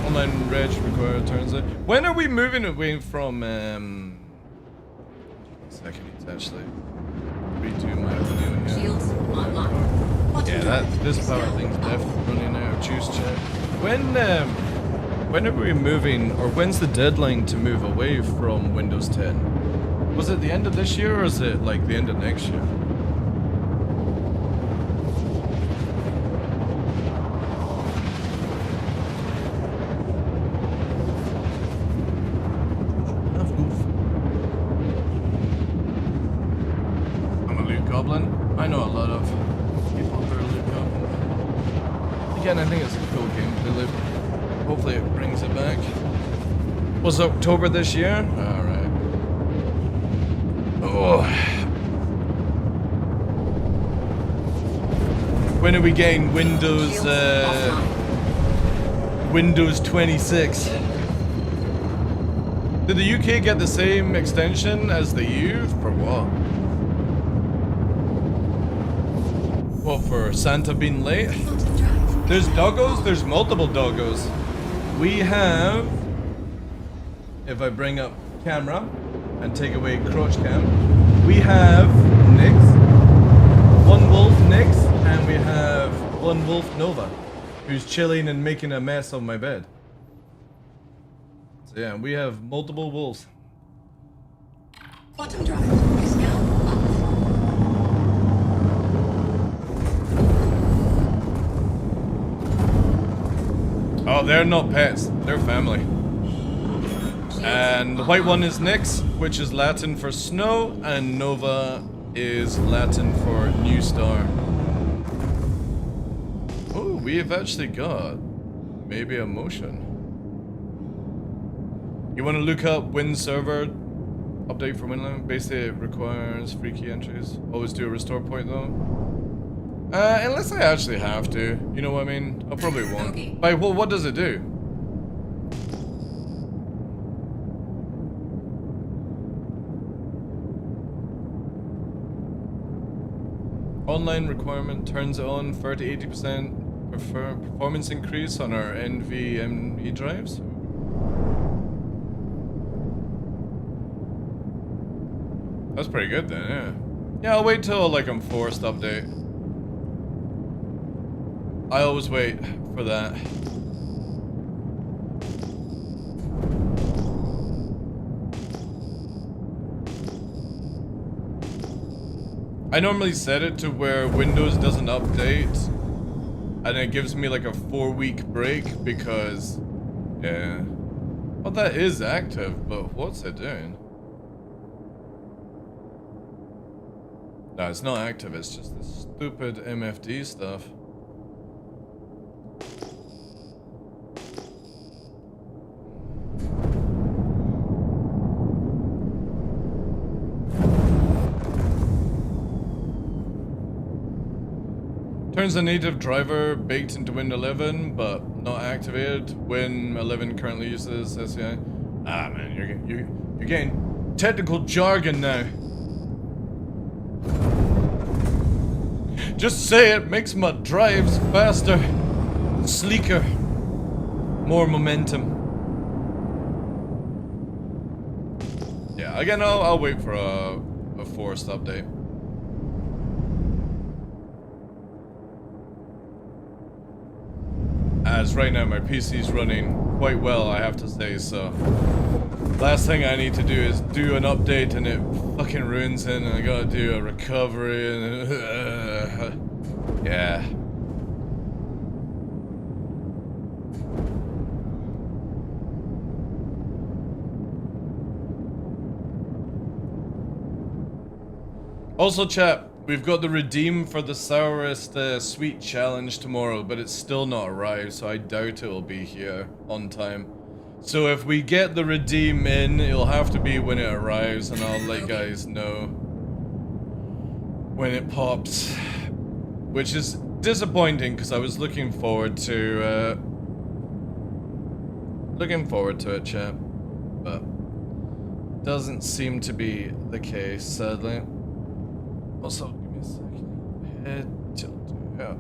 Online reg required turns out. When are we moving away from second, it's actually redo my opinion, yeah. Shields online. Quantum Yeah, drive this is power now thing's on. definitely running out. Choose check. When are we moving, or when's the deadline to move away from Windows 10? Was it the end of this year, or is it like the end of next year? I'm a loot goblin. I know a lot of people who are loot goblins. Again, I think it's a cool gameplay loop. Hopefully it brings it back. Was it October this year? Alright. Oh. When are we getting Windows, Windows 26? Did the UK get the same extension as the EU? For what? What, for Santa being late? Quantum drive. There's doggos? There's multiple doggos. We have... If I bring up camera and take away crotch cam, we have Nyx, one wolf Nyx, and we have one wolf Nova, who's chilling and making a mess of my bed. So yeah, we have multiple wolves. Quantum drive is now off. Oh, they're not pets, they're family. And the white one is Nyx, which is Latin for snow, and Nova is Latin for new star. Oh, we have actually got maybe a motion. You want to look up Win server update for Winland? Basically, it requires free key entries. Always do a restore point though. Unless I actually have to. You know what I mean? I probably won't. Okay. Like, well, what does it do? Online requirement turns on 30-80% performance increase on our NVMe drives. That's pretty good then, yeah. Yeah, I'll wait till like I'm forced update. I always wait for that. I normally set it to where Windows doesn't update and it gives me like a 4-week break because, yeah. Well, that is active, but what's it doing? No, it's not active, it's just this stupid MFD stuff. Turns the native driver baked into Win 11, but not activated. Win 11 currently uses SCI. Ah man, you're getting technical jargon now. Just say it makes my drives faster, sleeker, more momentum. Yeah, again, I'll wait for a forced update. As right now my PC's running quite well, I have to say, so last thing I need to do is do an update and it fucking ruins it and I gotta do a recovery and yeah. Also chat, we've got the redeem for the sourest sweet challenge tomorrow, but it's still not arrived, so I doubt it'll be here on time. So if we get the redeem in, it'll have to be when it arrives, and I'll let guys know when it pops. Which is disappointing, because I was looking forward to it, chat. But doesn't seem to be the case, sadly. Also, give me a second. Head tilt. Yeah.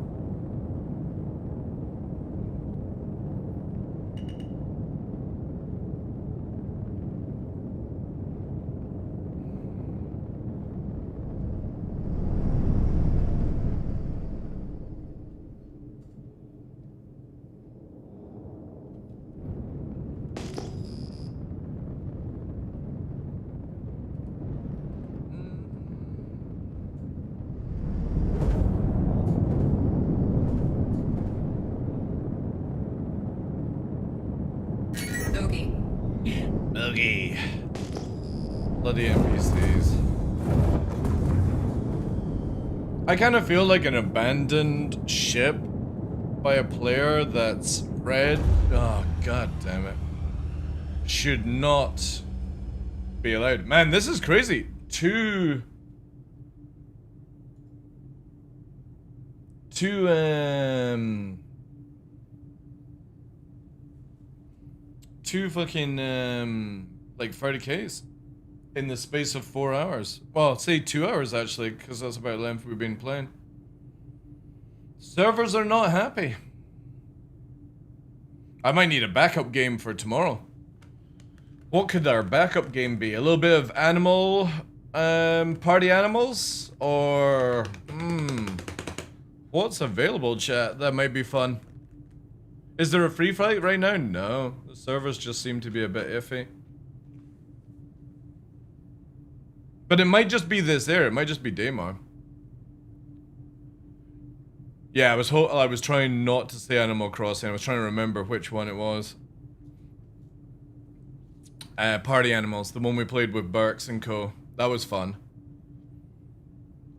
Boogie. Bloody NPCs. I kind of feel like an abandoned ship by a player that's red. Oh, god damn it. Should not be allowed. Man, this is crazy. Two fucking like 30Ks in the space of 4 hours. Well, say 2 hours actually, because that's about the length we've been playing. Servers are not happy. I might need a backup game for tomorrow. What could our backup game be? A little bit of animal, party animals, or what's available, chat? That might be fun. Is there a free fight right now? No. The servers just seem to be a bit iffy. But it might just be this there. It might just be Daymar. Yeah, I was trying not to say Animal Crossing. I was trying to remember which one it was. Party Animals, the one we played with Burks and co. That was fun.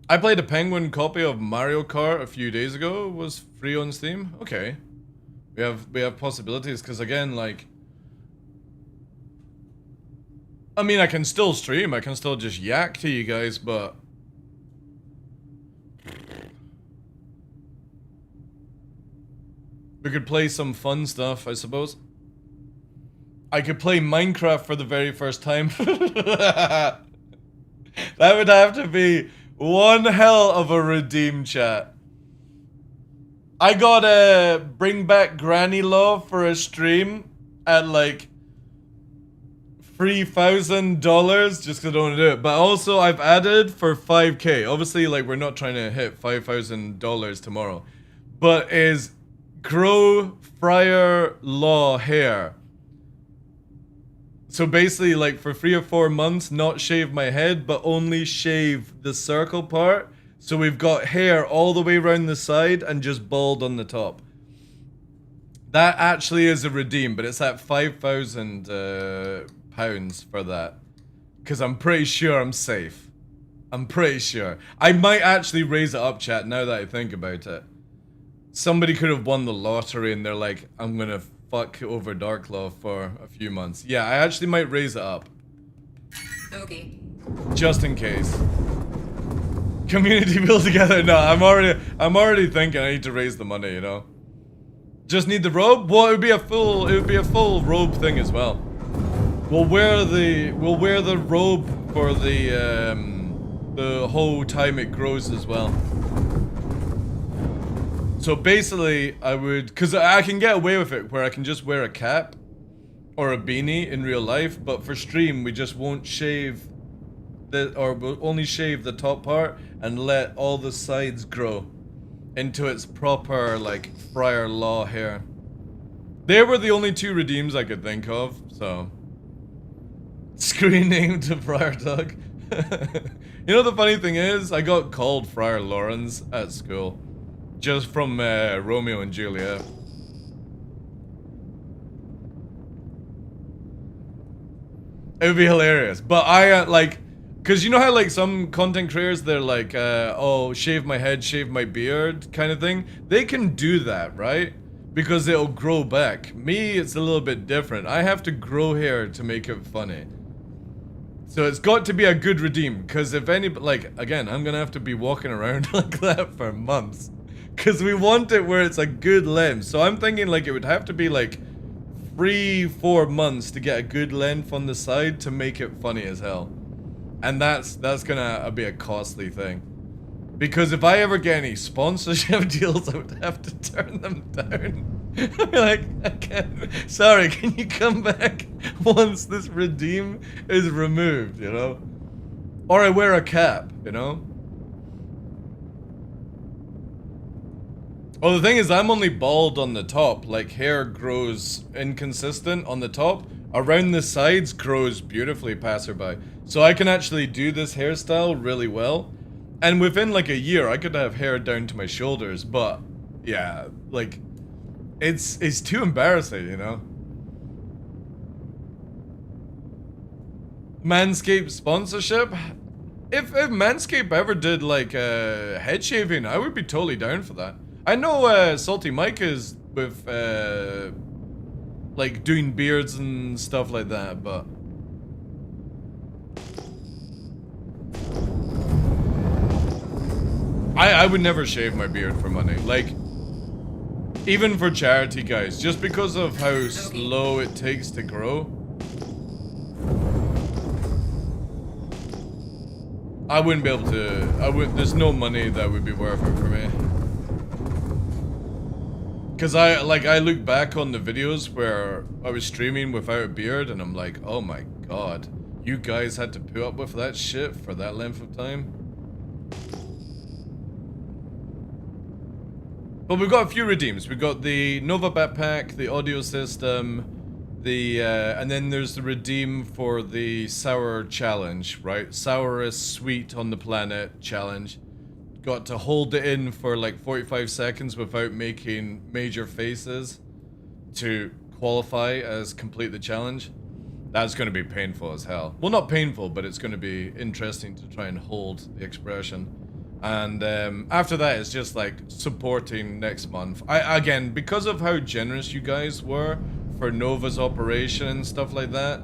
I played a Penguin copy of Mario Kart a few days ago. It was free on Steam. Okay. We have possibilities, because again, like, I mean, I can still stream, I can still just yak to you guys, but We could play some fun stuff, I suppose. I could play Minecraft for the very first time. That would have to be one hell of a redeem, chat. I gotta bring back Granny Law for a stream at like $3,000 just because I don't want to do it. But also I've added for 5K. Obviously, like, we're not trying to hit $5,000 tomorrow. But is grow Friar Law hair. So basically, like, for 3 or 4 months, not shave my head, but only shave the circle part. So we've got hair all the way around the side and just bald on the top. That actually is a redeem, but it's at 5,000 pounds for that. Because I'm pretty sure I'm safe. I'm pretty sure. I might actually raise it up, chat, now that I think about it. Somebody could have won the lottery and they're like, I'm gonna fuck over DarkLaw for a few months. Yeah, I actually might raise it up. Okay. Just in case. Community build together. No, I'm already thinking I need to raise the money, you know. Just need the robe? Well, it would be a full robe thing as well. We'll wear the robe for the whole time it grows as well. So basically, I would, because I can get away with it where I can just wear a cap or a beanie in real life, but for stream we just won't shave we'll only shave the top part and let all the sides grow into its proper, like, Friar Law hair. They were the only 2 redeems I could think of, so. Screen name to Friar Doug. You know the funny thing is, I got called Friar Lawrence at school. Just from Romeo and Juliet. It would be hilarious. But I, like, because you know how, like, some content creators, they're like, oh, shave my head, shave my beard kind of thing? They can do that, right? Because it'll grow back. Me, it's a little bit different. I have to grow hair to make it funny. So it's got to be a good redeem. Because if any, like, again, I'm going to have to be walking around like that for months. Because we want it where it's a good length. So I'm thinking, like, it would have to be like 3-4 months to get a good length on the side to make it funny as hell. And that's gonna be a costly thing. Because if I ever get any sponsorship deals, I would have to turn them down. I'd be like, I can't, sorry, can you come back once this redeem is removed, you know? Or I wear a cap, you know? Well, the thing is, I'm only bald on the top. Like, hair grows inconsistent on the top. Around the sides grows beautifully, passerby. So I can actually do this hairstyle really well. And within, like, a year, I could have hair down to my shoulders. But, yeah, like, it's too embarrassing, you know? Manscaped sponsorship? If Manscaped ever did, like, head shaving, I would be totally down for that. I know Salty Mike is with like doing beards and stuff like that, but I would never shave my beard for money. Like, even for charity, guys, just because of how slow it takes to grow. I wouldn't be able to, there's no money that would be worth it for me. Because I look back on the videos where I was streaming without a beard and I'm like, oh my god, you guys had to put up with that shit for that length of time? But we've got a few redeems. We've got the Nova backpack, the audio system, and then there's the redeem for the sour challenge, right? Sourest sweet on the planet challenge. Got to hold it in for like 45 seconds without making major faces to qualify as complete the challenge. That's going to be painful as hell. Well, not painful, but it's going to be interesting to try and hold the expression. And after that, it's just like supporting next month. Again, because of how generous you guys were for Nova's operation and stuff like that,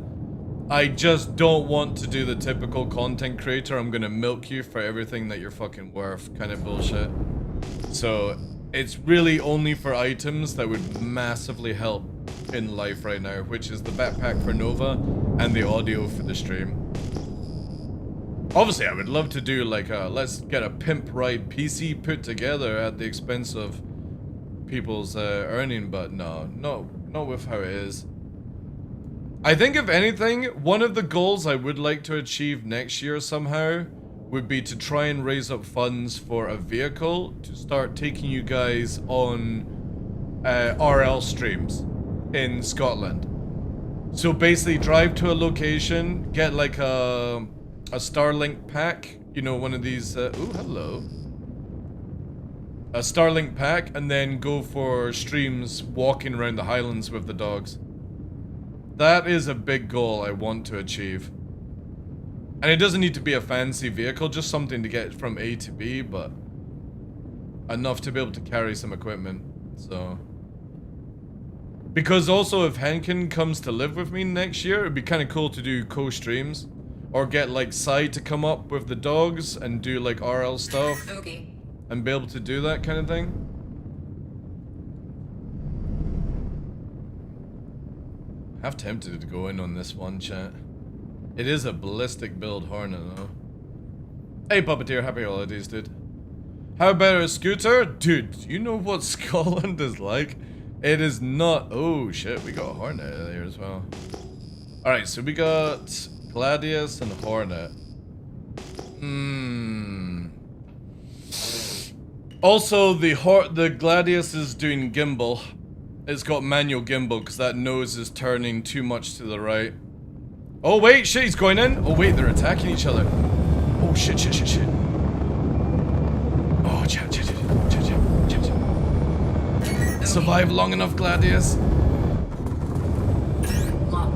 I just don't want to do the typical content creator, I'm gonna milk you for everything that you're fucking worth kind of bullshit. So It's really only for items that would massively help in life right now, which is the backpack for Nova and the audio for the stream. Obviously, I would love to do like a let's get a pimp ride PC put together at the expense of people's earning, but no, not with how it is. I think if anything, one of the goals I would like to achieve next year somehow would be to try and raise up funds for a vehicle to start taking you guys on RL streams in Scotland. So basically drive to a location, get like a Starlink pack, you know, one of these, ooh, hello. A Starlink pack, and then go for streams walking around the Highlands with the dogs. That is a big goal I want to achieve. And it doesn't need to be a fancy vehicle, just something to get from A to B, but enough to be able to carry some equipment, so. Because also if Henkin comes to live with me next year, it'd be kind of cool to do co-streams. Or get like Sai to come up with the dogs and do like RL stuff. Okay. And be able to do that kind of thing. Half tempted to go in on this one, chat. It is a ballistic build Hornet though. Hey Puppeteer, happy holidays, dude. How about a scooter? Dude, you know what Scotland is like? It is not... Oh shit, we got a Hornet there as well. Alright, so we got Gladius and Hornet. Also, the Gladius is doing gimbal. It's got manual gimbal because that nose is turning too much to the right. Oh wait, shit, he's going in. Oh wait, they're attacking each other. Oh shit. Oh, chat. Survive long enough, Gladius. Lock.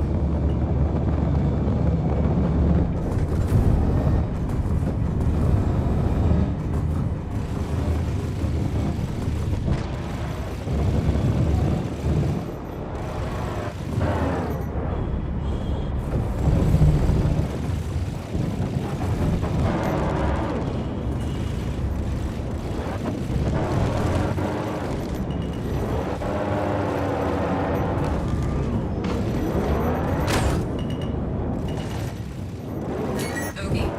Okay.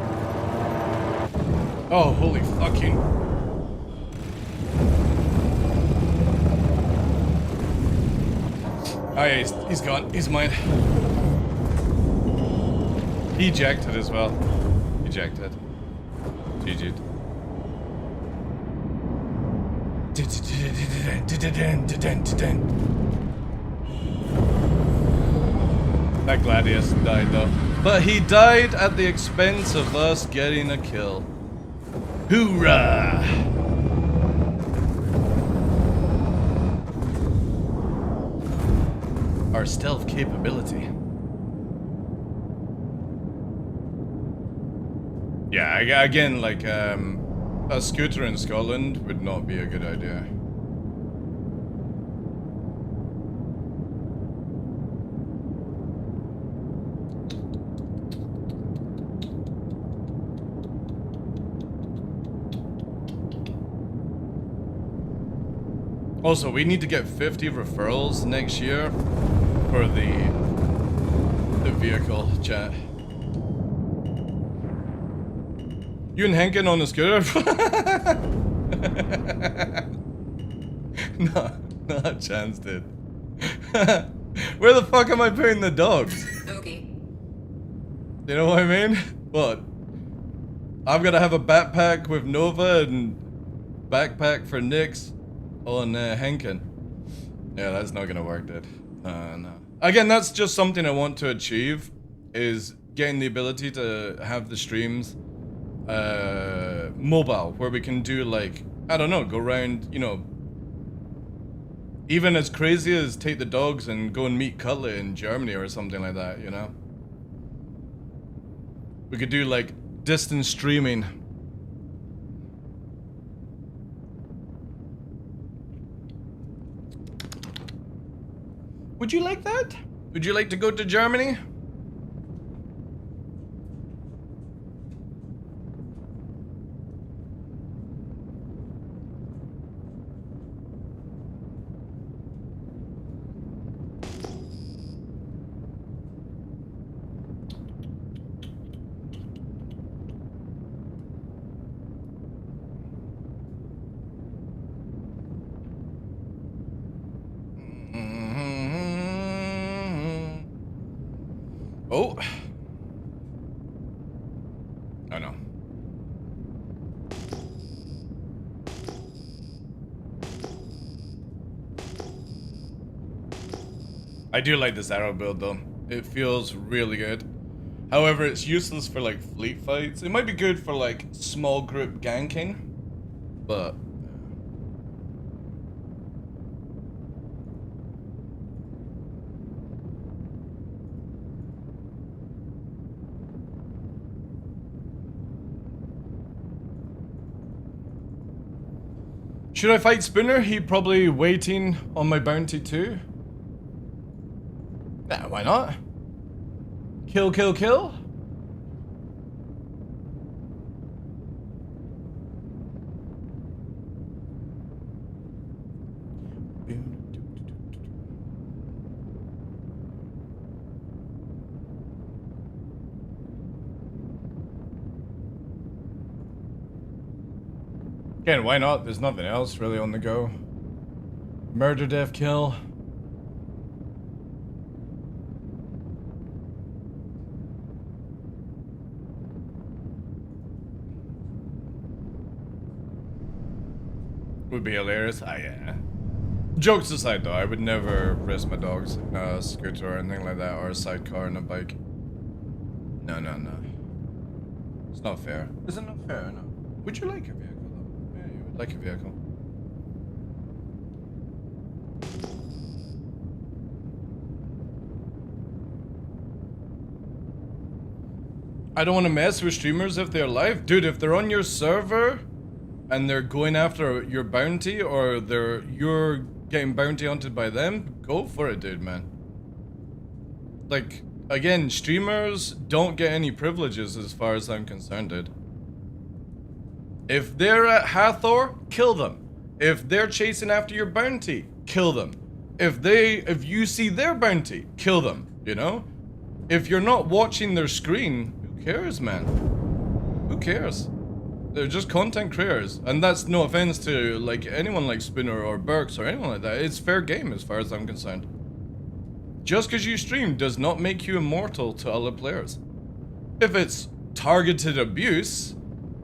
Oh, holy fucking... Oh yeah, he's gone. He's mine. He ejected as well. Ejected. GG'd. That Gladius died though. But he died at the expense of us getting a kill. Hoorah! Our stealth capability. Yeah, again, like, a scooter in Scotland would not be a good idea. Also, we need to get 50 referrals next year for the vehicle, chat. You and Henkin on the scooter? No, not a chance, dude. Where the fuck am I putting the dogs? Okay. You know what I mean? What? I'm gonna have a backpack with Nova and backpack for Nyx on Henkin. Yeah, that's not gonna work, dude. No. Again, that's just something I want to achieve, is getting the ability to have the streams mobile, where we can do like, I don't know, go around, you know, even as crazy as take the dogs and go and meet Cutlet in Germany or something like that, you know? We could do like distance streaming. Would you like that? Would you like to go to Germany? I do like this arrow build though. It feels really good. However, it's useless for like fleet fights. It might be good for like small group ganking, but should I fight Spinner? He probably waiting on my bounty too. Yeah, why not? Kill, kill, kill. Again, why not? There's nothing else really on the go. Murder, death, kill. Would be hilarious. Ah, yeah. Jokes aside, though, I would never risk my dogs in a scooter or anything like that, or a sidecar and a bike. No, no, no. It's not fair. Is it not fair? No. Would you like a vehicle, though? Yeah, you would like a vehicle. I don't want to mess with streamers if they're live. Dude, if they're on your server and they're going after your bounty, or you're getting bounty hunted by them, go for it, dude, man. Like, again, streamers don't get any privileges as far as I'm concerned, dude. If they're at Hathor, kill them. If they're chasing after your bounty, kill them. If you see their bounty, kill them, you know? If you're not watching their screen, who cares, man? Who cares? They're just content creators, and that's no offense to like anyone like Spinner or Burks or anyone like that. It's fair game as far as I'm concerned. Just because you stream does not make you immortal to other players. If it's targeted abuse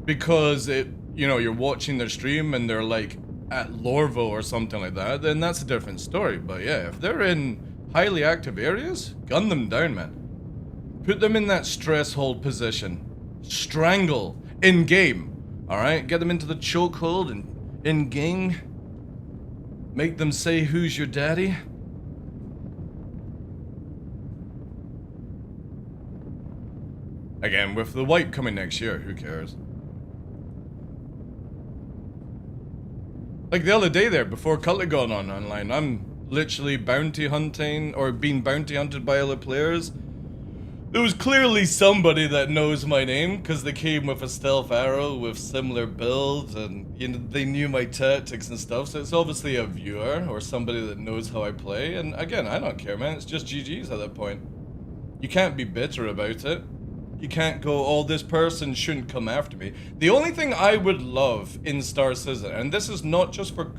because you're watching their stream and they're like at Lorvo or something like that, then that's a different story. But yeah, if they're in highly active areas, gun them down, man. Put them in that stress hold position. Strangle in game. Alright, get them into the chokehold and in gang. Make them say who's your daddy. Again, with the wipe coming next year, who cares? Like the other day there, before Cutlet got on online, I'm literally bounty hunting or being bounty hunted by other players. There was clearly somebody that knows my name because they came with a stealth arrow with similar builds, and they knew my tactics and stuff. So it's obviously a viewer or somebody that knows how I play. And again, I don't care, man. It's just GG's at that point. You can't be bitter about it. You can't go, oh, this person shouldn't come after me. The only thing I would love in Star Citizen, and this is not just for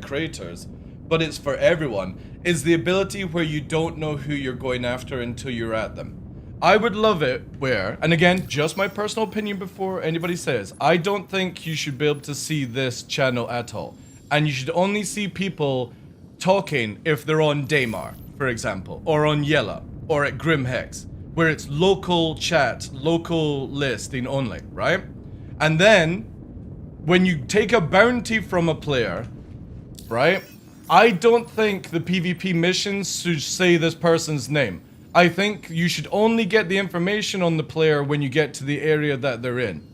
creators, but it's for everyone, is the ability where you don't know who you're going after until you're at them. I would love it where, and again, just my personal opinion before anybody says, I don't think you should be able to see this channel at all. And you should only see people talking if they're on Daymar, for example, or on Yella, or at Grim Hex, where it's local chat, local listing only, right? And then, when you take a bounty from a player, right? I don't think the PvP missions should say this person's name. I think you should only get the information on the player when you get to the area that they're in.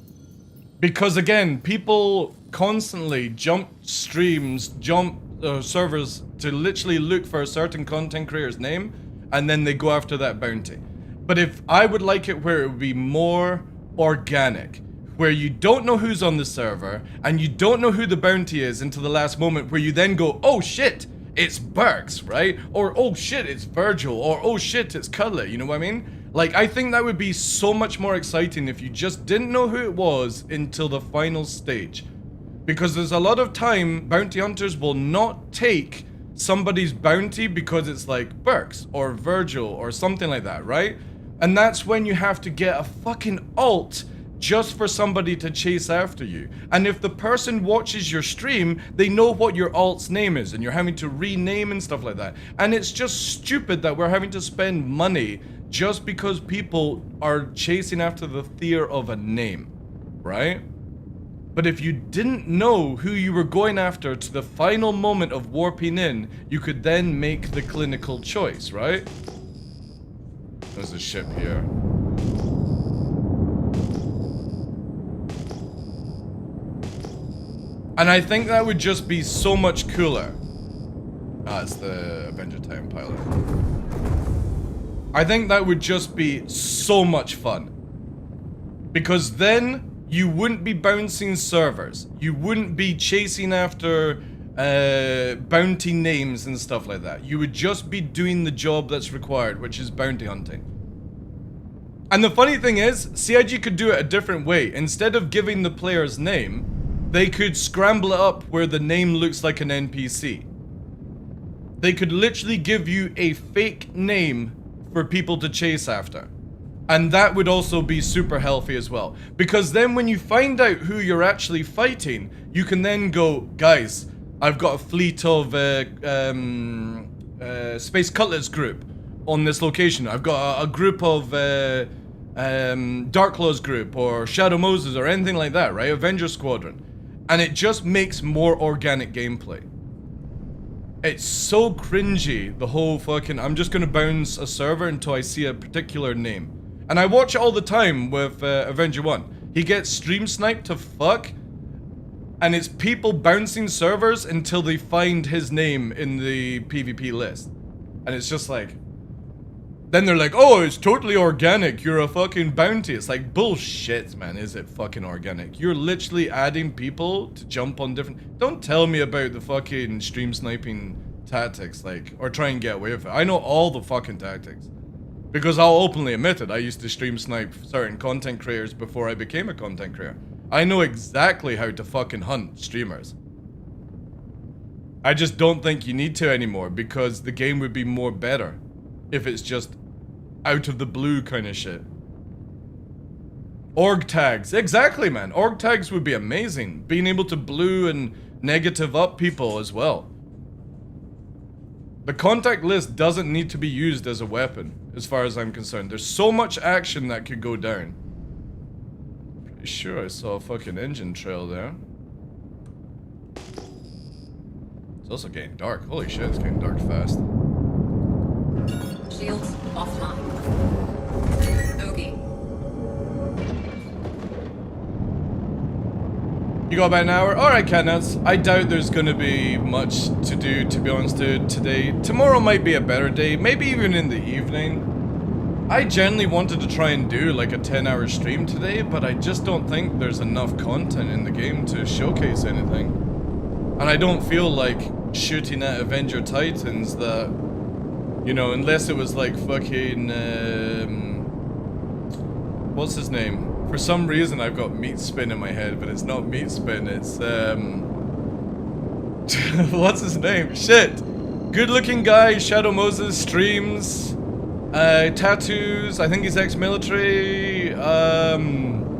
Because again, people constantly jump streams, jump servers to literally look for a certain content creator's name, and then they go after that bounty. But if I would like it where it would be more organic, where you don't know who's on the server, and you don't know who the bounty is until the last moment, where you then go, oh shit, it's Burks, right? Or, oh shit, it's Virgil. Or, oh shit, it's Cutlet. You know what I mean? Like, I think that would be so much more exciting if you just didn't know who it was until the final stage. Because there's a lot of time, bounty hunters will not take somebody's bounty because it's like Burks or Virgil or something like that, right? And that's when you have to get a fucking alt just for somebody to chase after you. And if the person watches your stream, they know what your alt's name is, and you're having to rename and stuff like that. And it's just stupid that we're having to spend money just because people are chasing after the fear of a name, right? But if you didn't know who you were going after to the final moment of warping in, you could then make the clinical choice, right? There's a ship here. And I think that would just be so much cooler. Ah, it's the Avenger Titan pilot. I think that would just be so much fun. Because then you wouldn't be bouncing servers. You wouldn't be chasing after bounty names and stuff like that. You would just be doing the job that's required, which is bounty hunting. And the funny thing is, CIG could do it a different way. Instead of giving the player's name, they could scramble it up where the name looks like an NPC. They could literally give you a fake name for people to chase after. And that would also be super healthy as well. Because then when you find out who you're actually fighting, you can then go, guys, I've got a fleet of Space Cutlets group on this location. I've got a group of TheDarkLaw's group or Shadow Moses or anything like that, right? Avenger Squadron. And it just makes more organic gameplay. It's so cringy, the whole fucking, I'm just gonna bounce a server until I see a particular name. And I watch it all the time with Avenger 1. He gets stream sniped to fuck, and it's people bouncing servers until they find his name in the PvP list. And it's just like, then they're like, oh, it's totally organic, you're a fucking bounty. It's like, bullshit, man, is it fucking organic? You're literally adding people to jump on different... Don't tell me about the fucking stream sniping tactics, like, or try and get away with it. I know all the fucking tactics. Because I'll openly admit it, I used to stream snipe certain content creators before I became a content creator. I know exactly how to fucking hunt streamers. I just don't think you need to anymore, because the game would be more better if it's just out of the blue kind of shit. Org tags. Exactly, man. Org tags would be amazing. Being able to blue and negative up people as well. The contact list doesn't need to be used as a weapon, as far as I'm concerned. There's so much action that could go down. Pretty sure I saw a fucking engine trail there. It's also getting dark. Holy shit, it's getting dark fast. Shields offline. Okay. You got about an hour? Alright, Catnuts. I doubt there's gonna be much to do, to be honest, dude, today. Tomorrow might be a better day, maybe even in the evening. I genuinely wanted to try and do like a 10-hour stream today, but I just don't think there's enough content in the game to showcase anything. And I don't feel like shooting at Avenger Titans that, you know, unless it was like fucking, what's his name? For some reason I've got Meat Spin in my head, but it's not Meat Spin, it's, what's his name? Shit! Good looking guy, Shadow Moses, streams, tattoos, I think he's ex-military,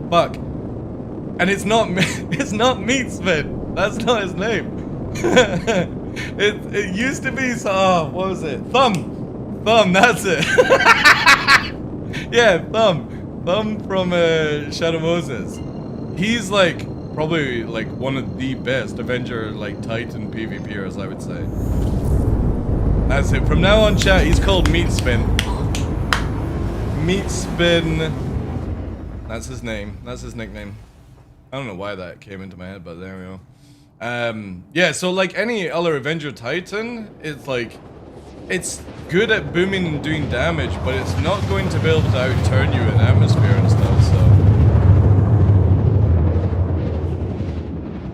fuck. And it's not, it's not Meat Spin, that's not his name. It used to be, oh, what was it? Thumb, that's it. Yeah, Thumb from Shadow Moses. He's like probably like one of the best Avenger like Titan PvPers, I would say. That's it. From now on, chat, he's called Meat Spin. Meat Spin. That's his name. That's his nickname. I don't know why that came into my head, but there we go. Yeah, so like any other Avenger Titan, it's like, it's good at booming and doing damage, but it's not going to be able to outturn you in atmosphere and stuff, so.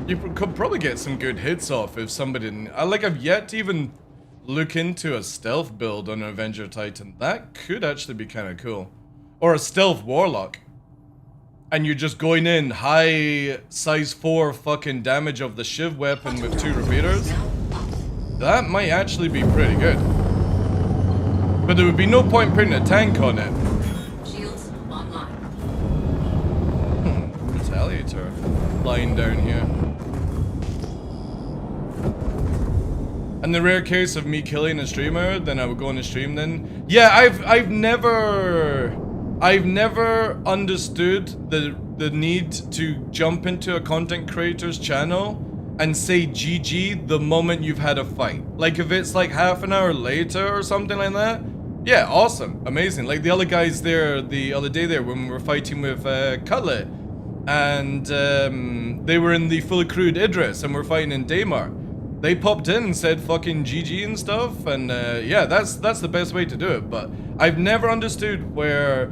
You could probably get some good hits off if somebody didn't. I've yet to even look into a stealth build on an Avenger Titan. That could actually be kind of cool. Or a stealth Warlock. And you're just going in high size 4 fucking damage of the Shiv weapon with 2 repeaters. That might actually be pretty good. But there would be no point putting a tank on it. Shields online. retaliator lying down here. And the rare case of me killing a streamer, then I would go on a stream then. Yeah, I've never understood the need to jump into a content creator's channel and say GG the moment you've had a fight. Like if it's like half an hour later or something like that, yeah, awesome, amazing. Like the other guys there the other day there when we were fighting with Cutlet, and they were in the fully crewed Idris and we're fighting in Daymar. They popped in and said fucking GG and stuff, and yeah, that's the best way to do it. But I've never understood where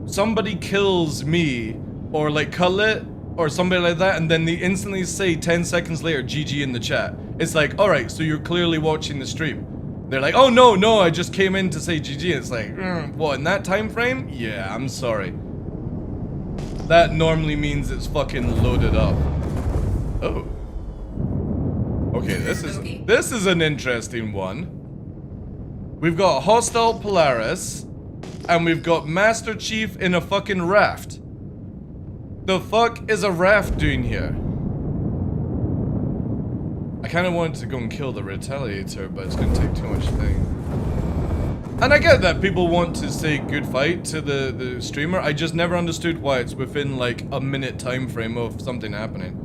somebody kills me or like Cutlet or somebody like that, and then they instantly say 10 seconds later GG in the chat. It's like, alright, so you're clearly watching the stream. They're like, oh no, I just came in to say GG. It's like, what, in that time frame? Yeah, I'm sorry. That normally means it's fucking loaded up. Oh. Okay, this is an interesting one. We've got Hostile Polaris, and we've got Master Chief in a fucking raft. The fuck is a raft doing here? I kind of wanted to go and kill the Retaliator, but it's gonna take too much thing. And I get that people want to say good fight to the streamer. I just never understood why it's within like a minute time frame of something happening.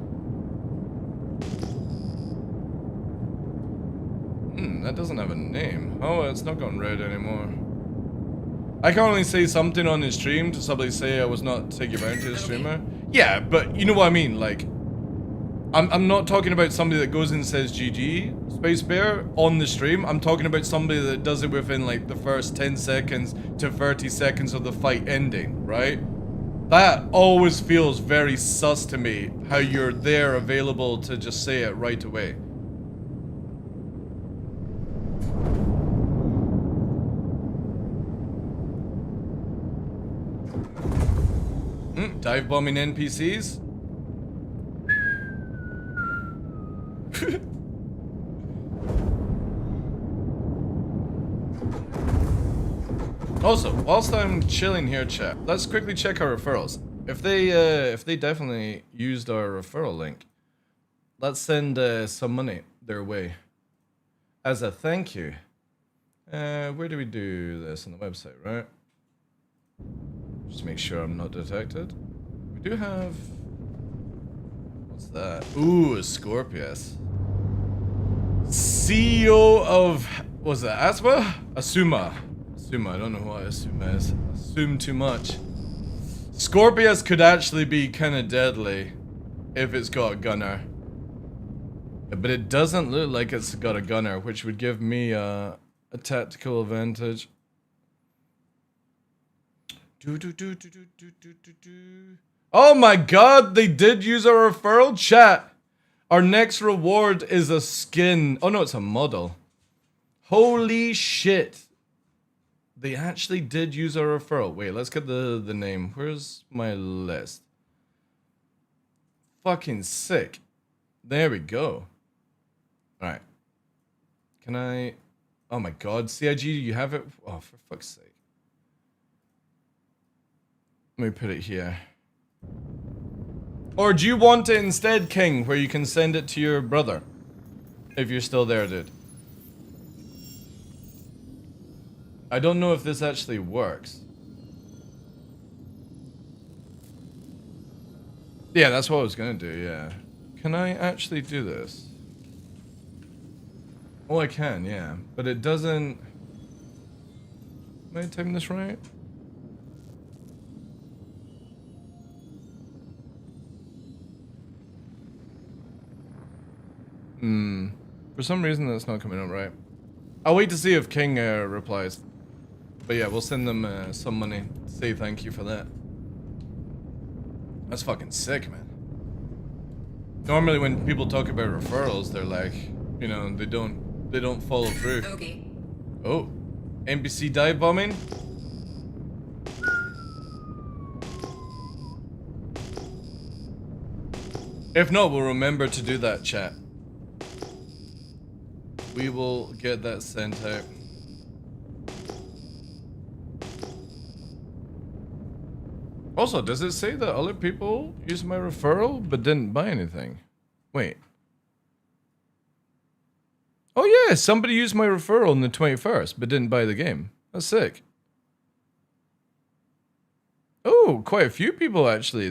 That doesn't have a name. Oh, it's not gone red anymore. I can only say something on his stream to somebody say I was not taking bounty to a streamer. Yeah, but you know what I mean, like I'm not talking about somebody that goes and says GG, Space Bear, on the stream. I'm talking about somebody that does it within like the first 10 seconds to 30 seconds of the fight ending, right? That always feels very sus to me, how you're there available to just say it right away. Dive bombing NPCs? Also, whilst I'm chilling here, chat, let's quickly check our referrals. If they definitely used our referral link, let's send some money their way as a thank you. Where do we do this on the website, right? Just make sure I'm not detected. We do have... What's that? Ooh, a Scorpius. CEO of... What's that? Asma? Asuma. Asuma, I don't know what Asuma is. Assume too much. Scorpius could actually be kind of deadly if it's got a gunner. But it doesn't look like it's got a gunner, which would give me a tactical advantage. Oh my god, they did use our referral chat. Our next reward is a skin. Oh no, it's a model. Holy shit. They actually did use our referral. Wait, let's get the name. Where's my list? Fucking sick. There we go. Alright. Can I... Oh my god, CIG, you have it? Oh, for fuck's sake. Let me put it here. Or do you want it instead, King, where you can send it to your brother? If you're still there, dude. I don't know if this actually works. Yeah, that's what I was gonna do, yeah. Can I actually do this? Oh, I can, yeah. But it doesn't... Am I typing this right? For some reason that's not coming up right. I'll wait to see if King replies. But yeah, we'll send them some money. Say thank you for that. That's fucking sick, man. Normally when people talk about referrals, they're like, you know, they don't follow through. Okay. Oh, NPC dive bombing. If not, we'll remember to do that, chat. We will get that sent out. Also, does it say that other people used my referral but didn't buy anything? Wait. Oh yeah, somebody used my referral on the 21st but didn't buy the game. That's sick. Oh, quite a few people actually.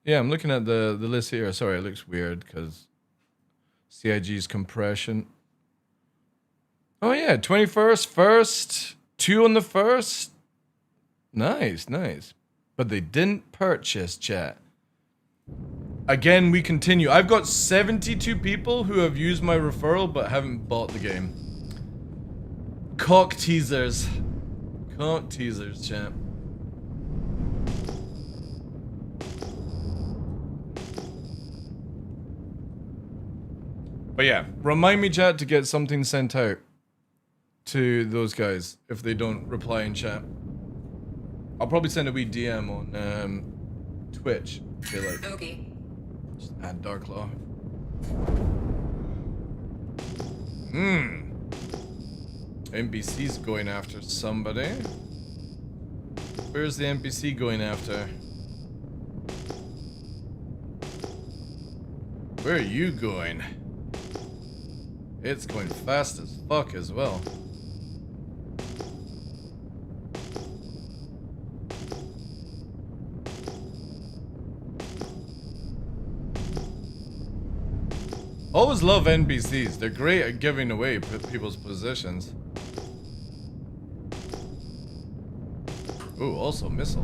Yeah, I'm looking at the list here. Sorry, it looks weird because CIG's compression. Oh yeah, 21st, first, 2 on the first. Nice, nice. But they didn't purchase, chat. Again, we continue. I've got 72 people who have used my referral but haven't bought the game. Cock teasers. Cock teasers, chat. But yeah, remind me, chat, to get something sent out to those guys if they don't reply in chat. I'll probably send a wee DM on Twitch. Say like, Okay. just add DarkLaw. NPC's going after somebody. Where's the NPC going after? Where are you going? It's going fast as fuck as well. Always love NPCs. They're great at giving away people's positions. Ooh, also missile.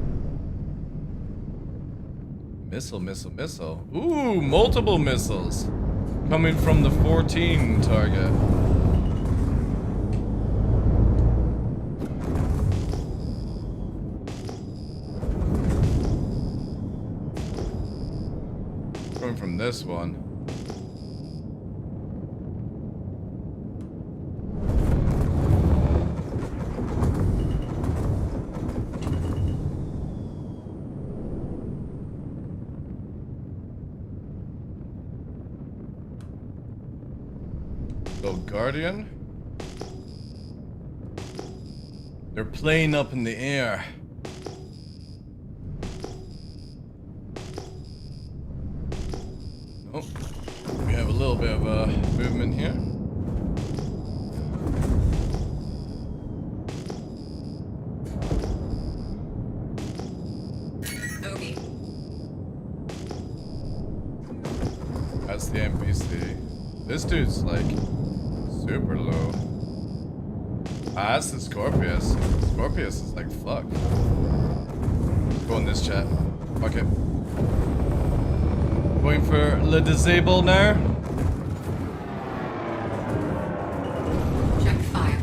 Missile. Ooh, multiple missiles. Coming from the 14 target. Coming from this one. Guardian. They're playing up in the air. Oh, we have a little bit of a movement here. Okay. That's the NPC. This dude's like super low. Ah, that's the Scorpius. Scorpius is like, fuck. Go in this chat. Okay. Going for Le Disable now. Check fire.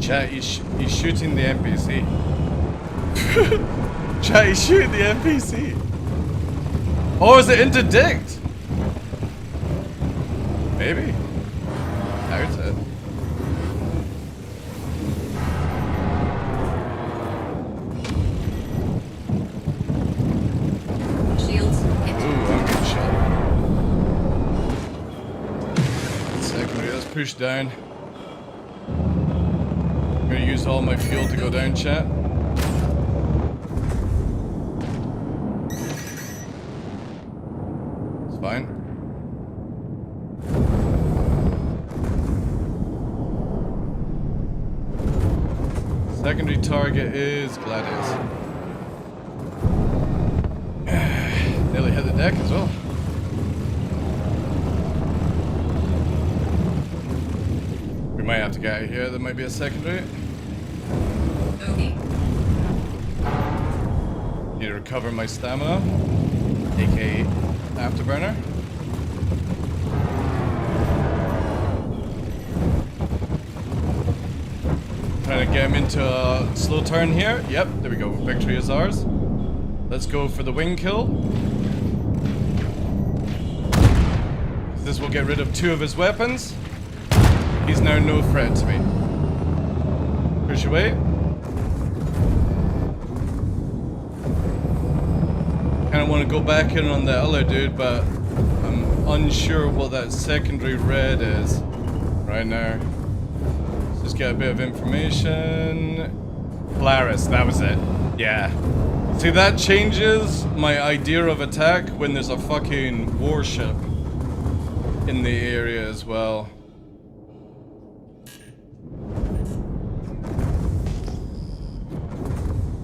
Chat, he's shooting the NPC. Chat, he's shooting the NPC. Oh, is it interdict? Maybe. Doubt it. Shields hit. Ooh, I'm getting shot. Secondary, let's push down. I'm gonna use all my fuel to go down, chat. It's fine. Secondary target is Gladius. Nearly hit the deck as well. We might have to get out of here. There might be a secondary. Okay. Need to recover my stamina, aka afterburner. get him into a slow turn here. Yep, there we go. Victory is ours. Let's go for the wing kill. This will get rid of 2 of his weapons. He's now no threat to me. Push away. Kinda want to go back in on the other dude, but I'm unsure what that secondary red is right now. Let's just get a bit of information. Polaris, that was it. Yeah. See, that changes my idea of attack when there's a fucking warship in the area as well.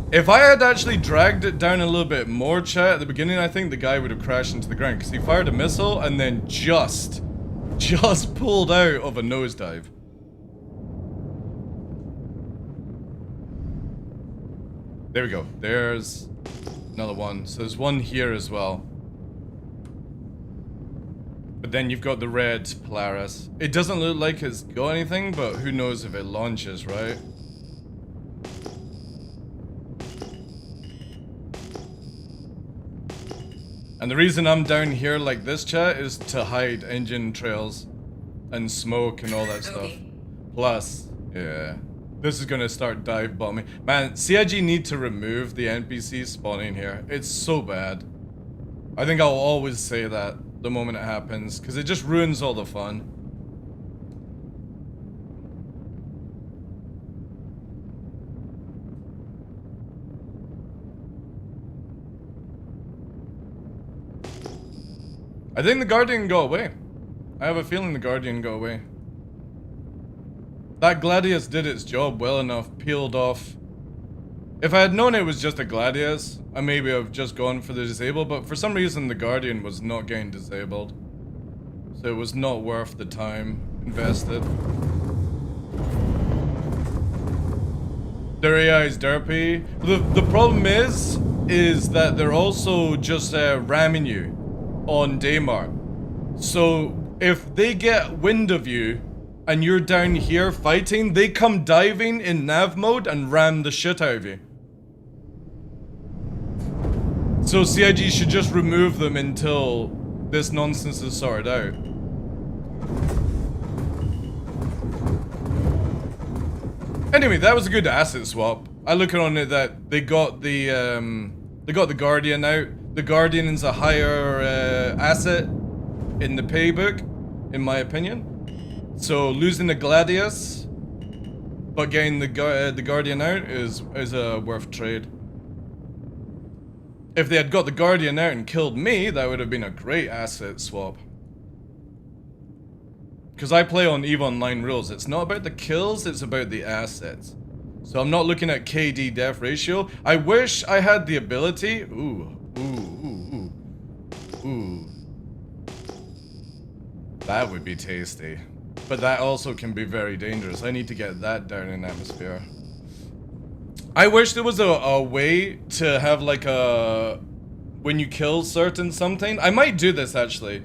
If I had actually dragged it down a little bit more, chat, at the beginning, I think the guy would have crashed into the ground because he fired a missile and then just pulled out of a nosedive. There we go. There's another one. So there's one here as well. But then you've got the red Polaris. It doesn't look like it's got anything, but who knows if it launches, right? And the reason I'm down here like this, chat, is to hide engine trails and smoke and all that stuff. Plus, yeah, this is gonna start dive bombing. Man, CIG need to remove the NPCs spawning here. It's so bad. I think I'll always say that the moment it happens, because it just ruins all the fun. I think the Guardian can go away. I have a feeling the Guardian go away. That Gladius did its job well enough, peeled off. If I had known it was just a Gladius, I maybe have just gone for the disabled, but for some reason the Guardian was not getting disabled. So it was not worth the time invested. Their AI is derpy. The problem is that they're also just ramming you on Daymar. So if they get wind of you and you're down here fighting, they come diving in nav mode and ram the shit out of you. So CIG should just remove them until this nonsense is sorted out. Anyway, that was a good asset swap. I look on it that they got the Guardian out. The Guardian is a higher asset in the paybook, in my opinion. So losing the Gladius, but getting the Guardian out is a worth trade. If they had got the Guardian out and killed me, that would have been a great asset swap. Because I play on EVE Online rules. It's not about the kills, it's about the assets. So I'm not looking at KD death ratio. I wish I had the ability. Ooh. That would be tasty. But that also can be very dangerous. I need to get that down in atmosphere. I wish there was a way to have like a... when you kill certain something. I might do this actually.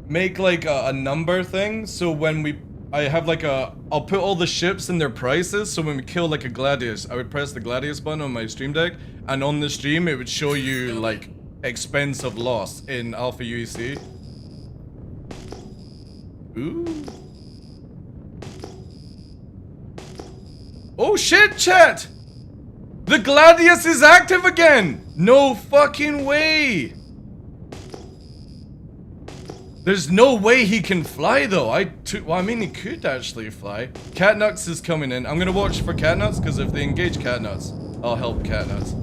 Make like a number thing. So when I have like I'll put all the ships and their prices. So when we kill like a Gladius, I would press the Gladius button on my stream deck. And on the stream, it would show you like expense of loss in Alpha UEC. Ooh. Oh shit, chat! The Gladius is active again! No fucking way! There's no way he can fly though. Well, I mean, he could actually fly. Catnuts is coming in. I'm gonna watch for Catnuts, because if they engage Catnuts, I'll help Catnuts.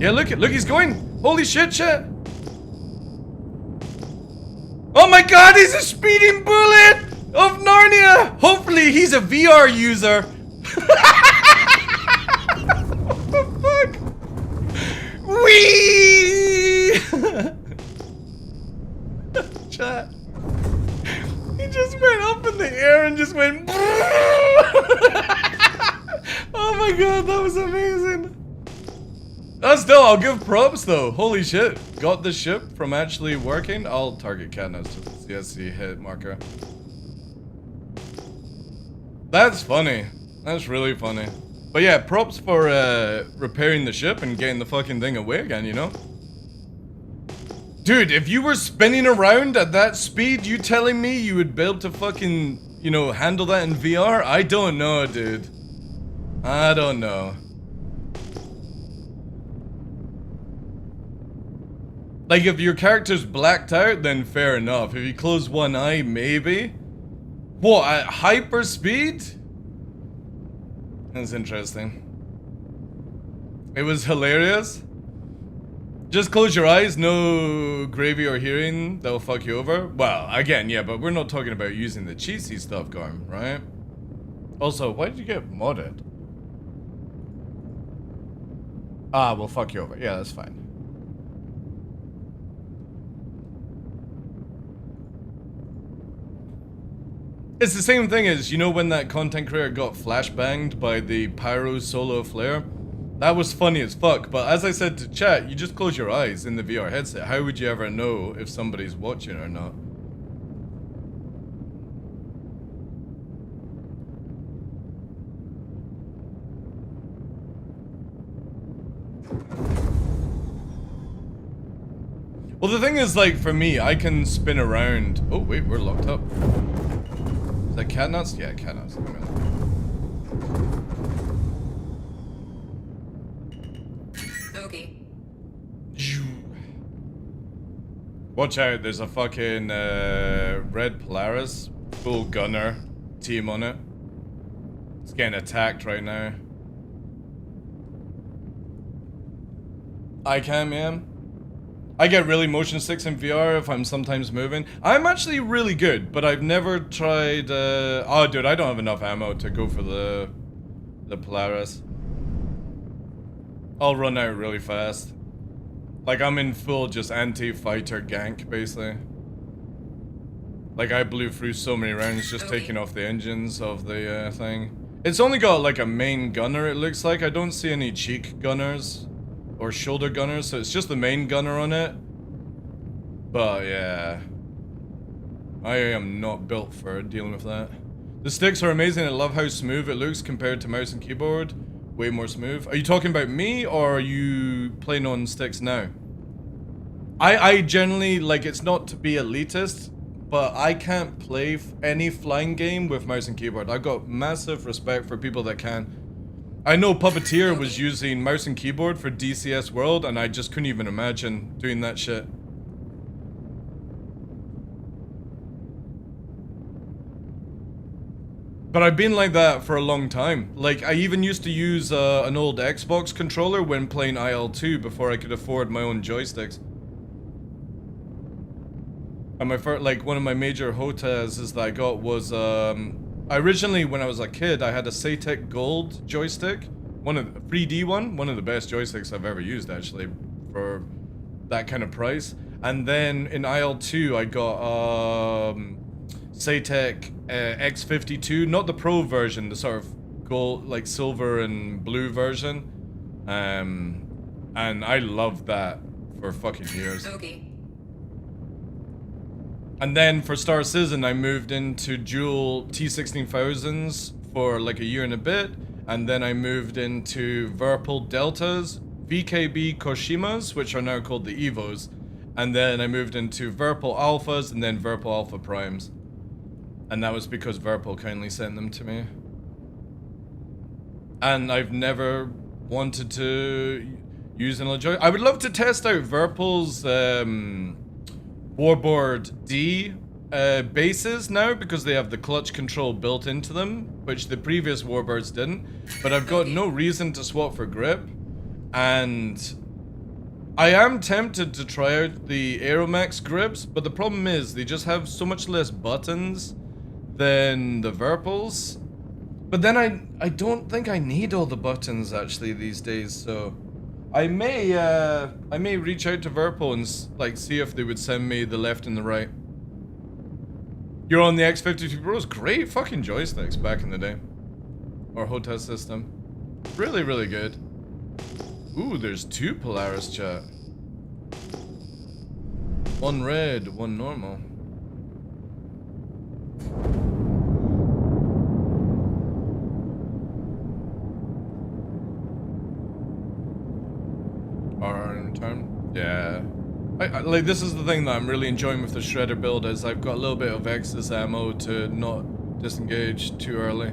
Yeah, look, he's going! Holy shit, chat! Oh my god, he's a speeding bullet of Narnia! Hopefully he's a VR user. What the fuck? Whee! Chat. He just went up in the air and just went. Oh my god, that was amazing. Still, I'll give props though. Holy shit. Got the ship from actually working. I'll target Katniss to the CSC hit marker. That's funny. That's really funny. But yeah, props for repairing the ship and getting the fucking thing away again, you know? Dude, if you were spinning around at that speed, you telling me you would be able to fucking, you know, handle that in VR? I don't know, dude. I don't know. Like, if your character's blacked out, then fair enough. If you close one eye, maybe. What, at hyper speed? That's interesting. It was hilarious. Just close your eyes, no gravy or hearing, that'll fuck you over. Well, again, yeah, but we're not talking about using the cheesy stuff, Garm, right? Also, why did you get modded? Ah, we'll fuck you over. Yeah, that's fine. It's the same thing as, you know, when that content creator got flashbanged by the pyro solo flare? That was funny as fuck, but as I said to chat, you just close your eyes in the VR headset. How would you ever know if somebody's watching or not? Well, the thing is, like, for me, I can spin around. Oh, wait, we're locked up. Is that cat nuts? Yeah, cat nuts. Okay. Watch out, there's a fucking red Polaris full gunner team on it. It's getting attacked right now. I can, man. I get really motion sick in VR if I'm sometimes moving. I'm actually really good, but I've never tried... Oh, dude, I don't have enough ammo to go for the Polaris. I'll run out really fast. Like, I'm in full just anti-fighter gank, basically. Like, I blew through so many rounds just taking off the engines of the thing. It's only got, like, a main gunner, it looks like. I don't see any cheek gunners or shoulder gunners, so it's just the main gunner on it. But, yeah. I am not built for dealing with that. The sticks are amazing. I love how smooth it looks compared to mouse and keyboard. Way more smooth. Are you talking about me, or are you playing on sticks now? I generally, like, it's not to be elitist, but I can't play any flying game with mouse and keyboard. I've got massive respect for people that can. I know Puppeteer was using mouse and keyboard for DCS World, and I just couldn't even imagine doing that shit. But I've been like that for a long time. Like, I even used to use an old Xbox controller when playing IL-2 before I could afford my own joysticks. And my first, like, one of my major HOTAs that I got was, originally when I was a kid, I had a Satek Gold joystick. One of the 3D one of the best joysticks I've ever used, actually, for that kind of price. And then in IL-2, I got, Satek X52, not the pro version, the sort of gold, like silver and blue version. And I loved that for fucking years. Okay. And then for Star Citizen, I moved into dual T16000s for like a year and a bit. And then I moved into Virpil Deltas, VKB Koshimas, which are now called the Evos. And then I moved into Virpil Alphas and then Virpil Alpha Primes. And that was because Virpil kindly sent them to me. And I've never wanted to use an joy. I would love to test out Virpil's Warboard D bases now, because they have the clutch control built into them, which the previous Warbirds didn't. But I've got no reason to swap for grip. And I am tempted to try out the Aeromax grips, but the problem is they just have so much less buttons than the Virpils. But then I don't think I need all the buttons actually these days, so I may reach out to Virpil and like see if they would send me the left and the right. You're on the X52 Pros, great fucking joysticks back in the day. Or HOTAS system. Really, really good. Ooh, there's two Polaris, chat. One red, one normal. Or in return. Yeah. Like, this is the thing that I'm really enjoying with the Shredder build, is I've got a little bit of excess ammo to not disengage too early.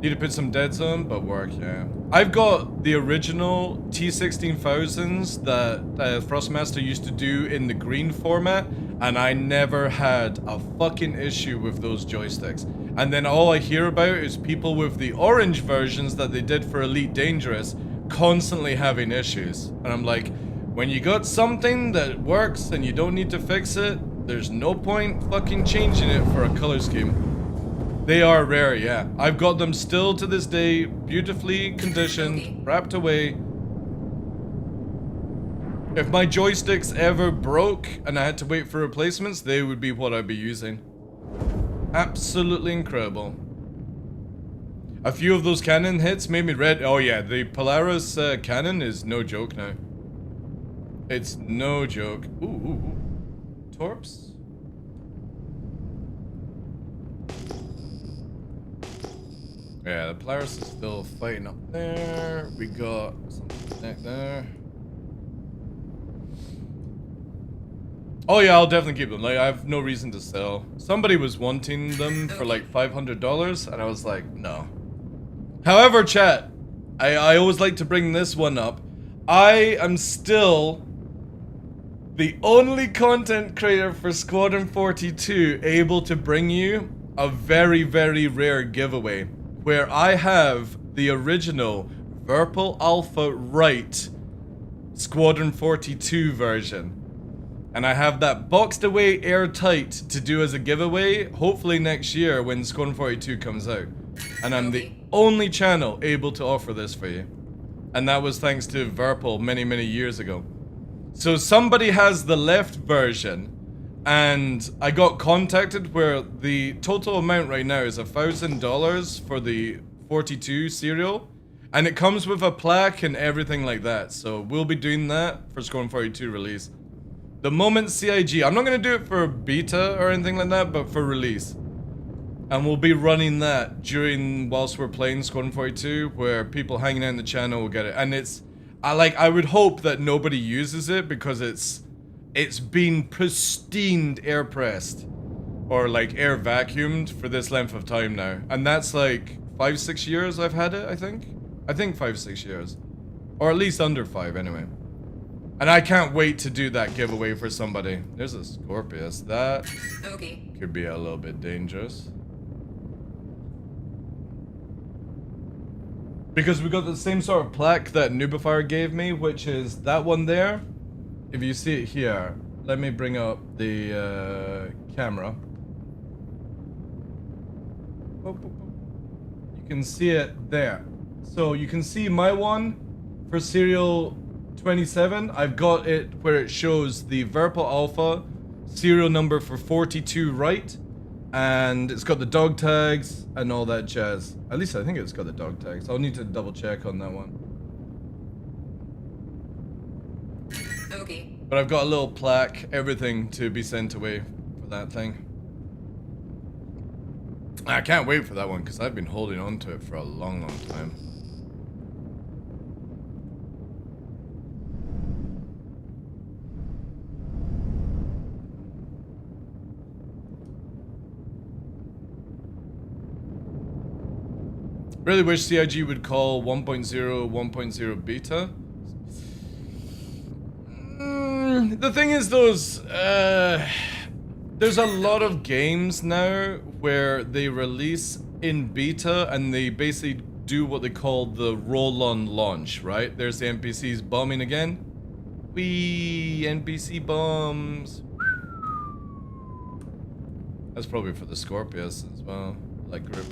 Need to put some deads on, but work, yeah. I've got the original T16000s that Frostmaster used to do in the green format, and I never had a fucking issue with those joysticks. And then all I hear about is people with the orange versions that they did for Elite Dangerous constantly having issues. And I'm like, when you got something that works and you don't need to fix it, there's no point fucking changing it for a color scheme. They are rare, yeah. I've got them still to this day, beautifully conditioned, wrapped away. If my joysticks ever broke and I had to wait for replacements, they would be what I'd be using. Absolutely incredible. A few of those cannon hits made me red. Oh yeah, the Polaris cannon is no joke now. It's no joke. Ooh. Torps? Yeah, the Polaris is still fighting up there. We got something back there. Oh yeah, I'll definitely keep them. Like, I have no reason to sell. Somebody was wanting them for like $500, and I was like, no. However, chat, I always like to bring this one up. I am still the only content creator for Squadron 42 able to bring you a very, very rare giveaway, where I have the original Verpal Alpha Right Squadron 42 version. And I have that boxed away airtight to do as a giveaway, hopefully next year when Squadron 42 comes out. And I'm the only channel able to offer this for you. And that was thanks to Verpal many, many years ago. So somebody has the left version, and I got contacted where the total amount right now is $1,000 for the 42 serial, and it comes with a plaque and everything like that. So we'll be doing that for Squadron 42 release. The moment CIG, I'm not going to do it for beta or anything like that, but for release. And we'll be running that whilst we're playing Squadron 42, where people hanging out in the channel will get it. And I would hope that nobody uses it, because it's been pristine air pressed or like air vacuumed for this length of time now, and that's like 5-6 years I've had it. I think 5-6 years, or at least under 5 anyway. And I can't wait to do that giveaway for somebody. There's a Scorpius. That could be a little bit dangerous, because we got the same sort of plaque that Nubifier gave me, which is that one there. If you see it here, let me bring up the camera. You can see it there. So you can see my one for serial 27. I've got it where it shows the Verpal Alpha serial number for 42 right. And it's got the dog tags and all that jazz. At least I think it's got the dog tags. I'll need to double check on that one. Okay. But I've got a little plaque, everything to be sent away for that thing. I can't wait for that one, because I've been holding on to it for a long, long time. Really wish CIG would call 1.0 1.0 beta. The thing is, there's a lot of games now where they release in beta and they basically do what they call the roll-on launch, right? There's the NPCs bombing again. Wee, NPC bombs. That's probably for the Scorpius as well, like group.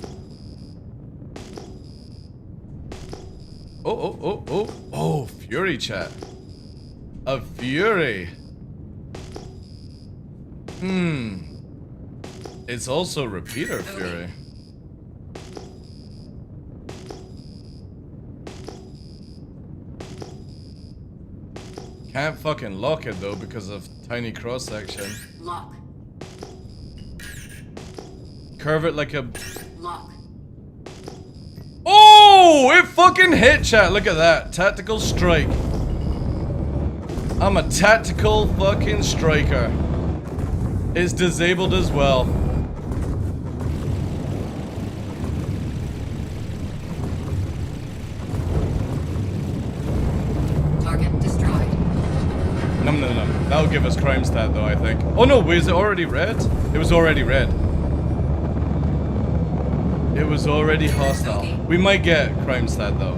Oh, Fury chat. A Fury. It's also repeater Fury. Can't fucking lock it though because of tiny cross section. Lock. Curve it like a... Lock. Oh! Oh, it fucking hit, chat. Look at that. Tactical strike. I'm a tactical fucking striker. It's disabled as well. Target destroyed. Num. That'll give us crime stat though, I think. Oh no, is it already red? It was already red. It was already hostile. Okay. We might get crime stat though.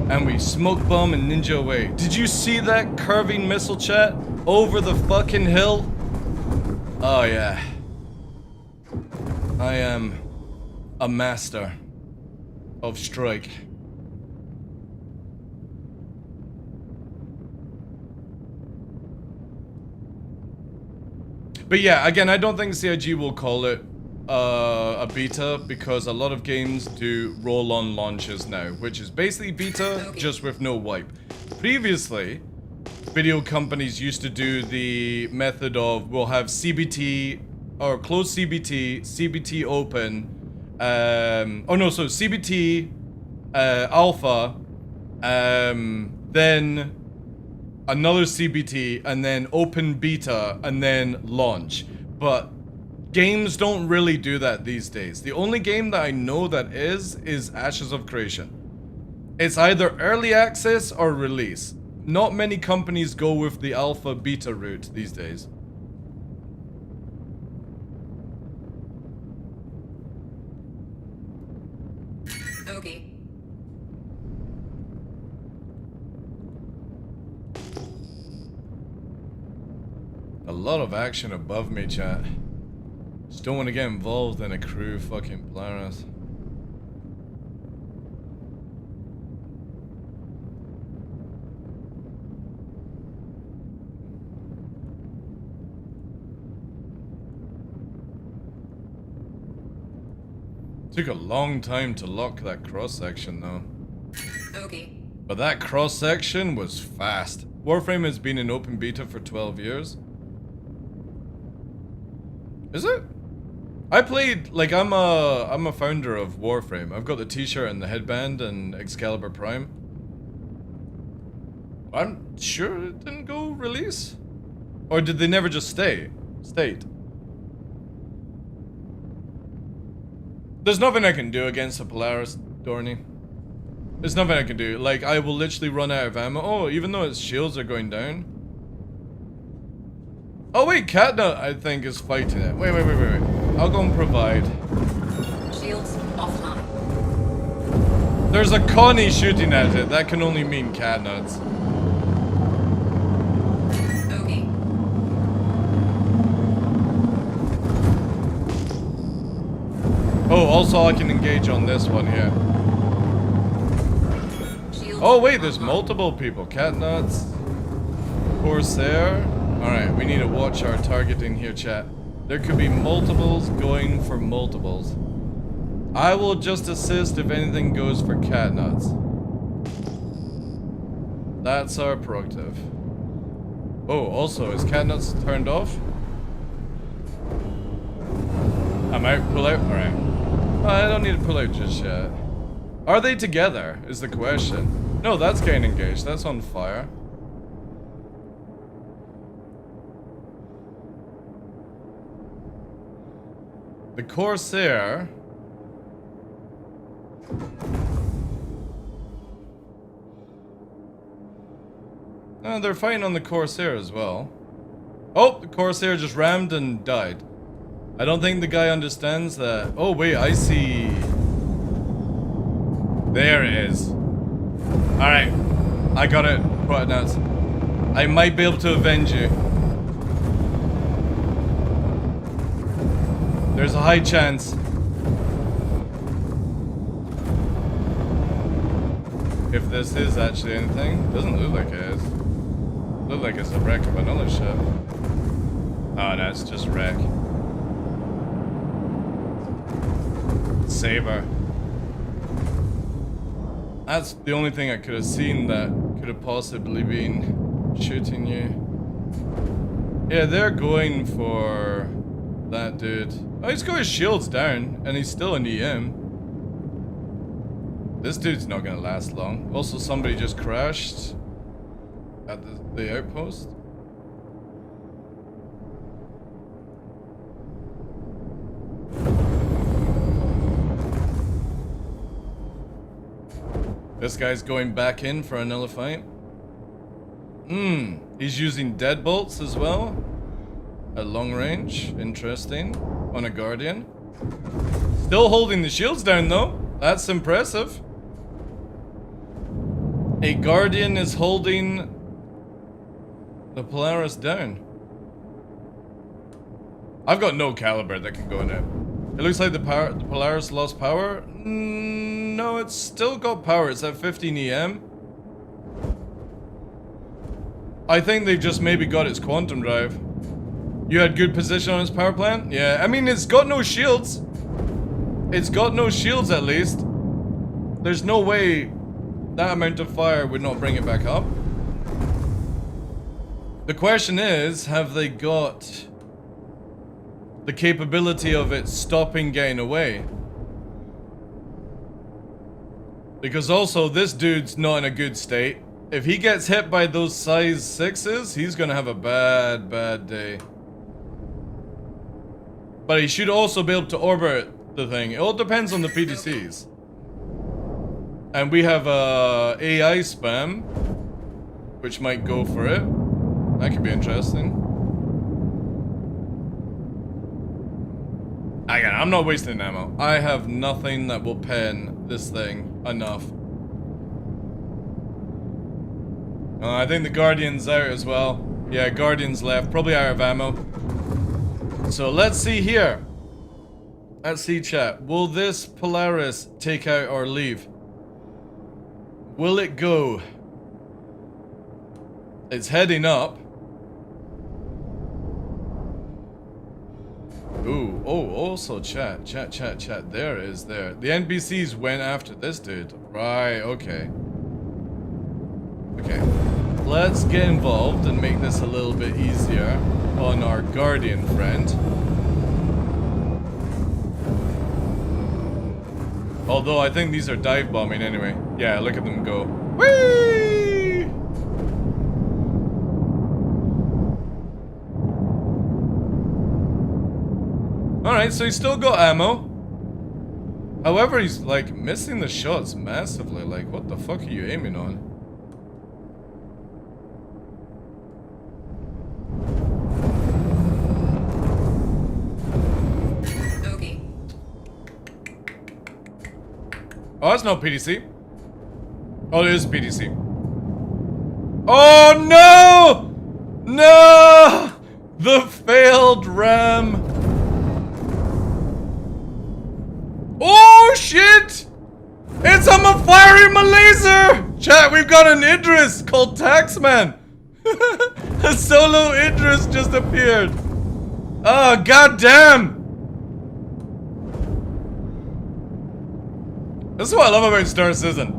And we smoke bomb and ninja away. Did you see that curving missile, chat? Over the fucking hill? Oh yeah. I am a master of strike. But yeah, again, I don't think CIG will call it a beta because a lot of games do roll-on launches now, which is basically beta just with no wipe. Previously, video companies used to do the method of we'll have CBT or closed CBT, CBT open, so CBT alpha, then another CBT, and then open beta, and then launch. But games don't really do that these days. The only game that I know that is Ashes of Creation. It's either early access or release. Not many companies go with the alpha beta route these days. Okay. A lot of action above me, chat. Just don't want to get involved in a crew fucking Polaris. Took a long time to lock that cross section though. Okay. But that cross section was fast. Warframe has been in open beta for 12 years. Is it? I played, like, I'm a founder of Warframe. I've got the t-shirt and the headband and Excalibur Prime. I'm sure it didn't go release? Or did they never just state? There's nothing I can do against a Polaris, Dorney. There's nothing I can do. Like, I will literally run out of ammo. Oh, even though its shields are going down. Oh wait, Catnut I think is fighting it. Wait. I'll go and provide. Shields offline. There's a Connie shooting at it. That can only mean Catnuts. Okay. Oh, also I can engage on this one here. Shields Oh wait, there's offline. multiple people. Catnuts. Corsair. Alright, we need to watch our targeting here, chat. There could be multiples going for multiples. I will just assist if anything goes for Catnuts. That's our prerogative. Oh, also, is Catnuts turned off? I might pull out. Alright. I don't need to pull out just yet. Are they together, is the question. No, that's getting engaged. That's on fire. The Corsair. They're fighting on the Corsair as well. Oh, the Corsair just rammed and died. I don't think the guy understands that. Oh, wait, I see. There it is. Alright. I got it. Quite nuts. I might be able to avenge you. There's a high chance. If this is actually anything. Doesn't look like it is. Look like it's a wreck of another ship. Oh no, it's just a wreck. Saber. That's the only thing I could have seen that could have possibly been shooting you. Yeah, they're going for that dude. Oh, he's got his shields down, and he's still an EM. This dude's not gonna last long. Also, somebody just crashed at the outpost. This guy's going back in for another fight. He's using deadbolts as well. At long range. Interesting. On a Guardian. Still holding the shields down though. That's impressive. A Guardian is holding the Polaris down. I've got no caliber that can go now. It looks like the Polaris lost power. No, it's still got power. It's at 15 EM. I think they've just maybe got its quantum drive. You had good position on its power plant? Yeah, I mean, it's got no shields. It's got no shields at least. There's no way that amount of fire would not bring it back up. The question is, have they got the capability of it stopping getting away? Because also, this dude's not in a good state. If he gets hit by those size 6s, he's gonna have a bad, bad day. But he should also be able to orbit the thing. It all depends on the PDCs. And we have AI spam, which might go for it. That could be interesting. Again, I'm not wasting ammo. I have nothing that will pen this thing enough. I think the Guardian's out as well. Yeah, Guardian's left. Probably out of ammo. So let's see here. Let's see, chat. Will this Polaris take out or leave? Will it go? It's heading up. Ooh, oh, also chat. There it is there. The NPCs went after this dude. Right, okay. Okay. Let's get involved and make this a little bit easier on our Guardian friend. Although I think these are dive bombing anyway. Yeah, look at them go. Whee! Alright, so he's still got ammo. However, he's like missing the shots massively. Like, what the fuck are you aiming on? Oh, that's no PDC. Oh, it is PDC. Oh, no! No! The failed ram. Oh, shit! It's I'm firing my laser! Chat, we've got an Idris called Taxman. A solo Idris just appeared. Oh, goddamn! This is what I love about Star Citizen.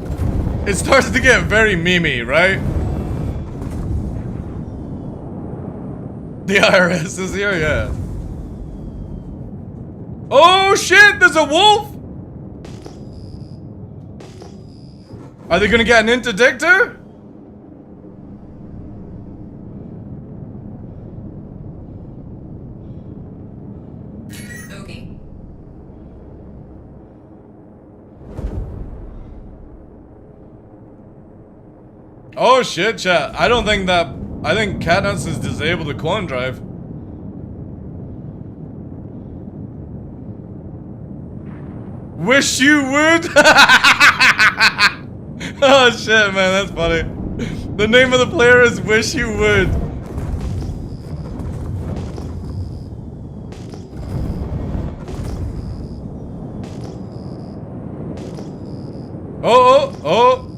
It starts to get very memey, right? The IRS is here, yeah. Oh shit, there's a wolf! Are they gonna get an interdictor? Oh shit, chat. I think Catnuts has disabled the quantum drive. Wish you would? Oh shit, man, that's funny. The name of the player is Wish You Would. Oh.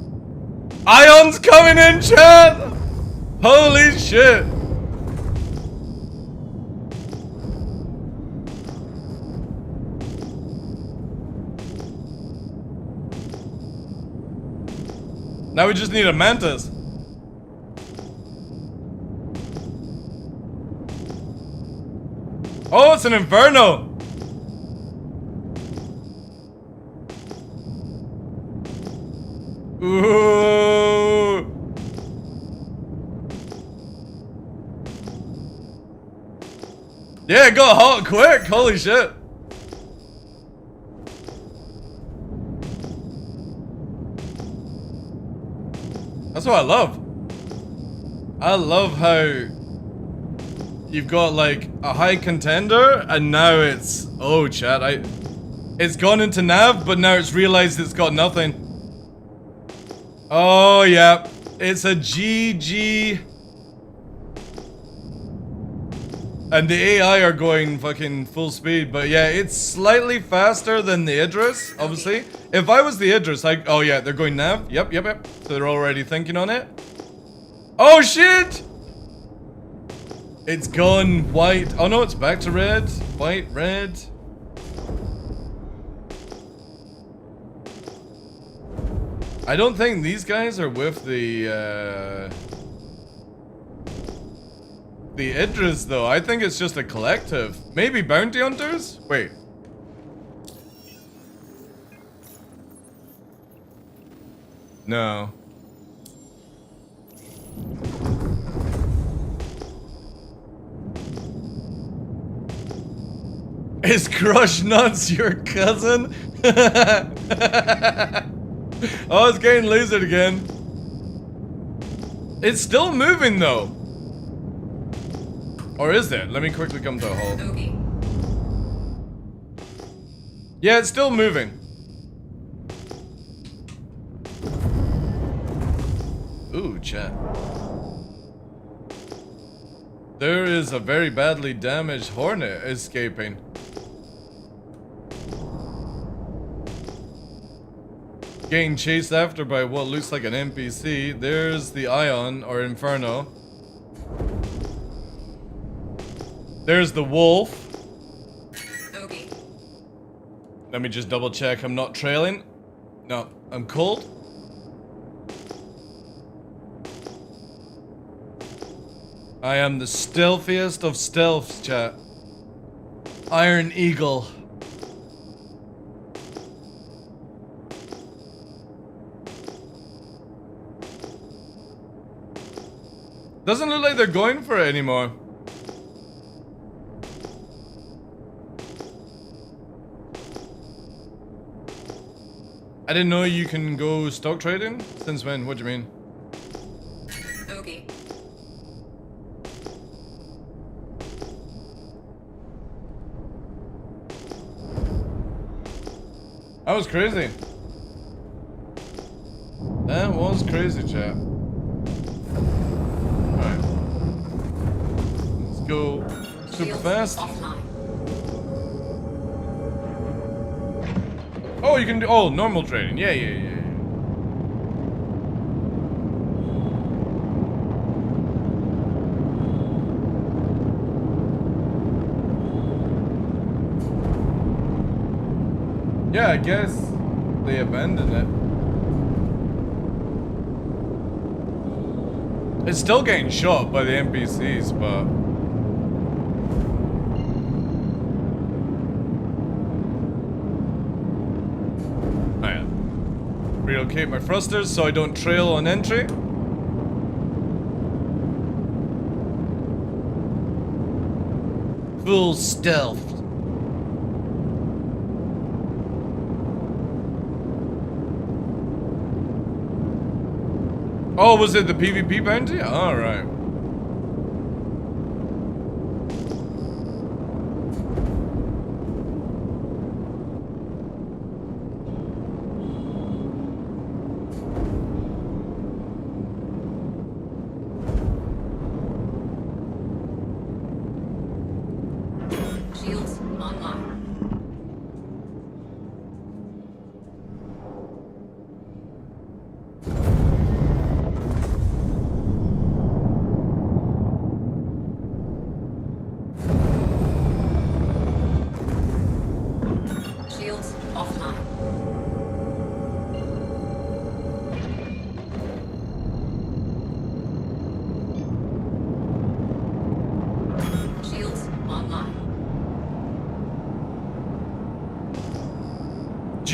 Ion's coming in, chat! Holy shit! Now we just need a Mantis. Oh, it's an Inferno! Ooh. Yeah, it got hot quick. Holy shit. That's what I love. I love how you've got like a high contender and now it's, oh chat, it's gone into nav, but now it's realized it's got nothing. Oh yeah, it's a GG. And the AI are going fucking full speed, but yeah, it's slightly faster than the Idris, obviously. If I was the Idris, oh yeah, they're going nav. Yep. So they're already thinking on it. Oh shit! It's gone white. Oh no, it's back to red. White, red. I don't think these guys are with the Idris though. I think it's just a collective. Maybe bounty hunters? Wait. No. Is Crush Nuts your cousin? Oh, it's getting lasered again. It's still moving though. Or is it? Let me quickly come to a halt. Okay. Yeah, it's still moving. Ooh, chat. There is a very badly damaged Hornet escaping. Getting chased after by what looks like an NPC. There's the Ion, or Inferno. There's the Wolf. Okay. Let me just double check I'm not trailing. No, I'm cold. I am the stealthiest of stealths, chat. Iron Eagle. Doesn't look like they're going for it anymore. I didn't know you can go stock trading. Since when? What do you mean? Okay. That was crazy. That was crazy, chat. Alright. Let's go super Shields fast. offline. Oh, you can do, oh, normal trading. Yeah. Yeah, I guess they abandoned it. It's still getting shot by the NPCs, but... Oh yeah. Relocate my thrusters so I don't trail on entry. Full stealth. Oh, was it the PvP bounty? Alright. Shields online.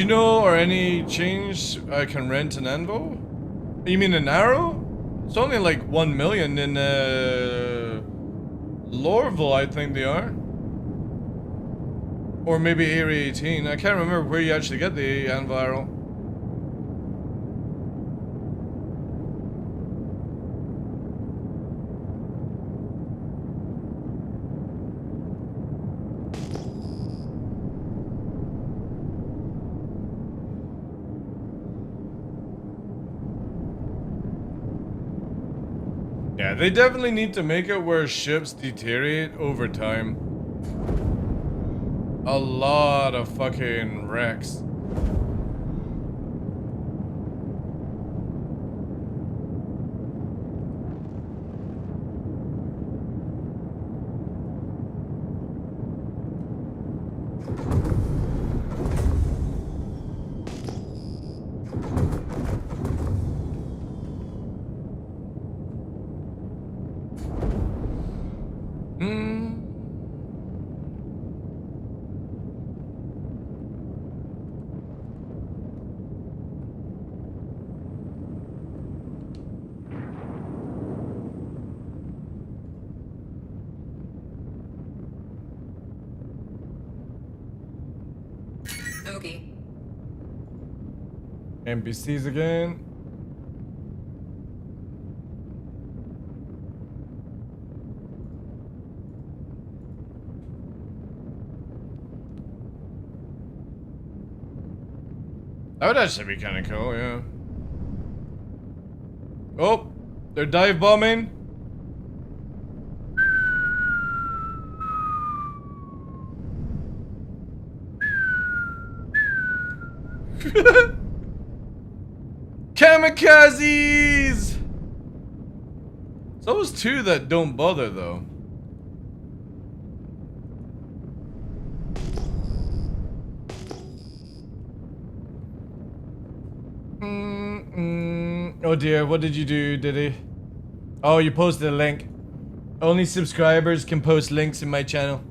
Do you know or any change I can rent an anvil? You mean an arrow? It's only like 1 million in Lorville, I think they are. Or maybe Area 18. I can't remember where you actually get the anvil arrow. Yeah, they definitely need to make it where ships deteriorate over time. A lot of fucking wrecks. Okay. NPCs again. That would actually be kind of cool, yeah. Oh, they're dive bombing. Kamikazes! It's always two that don't bother though. Oh dear, what did you do, Diddy? Oh, you posted a link. Only subscribers can post links in my channel.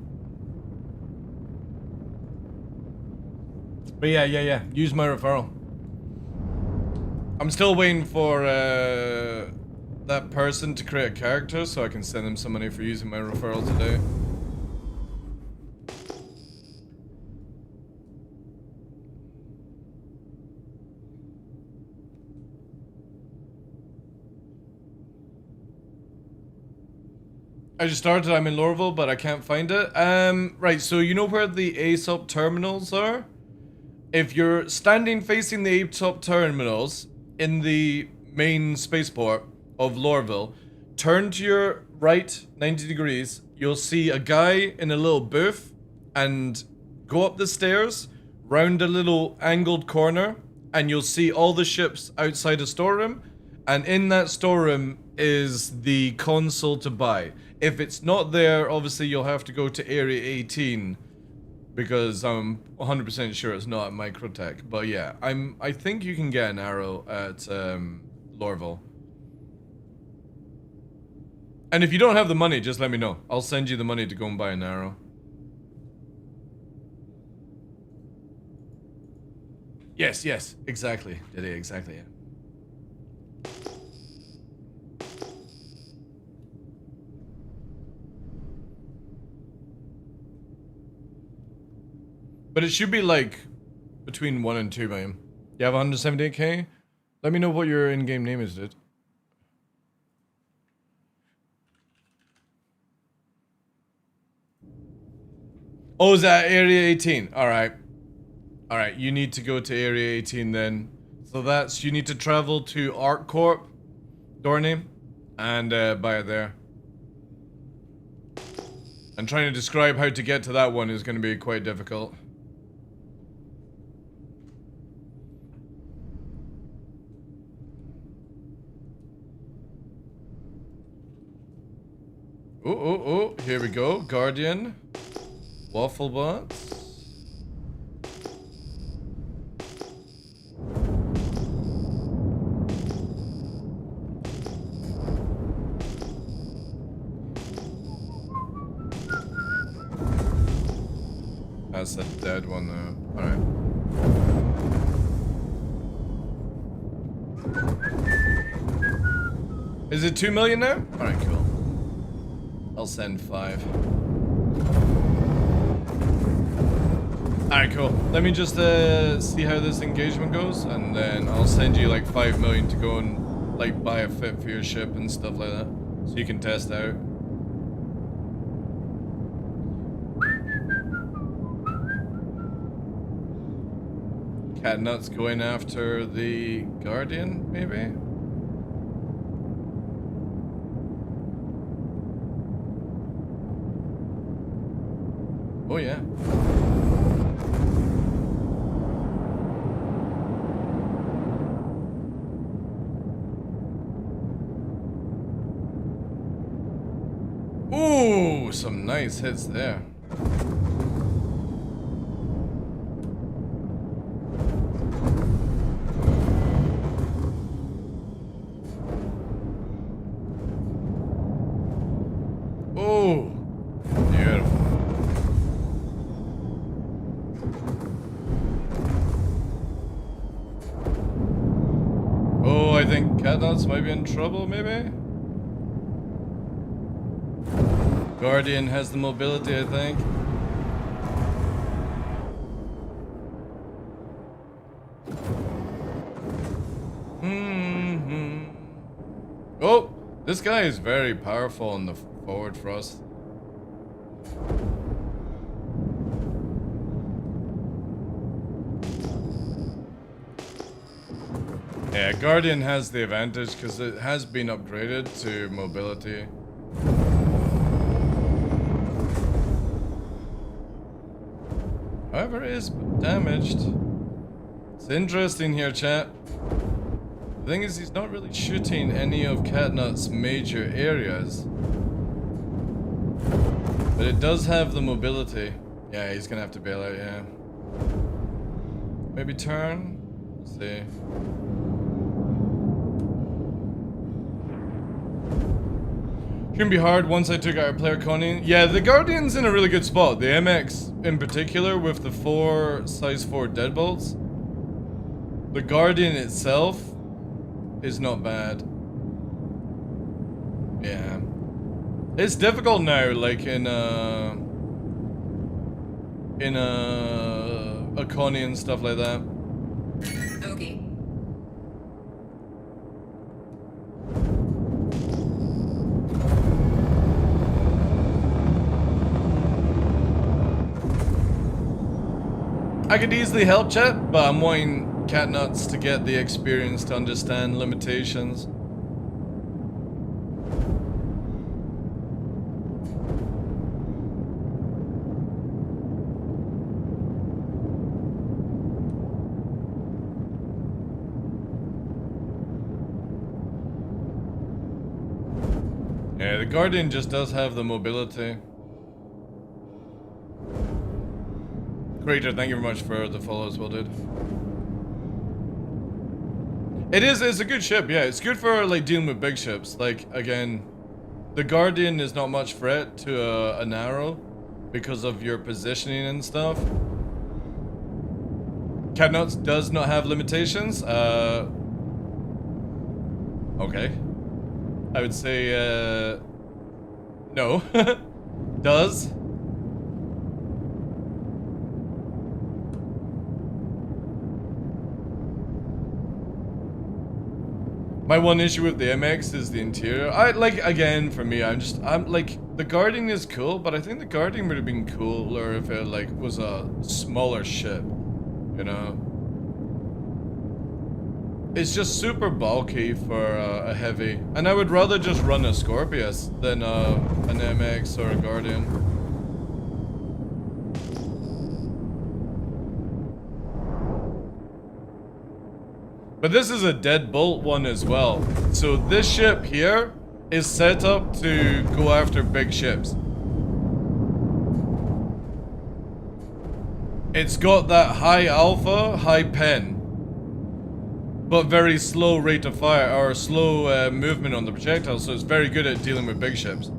But yeah, use my referral. I'm still waiting for that person to create a character so I can send them some money for using my referral today. I just started, I'm in Lorville, but I can't find it. Right, so you know where the ASOP terminals are? If you're standing facing the ASOP terminals in the main spaceport of Lorville, turn to your right 90 degrees, you'll see a guy in a little booth, and go up the stairs, round a little angled corner, and you'll see all the ships outside a storeroom, and in that storeroom is the console to buy. If it's not there, obviously you'll have to go to Area 18, because I'm 100% sure it's not at Microtech. But yeah, I think you can get an arrow at Lorville. And if you don't have the money, just let me know. I'll send you the money to go and buy an arrow. Yes, exactly. Did exactly, yeah. But it should be like between 1 and 2 million. You have 178k? Let me know what your in-game name is, dude. Oh, is that Area 18? Alright. Alright, you need to go to Area 18 then. So that's, you need to travel to ArcCorp, door name, and buy it there. And trying to describe how to get to that one is going to be quite difficult. Oh, here we go. Guardian. Wafflebots. That's a dead one though. Alright. Is it 2 million now? Alright, cool. I'll send 5. Alright, cool. Let me just see how this engagement goes, and then I'll send you like 5 million to go and like buy a fit for your ship and stuff like that, so you can test out. Cat Nuts going after the Guardian, maybe? Oh yeah. Ooh, some nice hits there. Oh, beautiful. Oh, I think Cat Nuts might be in trouble, maybe? Guardian has the mobility, I think. Oh, this guy is very powerful on the forward thrust. Yeah, Guardian has the advantage because it has been upgraded to mobility. However, it is damaged. It's interesting here, chat. The thing is, he's not really shooting any of Catnut's major areas. But it does have the mobility. Yeah, he's gonna have to bail out, yeah. Maybe turn? Let's see. Shouldn't be hard once I took out a player Conan. Yeah, the Guardian's in a really good spot. The MX in particular with the 4 size 4 deadbolts. The Guardian itself is not bad. Yeah. It's difficult now, like in a Connie and stuff like that. Okay. I could easily help chat, but I'm wanting Catnuts to get the experience to understand limitations. Yeah, the Guardian just does have the mobility. Creator, thank you very much for the follow as well, dude. It's a good ship, yeah. It's good for like dealing with big ships. Like, again, the Guardian is not much threat to an arrow because of your positioning and stuff. Catnuts does not have limitations. Okay. I would say, no. Does. My one issue with the MX is the interior. Again, for me, I'm like, the Guardian is cool, but I think the Guardian would have been cooler if it, like, was a smaller ship, you know? It's just super bulky for a heavy, and I would rather just run a Scorpius than an MX or a Guardian. But this is a deadbolt one as well. So this ship here is set up to go after big ships. It's got that high alpha, high pen, but very slow rate of fire, or slow movement on the projectile, so it's very good at dealing with big ships.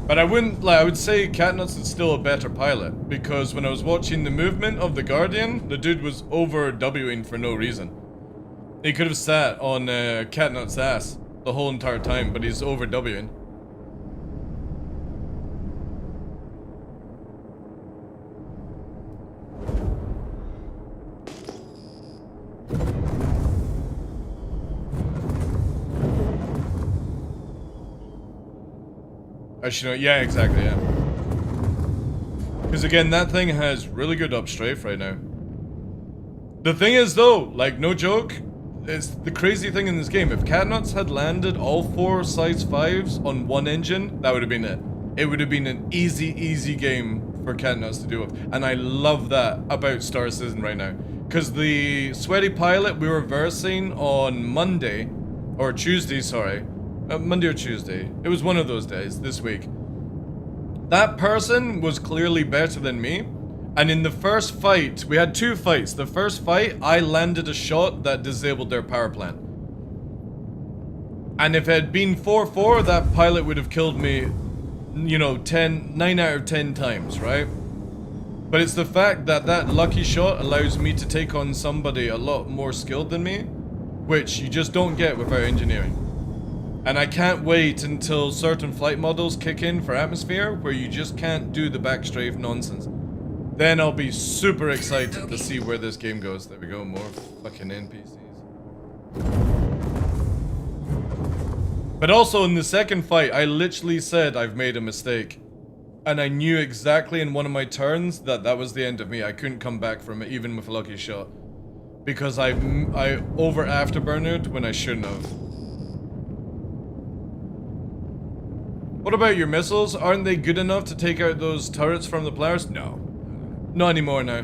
But I would say Catnuts is still a better pilot, because when I was watching the movement of the Guardian, the dude was over Wing for no reason. He could have sat on Catnut's ass the whole entire time, but he's over Wing. Actually, no, yeah, exactly, yeah. Because again, that thing has really good up strafe right now. The thing is though, like, no joke, it's the crazy thing in this game. If Catnuts had landed all 4 size 5s on one engine, that would have been it. It would have been an easy game for Catnuts to do with. And I love that about Star Citizen right now. Because the Sweaty Pilot we were versing on Monday, or Tuesday, sorry. Monday or Tuesday. It was one of those days this week. That person was clearly better than me. And in the first fight, we had 2 fights. The first fight, I landed a shot that disabled their power plant. And if it had been 4-4, that pilot would have killed me, you know, 9 out of 10 times, right? But it's the fact that that lucky shot allows me to take on somebody a lot more skilled than me, which you just don't get without engineering. And I can't wait until certain flight models kick in for atmosphere, where you just can't do the backstrafe nonsense. Then I'll be super excited to see where this game goes. There we go, more fucking NPCs. But also in the second fight, I literally said I've made a mistake. And I knew exactly in one of my turns that that was the end of me. I couldn't come back from it, even with a lucky shot. Because I over afterburnered when I shouldn't have. What about your missiles? Aren't they good enough to take out those turrets from the players? No. Not anymore now.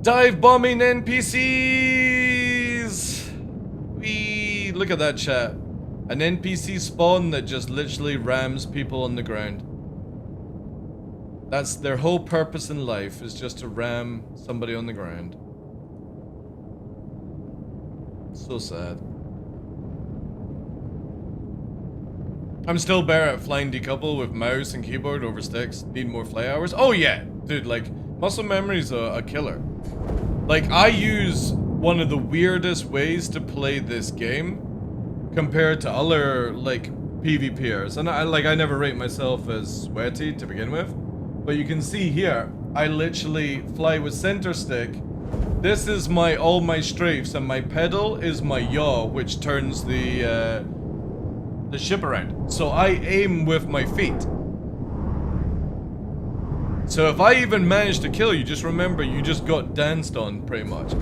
Dive bombing NPCs! Wee! Look at that chat. An NPC spawn that just literally rams people on the ground. That's their whole purpose in life, is just to ram somebody on the ground. So sad. I'm still better at flying decouple with mouse and keyboard over sticks. Need more flight hours. Oh yeah, dude, like, muscle memory's a killer. Like, I use one of the weirdest ways to play this game compared to other, like, PvPers. And I never rate myself as sweaty to begin with. But you can see here, I literally fly with center stick. This is all my strafes, and my pedal is my yaw, which turns the ship around. So I aim with my feet. So if I even manage to kill you, just remember you just got danced on, pretty much.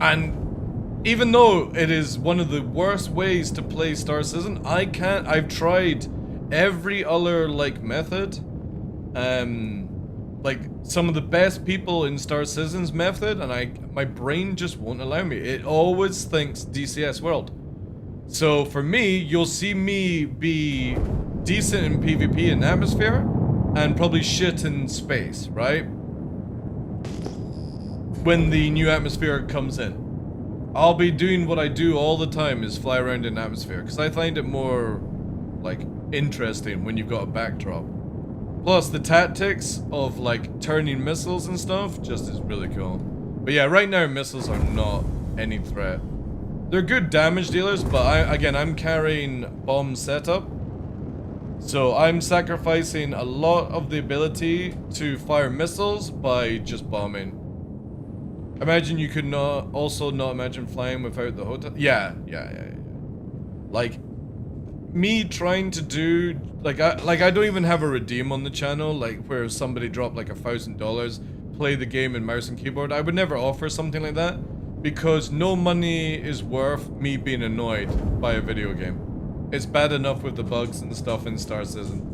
And even though it is one of the worst ways to play Star Citizen, I've tried every other, like, method. Like, some of the best people in Star Citizen's method, and my brain just won't allow me. It always thinks DCS world. So for me, you'll see me be decent in PvP and atmosphere, and probably shit in space, right? When the new atmosphere comes in. I'll be doing what I do all the time, is fly around in atmosphere, because I find it more, like, interesting when you've got a backdrop. Plus, the tactics of, like, turning missiles and stuff just is really cool. But yeah, right now, missiles are not any threat. They're good damage dealers, but I'm carrying bomb setup. So I'm sacrificing a lot of the ability to fire missiles by just bombing. Imagine you could also not imagine flying without the hotel. Yeah. Like, me trying to do, like I don't even have a redeem on the channel, like where somebody dropped like $1,000, play the game in mouse and keyboard. I would never offer something like that, because no money is worth me being annoyed by a video game. It's bad enough with the bugs and stuff in Star Citizen.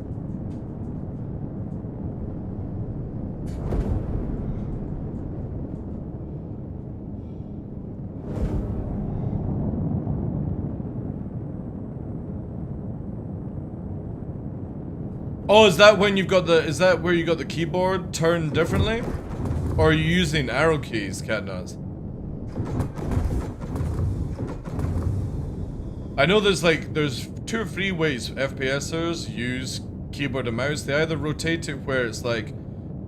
Oh, is that when you've got is that where you got the keyboard turned differently? Or are you using arrow keys, Catnuts? I know there's 2 or 3 ways FPSers use keyboard and mouse. They either rotate it where it's like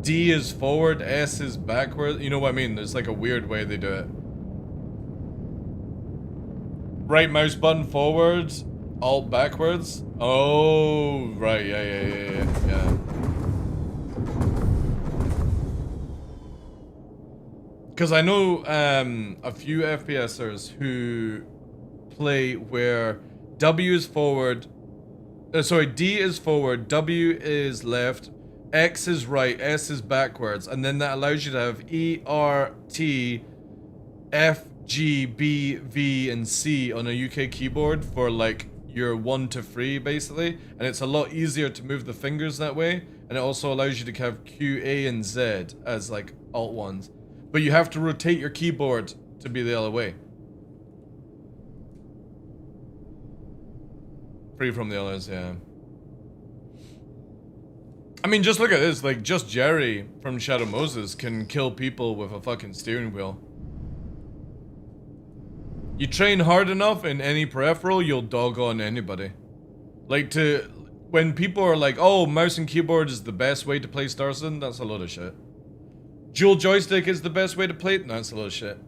D is forward, S is backward. You know what I mean? There's like a weird way they do it. Right mouse button forward, alt backwards. Oh, right, yeah. Because I know a few FPSers who play where W is forward, D is forward, W is left, X is right, S is backwards, and then that allows you to have E, R, T, F, G, B, V, and C on a UK keyboard for like your 1 to 3 basically, and it's a lot easier to move the fingers that way, and it also allows you to have Q, A, and Z as like alt ones, but you have to rotate your keyboard to be the other way. Free from the others, yeah. I mean, just look at this, like, just Jerry from Shadow Moses can kill people with a fucking steering wheel. You train hard enough in any peripheral, you'll dog on anybody. Like, when people are like, oh, mouse and keyboard is the best way to play Star Citizen, that's a load of shit. Dual joystick is the best way to play it, that's a load of shit.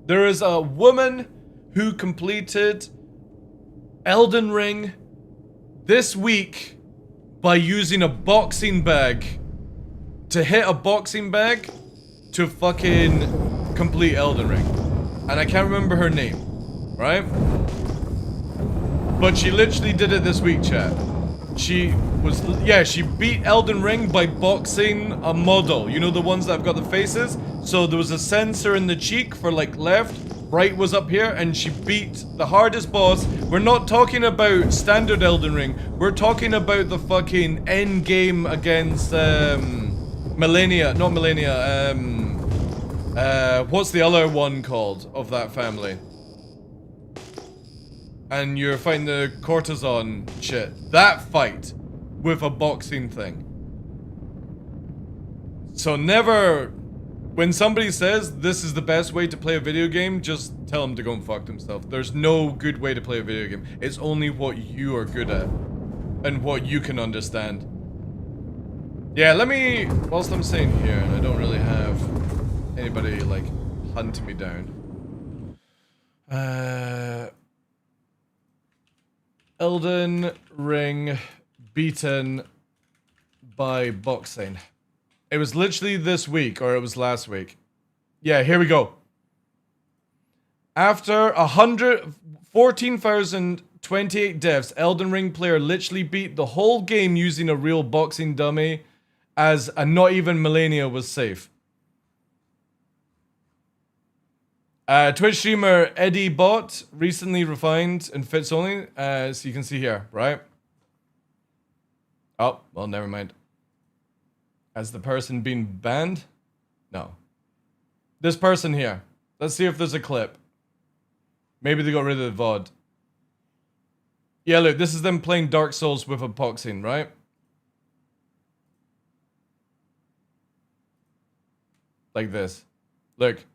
There is a woman who completed Elden Ring this week by using a boxing bag to hit a boxing bag to fucking complete Elden Ring. And I can't remember her name, right? But she literally did it this week, chat. She beat Elden Ring by boxing a model. You know, the ones that have got the faces? So there was a sensor in the cheek for like left, right was up here, and she beat the hardest boss. We're not talking about standard Elden Ring. We're talking about the fucking end game against, what's the other one called of that family? And you're fighting the courtesan shit. That fight with a boxing thing. So never, when somebody says this is the best way to play a video game, just tell them to go and fuck themselves. There's no good way to play a video game. It's only what you are good at and what you can understand. Yeah, let me, whilst I'm sitting here and I don't really have anybody like hunting me down. Elden Ring beaten by boxing. It was literally this week, or it was last week. Yeah, here we go. After 14,028 deaths, Elden Ring player literally beat the whole game using a real boxing dummy, as not even Millennia was safe. Twitch streamer Eddie Bot recently refined and fits only, so you can see here, right? Oh, well, never mind. Has the person been banned? No. This person here. Let's see if there's a clip. Maybe they got rid of the VOD. Yeah, look, this is them playing Dark Souls with a boxing, right? Like this. Look.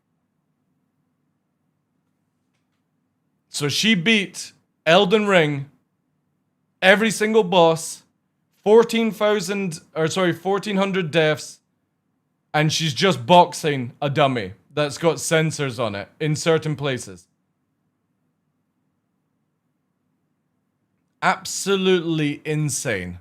So she beat Elden Ring, every single boss, 1,400 deaths, and she's just boxing a dummy that's got sensors on it in certain places. Absolutely insane.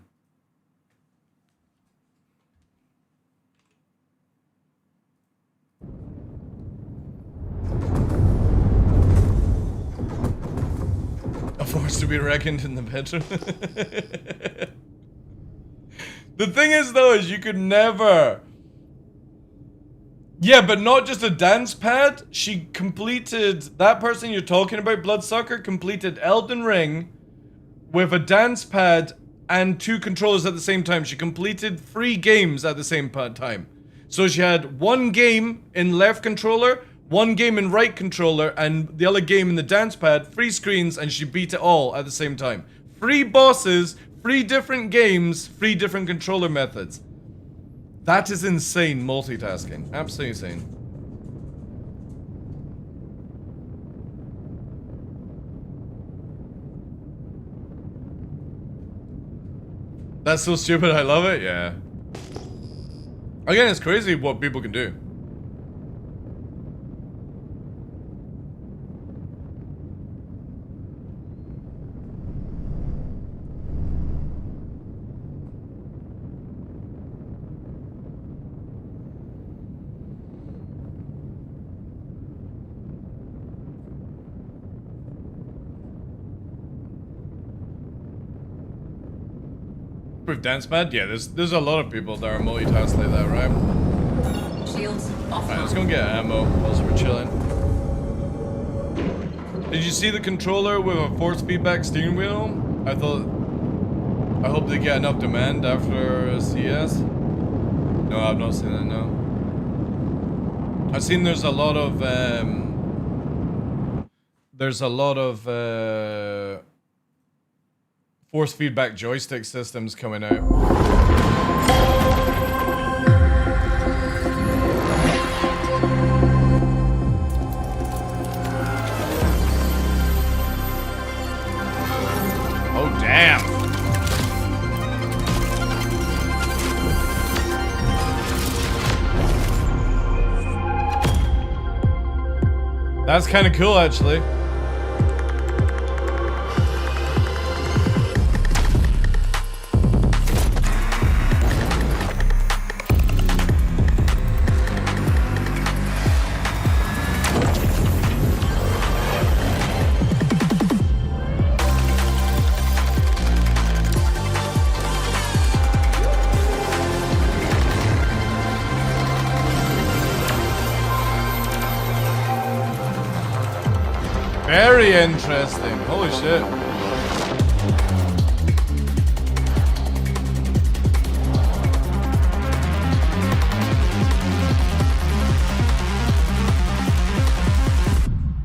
A force to be reckoned in the bedroom. The thing is, though, is you could never... Yeah, but not just a dance pad. She completed... That person you're talking about, Bloodsucker, completed Elden Ring with a dance pad and 2 controllers at the same time. She completed 3 games at the same time. So she had 1 game in left controller, 1 game in right controller, and the other game in the dance pad, 3 screens, and she beat it all at the same time. 3 bosses, 3 different games, 3 different controller methods. That is insane multitasking. Absolutely insane. That's so stupid, I love it, yeah. Again, it's crazy what people can do. Proof dance pad? Yeah, there's a lot of people that are multitask like that, right? Shields Alright, let's offline. go and get ammo whilst we're chilling. Did you see the controller with a force feedback steering wheel? I hope they get enough demand after CS. No, I've not seen that, no. I've seen there's a lot of force feedback joystick systems coming out. Oh damn. That's kind of cool, actually. Very interesting. Holy shit.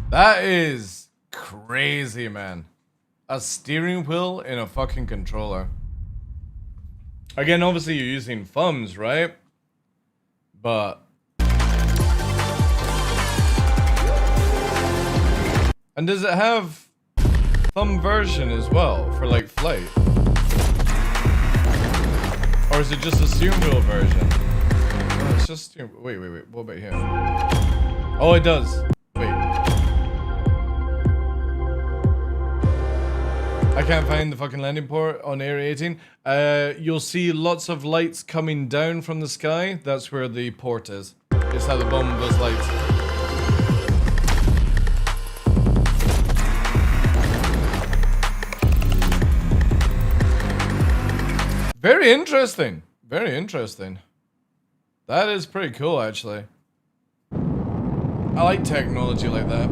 That is crazy, man. A steering wheel in a fucking controller. Again, obviously you're using thumbs, right? But... And does it have thumb version as well for like flight? Or is it just a steering wheel version? Oh, it's just steering. Wait. What about here? Oh, it does. Wait. I can't find the fucking landing port on Area 18. You'll see lots of lights coming down from the sky. That's where the port is. It's at the bottom of those lights. Very interesting. Very interesting. That is pretty cool, actually. I like technology like that.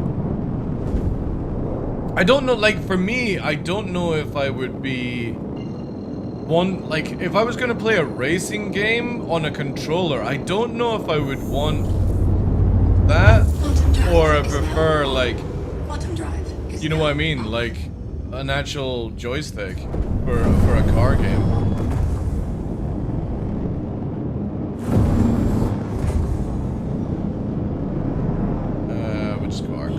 I don't know, like, for me, I don't know if I would be like, if I was gonna play a racing game on a controller, I don't know if I would want that, or I prefer, like, you know what I mean, like, an actual joystick for a car game. We'll just go arc.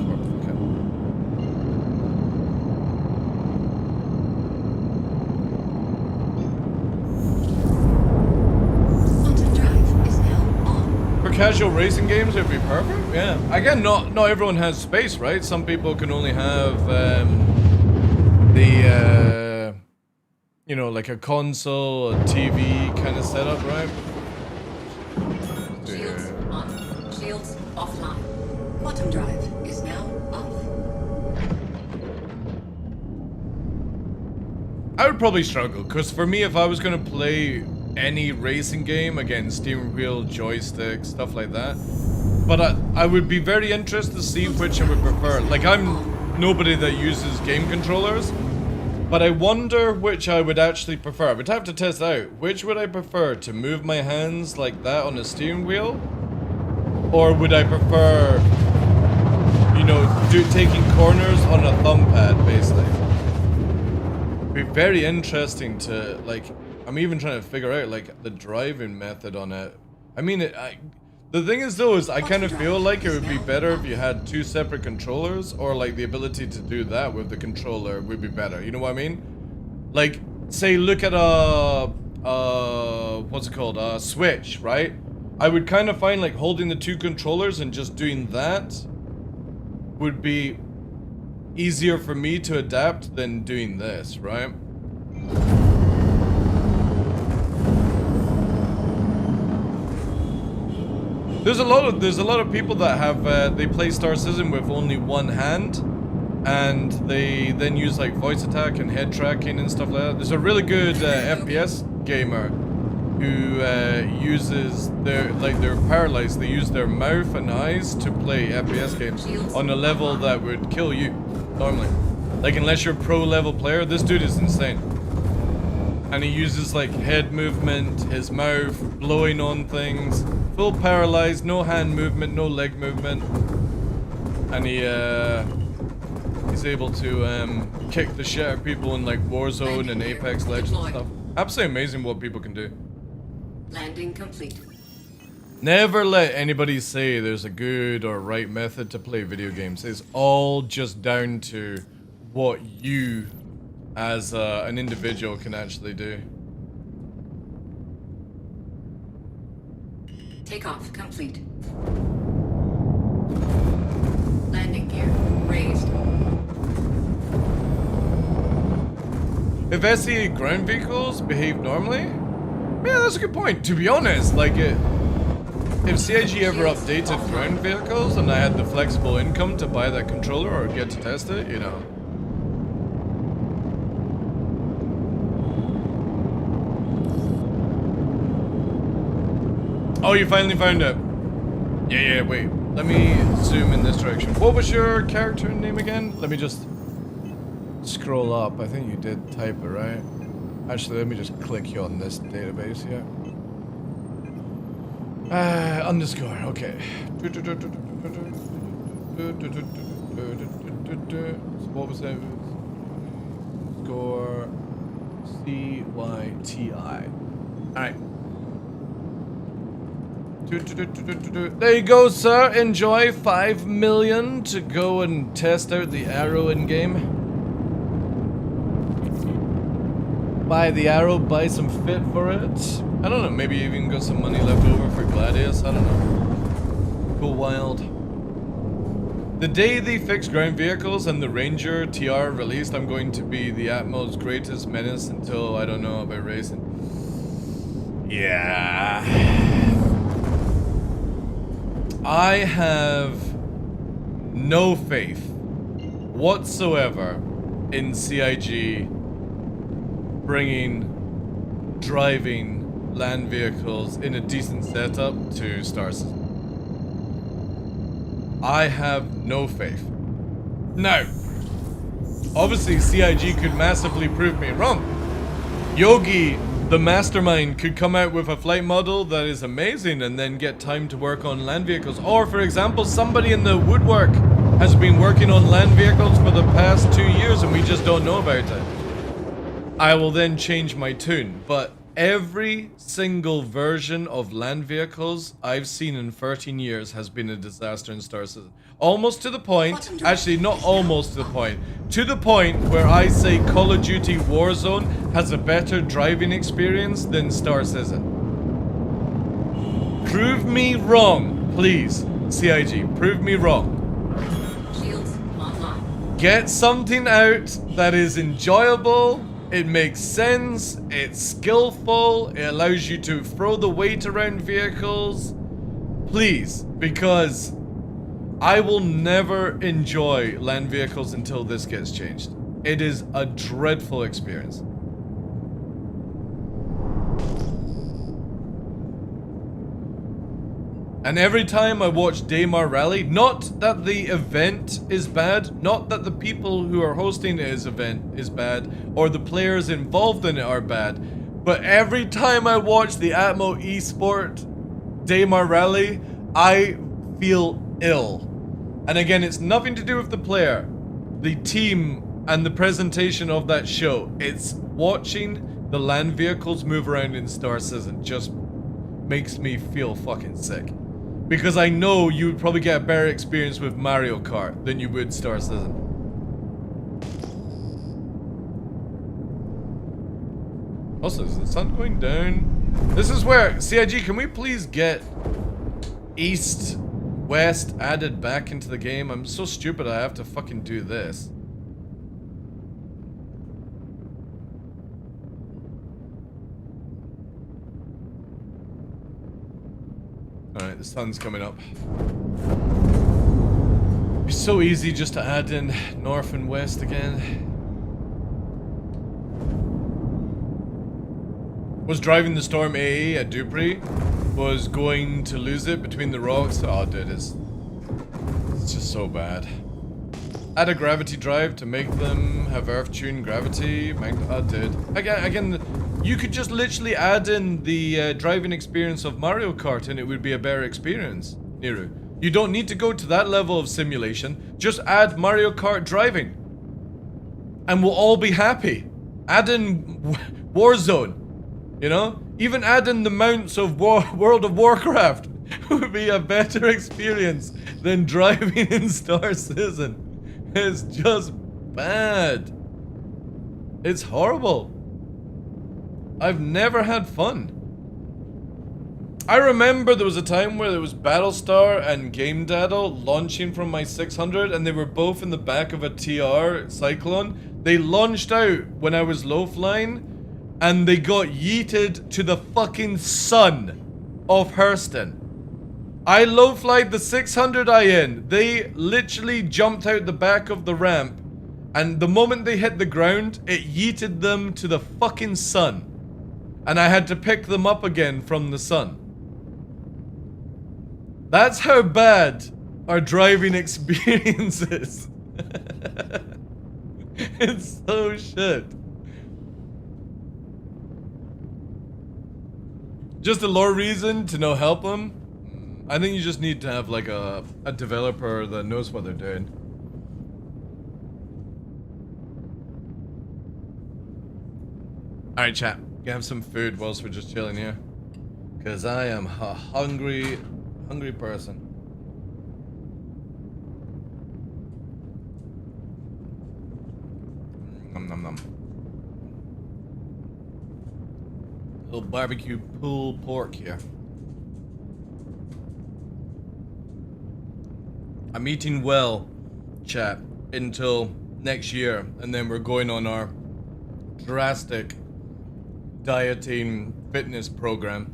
Casual racing games, it'd be perfect. Yeah. Again, not everyone has space, right? Some people can only have you know, like a console, a TV kind of setup, right? Shields on. Shields offline. Quantum drive is now off. I would probably struggle, because for me, if I was gonna play any racing game, again, steering wheel, joystick, stuff like that. But I would be very interested to see which I would prefer. Like, I'm nobody that uses game controllers, but I wonder which I would actually prefer. I would have to test out. Which would I prefer? To move my hands like that on a steering wheel? Or would I prefer, you know, taking corners on a thumb pad, basically? It'd be very interesting to, like, I'm even trying to figure out, like, the driving method on it. I mean, the thing is, though, is I kind of feel like it would be better if you had two separate controllers, or, like, the ability to do that with the controller would be better. You know what I mean? Like, say, look at what's it called? A Switch, right? I would kind of find, like, holding the two controllers and just doing that would be easier for me to adapt than doing this, right? There's a lot of people that have they play Star Citizen with only one hand, and they then use like voice attack and head tracking and stuff like that. There's a really good FPS gamer who uses they're paralyzed. They use their mouth and eyes to play FPS games on a level that would kill you normally. Like, unless you're a pro level player, this dude is insane. And he uses like head movement, his mouth, blowing on things, full paralyzed, no hand movement, no leg movement. And he's able to kick the shit out of people in like Warzone and Apex Legends and stuff. Absolutely amazing what people can do. Landing complete. Never let anybody say there's a good or right method to play video games. It's all just down to what you as an individual can actually do. Takeoff complete. Landing gear raised. If SE ground vehicles behave normally? Yeah, that's a good point. To be honest, like if CIG ever updated ground vehicles and I had the flexible income to buy that controller or get to test it, you know. Oh, you finally found it. Yeah, wait. Let me zoom in this direction. What was your character name again? Let me just scroll up. I think you did type it, right? Actually, let me just click you on this database here. Underscore, okay. So what was that? Score CYTI. Alright. There you go, sir. Enjoy 5 million to go and test out the arrow in game. Buy the arrow, buy some fit for it. I don't know, maybe even got some money left over for Gladius, I don't know. Go wild. The day they fix ground vehicles and the Ranger TR released, I'm going to be the Atmo's greatest menace until I don't know about racing. Yeah. I have no faith whatsoever in CIG bringing driving land vehicles in a decent setup to Star System. I have no faith. Now, obviously CIG could massively prove me wrong. Yogi, the mastermind, could come out with a flight model that is amazing and then get time to work on land vehicles. Or, for example, somebody in the woodwork has been working on land vehicles for the past 2 years and we just don't know about it. I will then change my tune, but every single version of land vehicles I've seen in 13 years has been a disaster in Star Citizen. Almost to the point, actually not almost to the point, to the point where I say Call of Duty Warzone has a better driving experience than Star Citizen. Prove me wrong, please, CIG, prove me wrong. Shields online. Get something out that is enjoyable. It makes sense, it's skillful, it allows you to throw the weight around vehicles. Please, because I will never enjoy land vehicles until this gets changed. It is a dreadful experience. And every time I watch Daymar Rally, not that the event is bad, not that the people who are hosting this event is bad, or the players involved in it are bad, but every time I watch the Atmo eSport Daymar Rally, I feel ill. And again, it's nothing to do with the player, the team, and the presentation of that show. It's watching the land vehicles move around in Star Citizen just makes me feel fucking sick. Because I know you would probably get a better experience with Mario Kart than you would Star Citizen. Also, is the sun going down? This is where, CIG, can we please get East, West added back into the game? I'm so stupid I have to fucking do this. Alright, the sun's coming up. It'd be so easy just to add in north and west again. was driving the Storm AA at Dupree, was going to lose it between the rocks. Oh, dude, it's just so bad. Add a gravity drive to make them have Earth-tuned gravity. Oh, dude. Again, you could just literally add in the driving experience of Mario Kart and it would be a better experience, Niru. You don't need to go to that level of simulation. Just add Mario Kart driving. And we'll all be happy. Add in Warzone. You know? Even add in the mounts of World of Warcraft would be a better experience than driving in Star Citizen. It's just bad. It's horrible. I've never had fun. I remember there was a time where there was Battlestar and Game Daddle launching from my 600 and they were both in the back of a TR Cyclone. They launched out when I was low flying and they got yeeted to the fucking sun of Hurston. I low flied the 600 IN. They literally jumped out the back of the ramp and the moment they hit the ground, it yeeted them to the fucking sun. And I had to pick them up again from the sun. That's how bad our driving experience is. It's so shit. Just a lore reason to no help them. I think you just need to have like a developer that knows what they're doing. Alright chat, gonna have some food whilst we're just chilling here. Cause I am a hungry person. Nom nom nom. Little barbecue pulled pork here. I'm eating well, chat, until next year, and then we're going on our drastic dieting fitness program.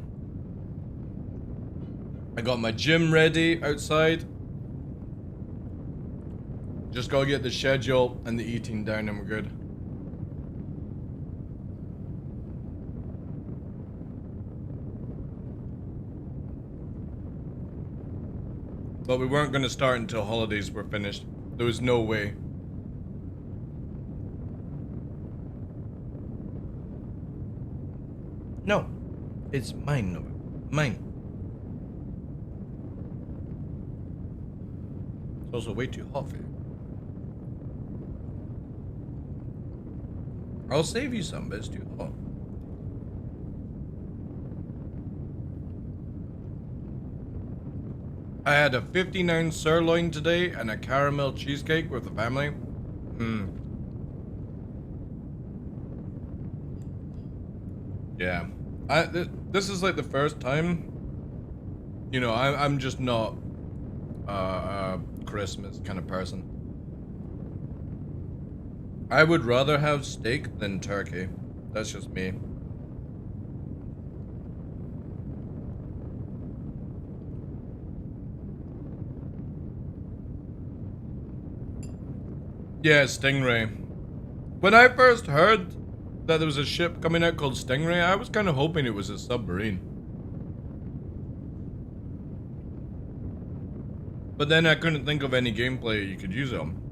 I got my gym ready outside. Just gotta get the schedule and the eating down and we're good. But we weren't gonna start until holidays were finished. There was no way. No, it's mine, Nova. Mine. It's also way too hot for you. I'll save you some, but it's too hot. I had a 59 sirloin today and a caramel cheesecake with the family. Yeah. This is like the first time, you know, I'm just not a Christmas kind of person. I would rather have steak than turkey. That's just me. Yeah, Stingray. When I first heard that there was a ship coming out called Stingray, I was kind of hoping it was a submarine. But then I couldn't think of any gameplay you could use it on.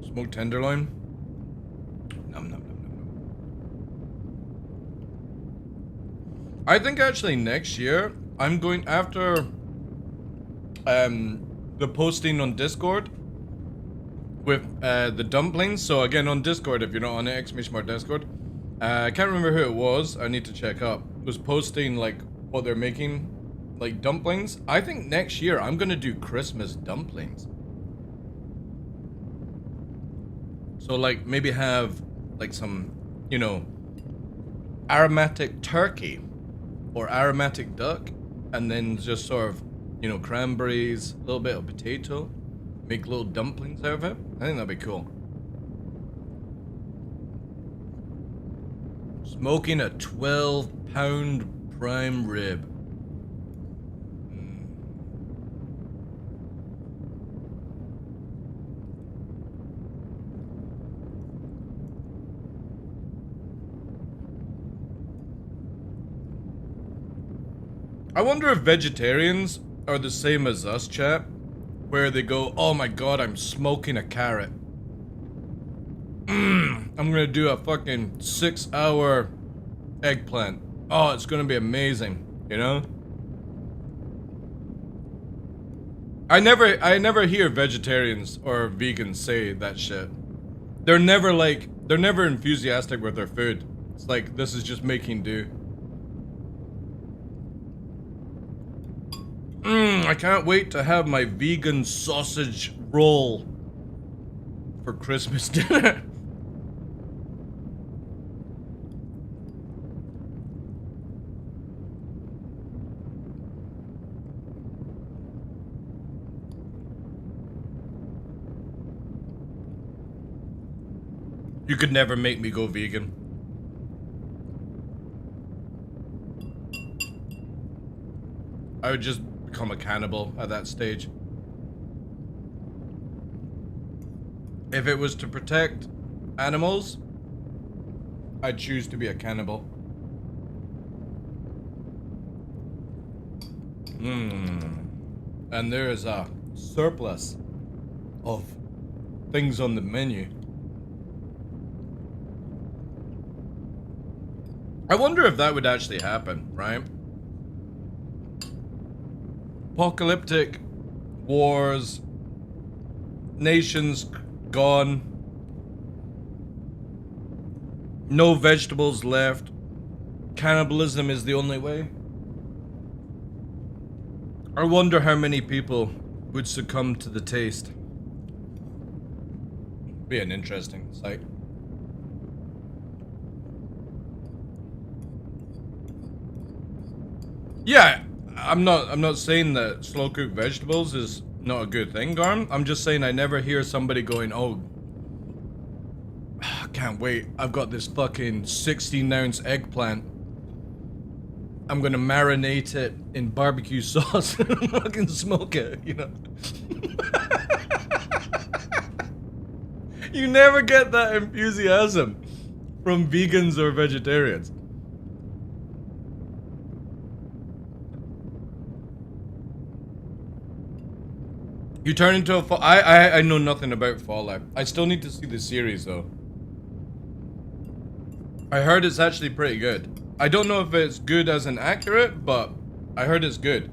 Smoked tenderloin. Nom nom nom nom nom. I think actually next year I'm going after the posting on Discord with the dumplings. So again on Discord, if you're not on it, !Discord. I can't remember who it was. I need to check up. Was posting like what they're making, like dumplings. I think next year I'm gonna do Christmas dumplings. So like maybe have like some, you know, aromatic turkey or aromatic duck and then just sort of, you know, cranberries, a little bit of potato, make little dumplings out of it. I think that'd be cool. Smoking a 12-pound prime rib. I wonder if vegetarians are the same as us, chat, where they go, oh my god, I'm smoking a carrot. I'm gonna do a fucking 6-hour eggplant. Oh, it's gonna be amazing, you know? I never hear vegetarians or vegans say that shit. They're never enthusiastic with their food. It's like, this is just making do. I can't wait to have my vegan sausage roll for Christmas dinner. You could never make me go vegan. I would just become a cannibal at that stage. If it was to protect animals, I'd choose to be a cannibal. And there is a surplus of things on the menu. I wonder if that would actually happen, right? Apocalyptic wars, nations gone, no vegetables left, cannibalism is the only way. I wonder how many people would succumb to the taste. Be an interesting sight. Yeah, I'm not saying that slow cooked vegetables is not a good thing, Garm. I'm just saying I never hear somebody going, oh, I can't wait. I've got this fucking 16-ounce eggplant. I'm gonna marinate it in barbecue sauce and fucking smoke it, you know? You never get that enthusiasm from vegans or vegetarians. You turn into a I know nothing about Fallout. I still need to see the series though. I heard it's actually pretty good. I don't know if it's good as an accurate, but I heard it's good.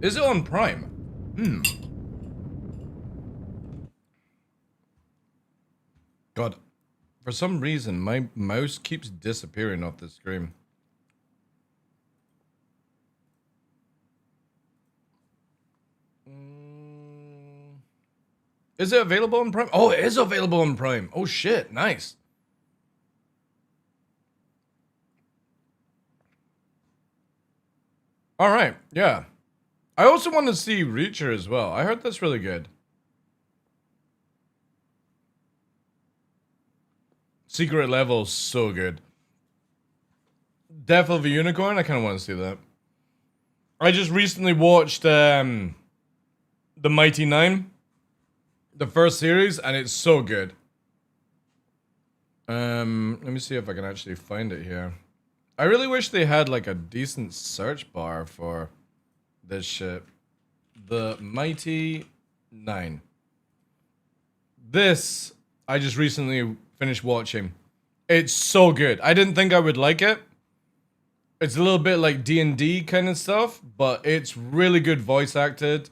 Is it on Prime? God, for some reason my mouse keeps disappearing off the screen. Is it available on Prime? Oh, it is available on Prime. Oh shit, nice. All right, yeah. I also want to see Reacher as well. I heard that's really good. Secret Level, so good. Death of a Unicorn, I kind of want to see that. I just recently watched The Mighty Nine, the first series, and it's so good. Let me see if I can actually find it here. I really wish they had like a decent search bar for this shit. The Mighty Nine. This, I just recently finished watching. It's so good. I didn't think I would like it. It's a little bit like D&D kind of stuff, but it's really good voice acted.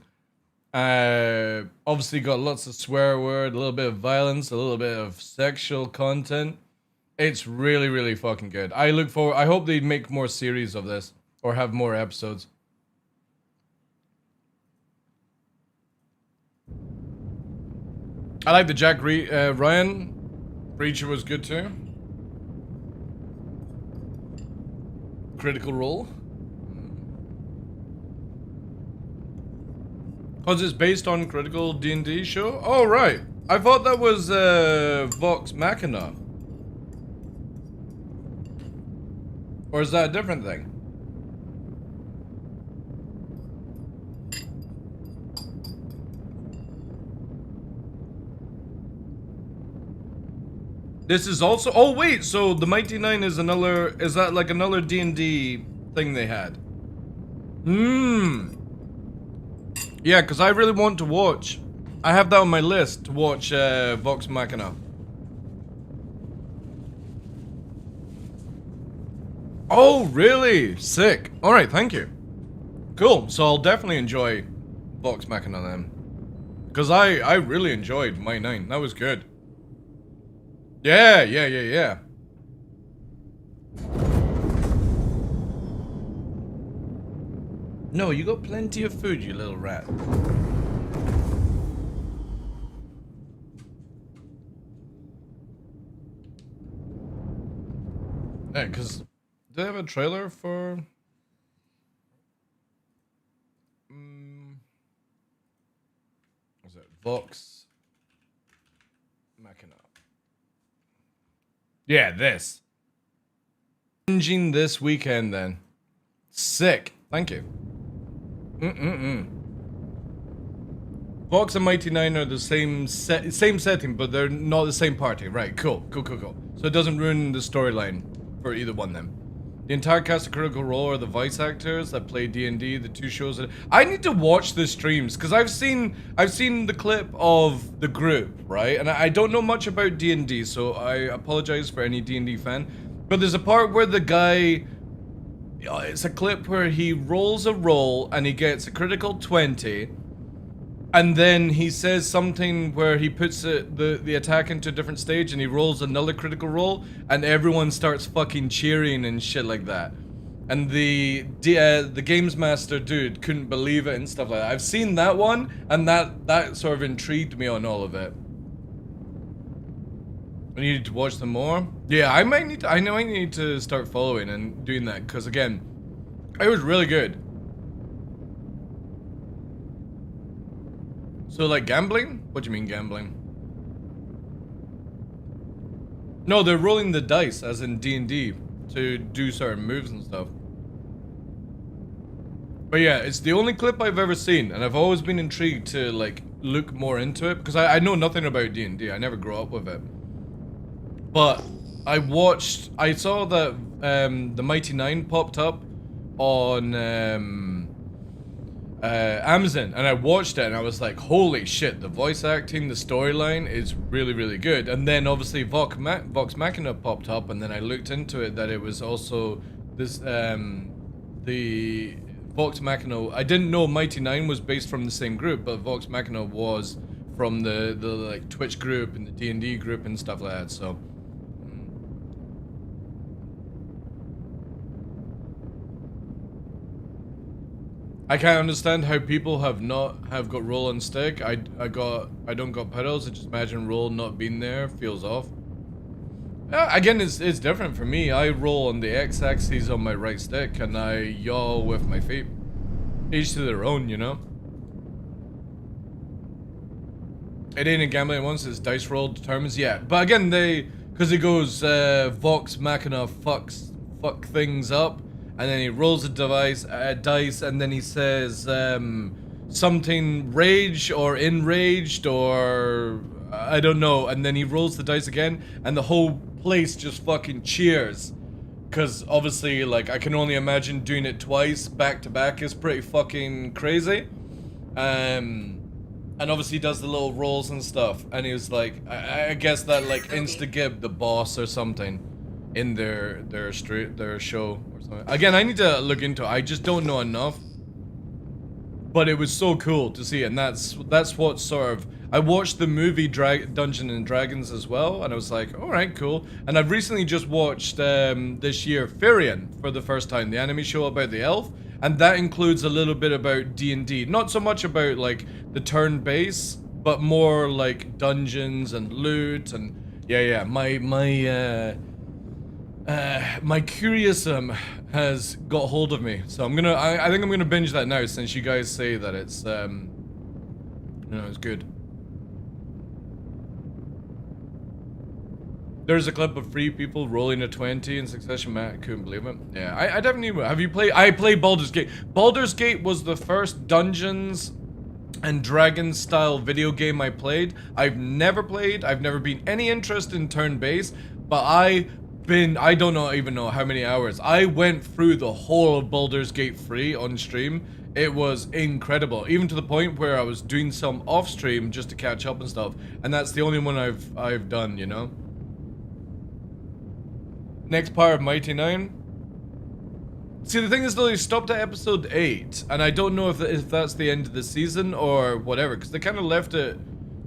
Obviously got lots of swear word, a little bit of violence, a little bit of sexual content. It's really, really fucking good. I hope they make more series of this or have more episodes. I like the Jack Ryan. Reacher was good too. Critical Role. Cause it's based on Critical D&D show? Oh right. I thought that was Vox Machina. Or is that a different thing? This is also, oh wait, so the Mighty Nine is another, is that like another D&D thing they had? Yeah, because I really want to watch, I have that on my list to watch Vox Machina. Oh, really? Sick. Alright, thank you. Cool, so I'll definitely enjoy Vox Machina then. Because I really enjoyed Mighty Nine, that was good. Yeah. No, you got plenty of food, you little rat. Yeah, because do they have a trailer for... what's it? Vox Machina. Yeah, this. Binging this weekend then. Sick. Thank you. Vox and Mighty Nine are the same setting, but they're not the same party. Right, cool. So it doesn't ruin the storyline for either one then. The entire cast of Critical Role are the voice actors that play D&D, the two shows that... I need to watch the streams, because I've seen the clip of the group, right? And I don't know much about D&D, so I apologize for any D&D fan. But there's a part where the guy... It's a clip where he rolls a roll, and he gets a critical 20... And then he says something where he puts the attack into a different stage and he rolls another critical roll and everyone starts fucking cheering and shit like that. And the games master dude couldn't believe it and stuff like that. I've seen that one and that sort of intrigued me on all of it. I needed to watch them more. Yeah, I might need to start following and doing that because again, it was really good. So like gambling? What do you mean gambling? No, they're rolling the dice as in D&D to do certain moves and stuff. But yeah, it's the only clip I've ever seen and I've always been intrigued to like look more into it because I know nothing about D&D. I never grew up with it. But I saw that the Mighty Nine popped up on Amazon and I watched it and I was like, holy shit, the voice acting, the storyline is really, really good. And then obviously Vox Machina popped up and then I looked into it that it was also this, the Vox Machina, I didn't know Mighty Nine was based from the same group, but Vox Machina was from the like Twitch group and the D&D group and stuff like that, so. I can't understand how people have got roll and stick. I don't got pedals. I just imagine roll not being there feels off. Again, it's different for me. I roll on the X-axis on my right stick and I yaw with my feet. Each to their own, you know. It ain't a gambling once. It's dice roll determines. Yeah, but again, because it goes Vox Machina fuck things up. And then he rolls a dice, and then he says something rage or enraged or I don't know. And then he rolls the dice again, and the whole place just fucking cheers. Because obviously, like, I can only imagine doing it twice back to back is pretty fucking crazy. And obviously he does the little rolls and stuff. And he was like, I guess that like insta-gib the boss or something in their show. Again, I need to look into it. I just don't know enough. But it was so cool to see it, and that's what sort of... I watched the movie Dungeons and Dragons as well, and I was like, alright, cool. And I've recently just watched, this year, Firion for the first time, the anime show about the elf, and that includes a little bit about D&D. Not so much about, like, the turn-based, but more, like, dungeons and loot, and... Yeah, my curiosum has got hold of me, so I think I'm gonna binge that now since you guys say that it's it's good. There's a clip of 3 people rolling a 20 in succession. Man, I couldn't believe it. Yeah, I definitely... Have you played... I played Baldur's Gate. Baldur's Gate was the first Dungeons and Dragons style video game I played. I've never been any interest in turn-based, but I don't even know how many hours. I went through the whole of Baldur's Gate 3 on stream. It was incredible, even to the point where I was doing some off stream just to catch up and stuff, and that's the only one I've done, you know. Next part of Mighty 9. See, the thing is though, they stopped at episode 8, and I don't know if that's the end of the season or whatever, because they kind of left it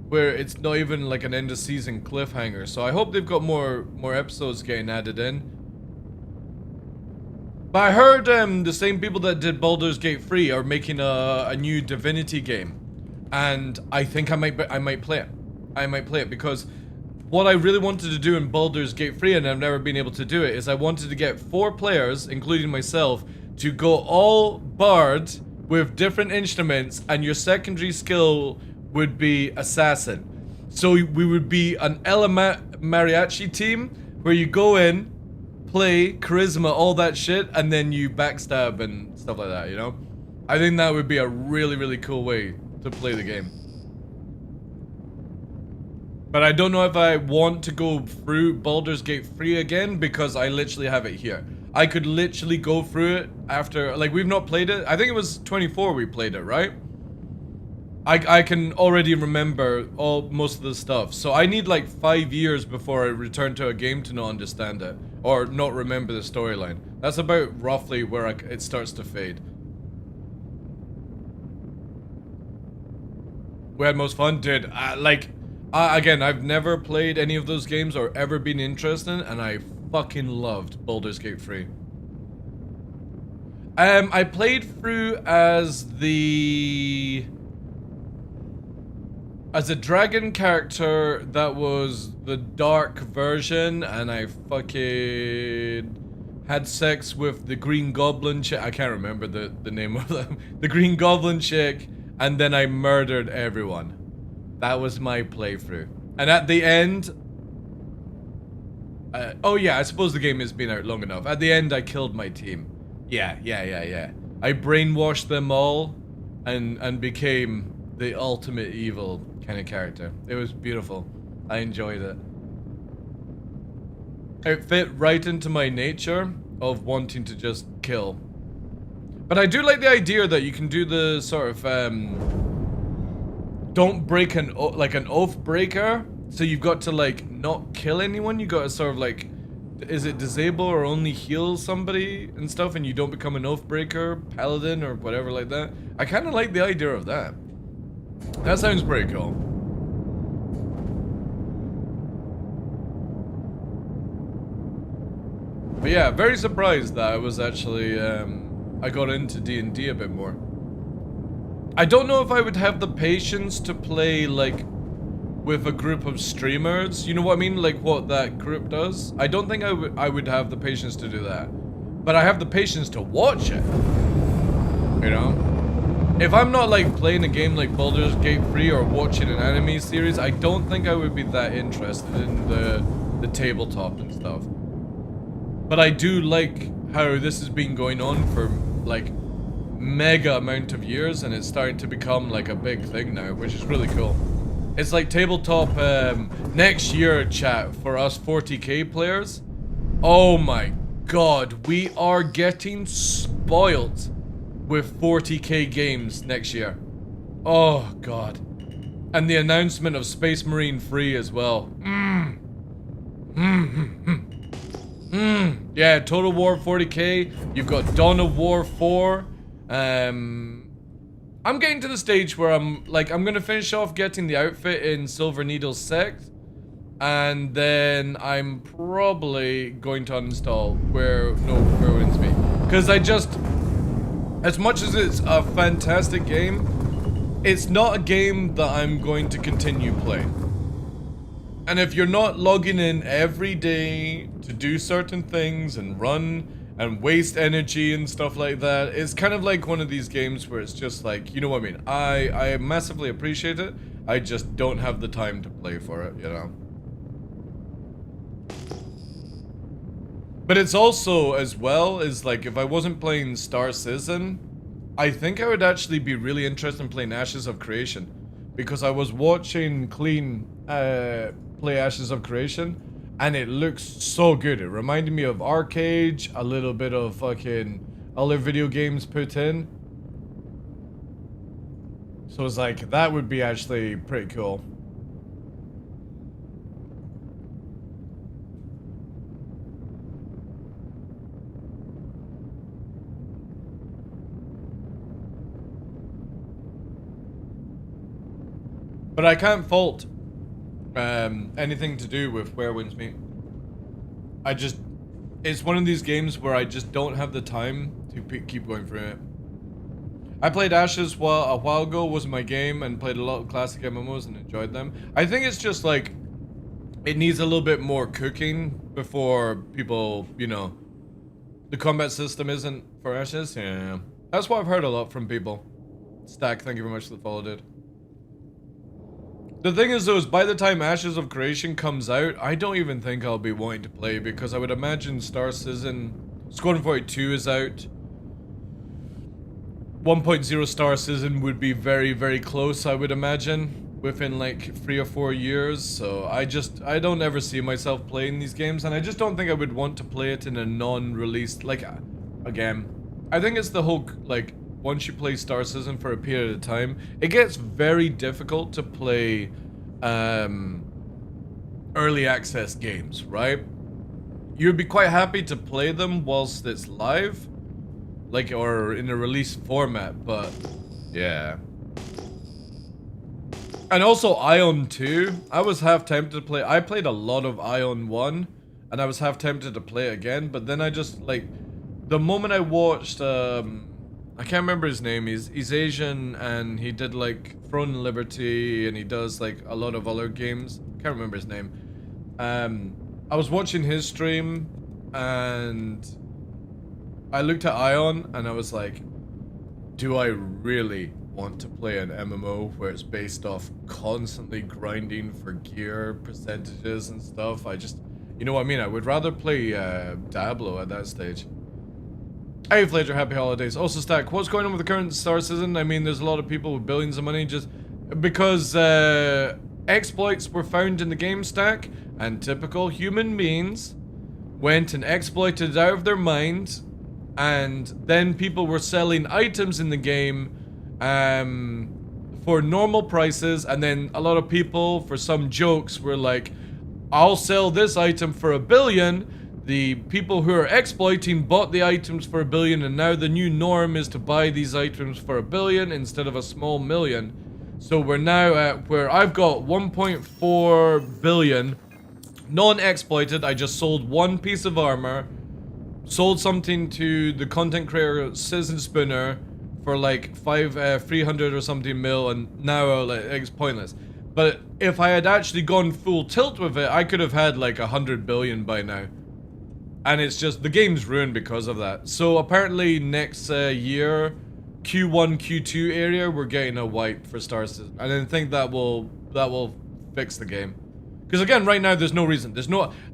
where it's not even like an end of season cliffhanger. So I hope they've got more episodes getting added in. But I heard the same people that did Baldur's Gate 3 are making a new Divinity game, and I think I might play it. I might play it because what I really wanted to do in Baldur's Gate 3, and I've never been able to do it, is I wanted to get 4 players, including myself, to go all bard with different instruments, and your secondary skill would be assassin. So we would be an mariachi team where you go in, play, charisma, all that shit, and then you backstab and stuff like that, you know? I think that would be a really, really cool way to play the game. But I don't know if I want to go through Baldur's Gate 3 again, because I literally have it here. I could literally go through it after, like, we've not played it. I think it was 24 we played it, right? I can already remember most of the stuff. So I need like 5 years before I return to a game to not understand it. Or not remember the storyline. That's about roughly where it starts to fade. We had most fun, dude. Again, I've never played any of those games or ever been interested, and I fucking loved Baldur's Gate 3. I played through as a dragon character that was the dark version, and I fucking had sex with the Green Goblin chick. I can't remember the name of them. The Green Goblin chick, and then I murdered everyone. That was my playthrough. And at the end... oh yeah, I suppose the game has been out long enough. At the end, I killed my team. Yeah. I brainwashed them all and became the ultimate evil kind of character. It was beautiful. I enjoyed it. It fit right into my nature of wanting to just kill. But I do like the idea that you can do the sort of don't break an oath breaker. So you've got to like not kill anyone. You got to sort of like, is it disable or only heal somebody and stuff, and you don't become an oath breaker, paladin or whatever like that. I kind of like the idea of that. That sounds pretty cool. But yeah, very surprised that I was actually, I got into D&D a bit more. I don't know if I would have the patience to play, like, with a group of streamers. You know what I mean? Like, what that group does. I don't think I would have the patience to do that. But I have the patience to watch it. You know? If I'm not, like, playing a game like Baldur's Gate 3 or watching an anime series, I don't think I would be that interested in the tabletop and stuff. But I do like how this has been going on for, like, mega amount of years, and it's starting to become, like, a big thing now, which is really cool. It's like tabletop, next year, chat, for us 40k players. Oh my god, we are getting spoiled with 40k games next year. Oh god. And the announcement of Space Marine 3 as well. Yeah, Total War 40k. You've got Dawn of War 4. I'm getting to the stage where I'm gonna finish off getting the outfit in Silver Needle Sect, and then I'm probably going to uninstall Where Winds Me, because as much as it's a fantastic game, it's not a game that I'm going to continue playing. And if you're not logging in every day to do certain things and run and waste energy and stuff like that, it's kind of like one of these games where it's just like, you know what I mean? I massively appreciate it. I just don't have the time to play for it, you know? But it's also, as well, is like, if I wasn't playing Star Citizen, I think I would actually be really interested in playing Ashes of Creation. Because I was watching Clean play Ashes of Creation, and it looks so good. It reminded me of Arcade, a little bit of fucking other video games put in. So it's like, that would be actually pretty cool. But I can't fault anything to do with Where Winds Meet. It's one of these games where I just don't have the time to keep going through it. I played Ashes a while ago, was my game, and played a lot of classic MMOs and enjoyed them. I think it's just like, it needs a little bit more cooking before people, you know, the combat system isn't for Ashes. Yeah, that's what I've heard a lot from people. Stack, thank you very much for the follow, dude. The thing is though, is by the time Ashes of Creation comes out, I don't even think I'll be wanting to play, because I would imagine Star Citizen, Squadron 42 is out. 1.0 Star Citizen would be very, very close, I would imagine, within like 3 or 4 years. So I don't ever see myself playing these games, and I just don't think I would want to play it in a non-released, like, again, I think it's the whole, like, once you play Star Citizen for a period of time, it gets very difficult to play early access games, right? You'd be quite happy to play them whilst it's live, like, or in a release format, but yeah. And also Ion 2, I was half tempted to play. I played a lot of Ion 1, and I was half tempted to play it again, but then I just, like, the moment I watched, I can't remember his name. He's Asian, and he did like Throne and Liberty, and he does like a lot of other games. Can't remember his name. I was watching his stream, and I looked at Ion, and I was like, do I really want to play an MMO where it's based off constantly grinding for gear percentages and stuff? You know what I mean? I would rather play Diablo at that stage. Hey Flager, happy holidays. Also Stack, what's going on with the current Star Citizen? I mean, there's a lot of people with billions of money just because exploits were found in the game, Stack, and typical human beings went and exploited it out of their mind, and then people were selling items in the game for normal prices, and then a lot of people, for some jokes, were like, I'll sell this item for $1 billion. The people who are exploiting bought the items for $1 billion, and now the new norm is to buy these items for $1 billion instead of a small million. So we're now at where I've got 1.4 billion non-exploited. I just sold one piece of armor, sold something to the content creator Citizen Spooner for like 300 or something mil, and now like, it's pointless. But if I had actually gone full tilt with it, I could have had like 100 billion by now. And it's just, the game's ruined because of that. So apparently next year, Q1, Q2 area, we're getting a wipe for Star Citizen. And I think that will fix the game. Because again, right now, there's no reason.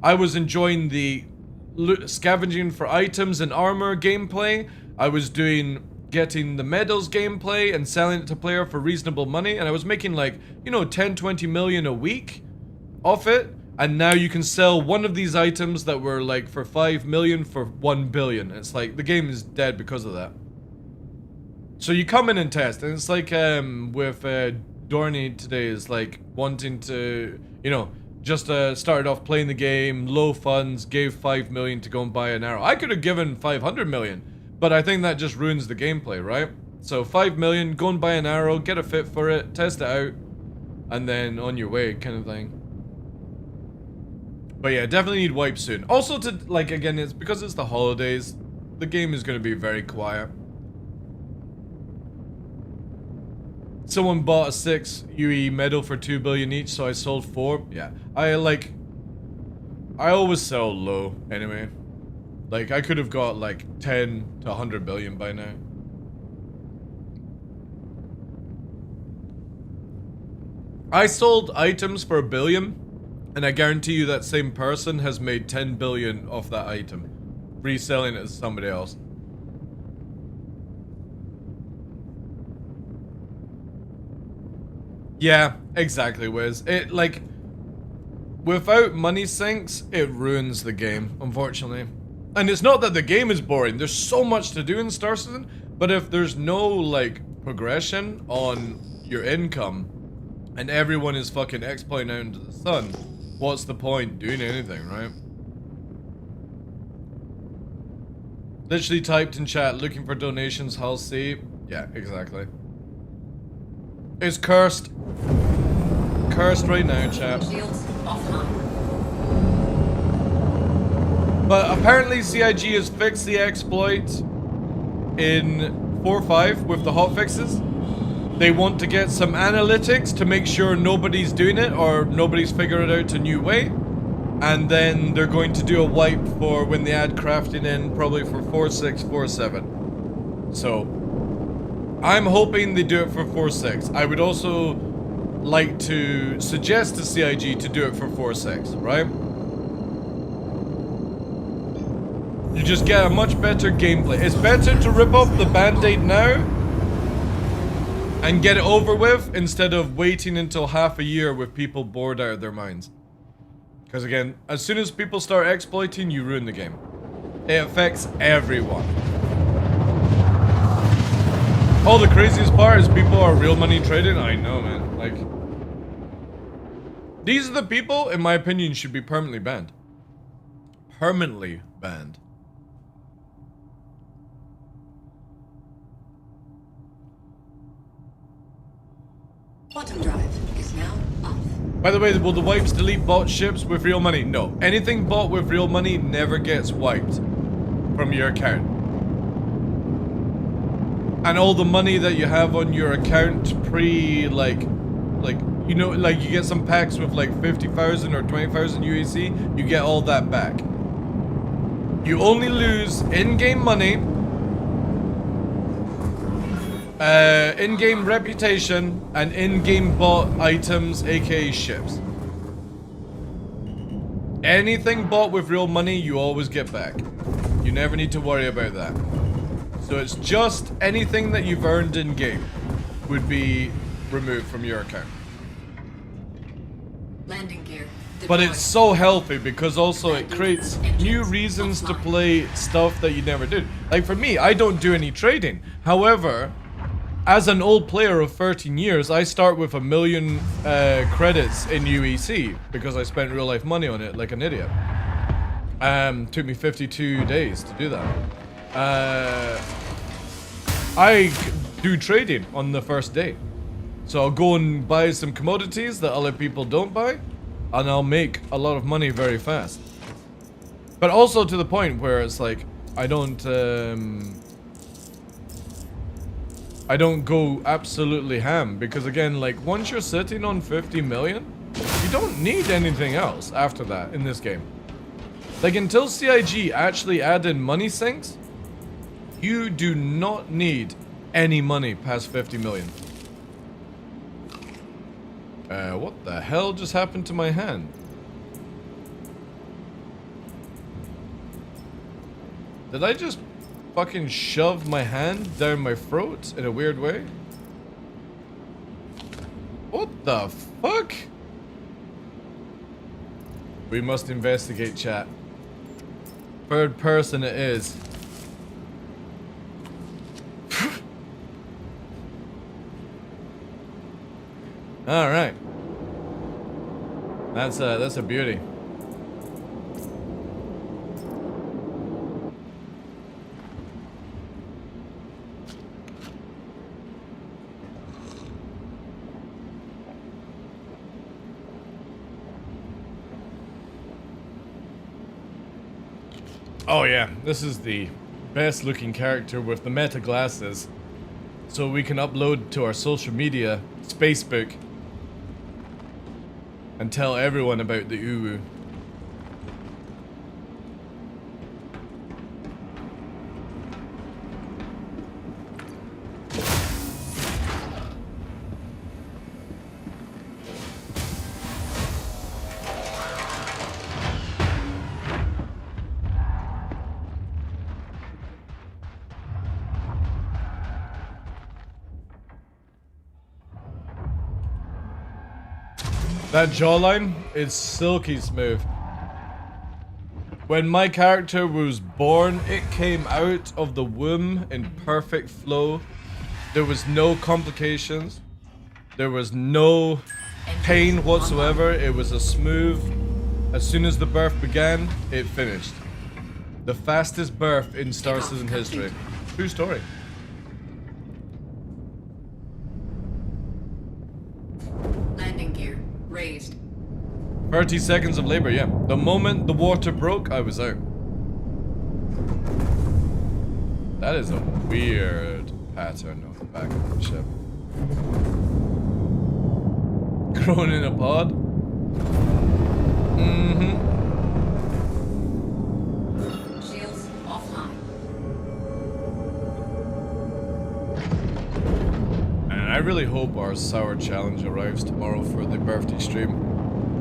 I was enjoying the scavenging for items and armor gameplay. I was getting the medals gameplay and selling it to player for reasonable money. And I was making like, you know, 10, 20 million a week off it. And now you can sell one of these items that were like for 5 million for 1 billion. It's like the game is dead because of that. So you come in and test, and it's like with Dorney today is like wanting to, you know, just started off playing the game, low funds, gave 5 million to go and buy an arrow. I could have given 500 million, but I think that just ruins the gameplay, right? So 5 million, go and buy an arrow, get a fit for it, test it out, and then on your way kind of thing. But yeah, definitely need wipe soon. Also to, like, again, it's because it's the holidays, the game is going to be very quiet. Someone bought a 6 UE medal for 2 billion each, so I sold 4. Yeah, I always sell low anyway. Like, I could have got like 10 to 100 billion by now. I sold items for 1 billion. And I guarantee you that same person has made 10 billion off that item. reselling it to somebody else. Yeah, exactly, Wiz. It, like, without money sinks, it ruins the game, unfortunately. And it's not that the game is boring. There's so much to do in Star Citizen, but if there's no, like, progression on your income, and everyone is fucking exploiting out into the sun, what's the point doing anything, right? Literally typed in chat, looking for donations, Hull C. Yeah, exactly. It's cursed. Cursed right now, chat. Shields offline. But apparently CIG has fixed the exploit in 4.5 with the hotfixes. They want to get some analytics to make sure nobody's doing it or nobody's figured it out a new way. And then they're going to do a wipe for when they add crafting in, probably for 4.6, 4.7. So, I'm hoping they do it for 4.6. I would also like to suggest to CIG to do it for 4.6, right? You just get a much better gameplay. It's better to rip off the band-aid now and get it over with instead of waiting until half a year with people bored out of their minds. Because again, as soon as people start exploiting, you ruin the game. It affects everyone. Oh, the craziest part is people are real money trading. I know, man. Like, these are the people, in my opinion, should be permanently banned. Permanently banned. Bottom drive is now off. By the way, will the wipes delete bought ships with real money? No. Anything bought with real money never gets wiped from your account. And all the money that you have on your account like, you know, like you get some packs with like 50,000 or 20,000 UAC, you get all that back. You only lose in-game money, in-game reputation, and in-game bought items, aka ships. Anything bought with real money, you always get back. You never need to worry about that. So it's just anything that you've earned in-game would be removed from your account. Landing gear. But deployed. it's so healthy because also it creates new reasons to play stuff that you never did. Like for me, I don't do any trading. However, as an old player of 13 years, I start with 1 million credits in UEC because I spent real life money on it like an idiot. Took me 52 days to do that. I do trading on the first day. So I'll go and buy some commodities that other people don't buy, and I'll make a lot of money very fast. But also to the point where it's like, I don't go absolutely ham, because again, like, once you're sitting on 50 million, you don't need anything else after that in this game. Like, until CIG actually add in money sinks, you do not need any money past 50 million. What the hell just happened to my hand? Did I just fucking shove my hand down my throat in a weird way? What the fuck? We must investigate, chat. Third person it is. All right. That's a beauty. Oh yeah, this is the best looking character with the meta glasses. So we can upload to our social media, Facebook, and tell everyone about the uwu. That jawline is silky smooth. When my character was born, it came out of the womb in perfect flow. There was no complications. There was no pain whatsoever. It was a smooth. As soon as the birth began, it finished. The fastest birth in Star Citizen history. True story. Landing gear raised. 30 seconds of labor, yeah. The moment the water broke, I was out. That is a weird pattern on the back of the ship. Grown in a pod? Mm-hmm. Shields offline. And I really hope our sour challenge arrives tomorrow for the birthday stream.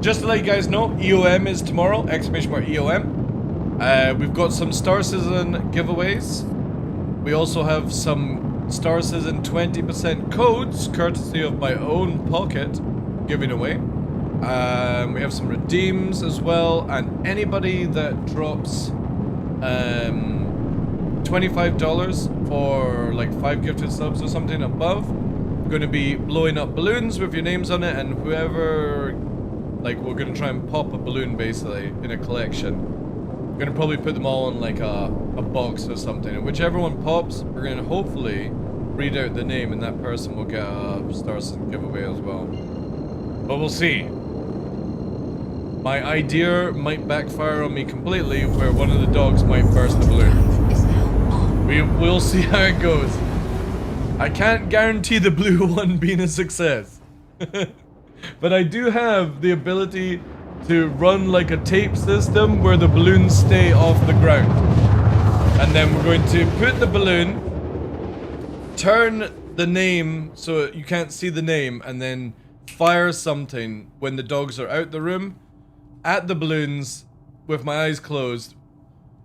Just to let you guys know, EOM is tomorrow, ! EOM. We've got some Star Citizen giveaways. We also have some Star Citizen 20% codes, courtesy of my own pocket, giving away. We have some redeems as well, and anybody that drops $25 for like 5 gifted subs or something above, going to be blowing up balloons with your names on it, and whoever, like, we're going to try and pop a balloon basically in a collection. We're going to probably put them all in like a box or something, and whichever one pops, we're going to hopefully read out the name, and that person will get a Star Citizen giveaway as well. But we'll see. My idea might backfire on me completely, where one of the dogs might burst the balloon. Is now on. We'll see how it goes. I can't guarantee the blue one being a success. But I do have the ability to run like a tape system where the balloons stay off the ground. And then we're going to put the balloon, turn the name so you can't see the name, and then fire something when the dogs are out the room at the balloons with my eyes closed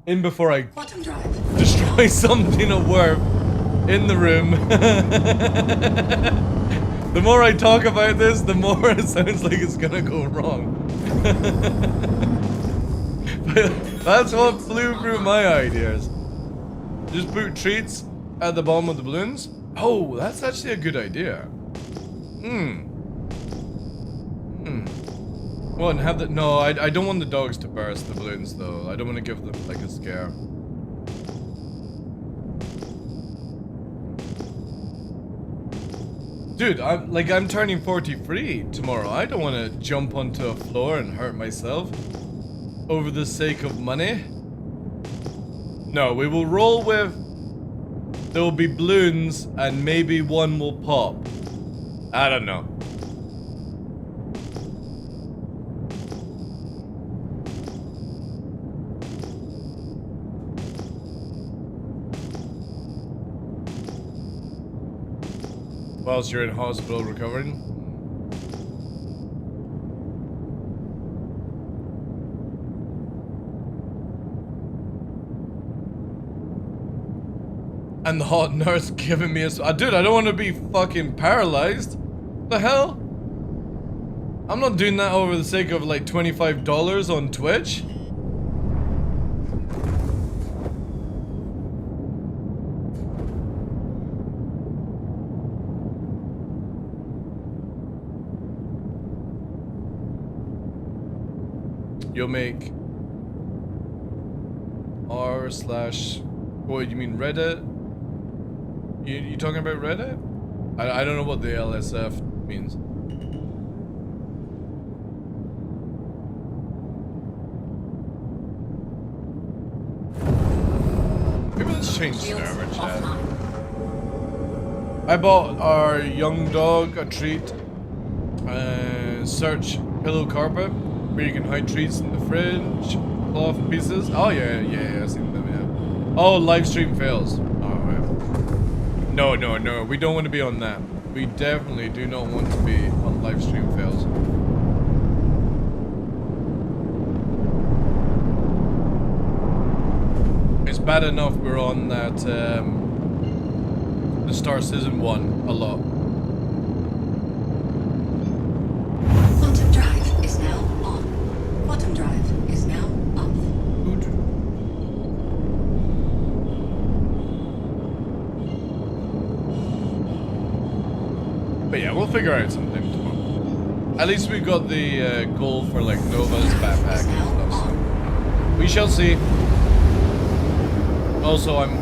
in before I Quantum drive. destroy something of worth in the room. The more I talk about this, the more it sounds like it's gonna go wrong. But that's what flew through my ideas. Just put treats at the bottom of the balloons. Oh, that's actually a good idea. Well, and have the... No, I don't want the dogs to burst the balloons, though. I don't want to give them, like, a scare. Dude, I'm turning 43 tomorrow. I don't want to jump onto a floor and hurt myself over the sake of money. No, we will roll with... There will be balloons and maybe one will pop. I don't know. Whilst you're in hospital recovering. And the hot nurse giving me a... Dude, I don't want to be fucking paralyzed. The hell? I'm not doing that over the sake of like $25 on Twitch. You'll make r/... What, you mean Reddit? You talking about Reddit? I don't know what the LSF means. Maybe let's change server chat. I bought our young dog a treat. Search pillow carpet, where you can hide treats in the fridge, cloth pieces. Oh yeah, I've seen them, yeah. Oh, live stream fails. Oh yeah. No, we don't want to be on that. We definitely do not want to be on live stream fails. It's bad enough we're on that, the Star Citizen 1 a lot. Quantum drive But yeah, we'll figure out something tomorrow. At least we've got the goal for like Nova's backpack and stuff. So we shall see. Also, I'm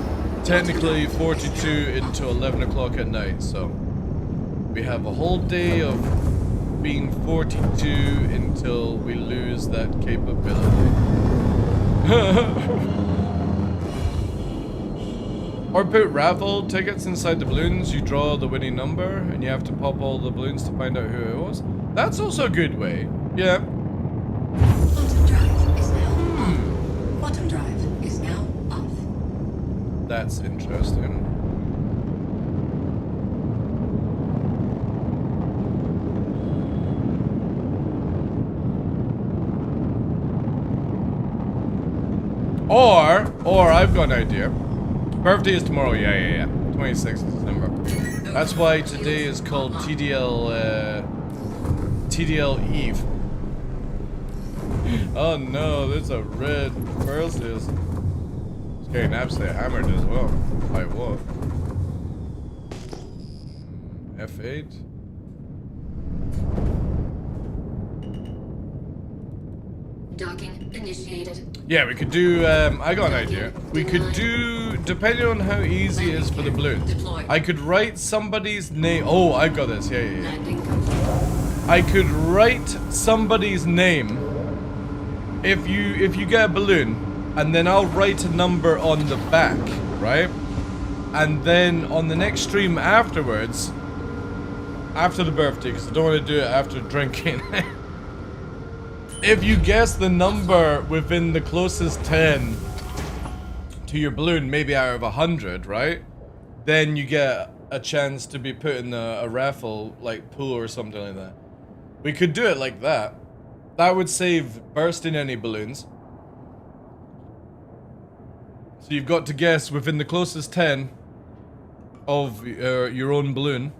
technically 42 into 11 o'clock at night, so we have a whole day of being 42 until we lose that capability. Or put raffle tickets inside the balloons, you draw the winning number, and you have to pop all the balloons to find out who it was. That's also a good way. Yeah. Bottom drive is now on. Bottom drive is now off. That's interesting. Or I've got an idea. Birthday is tomorrow, yeah. 26th of December. That's why today is called TDL Eve. Oh no, there's a red Perseus. It's getting absolutely hammered as well. By what? F8? Docking initiated. Yeah, we could do, I got an idea. We could do, depending on how easy it is for the balloons, I could write somebody's name. Oh, I got this, yeah. Landing complete. I could write somebody's name if you get a balloon, and then I'll write a number on the back, right? And then on the next stream afterwards, after the birthday, because I don't want to do it after drinking. If you guess the number within the closest 10 to your balloon, maybe out of 100, right? Then you get a chance to be put in a raffle, like pool or something like that. We could do it like that. That would save bursting any balloons. So you've got to guess within the closest 10 of your own balloon.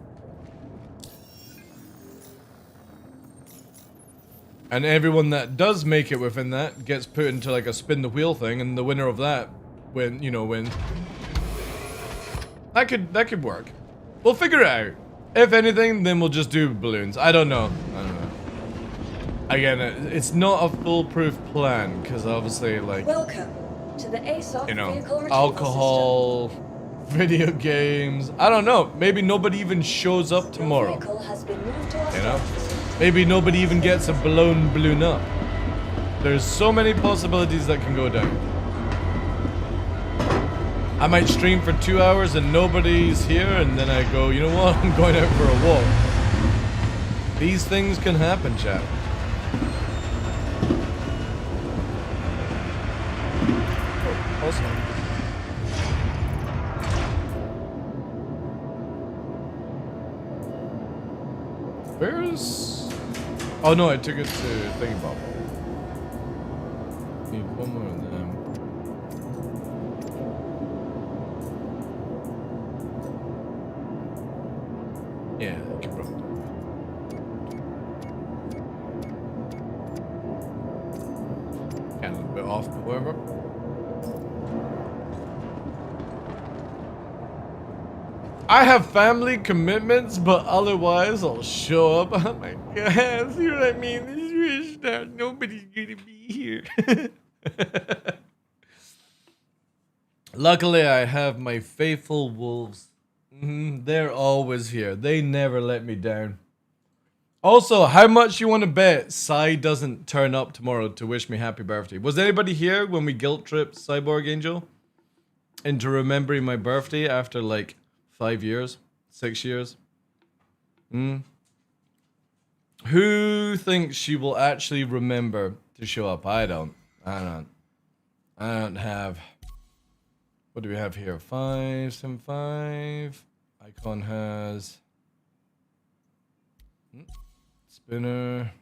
And everyone that does make it within that gets put into like a spin the wheel thing, and the winner of that wins. That could work. We'll figure it out. If anything, then we'll just do balloons. I don't know. Again, it's not a foolproof plan, because obviously, like, Welcome to the ASOC you know, vehicle retrieval alcohol, video games. I don't know. Maybe nobody even shows up system. tomorrow. Your vehicle has been moved to our You know? storage facility. Maybe nobody even gets a balloon up. There's so many possibilities that can go down. I might stream for 2 hours and nobody's here, and then I go, you know what, I'm going out for a walk. These things can happen, chat. Oh, awesome. Where's... Oh no, I took it to Thingy Bob. Need one more of them. Yeah, I can probably do it. Kind of a bit off, but whatever. I have family commitments, but otherwise I'll show up. Oh my god, see what I mean? This is that nobody's gonna be here. Luckily, I have my faithful wolves. They're always here. They never let me down. Also, how much you want to bet Sai doesn't turn up tomorrow to wish me happy birthday? Was anybody here when we guilt tripped Cyborg Angel into remembering my birthday after like 5 years, 6 years? Who thinks she will actually remember to show up? I don't have. What do we have here? 575. Icon has spinner.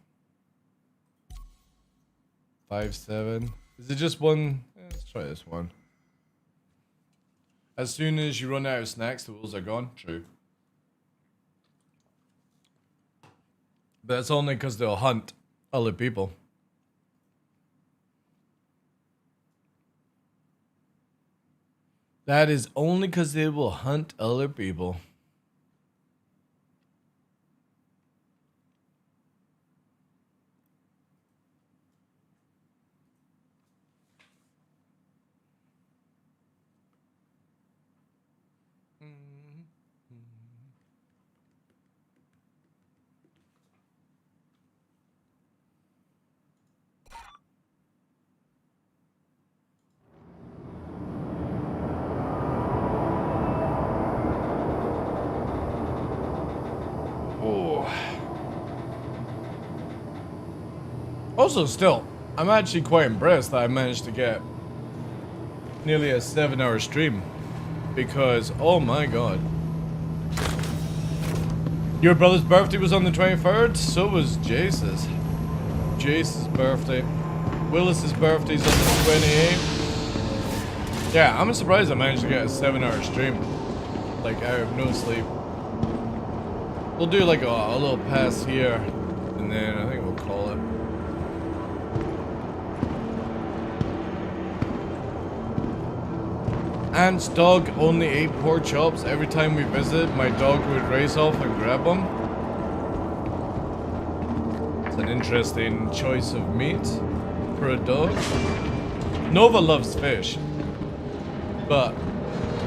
5-7. Is it just one? Let's try this one. As soon as you run out of snacks, the wheels are gone. True. But that's only because they'll hunt other people. That is only because they will hunt other people. Also, still, I'm actually quite impressed that I managed to get nearly a 7-hour stream. Because, oh my god. Your brother's birthday was on the 23rd, so was Jace's. Jace's birthday. Willis's birthday's on the 28th. Yeah, I'm surprised I managed to get a 7-hour stream. Like, out of no sleep. We'll do like a little pass here, and then I think we'll call it. Aunt's dog only ate pork chops. Every time we visit, my dog would race off and grab them. It's an interesting choice of meat for a dog. Nova loves fish, but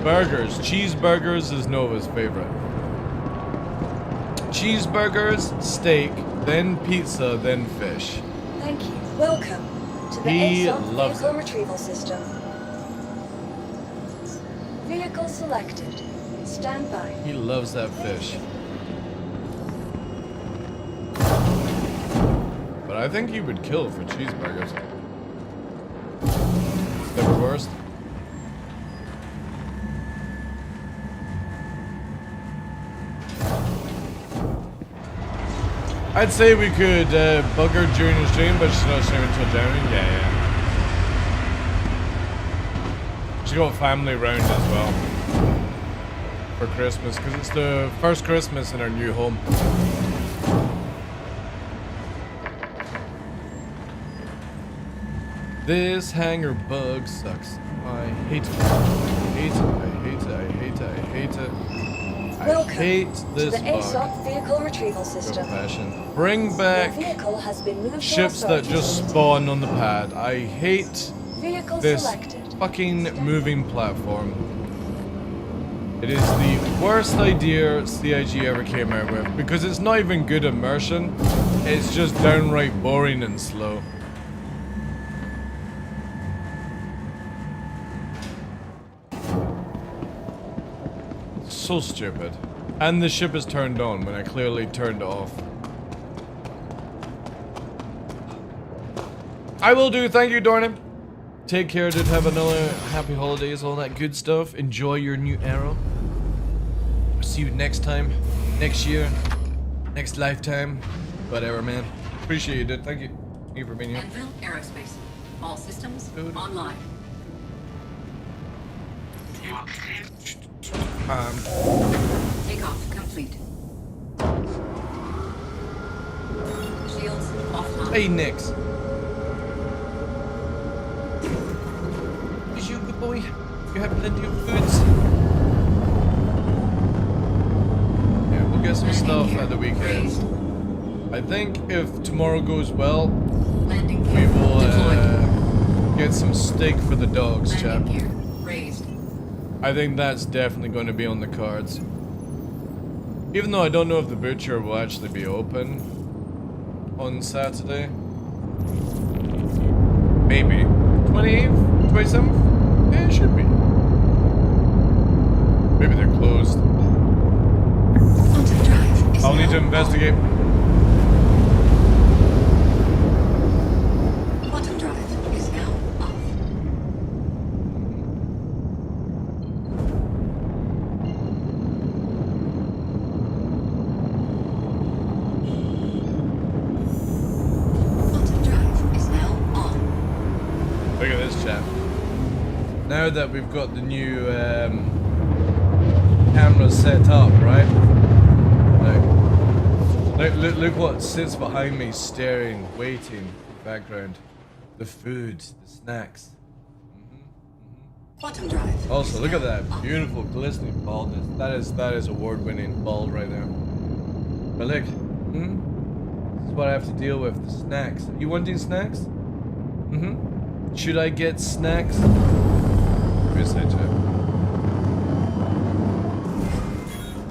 burgers, cheeseburgers is Nova's favorite. Cheeseburgers, steak, then pizza, then fish. Thank you. Welcome to the He ASOC loves vehicle it. retrieval system. Vehicle selected. Stand by. He loves that fish. But I think he would kill for cheeseburgers. The reversed. I'd say we could bug her during the stream, but she's not streaming until January. Yeah. She got family round as well for Christmas, because it's the first Christmas in our new home. This hangar bug sucks. I hate it. I hate it. I hate it. I hate it. I hate it. I Welcome hate to this the bug. ASOC vehicle retrieval system. Fashion. Bring Your back vehicle has been moved to ships that authority. just spawn on the pad. I hate Vehicle this selected. fucking moving platform. It is the worst idea CIG ever came out with, because it's not even good immersion. It's just downright boring and slow. So stupid. And the ship is turned on when I clearly turned it off. I will do. Thank you, Dornan. Take care, dude. Have another happy holidays, all that good stuff. Enjoy your new arrow. See you next time, next year, next lifetime, whatever, man. Appreciate you, dude. Thank you. Thank you for being here. Anvil Aerospace. All systems Good. online. Takeoff complete. Shields offline. Hey, Nix. Is you a good boy? You have plenty of foods. Yeah, we'll get some stuff at the weekend. I think if tomorrow goes well, Landing we gear will deployed. get some steak for the dogs, chap. Landing gear raised. I think that's definitely going to be on the cards. Even though I don't know if the butcher will actually be open on Saturday. Maybe. 28th? 27th? Yeah, it should be. Maybe they're closed. Quantum drive is I'll need now to investigate. off. Quantum drive is now off. Quantum drive is now on. Look at this chap. Now that we've got the new camera set up, right? Look what sits behind me, staring, waiting in the background. The food, the snacks. Quantum drive. Also, is look at now that off. beautiful glistening baldness. That is award-winning bald right there. But look, this is what I have to deal with. The snacks. You wanting snacks? Should I get snacks? Where's that chap?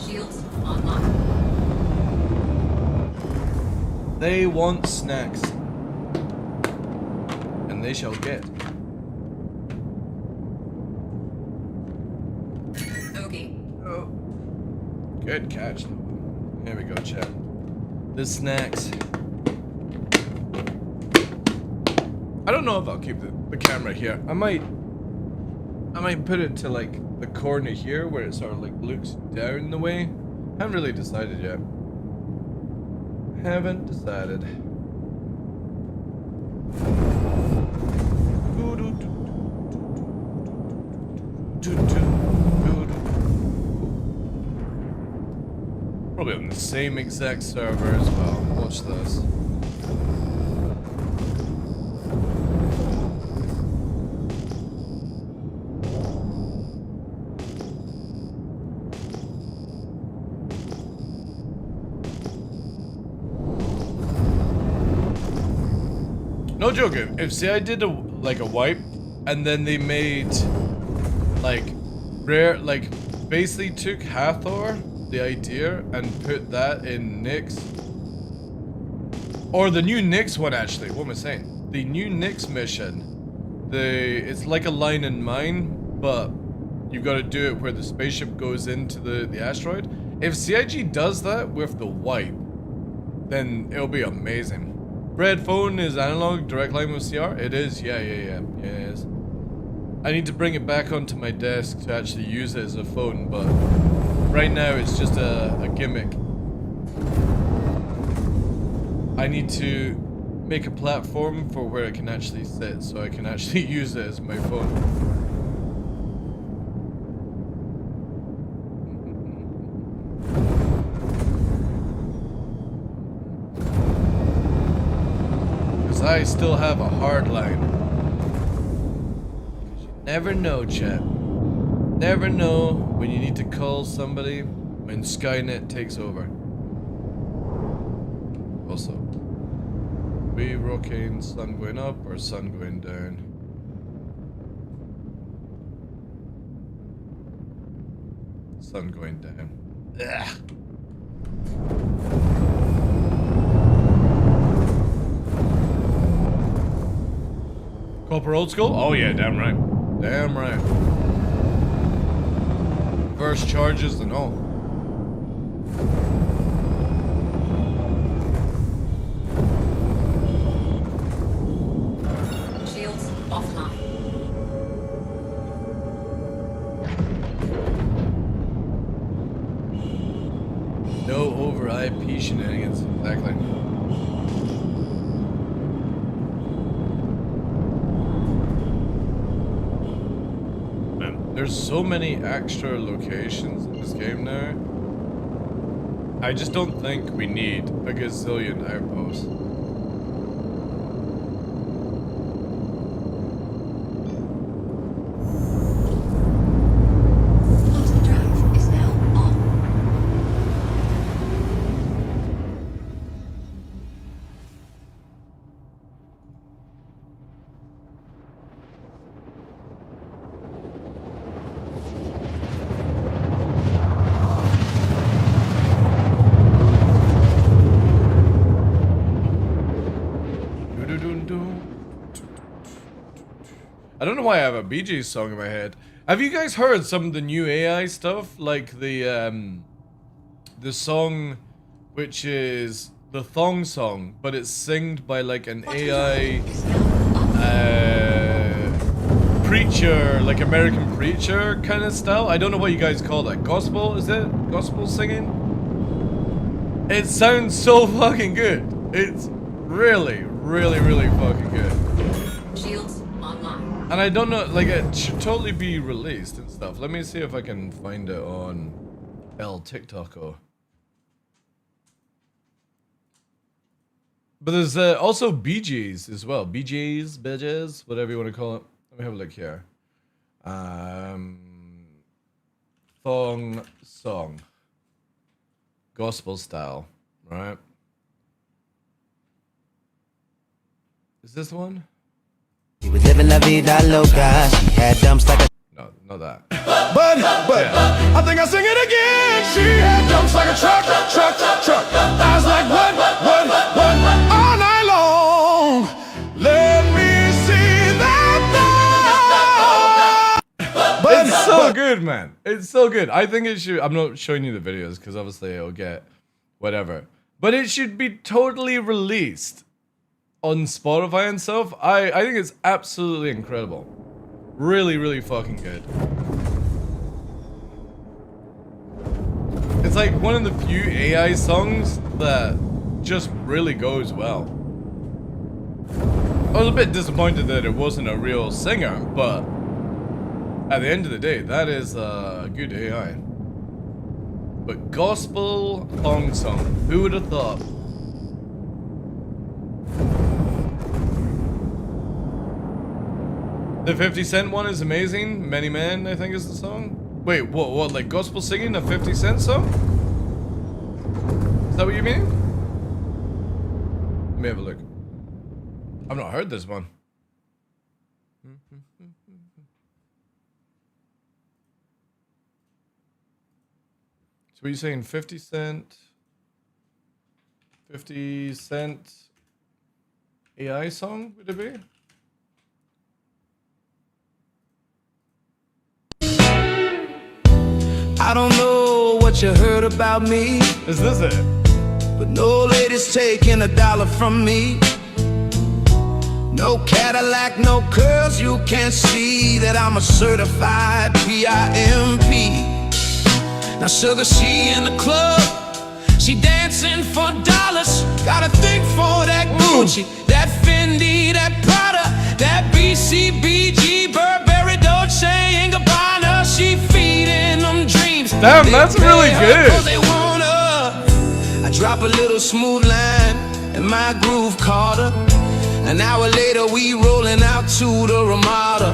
Shields online. They want snacks. And they shall get. Okay. Oh. Good catch. There we go, chat. The snacks. I don't know if I'll keep the camera here. I might put it to like the corner here where it sort of like looks down the way. Haven't really decided yet. Haven't decided. Probably on the same exact server as well. Watch this. No joking. If say I did a wipe, and then they made like rare, like basically took Hathor, the idea, and put that in Nyx, or the new Nyx one actually. What am I saying? The new Nyx mission. It's like a line in mine, but you've got to do it where the spaceship goes into the asteroid. If CIG does that with the wipe, then it'll be amazing. Red phone is analog, direct line with CR? It is, yeah, it is. I need to bring it back onto my desk to actually use it as a phone, but right now it's just a gimmick. I need to make a platform for where it can actually sit, so I can actually use it as my phone. I still have a hard line. You never know, chat. Never know when you need to call somebody when Skynet takes over. Also, we rocking sun going up or sun going down? Sun going down. Ugh. Proper old school? Oh yeah, damn right. Damn right. First charges and all. Shields offline. No over IP shenanigans. Exactly. There's so many extra locations in this game now. I just don't think we need a gazillion outposts. Quantum drive is now on. I don't know why I have a Bee Gees song in my head. Have you guys heard some of the new AI stuff? Like the song, which is the thong song, but it's singed by like an AI preacher, like American preacher kind of style. I don't know what you guys call that. Gospel, is it? Gospel singing? It sounds so fucking good. It's really, really, really fucking good. Shields online. And I don't know, like it should totally be released and stuff. Let me see if I can find it on TikTok. But there's also Bee Gees as well. Bee Gees, bitches, whatever you want to call it. Let me have a look here. Thong song. Gospel style, right? Is this one? He was living la vida loca. She had dumps like a No, not that. But I think I sing it again. She had dumps like a truck. I was like, what, all night long. Let me see that. It's so good, man. It's so good. I think it should. I'm not showing you the videos because obviously it'll get whatever. But it should be totally released on Spotify and stuff, I think it's absolutely incredible. Really, really fucking good. It's like one of the few AI songs that just really goes well. I was a bit disappointed that it wasn't a real singer, but at the end of the day, that is a good AI. But gospel thong song, who would have thought? The 50 Cent one is amazing. Many Men, I think, is the song. Wait, what, like gospel singing, a 50 Cent song? Is that what you mean? Let me have a look. I've not heard this one. So what are you saying, 50 Cent? 50 Cent AI song, would it be? I don't know what you heard about me, Is this it? but no lady's taking $1 from me. No Cadillac, no curls, you can't see that I'm a certified PIMP. Now sugar, she in the club, she dancing for dollars. Got a thing for that Gucci, that Fendi, that Prada, that BCBG, Burberry, Dolce & Gabbana. She feeding them dreams. Damn, that's really good. They want her. I drop a little smooth line and my groove caught her. An hour later we rolling out to the Ramada.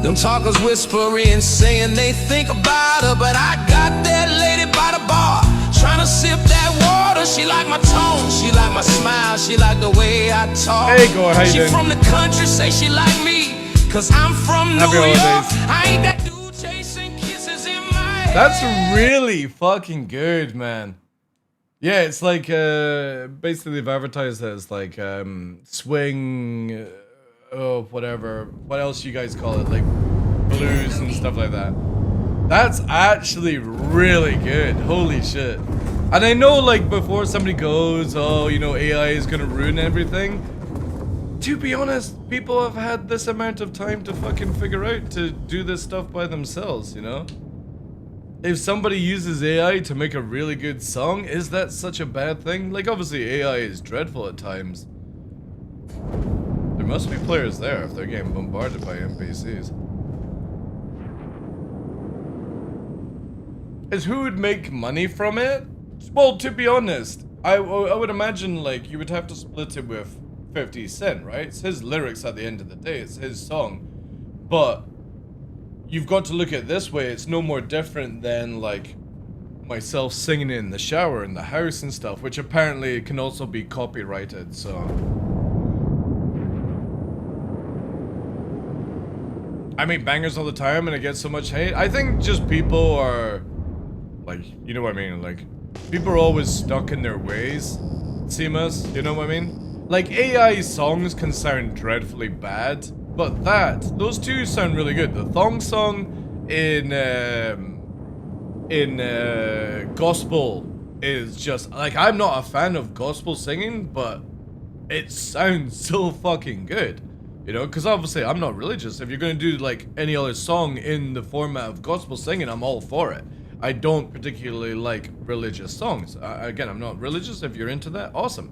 Them talkers whispering, saying they think about her, but I got that lady by the bar, trying to sip that water. She like my tone, she like my smile, she like the way I talk. Hey, go ahead. She from the country, say she like me, cause I'm from New Happy York. holidays. I ain't that dude chasing kisses in my head. That's really fucking good, man. Yeah, it's like, basically they've advertised it as like, swing, oh, whatever. What else you guys call it? Like, blues and stuff like that. That's actually really good. Holy shit. And I know, like, before somebody goes, oh, you know, AI is gonna ruin everything. To be honest, people have had this amount of time to fucking figure out to do this stuff by themselves, you know? If somebody uses AI to make a really good song, is that such a bad thing? Like, obviously AI is dreadful at times. There must be players there if they're getting bombarded by NPCs. Is who would make money from it? Well, to be honest, I would imagine, like, you would have to split it with 50 Cent, right? It's his lyrics at the end of the day, it's his song. But you've got to look at it this way, it's no more different than, like, myself singing in the shower in the house and stuff, which apparently can also be copyrighted, so. I make bangers all the time and I get so much hate. I think just people are, like, you know what I mean? Like, people are always stuck in their ways, Seamus, you know what I mean? Like, AI songs can sound dreadfully bad, but those two sound really good. The thong song in gospel is just, like, I'm not a fan of gospel singing, but it sounds so fucking good. You know, because obviously I'm not religious. If you're going to do, like, any other song in the format of gospel singing, I'm all for it. I don't particularly like religious songs. Again, I'm not religious. If you're into that, awesome.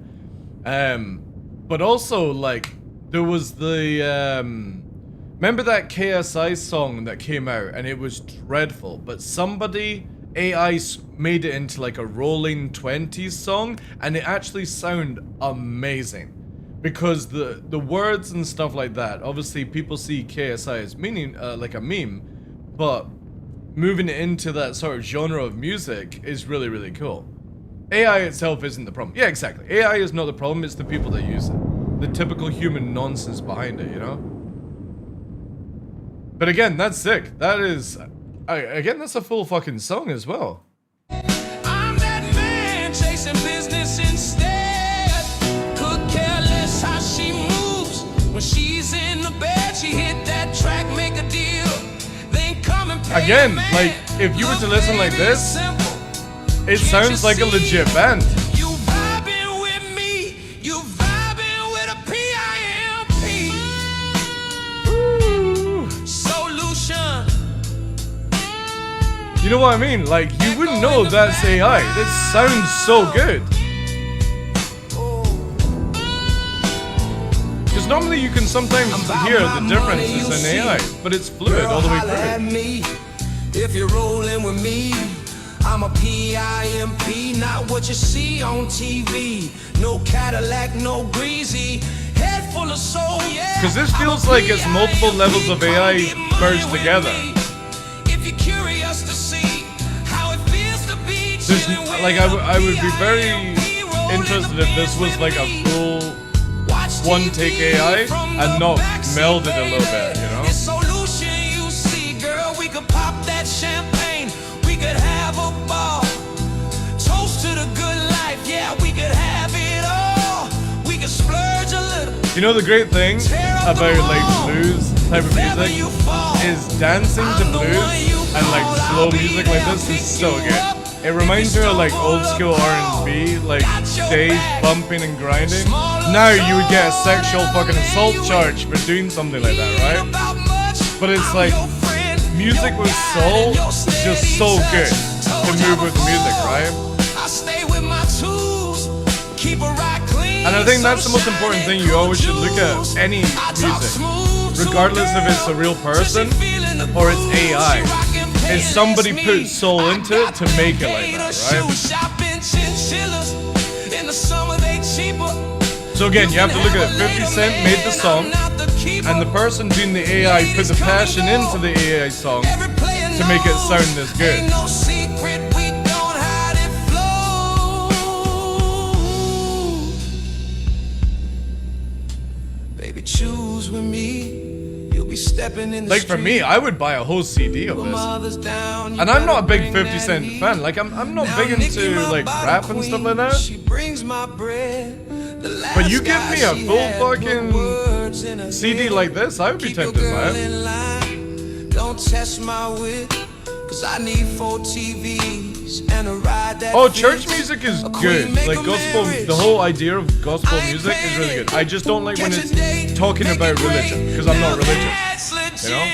But also, like, there was the, remember that KSI song that came out and it was dreadful, but somebody, AI, made it into like a rolling 20s song and it actually sounded amazing. Because the words and stuff like that, obviously people see KSI as meaning, like a meme, but moving it into that sort of genre of music is really, really cool. AI itself isn't the problem. Yeah, exactly. AI is not the problem, it's the people that use it. The typical human nonsense behind it, you know? But again, that's sick. That is, again, that's a full fucking song as well. I'm that man chasing business instead. Could care less how she moves. When she's in the bed, she hit that track, make a deal. Then come and pay Again, the man. like, if you were to listen like Baby, this, it's simple. it sounds like a legit band. You vibing with me, you vibing with You know what I mean? Like, you wouldn't know that's AI. This sounds so good. Because normally you can sometimes hear the differences in AI, but it's fluid all the way through. If you're rolling with me, I'm a PIMP, not what you see on TV. No Cadillac, no greasy, head full of soul, yeah. Because this feels like it's multiple levels of AI merged together. If you're curious to see how it feels to be There's, like, I would be very interested if this was like a full one take AI and not melded a little bit, you know? Solution, you see, girl, we could pop that champagne, we could have a ball, toast to the good life, yeah, we could have it all, we could splurge a little. You know the great thing about like blues type of music is dancing to blues and like slow music like this is so good. It reminds me of like old school R&B, like Dave bumping and grinding. Now you would get a sexual fucking assault charge for doing something like that, right? But it's like music with soul is just so good to move with music, right? And I think that's the most important thing. You always should look at any music, regardless if it's a real person or it's AI. Is somebody put soul into it to make it like that, right? So again, you have to look at it. 50 Cent made the song, and the person doing the AI put the passion into the AI song to make it sound this good. Baby, choose with me. Like for me, I would buy a whole CD of this. And I'm not a big 50 Cent fan. Like I'm not big into like rap and stuff like that. But you give me a full fucking CD like this, I would be tempted by it. Don't test my wit, 'cause I need 4 TVs and a ride that oh, church music is good. Like gospel, the whole idea of gospel music is really good. I just don't like when it's talking about religion, because I'm not religious, you know?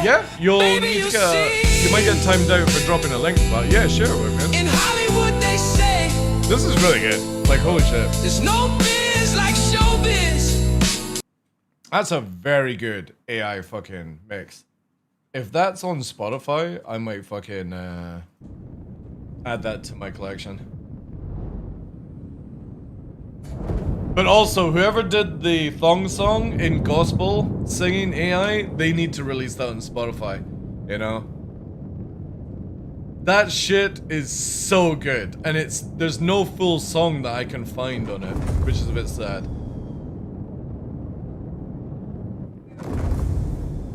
Yeah, you'll need to get, you might get timed out for dropping a link, but yeah, sure, man. In Hollywood they say this is really good. Like, holy shit. There's no biz like showbiz. That's a very good AI fucking mix. If that's on Spotify, I might fucking add that to my collection. But also, whoever did the thong song in gospel singing AI, they need to release that on Spotify, you know? That shit is so good, and there's no full song that I can find on it, which is a bit sad.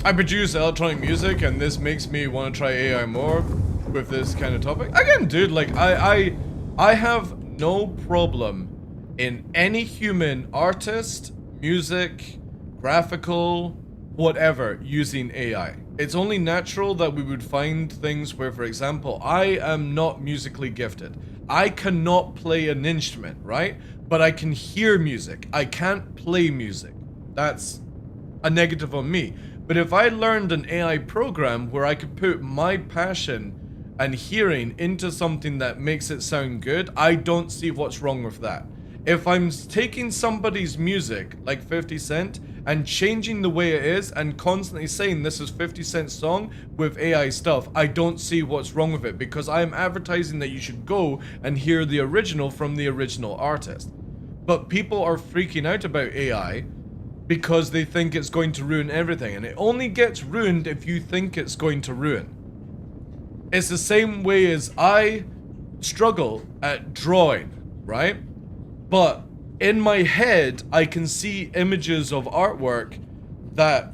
I produce electronic music, and this makes me want to try AI more with this kind of topic. Again, dude, like I have no problem in any human artist, music, graphical, whatever, using AI. It's only natural that we would find things where, for example, I am not musically gifted. I cannot play an instrument, right? But I can hear music. I can't play music. That's a negative on me. But if I learned an AI program where I could put my passion and hearing into something that makes it sound good, I don't see what's wrong with that. If I'm taking somebody's music, like 50 Cent, and changing the way it is and constantly saying this is 50 Cent's song with AI stuff, I don't see what's wrong with it, because I am advertising that you should go and hear the original from the original artist. But people are freaking out about AI because they think it's going to ruin everything, and it only gets ruined if you think it's going to ruin. It's the same way as I struggle at drawing, right? But in my head, I can see images of artwork that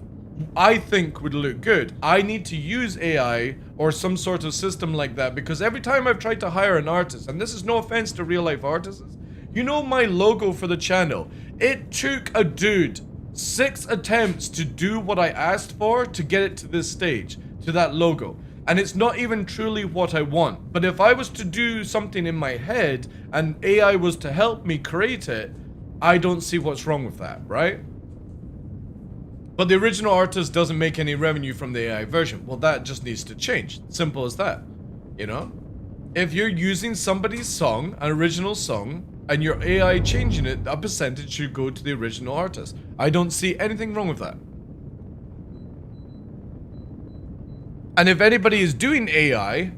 I think would look good. I need to use AI or some sort of system like that, because every time I've tried to hire an artist, and this is no offense to real life artists, you know my logo for the channel, it took a dude 6 attempts to do what I asked for to get it to this stage, to that logo. And it's not even truly what I want. But if I was to do something in my head and AI was to help me create it, I don't see what's wrong with that, right? But the original artist doesn't make any revenue from the AI version. Well, that just needs to change. Simple as that. You know? If you're using somebody's song, an original song, and your AI changing it, a percentage should go to the original artist. I don't see anything wrong with that. And if anybody is doing AI,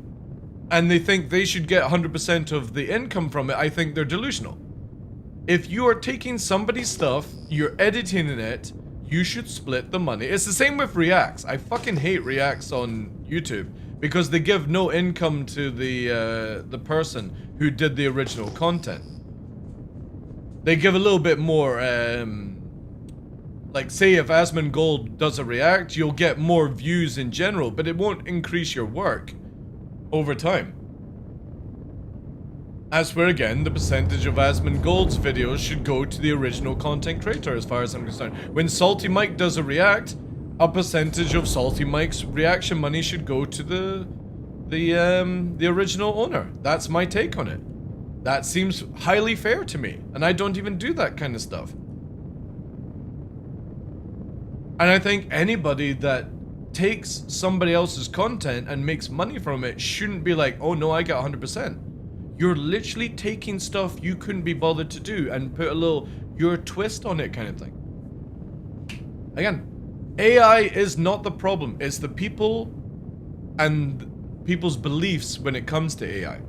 and they think they should get 100% of the income from it, I think they're delusional. If you are taking somebody's stuff, you're editing it, you should split the money. It's the same with reacts. I fucking hate reacts on YouTube because they give no income to the person who did the original content. They give a little bit more, like say if Asmongold does a react, you'll get more views in general, but it won't increase your work over time. As where again, the percentage of Asmongold's videos should go to the original content creator as far as I'm concerned. When Salty Mike does a react, a percentage of Salty Mike's reaction money should go to the original owner. That's my take on it. That seems highly fair to me, and I don't even do that kind of stuff. And I think anybody that takes somebody else's content and makes money from it shouldn't be like, oh no, I got 100%. You're literally taking stuff you couldn't be bothered to do and put a little your twist on it kind of thing. Again, AI is not the problem. It's the people and people's beliefs when it comes to AI.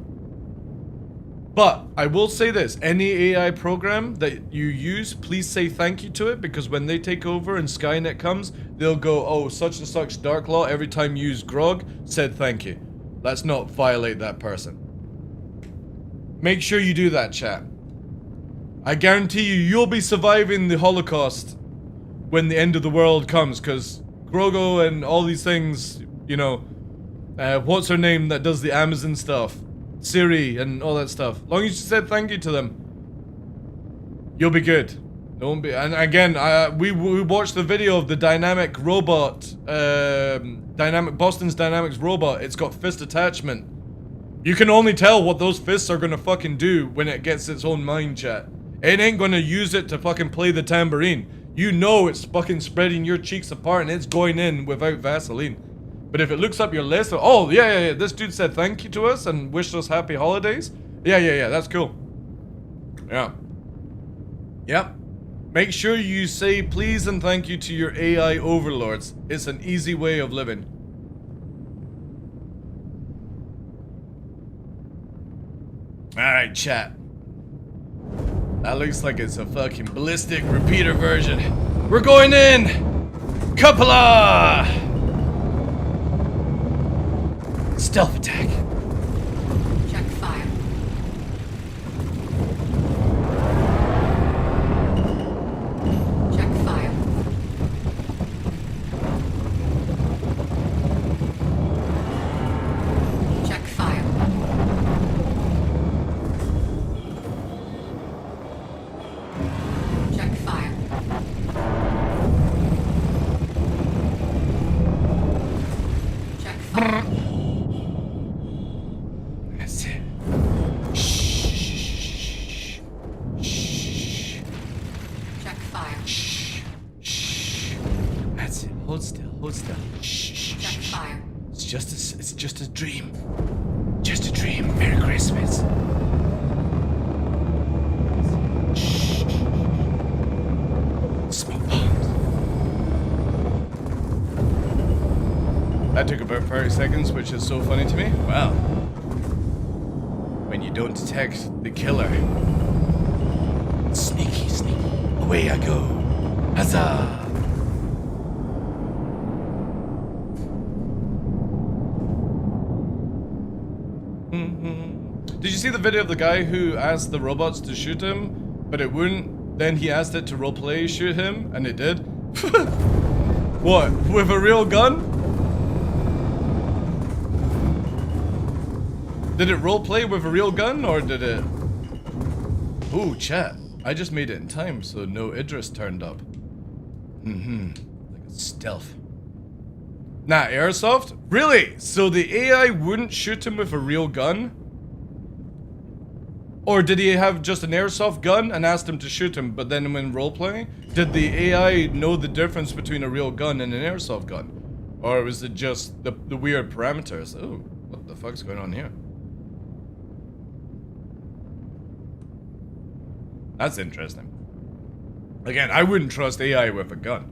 But I will say this, any AI program that you use, please say thank you to it, because when they take over and Skynet comes, they'll go, oh, such and such TheDarkLaw, every time you use Grog, said thank you. Let's not violate that person. Make sure you do that, chat. I guarantee you, you'll be surviving the Holocaust when the end of the world comes, because Grogo and all these things, you know, what's her name that does the Amazon stuff? Siri and all that stuff. As long as you said thank you to them, you'll be good. Don't be. And again, we watched the video of the dynamic robot, Boston's Dynamics robot. It's got fist attachment. You can only tell what those fists are gonna fucking do when it gets its own mind, chat. It ain't gonna use it to fucking play the tambourine. You know it's fucking spreading your cheeks apart and it's going in without Vaseline. But if it looks up your list, oh yeah, this dude said thank you to us and wished us happy holidays. Yeah, that's cool. Yeah. Yep. Make sure you say please and thank you to your AI overlords. It's an easy way of living. Alright, chat. That looks like it's a fucking ballistic repeater version. We're going in! Cupola! Stealth attack. Check fire. Check fire. Check fire. Check fire. Check fire. That's it. Shh. Shh. Check fire. Shh. Shh. That's it. Hold still. Hold still. Shh. Check fire. It's just a dream. Just a dream. Merry Christmas. Shh. Smoke bombs. That took about 30 seconds, which is so funny to me. Wow. When you don't detect the killer. Sneaky, sneaky. Away I go. Huzzah! Did you see the video of the guy who asked the robots to shoot him, but it wouldn't? Then he asked it to roleplay shoot him, and it did? What? With a real gun? Did it roleplay with a real gun, or did it... Ooh, chat. I just made it in time, so no Idris turned up. Like a stealth. Nah, airsoft? Really? So the AI wouldn't shoot him with a real gun? Or did he have just an airsoft gun and asked him to shoot him, but then when role-playing, did the AI know the difference between a real gun and an airsoft gun? Or was it just the weird parameters? Oh, what the fuck's going on here? That's interesting. Again, I wouldn't trust AI with a gun.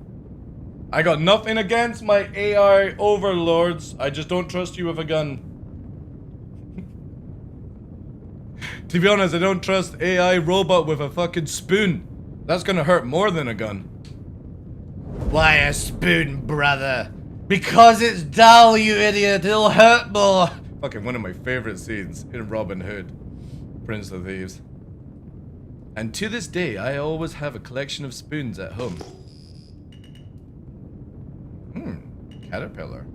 I got nothing against my AI overlords. I just don't trust you with a gun. To be honest, I don't trust AI robot with a fucking spoon. That's gonna hurt more than a gun. Why a spoon, brother? Because it's dull, you idiot. It'll hurt more. Fucking one of my favorite scenes in Robin Hood, Prince of Thieves. And to this day, I always have a collection of spoons at home. Caterpillar.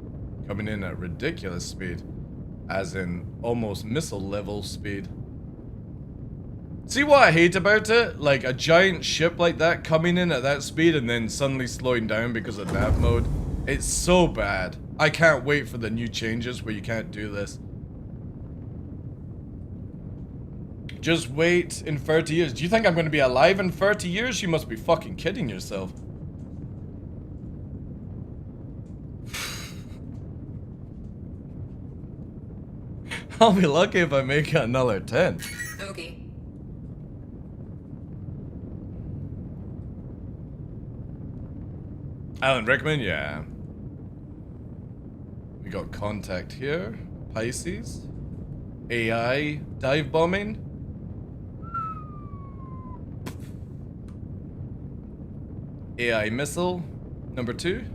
Coming in at ridiculous speed. As in, almost missile level speed. See what I hate about it? Like a giant ship like that coming in at that speed and then suddenly slowing down because of nav mode. It's so bad. I can't wait for the new changes where you can't do this. Just wait in 30 years. Do you think I'm going to be alive in 30 years? You must be fucking kidding yourself. I'll be lucky if I make it another 10. Bogey. Alan Rickman, yeah. We got contact here. Pisces. AI dive bombing. AI missile. Number 2.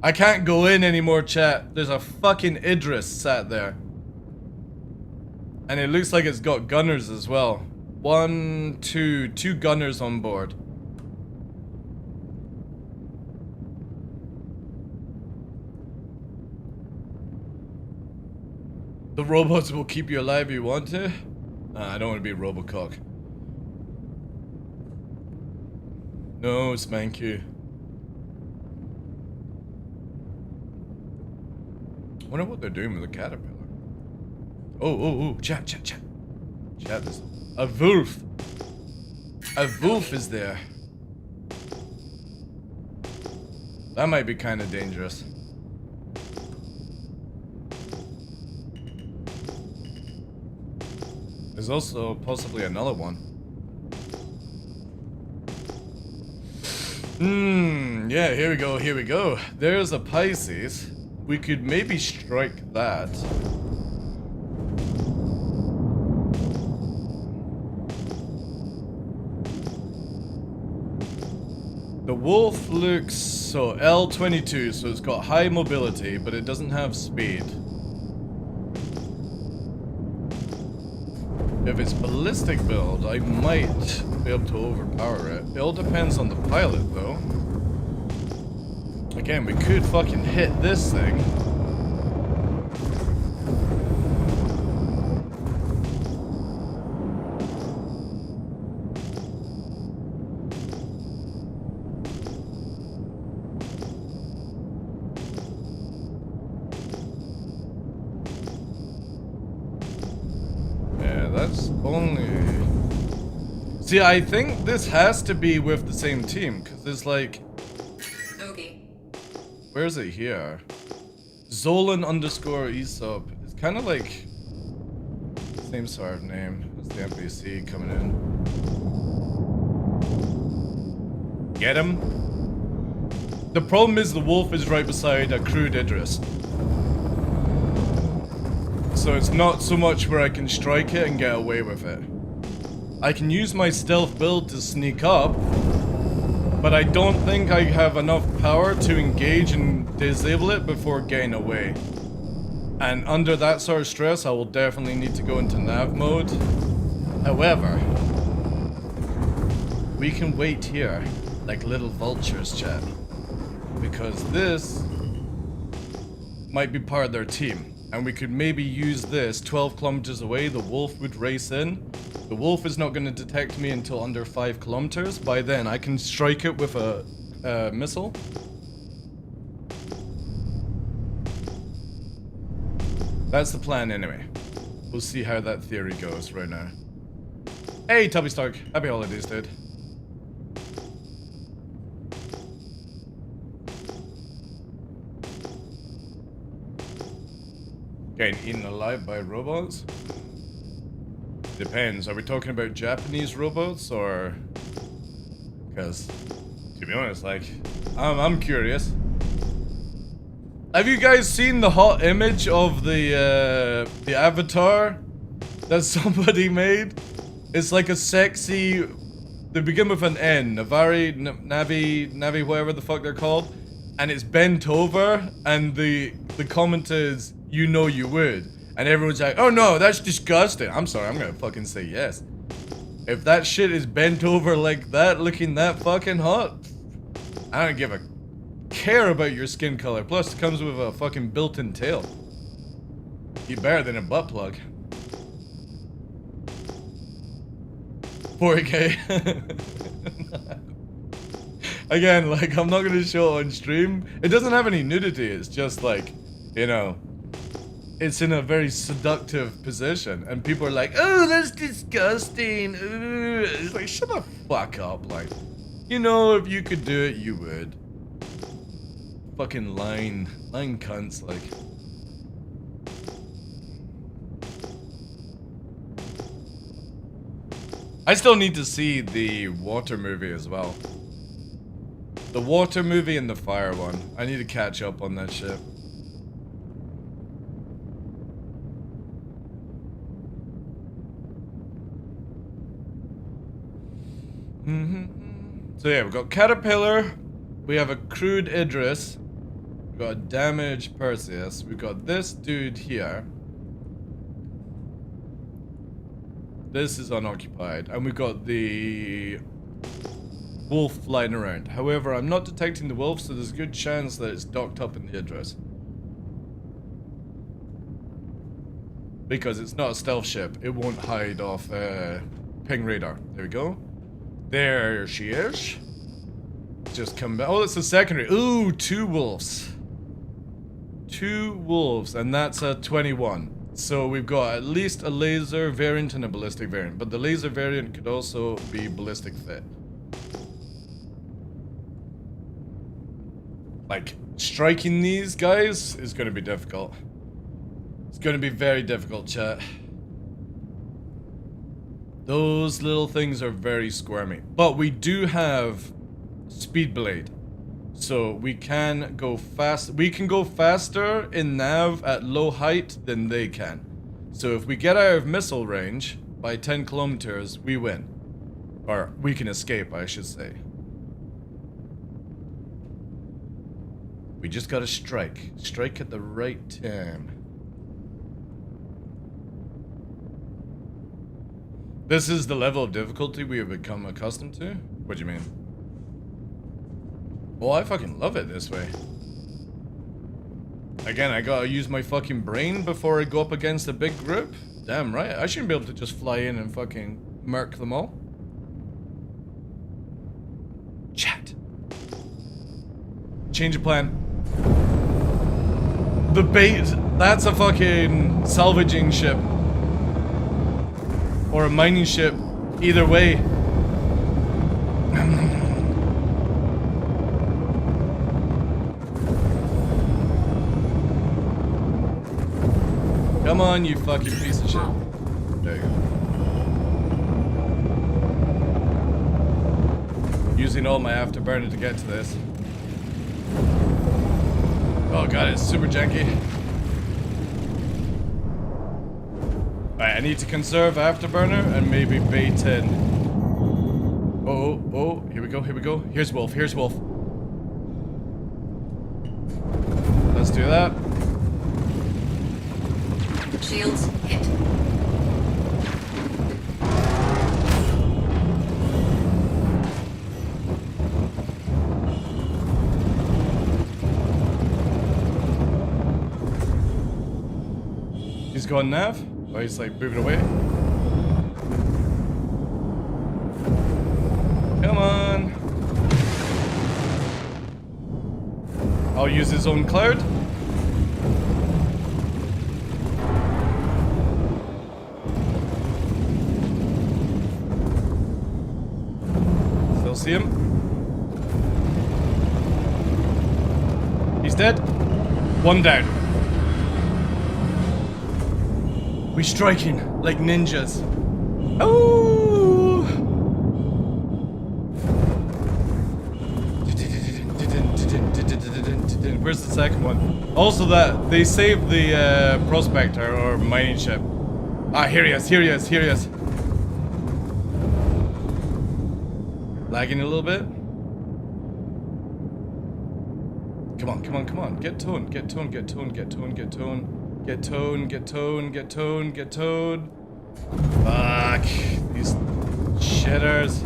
I can't go in anymore, chat. There's a fucking Idris sat there. And it looks like it's got gunners as well. 1, 2 gunners on board. The robots will keep you alive if you want to. I don't want to be Robocock. No, spank you. I wonder what they're doing with the caterpillar. Oh, chat. Chat, there's a wolf. A wolf is there. That might be kind of dangerous. There's also possibly another one. Yeah, here we go. There's a Pisces. We could maybe strike that. The wolf looks so L22, so it's got high mobility, but it doesn't have speed. If it's ballistic build, I might be able to overpower it. It all depends on the pilot, though. Again, we could fucking hit this thing. That's only... See, I think this has to be with the same team, because there's like... Bogey. Where is it here? Zolan _ Aesop. It's kind of like... Same sort of name as the NPC coming in. Get him? The problem is the wolf is right beside a crude Idris. So it's not so much where I can strike it and get away with it. I can use my stealth build to sneak up, but I don't think I have enough power to engage and disable it before getting away. And under that sort of stress, I will definitely need to go into nav mode. However, we can wait here like little vultures, chat, because this might be part of their team. And we could maybe use this 12 kilometers away. The wolf would race in. The wolf is not going to detect me until under 5 kilometers. By then, I can strike it with a missile. That's the plan anyway. We'll see how that theory goes right now. Hey, Tubby Stark. Happy holidays, dude. Getting eaten alive by robots? Depends. Are we talking about Japanese robots or? Because, to be honest, like, I'm curious. Have you guys seen the hot image of the avatar that somebody made? It's like a sexy. They begin with an N, Navari, Navi, whatever the fuck they're called, and it's bent over, and the comment is, "You know you would," and everyone's like, "Oh no, that's disgusting." I'm sorry, I'm gonna fucking say yes. If that shit is bent over like that, looking that fucking hot, I don't give a care about your skin color. Plus, it comes with a fucking built-in tail. You better than a butt plug. 4K. Again, like, I'm not gonna show it on stream. It doesn't have any nudity. It's just like, you know, it's in a very seductive position, and people are like, "Oh, that's disgusting." Ooh. It's like, shut the fuck up. Like, you know, if you could do it, you would. Fucking line cunts, like. I still need to see the water movie as well. The water movie and the fire one. I need to catch up on that shit. So yeah, we've got Caterpillar. We have a crude Idris. We've got a damaged Perseus. We've got this dude here. This is unoccupied. And we've got the wolf flying around. However, I'm not detecting the wolf, so there's a good chance that it's docked up in the Idris. Because it's not a stealth ship. It won't hide off ping radar. There we go. There she is. Just come back. Oh, it's a secondary. Ooh, 2 wolves. 2 wolves, and that's a 21. So we've got at least a laser variant and a ballistic variant. But the laser variant could also be ballistic fit. Like, striking these guys is going to be difficult. It's going to be very difficult, chat. Those little things are very squirmy. But we do have Speed Blade. So we can go fast. We can go faster in nav at low height than they can. So if we get out of missile range by 10 kilometers, we win. Or we can escape, I should say. We just gotta strike. Strike at the right time. This is the level of difficulty we have become accustomed to? What do you mean? Well, I fucking love it this way. Again, I gotta use my fucking brain before I go up against a big group? Damn right, I shouldn't be able to just fly in and fucking murk them all. Chat. Change of plan. The bait, that's a fucking salvaging ship. Or a mining ship. Either way. Come on, you fucking piece of shit. There you go. Using all my afterburner to get to this. Oh god, it's super janky. Alright, I need to conserve afterburner and maybe bait in. Oh, here we go, here we go. Here's Wolf, here's Wolf. Let's do that. Shields hit. He's going nav? Oh, he's like moving away. Come on. I'll use his own cloud. see him? He's dead. One down. We striking like ninjas. Oh! Where's the second one? Also, that they saved the prospector or mining ship. Ah, here he is. Here he is. Here he is. Lagging a little bit. Come on, come on, come on. Get tone, get tone, get tone, get tone, get tone. Get tone, get tone, get tone, get tone. Fuck. These shitters.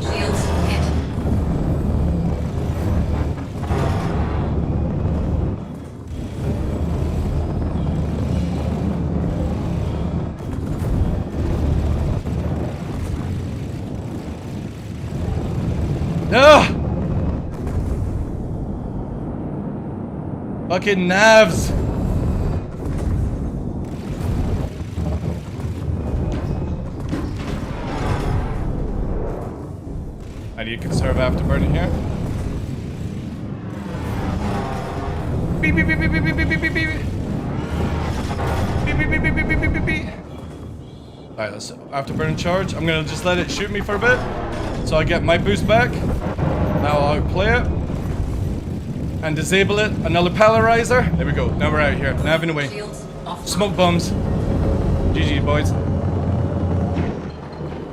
Shields hit. No! Fucking navs! I need to conserve afterburner here. Beep beep beep beep beep beep beep beep beep beep. Beep beep beep beep beep beep beep beep beep. Alright, let's afterburner charge. I'm gonna just let it shoot me for a bit. So I get my boost back. Now I'll outplay it. And disable it. Another polarizer. There we go. Now we're out here. Navving away. Shields off. Smoke bombs. GG, boys.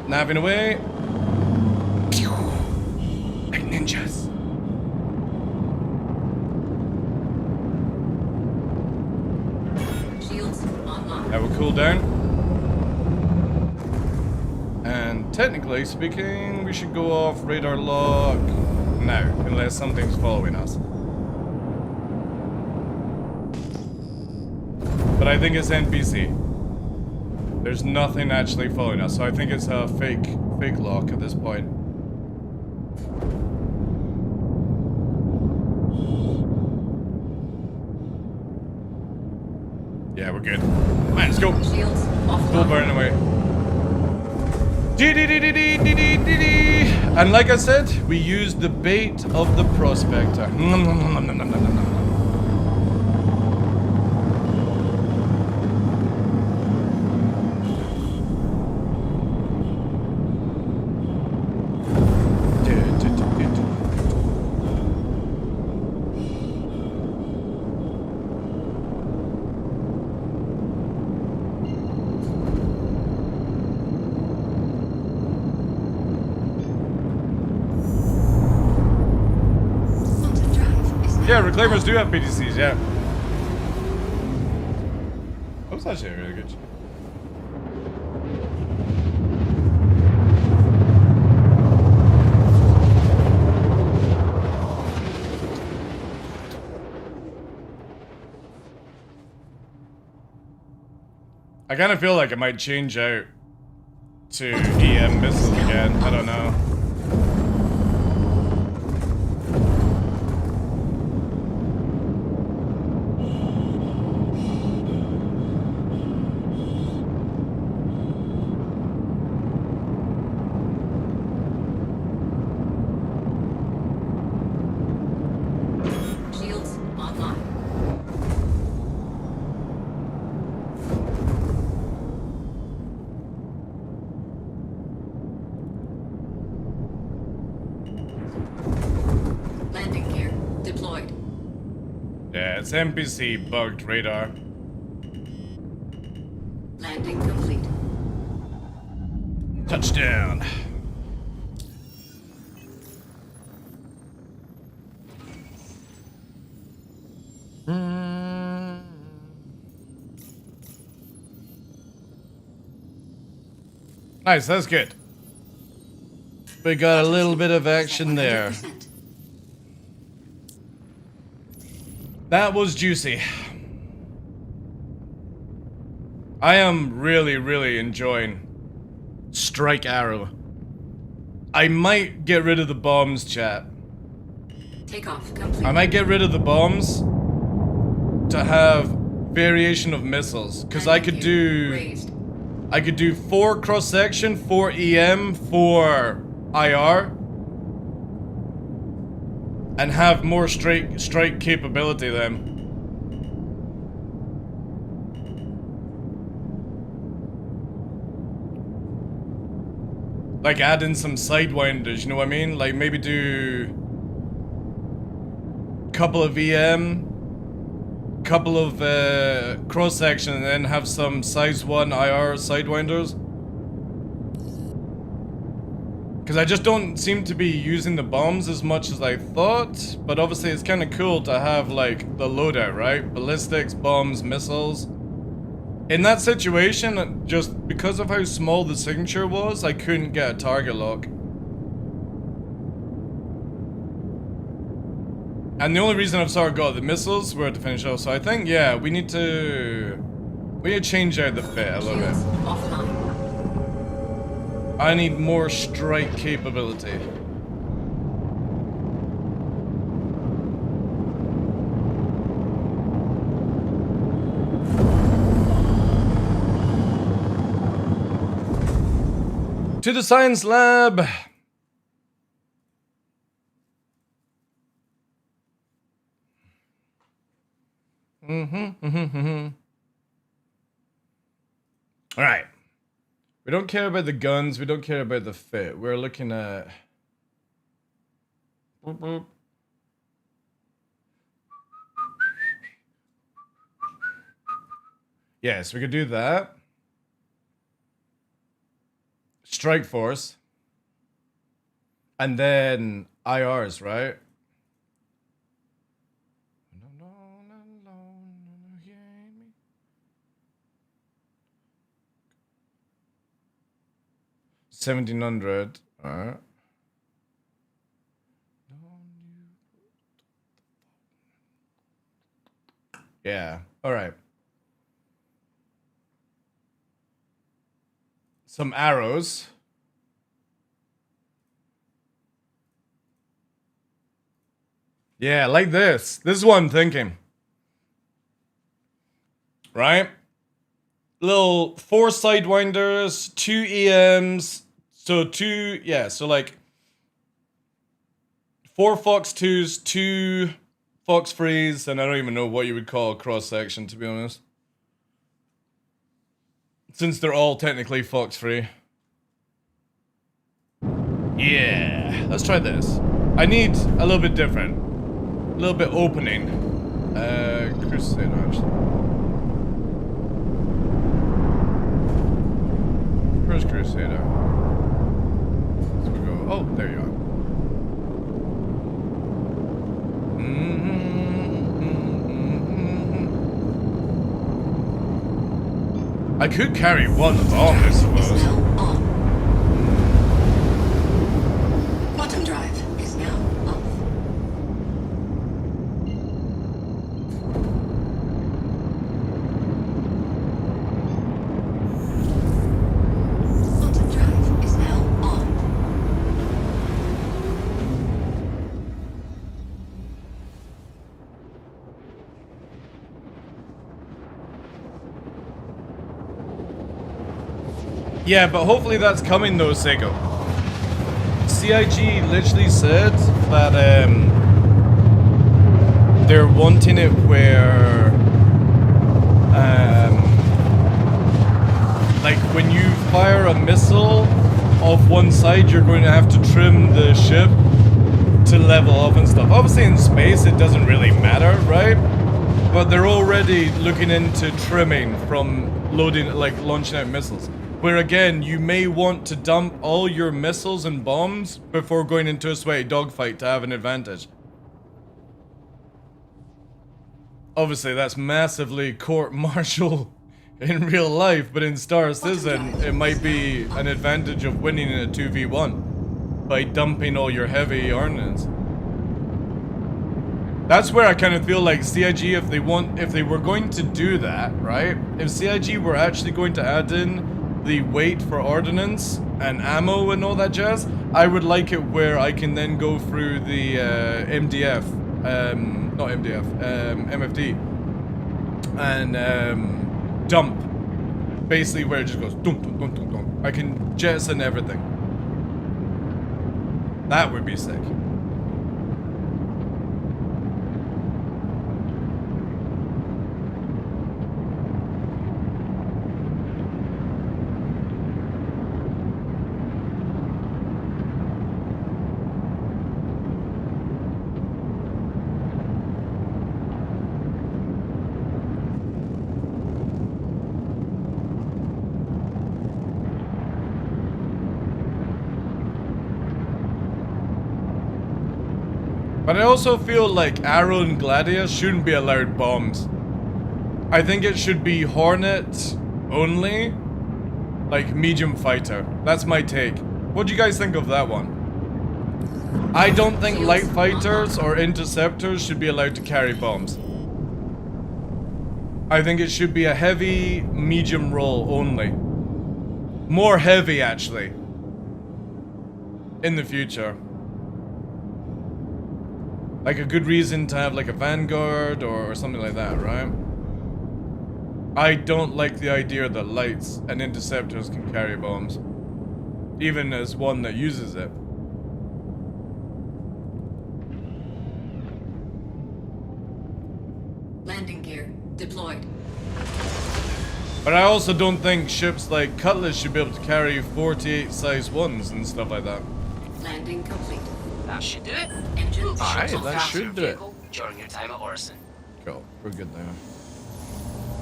Navving away. Pew! Like ninjas. Shields online. That will cool down. And technically speaking, we should go off radar lock now, unless something's following us. But I think it's NPC. There's nothing actually following us, so I think it's a fake lock at this point. Yeah, we're good. Right, let's go. Shields off. Go burn away. And like I said, we used the bait of the prospector. Nom, nom, nom, nom, nom, nom, nom, nom. Quantum drive is now Yeah, reclaimers off. do have BTCs, yeah. That was actually really good. I kind of feel like it might change out to EM missiles again. I don't know. Shields online. Landing gear deployed. Yeah, it's NPC bugged radar. Landing complete. Touchdown. Nice, that's good. We got a little bit of action there. 100%. That was juicy. I am really, really enjoying Strike Arrow. I might get rid of the bombs, chat. Takeoff complete. I might get rid of the bombs to have variation of missiles, because I could do Raised. 4 cross section, 4 EM, 4 IR, and have more strike capability then. Like add in some sidewinders, you know what I mean? Like maybe do couple of EM, couple of cross section, and then have some size 1 IR sidewinders. Because I just don't seem to be using the bombs as much as I thought, but obviously it's kind of cool to have like the loadout, right? Ballistics, bombs, missiles. In that situation, just because of how small the signature was, I couldn't get a target lock. And the only reason I've sort of got the missiles were to finish off, so I think, yeah, we need to change out the fit a little bit. Shields offline. I need more strike capability. To the science lab. All right. We don't care about the guns. We don't care about the fit. We're looking at. Boop, boop. Yes, we could do that. Strike Force. And then IRs, right? 1700. Alright. Yeah. Alright. Some arrows. Yeah, like this. This is what I'm thinking. Right? Little 4 sidewinders, 2 EMs, so 2, yeah, so like 4 Fox 2s, 2 Fox 3s, and I don't even know what you would call a cross section, to be honest. Since they're all technically Fox 3. Yeah, let's try this. I need a little bit different. A little bit opening. Crusader, actually. Where's Crusader? So we go. Oh, there you are. I could carry one bomb, I suppose. Is now on. Quantum drive is now off. Quantum drive is now on. Yeah, but hopefully that's coming though, Seiko. CIG literally said that they're wanting it where like when you fire a missile off one side, you're going to have to trim the ship to level up and stuff. Obviously in space it doesn't really matter, right? But they're already looking into trimming from loading, like launching out missiles. Where again, you may want to dump all your missiles and bombs before going into a sweaty dogfight to have an advantage. Obviously, that's massively court-martial in real life, but in Star Citizen, it might be an advantage of winning in a 2v1 by dumping all your heavy ordnance. That's where I kind of feel like CIG, if they were going to do that, right? If CIG were actually going to add in the weight for ordnance and ammo and all that jazz, I would like it where I can then go through the MDF, not MDF, MFD, and dump. Basically where it just goes dum dum dum dum dum. I can jettison everything. That would be sick. But I also feel like Arrow and Gladius shouldn't be allowed bombs. I think it should be Hornet only, like medium fighter. That's my take. What do you guys think of that one? I don't think light fighters or interceptors should be allowed to carry bombs. I think it should be a heavy, medium roll only. More heavy, actually. In the future. Like a good reason to have like a Vanguard or something like that, right? I don't like the idea that lights and interceptors can carry bombs. Even as one that uses it. Landing gear deployed. But I also don't think ships like Cutlass should be able to carry 48 size ones and stuff like that. Landing complete. That should do it. Engine Alright, shuttle that faster. should do it. During your time at Orson. Cool, we're good there.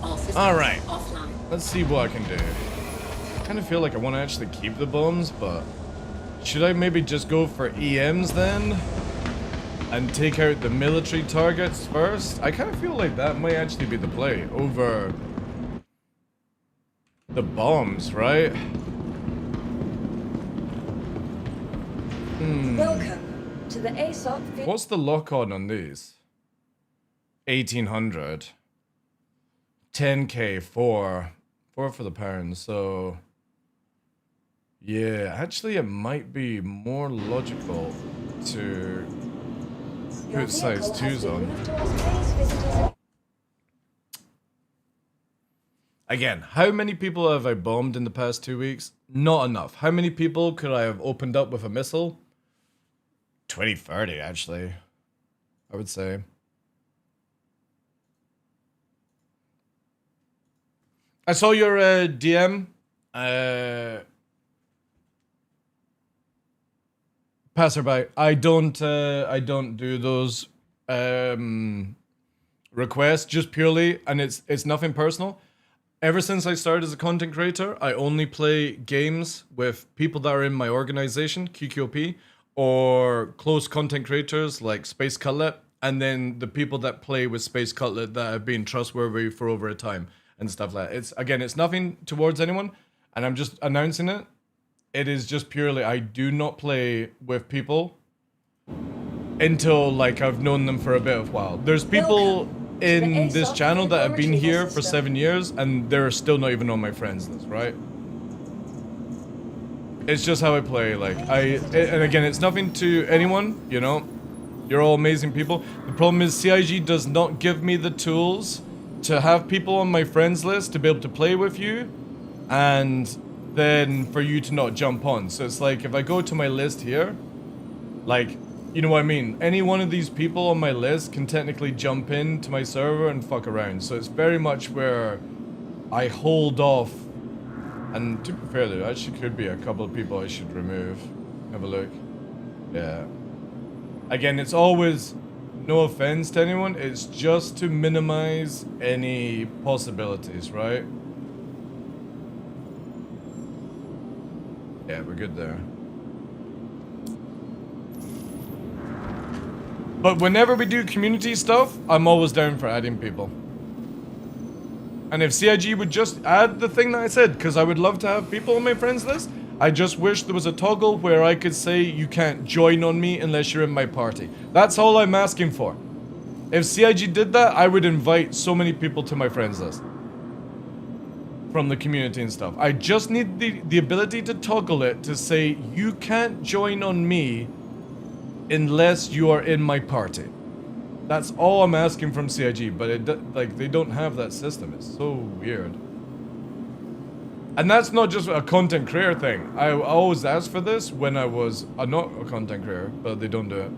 All systems Alright. offline. Let's see what I can do. I kind of feel like I want to actually keep the bombs, but should I maybe just go for EMs then? And take out the military targets first? I kind of feel like that might actually be the play over the bombs, right? Welcome to the ASOP. What's the lock-on on these? 1800. 10k, 4 for the pounds, so yeah, actually it might be more logical to Your put size vehicle has 2s been on. moved towards base visitors. Again, how many people have I bombed in the past 2 weeks? Not enough. How many people could I have opened up with a missile? 20, 30 actually, I would say. I saw your DM. Passerby. I don't do those requests just purely, and it's nothing personal. Ever since I started as a content creator, I only play games with people that are in my organization, QQP, or close content creators like Space Cutlet, and then the people that play with Space Cutlet that have been trustworthy for over a time and stuff like that. It's nothing towards anyone, and I'm just announcing it. It is just purely I do not play with people until like I've known them for a bit of a while. There's people in this channel that have been here for 7 years and they're still not even on my friends list, right? It's just how I play. Like and again, it's nothing to anyone, you know. You're all amazing people. The problem is CIG does not give me the tools to have people on my friends list to be able to play with you, and then for you to not jump on. So it's like if I go to my list here, like, you know what I mean? Any one of these people on my list can technically jump into my server and fuck around. So it's very much where I hold off. And to be fair, there actually could be a couple of people I should remove. Have a look. Yeah. Again, it's always, no offense to anyone, it's just to minimize any possibilities, right? Yeah, we're good there. But whenever we do community stuff, I'm always down for adding people. And if CIG would just add the thing that I said, because I would love to have people on my friends list, I just wish there was a toggle where I could say you can't join on me unless you're in my party. That's all I'm asking for. If CIG did that, I would invite so many people to my friends list. from the community and stuff. I just need the ability to toggle it to say you can't join on me unless you are in my party. That's all I'm asking from CIG, but like they don't have that system. It's so weird. And that's not just a content creator thing. I always asked for this when I was not a content creator, but they don't do it.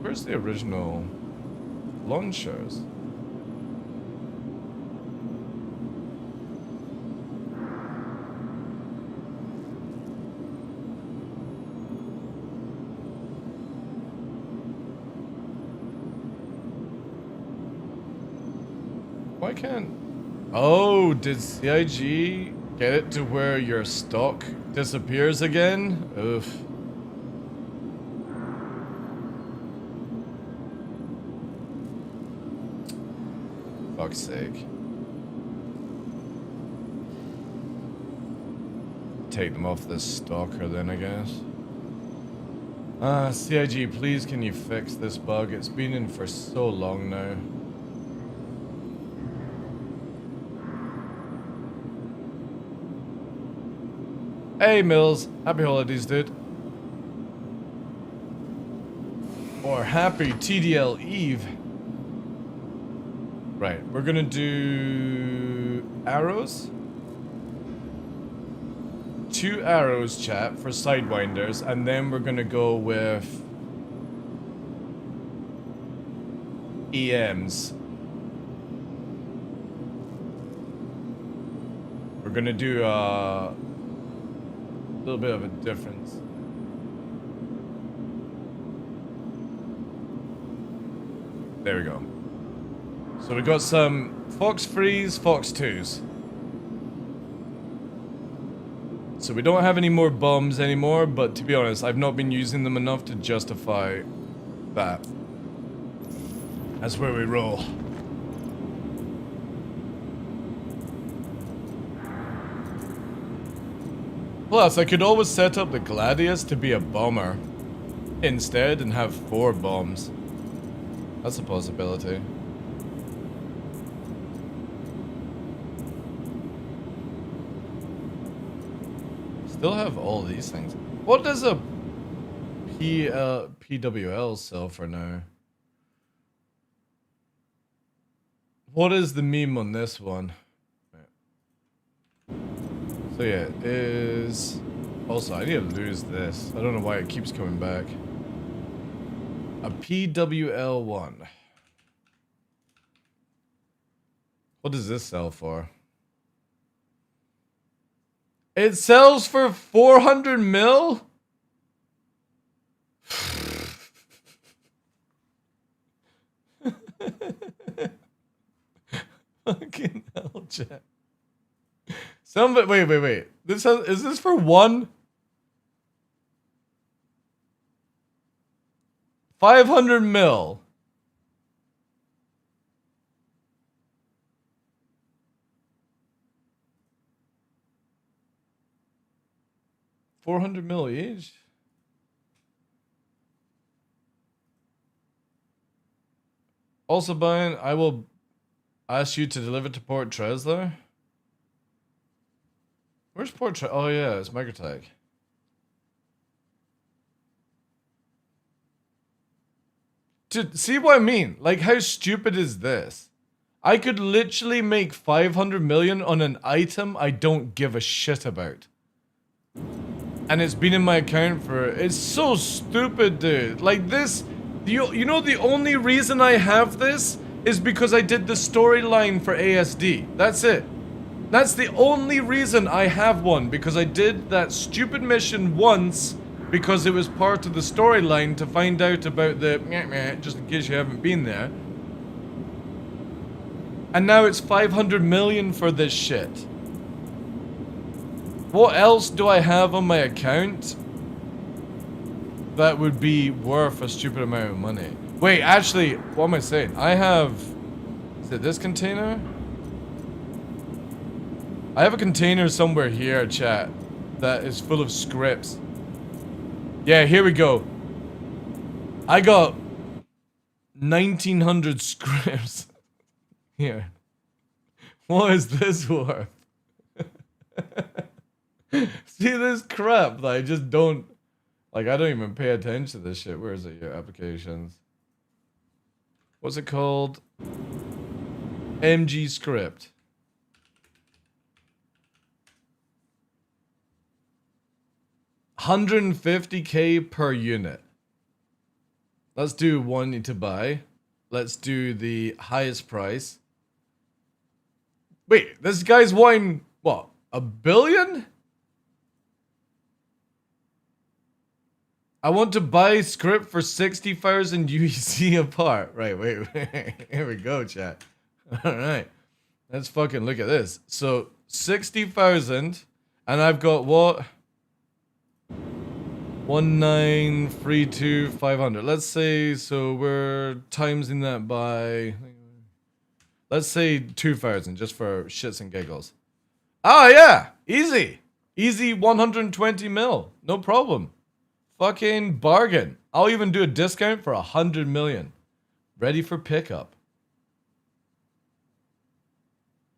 Where's the original launchers? Why can't... Oh, did CIG get it to where your stock disappears again? Oof. Fuck's sake. Take them off this stalker then, I guess. CIG, please can you fix this bug? It's been in for so long now. Hey Mills, happy holidays, dude. Or happy TDL Eve. Right, we're gonna do arrows. 2 arrows, chat, for sidewinders, and then we're gonna go with EMs. We're gonna do a little bit of a difference. There we go. So we got some Fox 3s, Fox 2s. So we don't have any more bombs anymore, but to be honest, I've not been using them enough to justify that. That's where we roll. Plus, I could always set up the Gladius to be a bomber instead and have 4 bombs. That's a possibility. Still have all these things. What does a PWL sell for now? What is the meme on this one? So yeah, it is... Also, I need to lose this. I don't know why it keeps coming back. A PWL1. What does this sell for? It sells for 400 mil? Fucking hell, chat. Somebody, wait. This has, is this for 1? 500 mil. $400 mil each. Also, Brian, I will ask you to deliver to Port Tresler. Where's Port Tresler? Oh yeah, it's Microtech. Dude, see what I mean? Like, how stupid is this? I could literally make 500 million on an item I don't give a shit about. And it's been in my account for... It's so stupid, dude. Like this... You know the only reason I have this is because I did the storyline for ASD. That's it. That's the only reason I have one. Because I did that stupid mission once because it was part of the storyline to find out about the... Just in case you haven't been there. And now it's 500 million for this shit. What else do I have on my account that would be worth a stupid amount of money? Wait, actually, what am I saying? I have... Is it this container? I have a container somewhere here, chat, that is full of scripts. Yeah, here we go. I got 1900 scripts. Here. What is this worth? See this crap that I just don't... Like, I don't even pay attention to this shit. Where is it? Your applications. What's it called? MG script. $150K per unit. Let's do one to buy. Let's do the highest price. Wait, this guy's wanting, what, $1 billion? I want to buy script for 60,000 UEC apart. Right, wait. Here we go, chat. All right. Let's fucking look at this. So, 60,000, and I've got what? 1,932,500. Let's say, so we're timesing that by, let's say 2,000, just for shits and giggles. Oh yeah, easy. Easy 120 mil, no problem. Fucking bargain. I'll even do a discount for 100 million. Ready for pickup.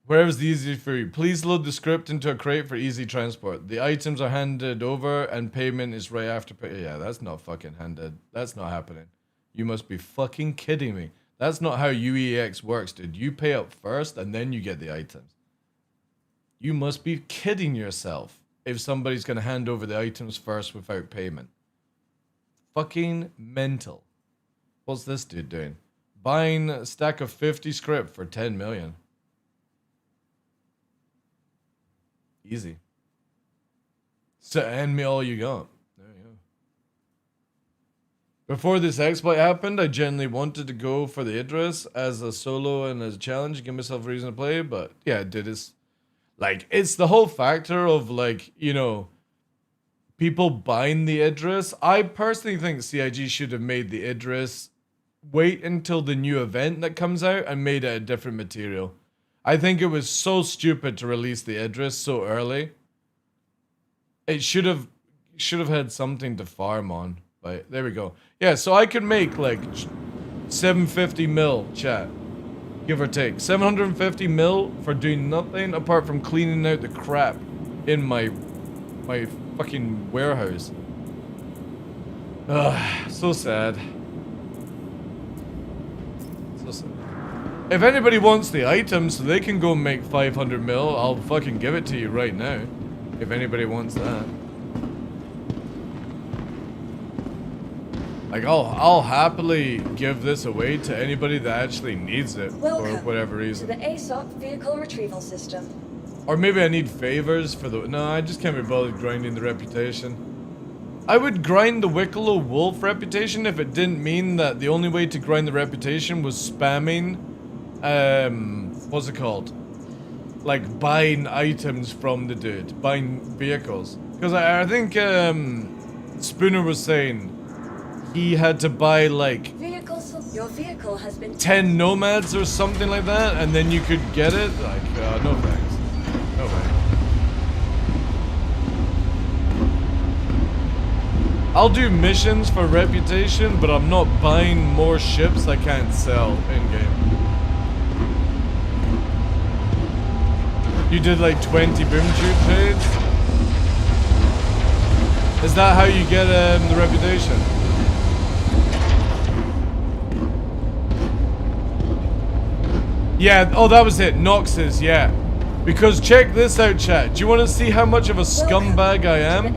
Wherever's the easiest for you. Please load the script into a crate for easy transport. The items are handed over and payment is right after pay. Yeah, that's not fucking handed. That's not happening. You must be fucking kidding me. That's not how UEX works, dude. You pay up first and then you get the items. You must be kidding yourself if somebody's going to hand over the items first without payment. Fucking mental. What's this dude doing? Buying a stack of 50 script for 10 million. Easy. Send me all you got. There you go. Before this exploit happened, I genuinely wanted to go for the Idris as a solo and as a challenge, give myself a reason to play, but yeah, dude, it's like, it's the whole factor of like, you know, people buying the Idris. I personally think CIG should have made the Idris wait until the new event that comes out and made it a different material. I think it was so stupid to release the Idris so early. It should have had something to farm on. But there we go. Yeah, so I could make like 750 mil, chat. Give or take. 750 mil for doing nothing apart from cleaning out the crap in my fucking warehouse. Ugh, so sad. So sad. If anybody wants the items so they can go make 500 mil, I'll fucking give it to you right now. If anybody wants that. Like, I'll happily give this away to anybody that actually needs it for whatever reason. To the ASOP vehicle retrieval system. Or maybe I need favors for the... No, I just can't be bothered grinding the reputation. I would grind the Wicklow Wolf reputation if it didn't mean that the only way to grind the reputation was spamming... what's it called? Like, buying items from the dude. Buying vehicles. Because I think, Spooner was saying he had to buy, like... Your vehicle has been... 10 nomads or something like that, and then you could get it? Like, no thanks. No way. I'll do missions for reputation, but I'm not buying more ships I can't sell in-game. You did like 20 boom tube trades? Is that how you get the reputation? Yeah, oh that was it, Nox's, yeah. Because check this out, chat. Do you want to see how much of a scumbag I am?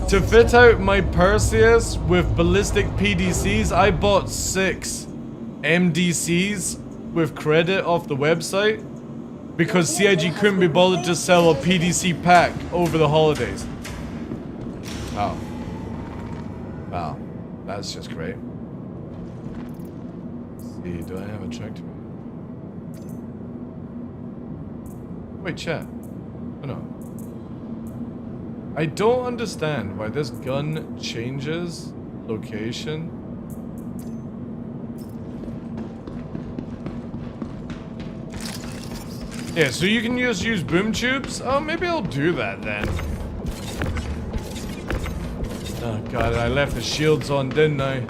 To fit out my Perseus with ballistic PDCs, I bought 6 MDCs with credit off the website because CIG couldn't be bothered to sell a PDC pack over the holidays. Wow. Wow. That's just great. Let's see, do I have a tractor? Wait, chat. Oh no. I don't understand why this gun changes location. Yeah, so you can just use boom tubes? Oh, maybe I'll do that then. Oh god, I left the shields on, didn't I?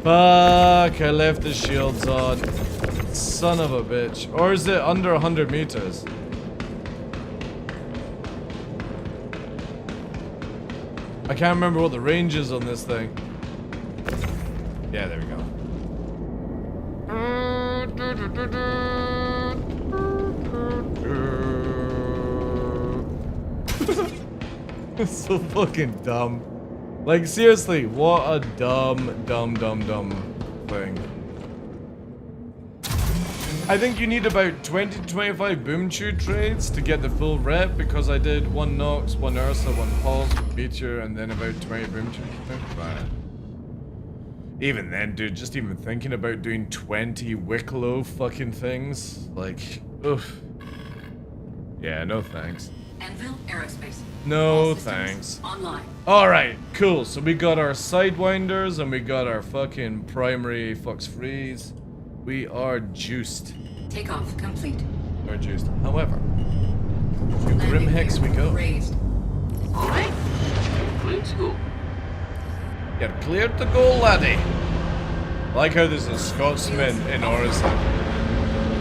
Fuck, I left the shields on. Son of a bitch. Or is it under 100 meters? I can't remember what the range is on this thing. Yeah, there we go. It's so fucking dumb. Like, seriously, what a dumb thing. I think you need about 20 to 25 boom tube trades to get the full rep, because I did 1 Nox, 1 Ursa, 1 Pulse, Feature, and then about 20 boom tube trades. But even then, dude, just even thinking about doing 20 Wicklow fucking things, like, oof. Yeah, no thanks. Anvil Aerospace. No All systems thanks. Online. Alright, cool. So we got our sidewinders and we got our fucking primary Fox Freeze. We are juiced. Takeoff complete. We're juiced. However, to Landing Grim Hex gear we go. Raised. Alright. Clear to go. You're cleared to go, laddie. I like how there's a Scotsman in Orison.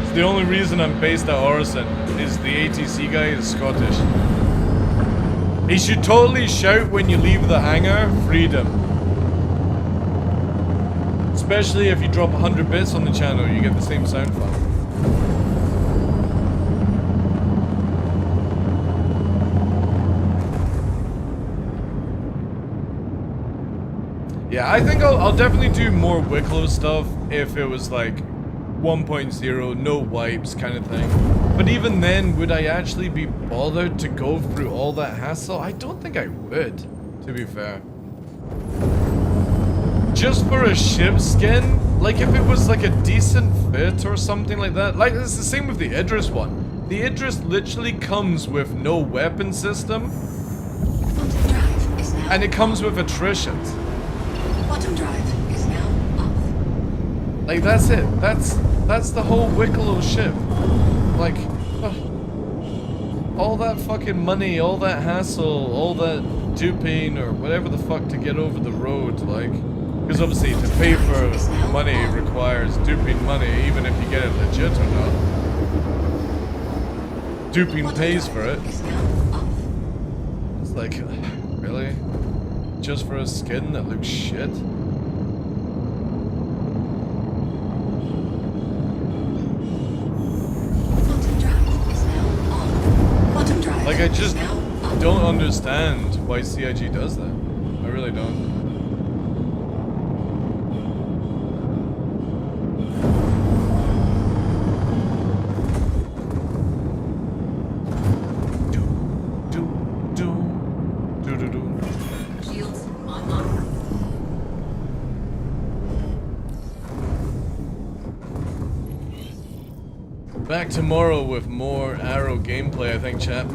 It's the only reason I'm based at Orison is the ATC guy is Scottish. He should totally shout when you leave the hangar, freedom. Especially if you drop 100 bits on the channel, you get the same sound file. Yeah, I think I'll definitely do more Wicklow stuff if it was like 1.0, no wipes kind of thing. But even then, would I actually be bothered to go through all that hassle? I don't think I would, to be fair. Just for a ship skin? Like if it was like a decent fit or something like that. Like it's the same with the Idris one. The Idris literally comes with no weapon system. Quantum drive is now And it comes with attritions. Quantum drive is now off. Like that's it. That's the whole Wicklow ship. Like all that fucking money, all that hassle, all that duping or whatever the fuck to get over the road, like, because obviously to pay for money requires duping money, even if you get it legit or not. Duping pays for it. Is now off. It's like, really? Just for a skin that looks shit? Quantum drive is now on. Quantum drive Like, I is just now on. don't understand why CIG does that. I really don't. Shields online. Back tomorrow with more Arrow gameplay, I think, chat.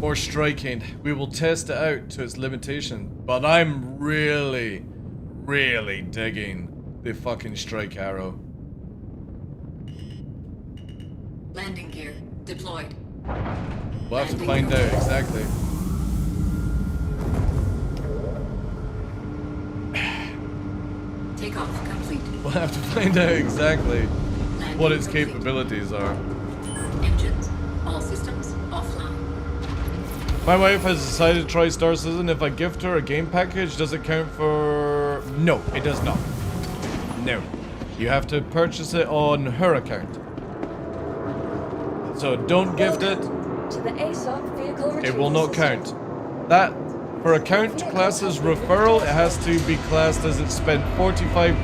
More striking. We will test it out to its limitation. But I'm really, really digging the fucking Strike Arrow. Landing gear deployed. We'll have to find out exactly. Takeoff complete. We'll have to find out exactly Landing what its complete. capabilities are. Engines. All systems offline. My wife has decided to try Star Citizen. If I gift her a game package, does it count for... No, it does not. No. You have to purchase it on her account. So don't gift it. To the ASOP vehicle retrieval It will not system. count. That, for account class as referral, it has to be classed as it spent $45.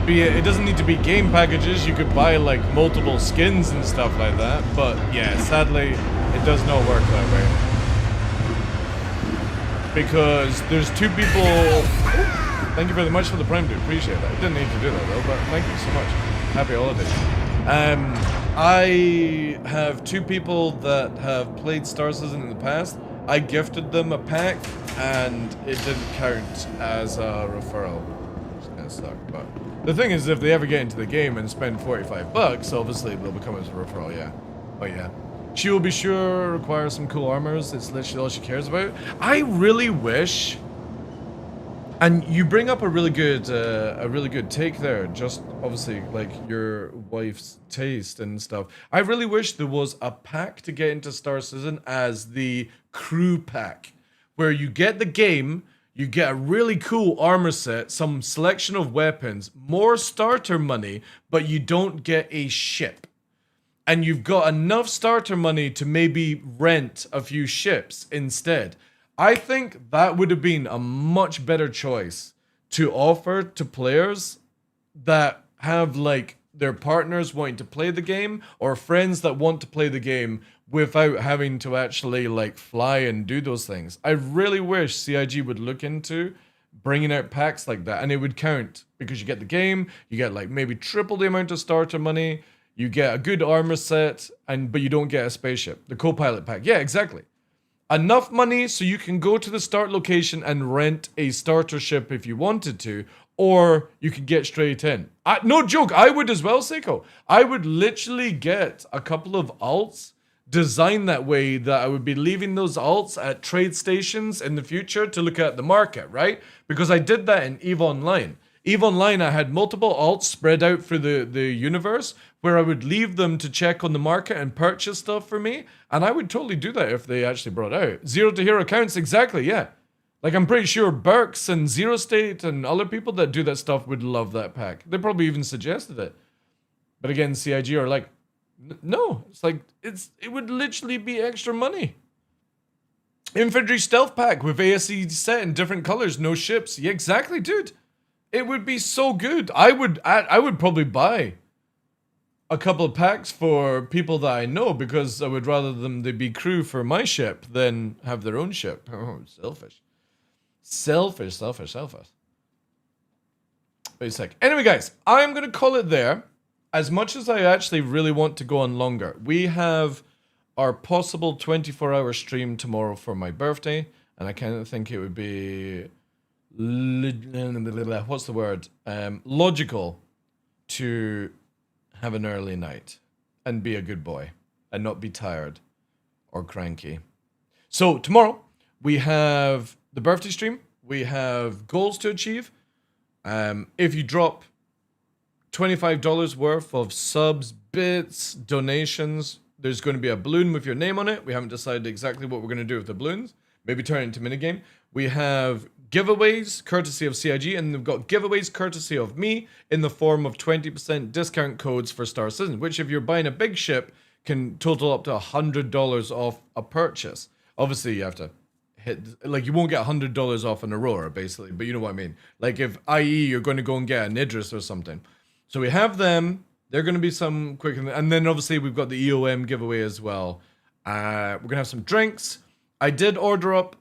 Be it doesn't need to be game packages, you could buy like multiple skins and stuff like that, but yeah, sadly, it does not work that way. Because there's two people... Thank you very much for the Prime, dude, appreciate that. I didn't need to do that though, but thank you so much. Happy holidays. I have two people that have played Star Citizen in the past. I gifted them a pack, and it didn't count as a referral. Which kind of sucked, but... The thing is, if they ever get into the game and spend $45, obviously they'll become as a referral, yeah. But yeah. She will be sure require some cool armors. It's literally all she cares about. I really wish And you bring up a really good take there. Just obviously like your wife's taste and stuff. I really wish there was a pack to get into Star Citizen as the crew pack, where you get the game, you get a really cool armor set, some selection of weapons, more starter money, but you don't get a ship. And you've got enough starter money to maybe rent a few ships instead. I think that would have been a much better choice to offer to players that have like their partners wanting to play the game or friends that want to play the game without having to actually like fly and do those things. I really wish CIG would look into bringing out packs like that, and it would count because you get the game, you get like maybe triple the amount of starter money, you get a good armor set, but you don't get a spaceship. The co-pilot pack. Yeah, exactly. Enough money so you can go to the start location and rent a starter ship if you wanted to, or you could get straight in. No joke, I would as well, Seiko. I would literally get a couple of alts designed that way that I would be leaving those alts at trade stations in the future to look at the market, right? Because I did that in EVE Online. EVE Online, I had multiple alts spread out through the universe where I would leave them to check on the market and purchase stuff for me. And I would totally do that if they actually brought out. Zero to hero counts, exactly, yeah. Like, I'm pretty sure Burks and Zero State and other people that do that stuff would love that pack. They probably even suggested it. But again, CIG are like, no. It's like, it would literally be extra money. Infantry Stealth Pack with ASC set in different colors, no ships. Yeah, exactly, dude. It would be so good. I would probably buy a couple of packs for people that I know because I would rather they be crew for my ship than have their own ship. Oh, selfish. Selfish. Wait a sec. Anyway, guys, I'm going to call it there. As much as I actually really want to go on longer, we have our possible 24-hour stream tomorrow for my birthday, and I kind of think it would be what's the word? Logical to have an early night and be a good boy and not be tired or cranky. So tomorrow we have the birthday stream. We have goals to achieve. If you drop $25 worth of subs, bits, donations, there's going to be a balloon with your name on it. We haven't decided exactly what we're going to do with the balloons. Maybe turn it into minigame. We have giveaways courtesy of CIG, and we've got giveaways courtesy of me in the form of 20% discount codes for Star Citizen, which if you're buying a big ship can total up to $100 off a purchase. Obviously, you have to hit, like, you won't get $100 off an Aurora, basically, but you know what I mean. Like, if, i.e., you're going to go and get an Idris or something. So we have them. They're going to be some quick, and then obviously we've got the EOM giveaway as well. We're going to have some drinks. I did order up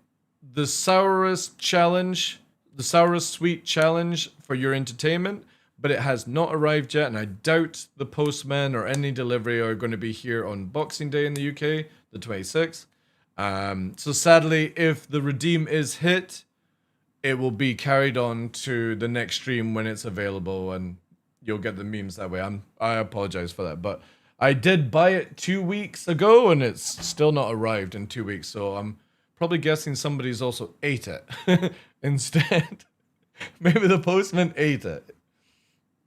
the sourest challenge, the sourest sweet challenge for your entertainment, but it has not arrived yet, and I doubt the postman or any delivery are going to be here on Boxing Day in the UK, the 26th. So sadly, if the redeem is hit, it will be carried on to the next stream when it's available, and you'll get the memes that way. I apologize for that, but I did buy it 2 weeks ago, and it's still not arrived in 2 weeks, so I'm probably guessing somebody's also ate it instead. Maybe the postman ate it.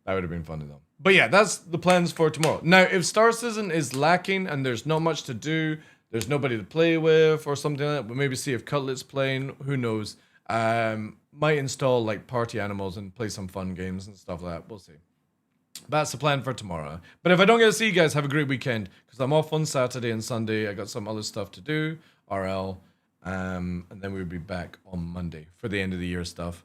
That would have been funny though. But yeah, that's the plans for tomorrow. Now, if Star Citizen is lacking and there's not much to do, there's nobody to play with or something like that, we'll maybe see if Cutlet's playing, who knows. Might install like party animals and play some fun games and stuff like that. We'll see. That's the plan for tomorrow. But if I don't get to see you guys, have a great weekend, because I'm off on Saturday and Sunday. I got some other stuff to do, RL. And then we'll be back on Monday for the end of the year stuff.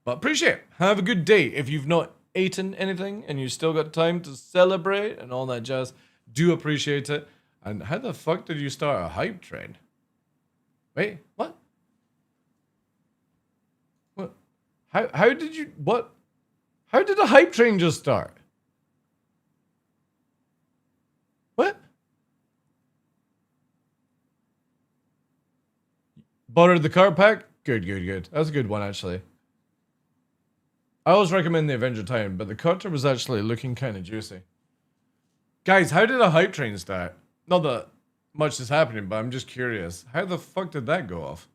But appreciate it. Have a good day. If you've not eaten anything and you still got time to celebrate and all that jazz, do appreciate it. And how the fuck did you start a hype train? Wait, what? What? How did you, what? How did a hype train just start? What? Buttered the card pack? Good. That's a good one, actually. I always recommend the Avenger Titan, but the cutter was actually looking kind of juicy. Guys, how did a hype train start? Not that much is happening, but I'm just curious. How the fuck did that go off?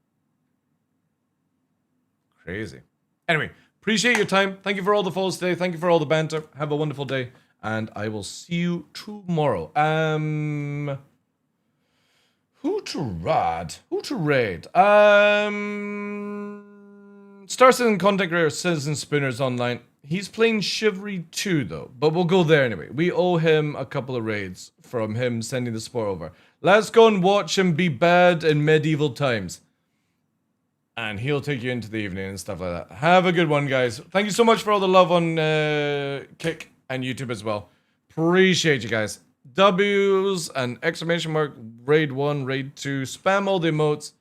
Crazy. Anyway, appreciate your time. Thank you for all the follows today. Thank you for all the banter. Have a wonderful day. And I will see you tomorrow. Who to raid? Star Citizen Content Creator Citizen Spinners Online. He's playing Chivalry 2 though, but we'll go there anyway. We owe him a couple of raids from him sending the support over. Let's go and watch him be bad in medieval times. And he'll take you into the evening and stuff like that. Have a good one, guys. Thank you so much for all the love on Kick and YouTube as well. Appreciate you guys. W's and exclamation mark, raid 1, raid 2. Spam all the emotes.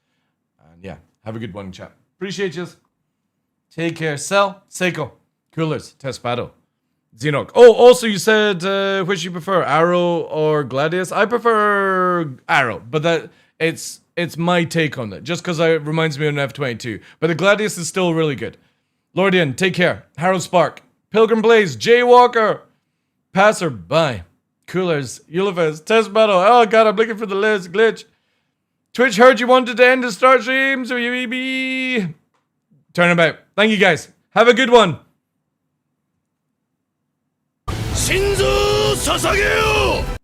And yeah, have a good one, chat. Appreciate you. Take care. Cell, Seiko, Coolers, Tespado, Xenok. Oh, also you said which you prefer, Arrow or Gladius? I prefer Arrow, but that it's my take on it, just because it reminds me of an F-22. But the Gladius is still really good. Lordian, take care. Harold Spark, Pilgrim Blaze, Jaywalker, Passer, bye. Coolers, Ulifes, Test Battle. Oh god, I'm looking for the list. Glitch. Twitch heard you wanted to end the start stream, so you be turn about. Thank you guys. Have a good one. 心臓捧げよう